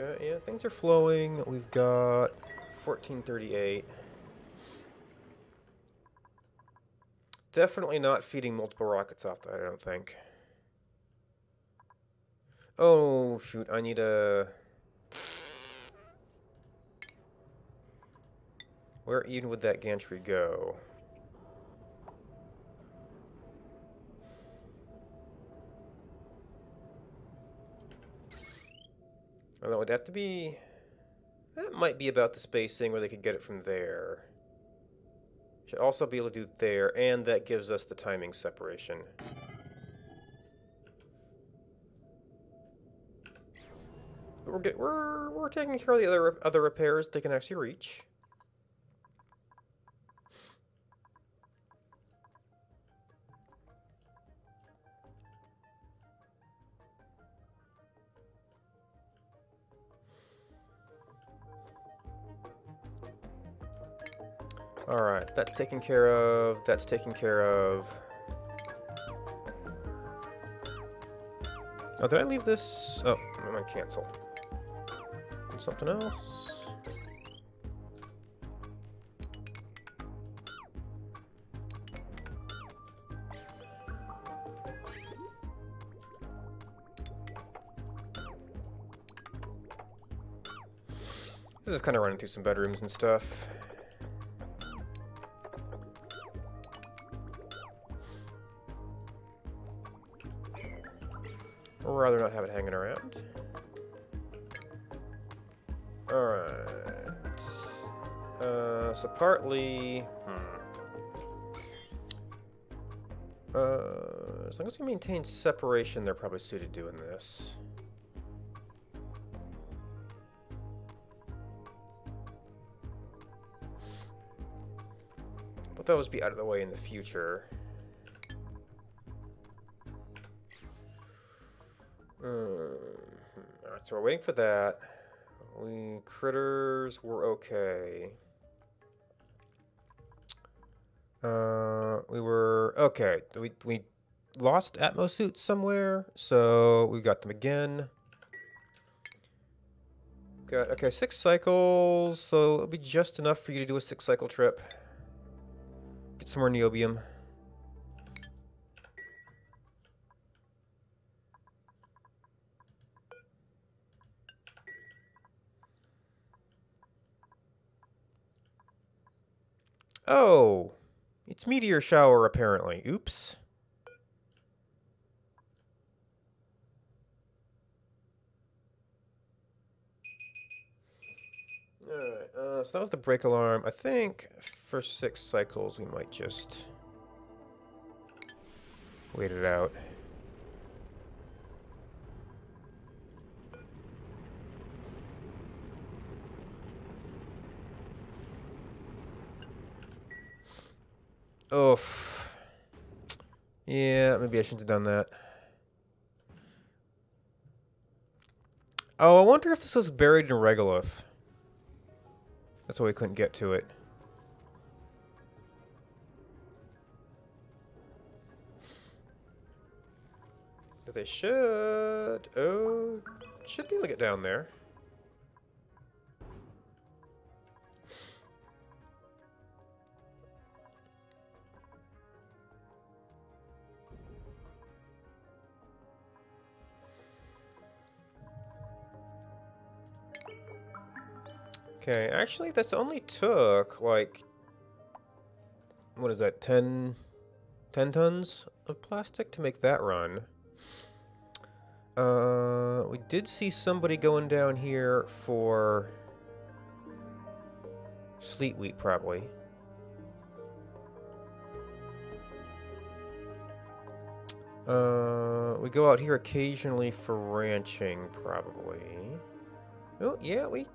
Speaker 1: Okay, yeah, things are flowing. We've got 1438. Definitely not feeding multiple rockets off that, I don't think. Oh, shoot, I need a... Where even would that gantry go? Well, that would have to be... That might be about the spacing where they could get it from there. Should also be able to do there, and that gives us the timing separation. But we're taking care of the other repairs they can actually reach. Alright, that's taken care of, that's taken care of. Oh, did I leave this? Oh, I'm gonna cancel. And something else. This is kind of running through some bedrooms and stuff. Or rather not have it hanging around. Alright. So partly... as long as we maintain separation, they're probably suited doing this. But those be out of the way in the future. Alright, so we're waiting for that. Critters were okay. We were... Okay, we lost Atmosuits somewhere, so we got them again. Got, okay, 6 cycles, so it'll be just enough for you to do a 6-cycle trip. Get some more niobium. Oh, it's meteor shower apparently. Oops. Alright, so that was the break alarm. I think for 6 cycles we might just wait it out. Oof. Yeah, maybe I shouldn't have done that. Oh, I wonder if this was buried in Regolith. That's why we couldn't get to it. But they should... Oh, should be able to get down there. Okay, actually, that's only took, like, what is that, 10 tons of plastic to make that run. We did see somebody going down here for sleet wheat, probably. We go out here occasionally for ranching, probably. Oh, yeah, wait.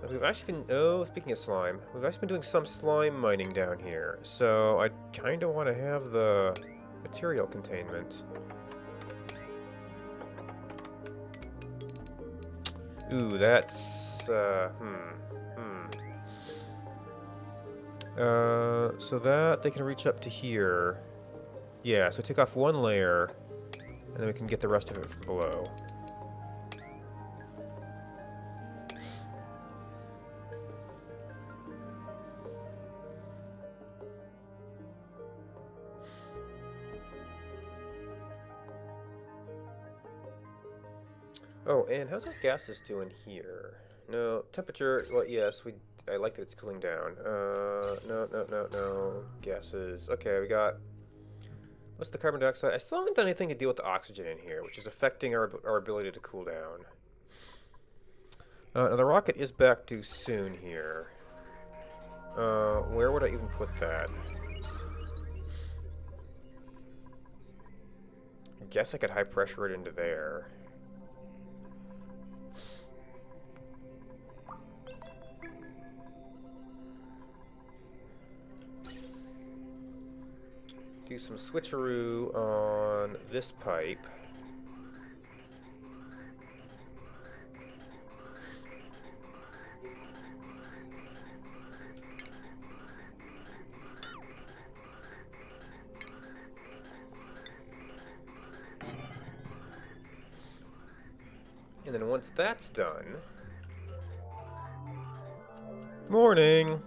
Speaker 1: We've actually been... Oh, speaking of slime. We've actually been doing some slime mining down here. So I kind of want to have the material containment. Ooh, that's... so that they can reach up to here. Yeah, so take off one layer. And then we can get the rest of it from below. Oh, and how's our gases doing here? No, temperature, well, yes, I like that it's cooling down. No. Gases. Okay, we got... What's the carbon dioxide? I still haven't done anything to deal with the oxygen in here, which is affecting our ability to cool down. Now the rocket is back due soon here. Where would I even put that? I guess I could high pressure it into there. Do some switcheroo on this pipe. And then once that's done... Morning!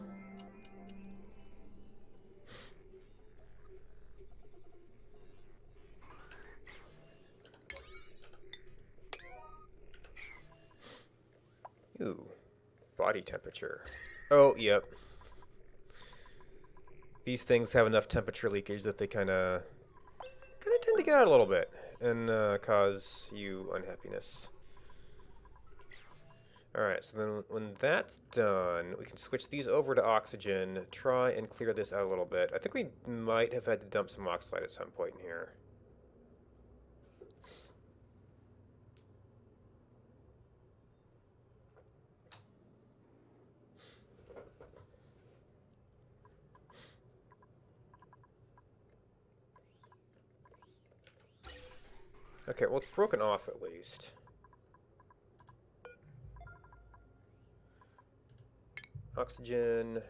Speaker 1: Ooh, body temperature. Oh, yep. These things have enough temperature leakage that they kind of tend to get out a little bit and cause you unhappiness. Alright, so then when that's done, we can switch these over to oxygen, try and clear this out a little bit. I think we might have had to dump some oxide at some point in here. Okay, well, it's broken off at least. Oxygen.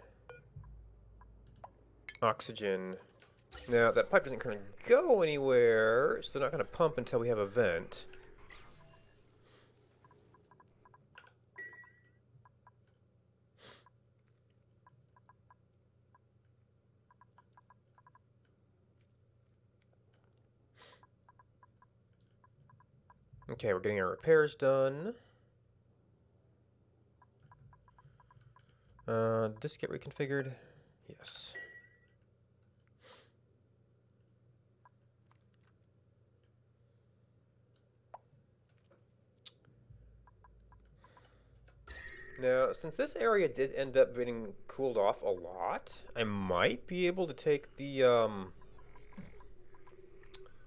Speaker 1: Oxygen. Now, that pipe doesn't kind of go anywhere, so they're not going to pump until we have a vent. Okay, we're getting our repairs done. Did this get reconfigured? Yes. Now, since this area did end up getting cooled off a lot, I might be able to take the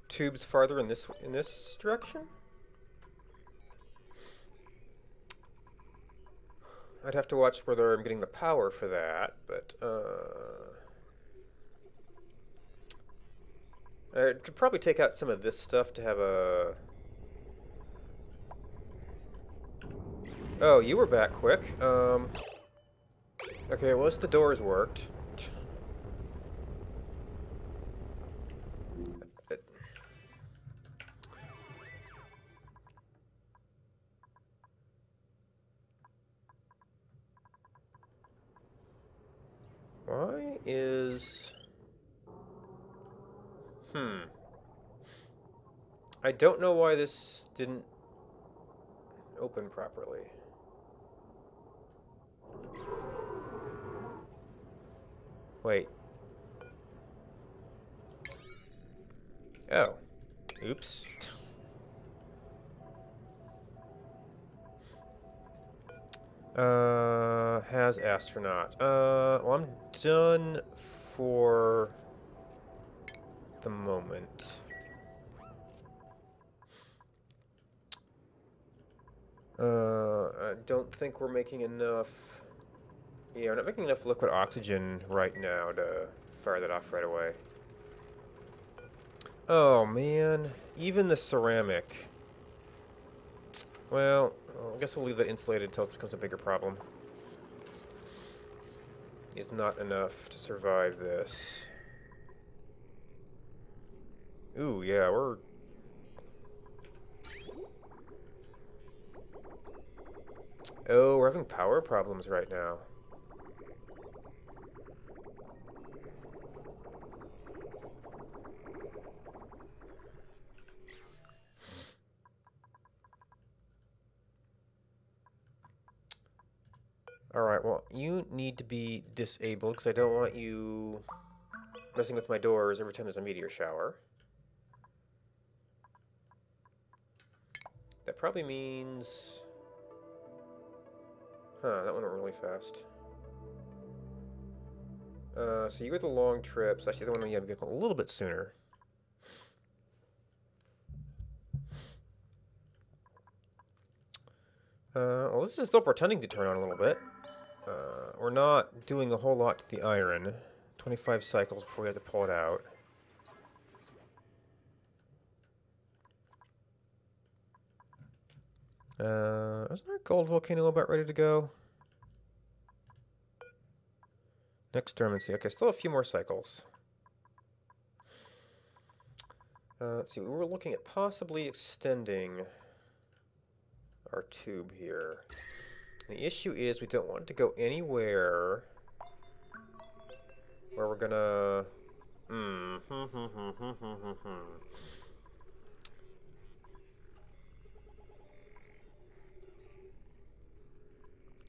Speaker 1: tubes farther in this direction. I'd have to watch whether I'm getting the power for that, but I could probably take out some of this stuff to have a... Oh, you were back quick. Okay, once the doors worked... Why is... I don't know why this didn't open properly. Wait. Oh. Oops. Has astronaut. Well, I'm done for the moment. I don't think we're making enough... Yeah, we're not making enough liquid oxygen right now to fire that off right away. Oh, man. Even the ceramic. Well, I guess we'll leave that insulated until it becomes a bigger problem. Is not enough to survive this. Ooh, yeah, we're Oh, we're having power problems right now. Alright, well, you need to be disabled because I don't want you messing with my doors every time there's a meteor shower. That probably means... Huh, that one went really fast. So you get the long trips. Actually, the one you have a little bit sooner. Well, this is still pretending to turn on a little bit. We're not doing a whole lot to the iron. 25 cycles before we have to pull it out. Isn't our gold volcano about ready to go? Next dormancy. Okay, still a few more cycles. Let's see, we were looking at possibly extending our tube here. The issue is we don't want it to go anywhere where we're gonna...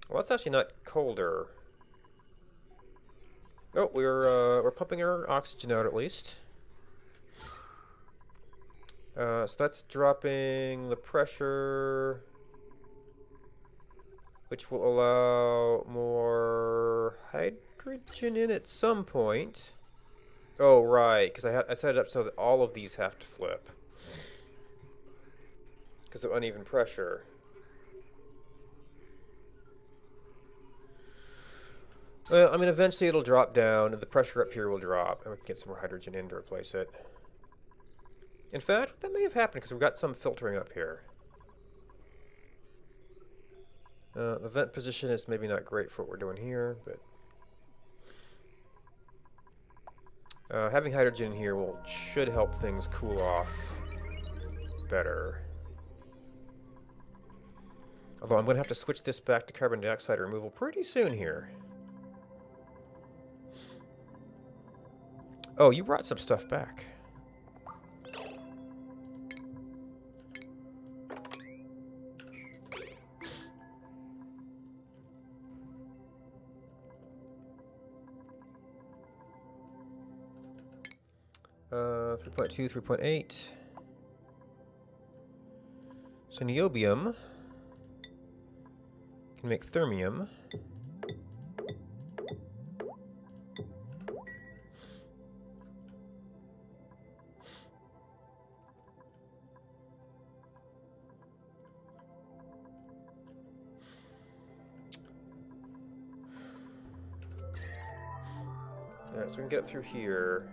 Speaker 1: Well, that's actually not colder. Oh, we're pumping our oxygen out at least. So that's dropping the pressure, which will allow more hydrogen in at some point. Oh, right, because I set it up so that all of these have to flip because of uneven pressure. Well, I mean, eventually it'll drop down, and the pressure up here will drop, and we can get some more hydrogen in to replace it. In fact, that may have happened because we've got some filtering up here. The vent position is maybe not great for what we're doing here, but having hydrogen in here should help things cool off better. Although I'm going to have to switch this back to carbon dioxide removal pretty soon here. Oh, you brought some stuff back. Uh, 3.2, 3.8. So niobium can make thermium. Alright, so we can get up through here.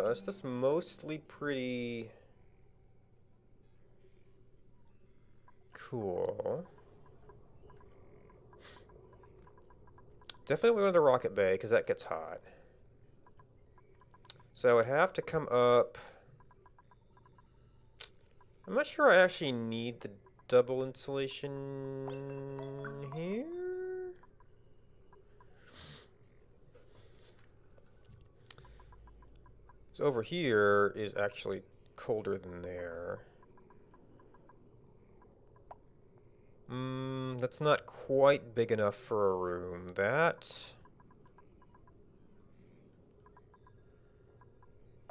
Speaker 1: It's just mostly pretty cool. Definitely go to the rocket bay, because that gets hot. So I would have to come up... I'm not sure I actually need the double insulation here. So over here is actually colder than there. That's not quite big enough for a room. That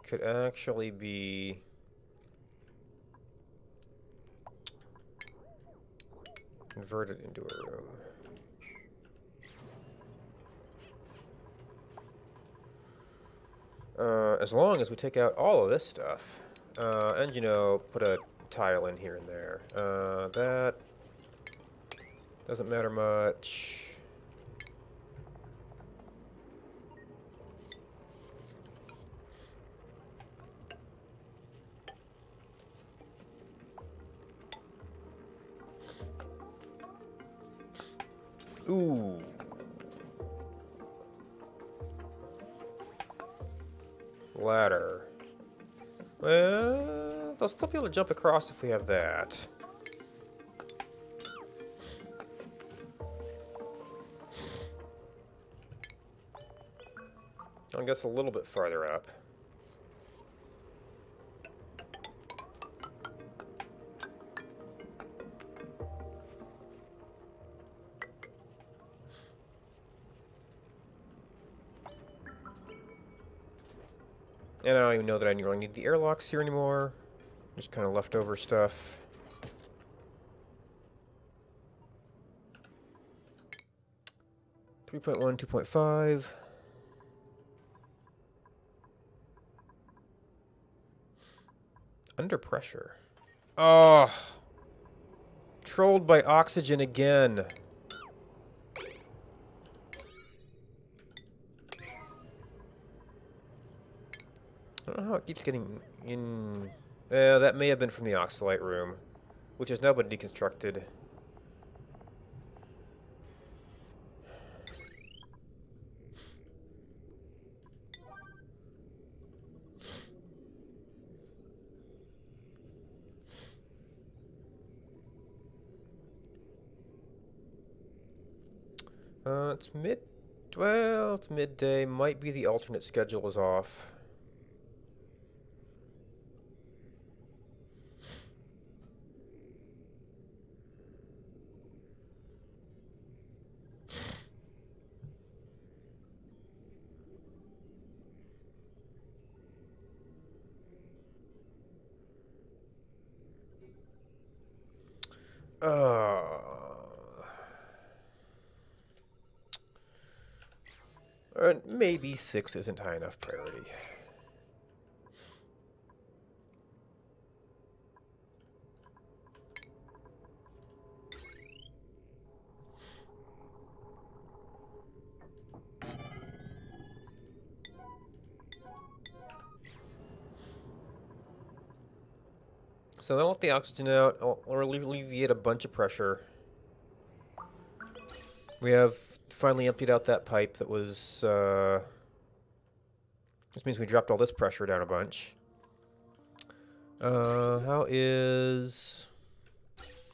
Speaker 1: could actually be converted into a room. As long as we take out all of this stuff, and, you know, put a tile in here and there. That doesn't matter much. Ooh. Ladder. Well, they'll still be able to jump across if we have that. I guess a little bit farther up. And I don't even know that I really need the airlocks here anymore. Just kind of leftover stuff. .1, 2.5. Under pressure. Oh! Trolled by oxygen again. I don't know how it keeps getting in... that may have been from the Oxalite room, which has now been deconstructed. It's mid... Well, it's midday. Might be the alternate schedule is off. Maybe 6 isn't high enough priority. So then I'll let the oxygen out, or alleviate a bunch of pressure. We have finally emptied out that pipe that was, which means we dropped all this pressure down a bunch. How is...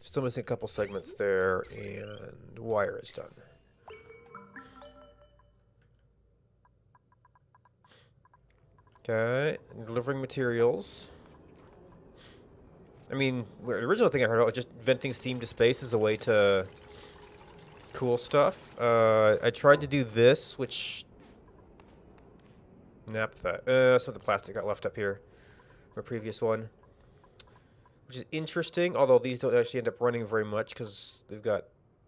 Speaker 1: Still missing a couple segments there, and wire is done. Okay, delivering materials. I mean, the original thing I heard about was just venting steam to space as a way to cool stuff. I tried to do this, which... Napped that. Some of the plastic got left up here from a previous one. Which is interesting, although these don't actually end up running very much because they've got...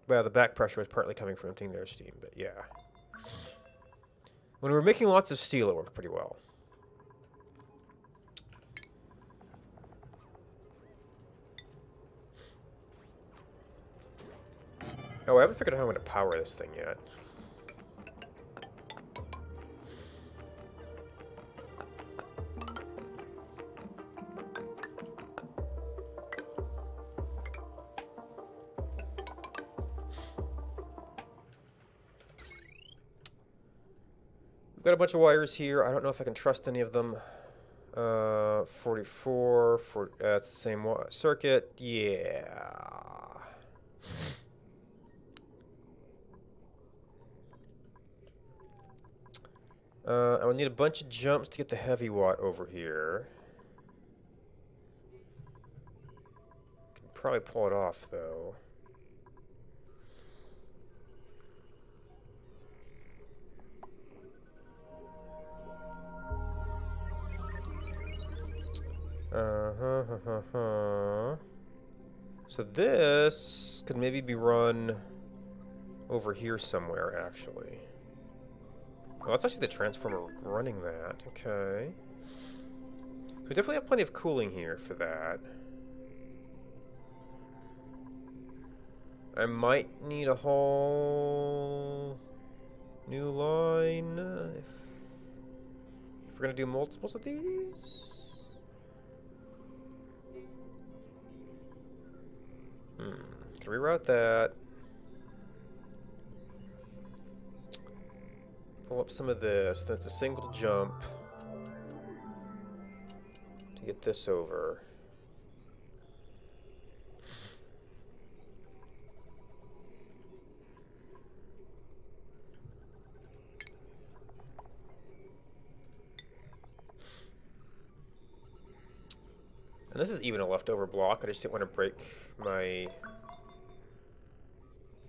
Speaker 1: Well, the back pressure is partly coming from emptying their steam, but yeah. When we were making lots of steel, it worked pretty well. Oh, I haven't figured out how I'm going to power this thing yet. We've got a bunch of wires here. I don't know if I can trust any of them. 44, it's the same circuit. Yeah. I would need a bunch of jumps to get the heavy watt over here. Could probably pull it off, though. So this could maybe be run over here somewhere, actually. Well, that's actually the transformer running that. Okay. We definitely have plenty of cooling here for that. I might need a whole new line if we're going to do multiples of these. Can reroute that. Pull up some of this. That's a single jump to get this over. And this is even a leftover block. I just didn't want to break my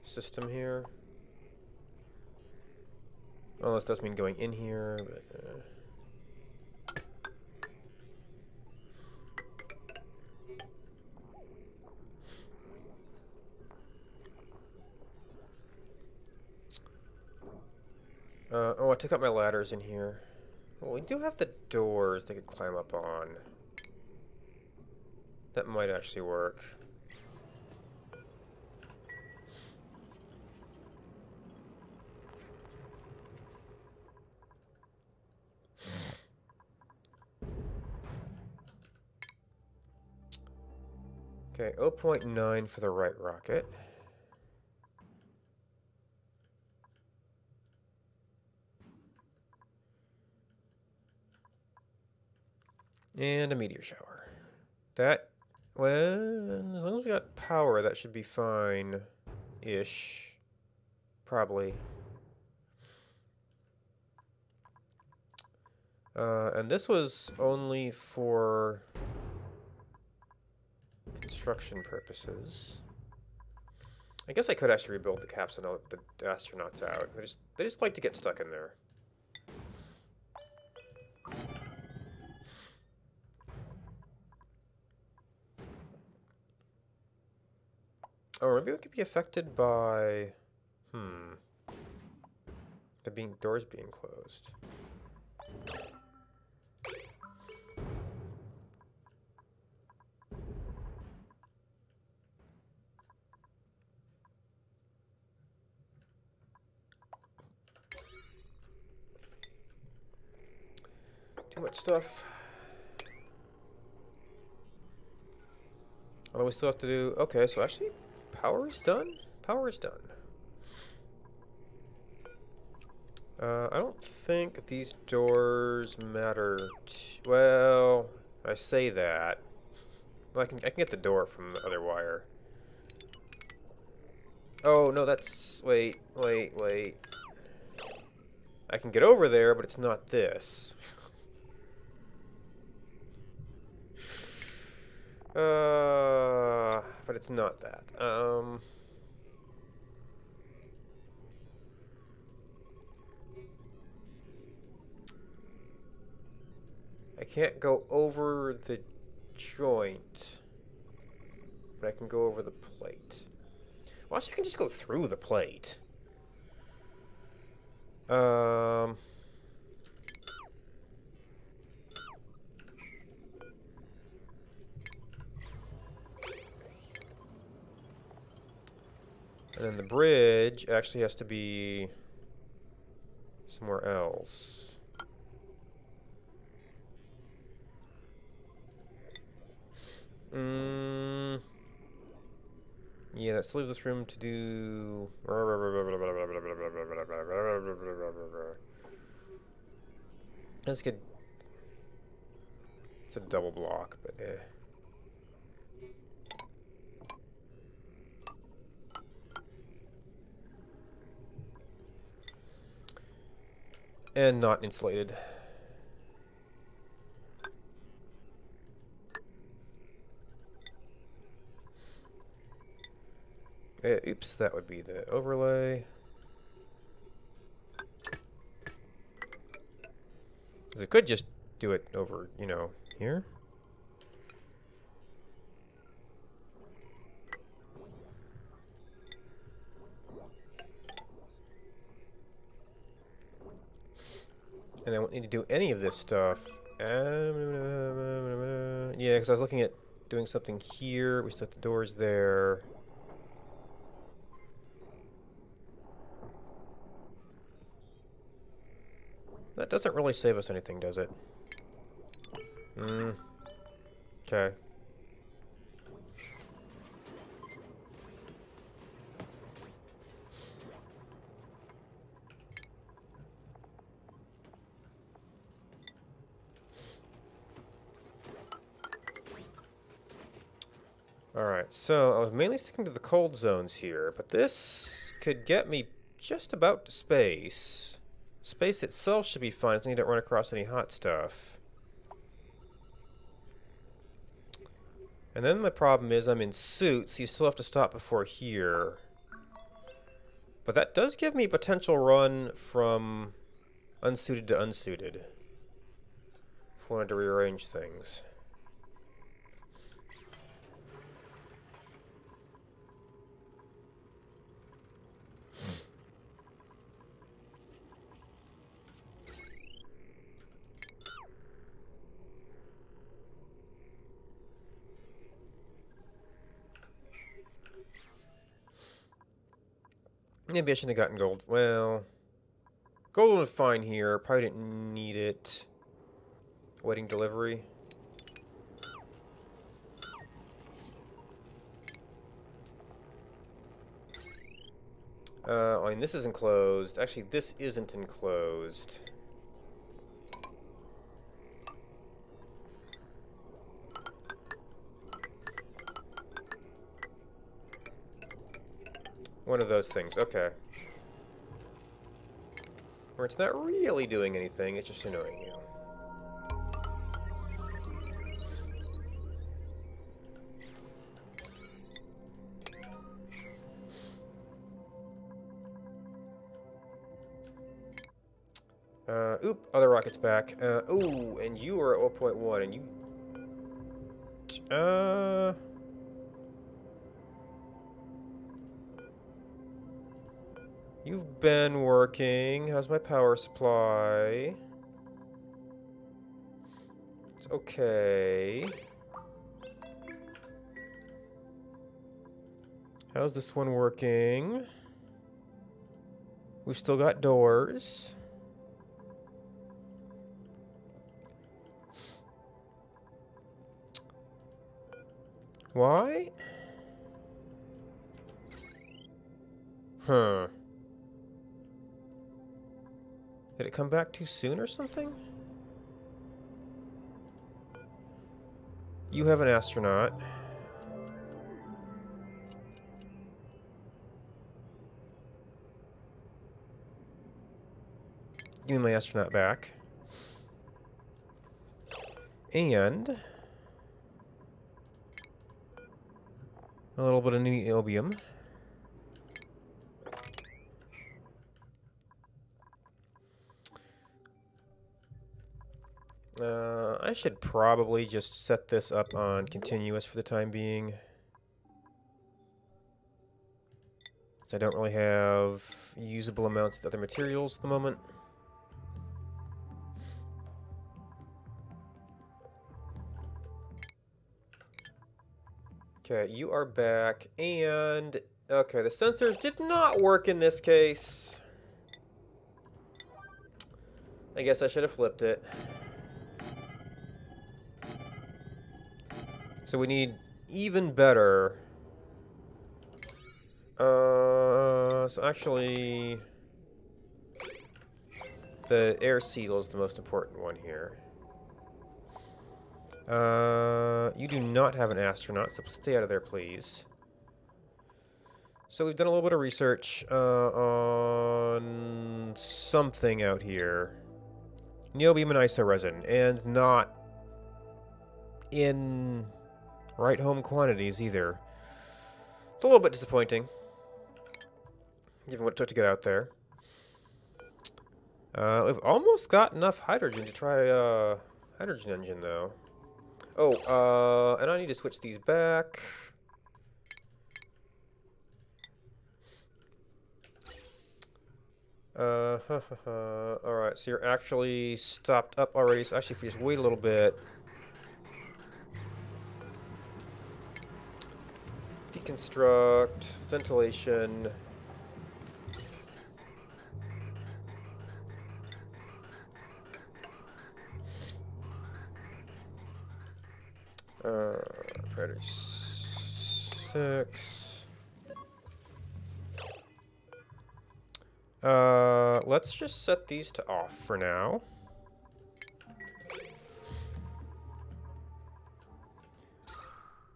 Speaker 1: system here. Well, this does mean going in here, but... oh, I took out my ladders in here. Well, we do have the doors they could climb up on. That might actually work. Okay, 0.9 for the right rocket. And a meteor shower. That, well, as long as we got power, that should be fine-ish. Probably. And this was only for construction purposes. I guess I could actually rebuild the capsule now that the astronauts out. They just like to get stuck in there. Oh, maybe it could be affected by, the doors being closed. Too much stuff. What do we still have to do? Okay, so actually, power is done? Power is done. I don't think these doors matter. Well, I say that. Well, I can get the door from the other wire. Oh, no, that's... Wait. I can get over there, but it's not this. But it's not that. I can't go over the joint, but I can go over the plate. Well, actually, I can just go through the plate. And then the bridge actually has to be somewhere else. Yeah, that still leaves us room to do... That's good. It's a double block, but eh. And not insulated. Oops, that would be the overlay. Because I could just do it over, you know, here. And I won't need to do any of this stuff. Yeah, because I was looking at doing something here. We still have the doors there. That doesn't really save us anything, does it? Okay. Alright, so I was mainly sticking to the cold zones here, but this could get me just about to space. Space itself should be fine, so I don't run across any hot stuff. And then my problem is I'm in suit, so you still have to stop before here. But that does give me a potential run from unsuited to unsuited. If I wanted to rearrange things. Maybe I shouldn't have gotten gold. Well, gold was fine here. Probably didn't need it. Waiting delivery. I mean, this is enclosed. Actually, this isn't enclosed. One of those things, okay. Where it's not really doing anything, it's just annoying you. Oop, other rocket's back. Ooh, and you are at 0.1, and you... You've been working. How's my power supply? It's okay. How's this one working? We've still got doors. Why? Huh. Did it come back too soon or something? You have an astronaut. Give me my astronaut back. And a little bit of neobium. I should probably just set this up on continuous for the time being. I don't really have usable amounts of other materials at the moment. Okay, you are back, and... Okay, the sensors did not work in this case. I guess I should have flipped it. So we need even better. So actually... The air seal is the most important one here. You do not have an astronaut, so stay out of there, please. So we've done a little bit of research on something out here. Neobium and isoresin, and not in right home quantities either. It's a little bit disappointing, given what it took to get out there. We've almost got enough hydrogen to try a hydrogen engine, though. Oh, and I need to switch these back. Alright, so you're actually stopped up already, so actually if we just wait a little bit. Deconstruct, ventilation. Predator 6. Let's just set these to off for now.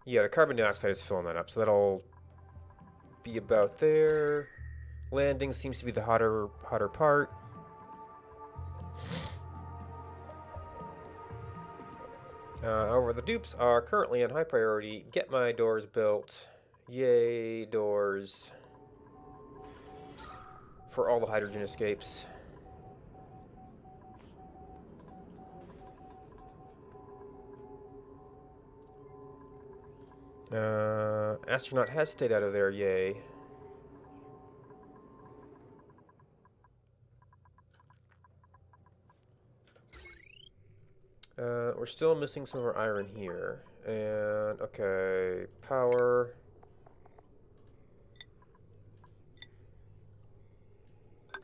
Speaker 1: Yeah, the carbon dioxide is filling that up, so that'll be about there. Landing seems to be the hotter part. However, the dupes are currently on high priority. Get my doors built. Yay, doors. For all the hydrogen escapes. Astronaut has stayed out of there, yay. We're still missing some of our iron here. And, okay, power.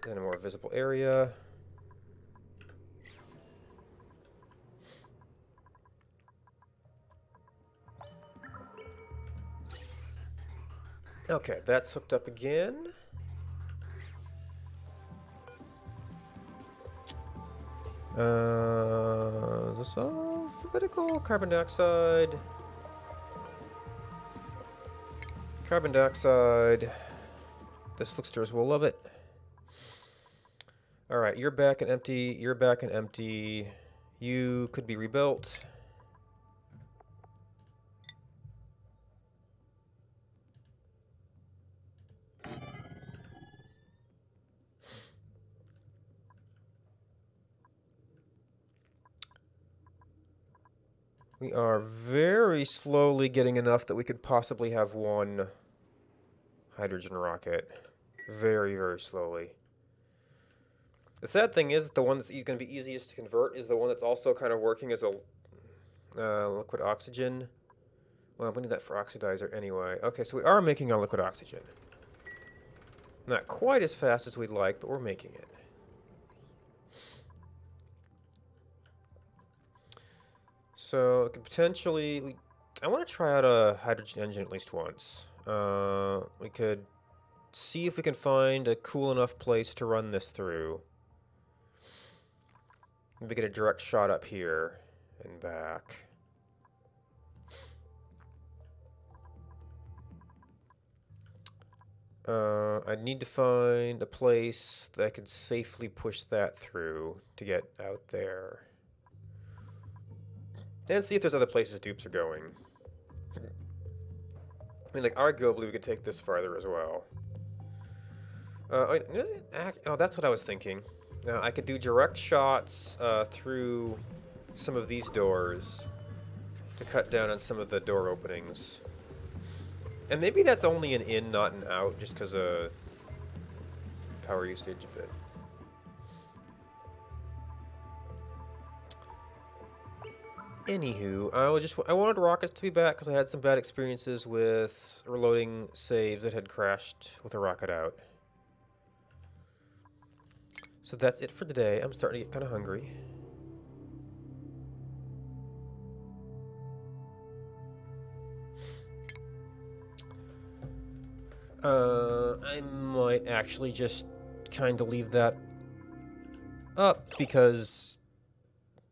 Speaker 1: And a more visible area. Okay, that's hooked up again. Is this alphabetical? Carbon dioxide. Carbon dioxide. This Slicksters will love it. Alright, you're back and empty. You're back and empty. You could be rebuilt. We are very slowly getting enough that we could possibly have one hydrogen rocket. Very, very slowly. The sad thing is, the one that's going to be easiest to convert is the one that's also kind of working as a liquid oxygen. Well, we need that for oxidizer anyway. Okay, so we are making our liquid oxygen. Not quite as fast as we'd like, but we're making it. So, it could potentially... I want to try out a hydrogen engine at least once. We could see if we can find a cool enough place to run this through. Maybe get a direct shot up here and back. I'd need to find a place that I could safely push that through to get out there. And see if there's other places dupes are going. I mean, like, arguably we could take this farther as well. Oh, that's what I was thinking. I could do direct shots through some of these doors to cut down on some of the door openings. And maybe that's only an in, not an out, just because of power usage a bit. Anywho, I wanted rockets to be back because I had some bad experiences with reloading saves that had crashed with a rocket out. So that's it for today. I'm starting to get kind of hungry. I might actually just kind of leave that up because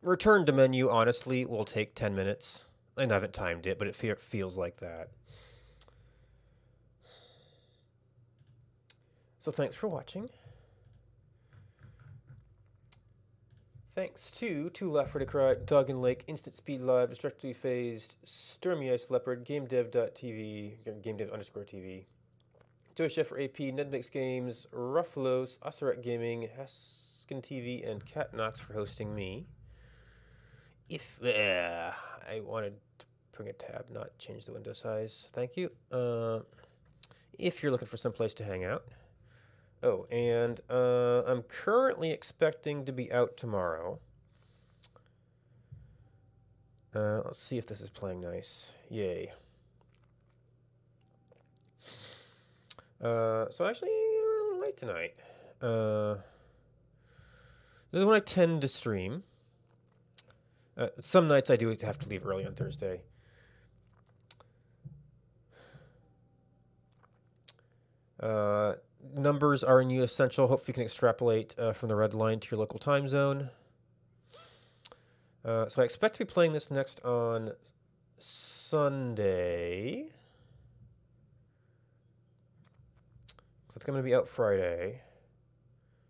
Speaker 1: return to menu, honestly, will take 10 minutes. I haven't timed it, but it feels like that. So thanks for watching. Thanks to Two Left for the Cry, Dog and Lake, Instant Speed Live, Destructively Phased, Sturmy Ice Leopard, GameDev.tv, GameDev_TV, Joey Chef for AP, Nedmix Games, Ruffalo's, Osaret Gaming, Haskin TV, and Cat Knox for hosting me. If I wanted to bring a tab, not change the window size. Thank you. If you're looking for some place to hang out. Oh, and I'm currently expecting to be out tomorrow. Let's see if this is playing nice. Yay. So actually, we're a little late tonight. This is when I tend to stream. Some nights I do have to leave early on Thursday. Numbers are in you essential. Hopefully you can extrapolate from the red line to your local time zone. So I expect to be playing this next on Sunday. So it's going to be out Friday.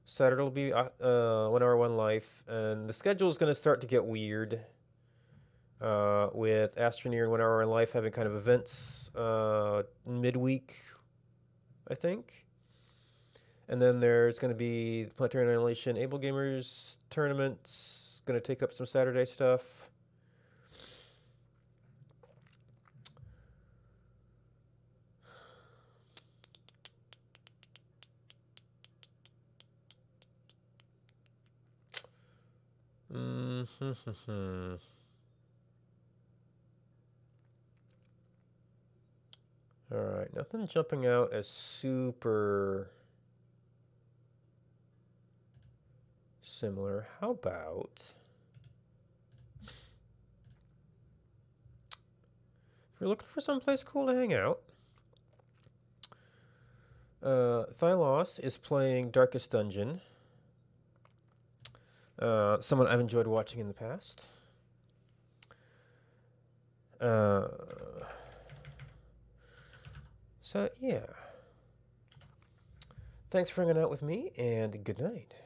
Speaker 1: Saturday will be 1 Hour 1 Life, and the schedule is going to start to get weird. with Astroneer and 1 Hour in Life having kind of events midweek, I think. And then there's going to be the Planetary Annihilation Able Gamers tournaments, going to take up some Saturday stuff. All right, nothing jumping out as super similar. How about if you're looking for someplace cool to hang out, Thylos is playing Darkest Dungeon. Someone I've enjoyed watching in the past. So, yeah. Thanks for hanging out with me, and good night.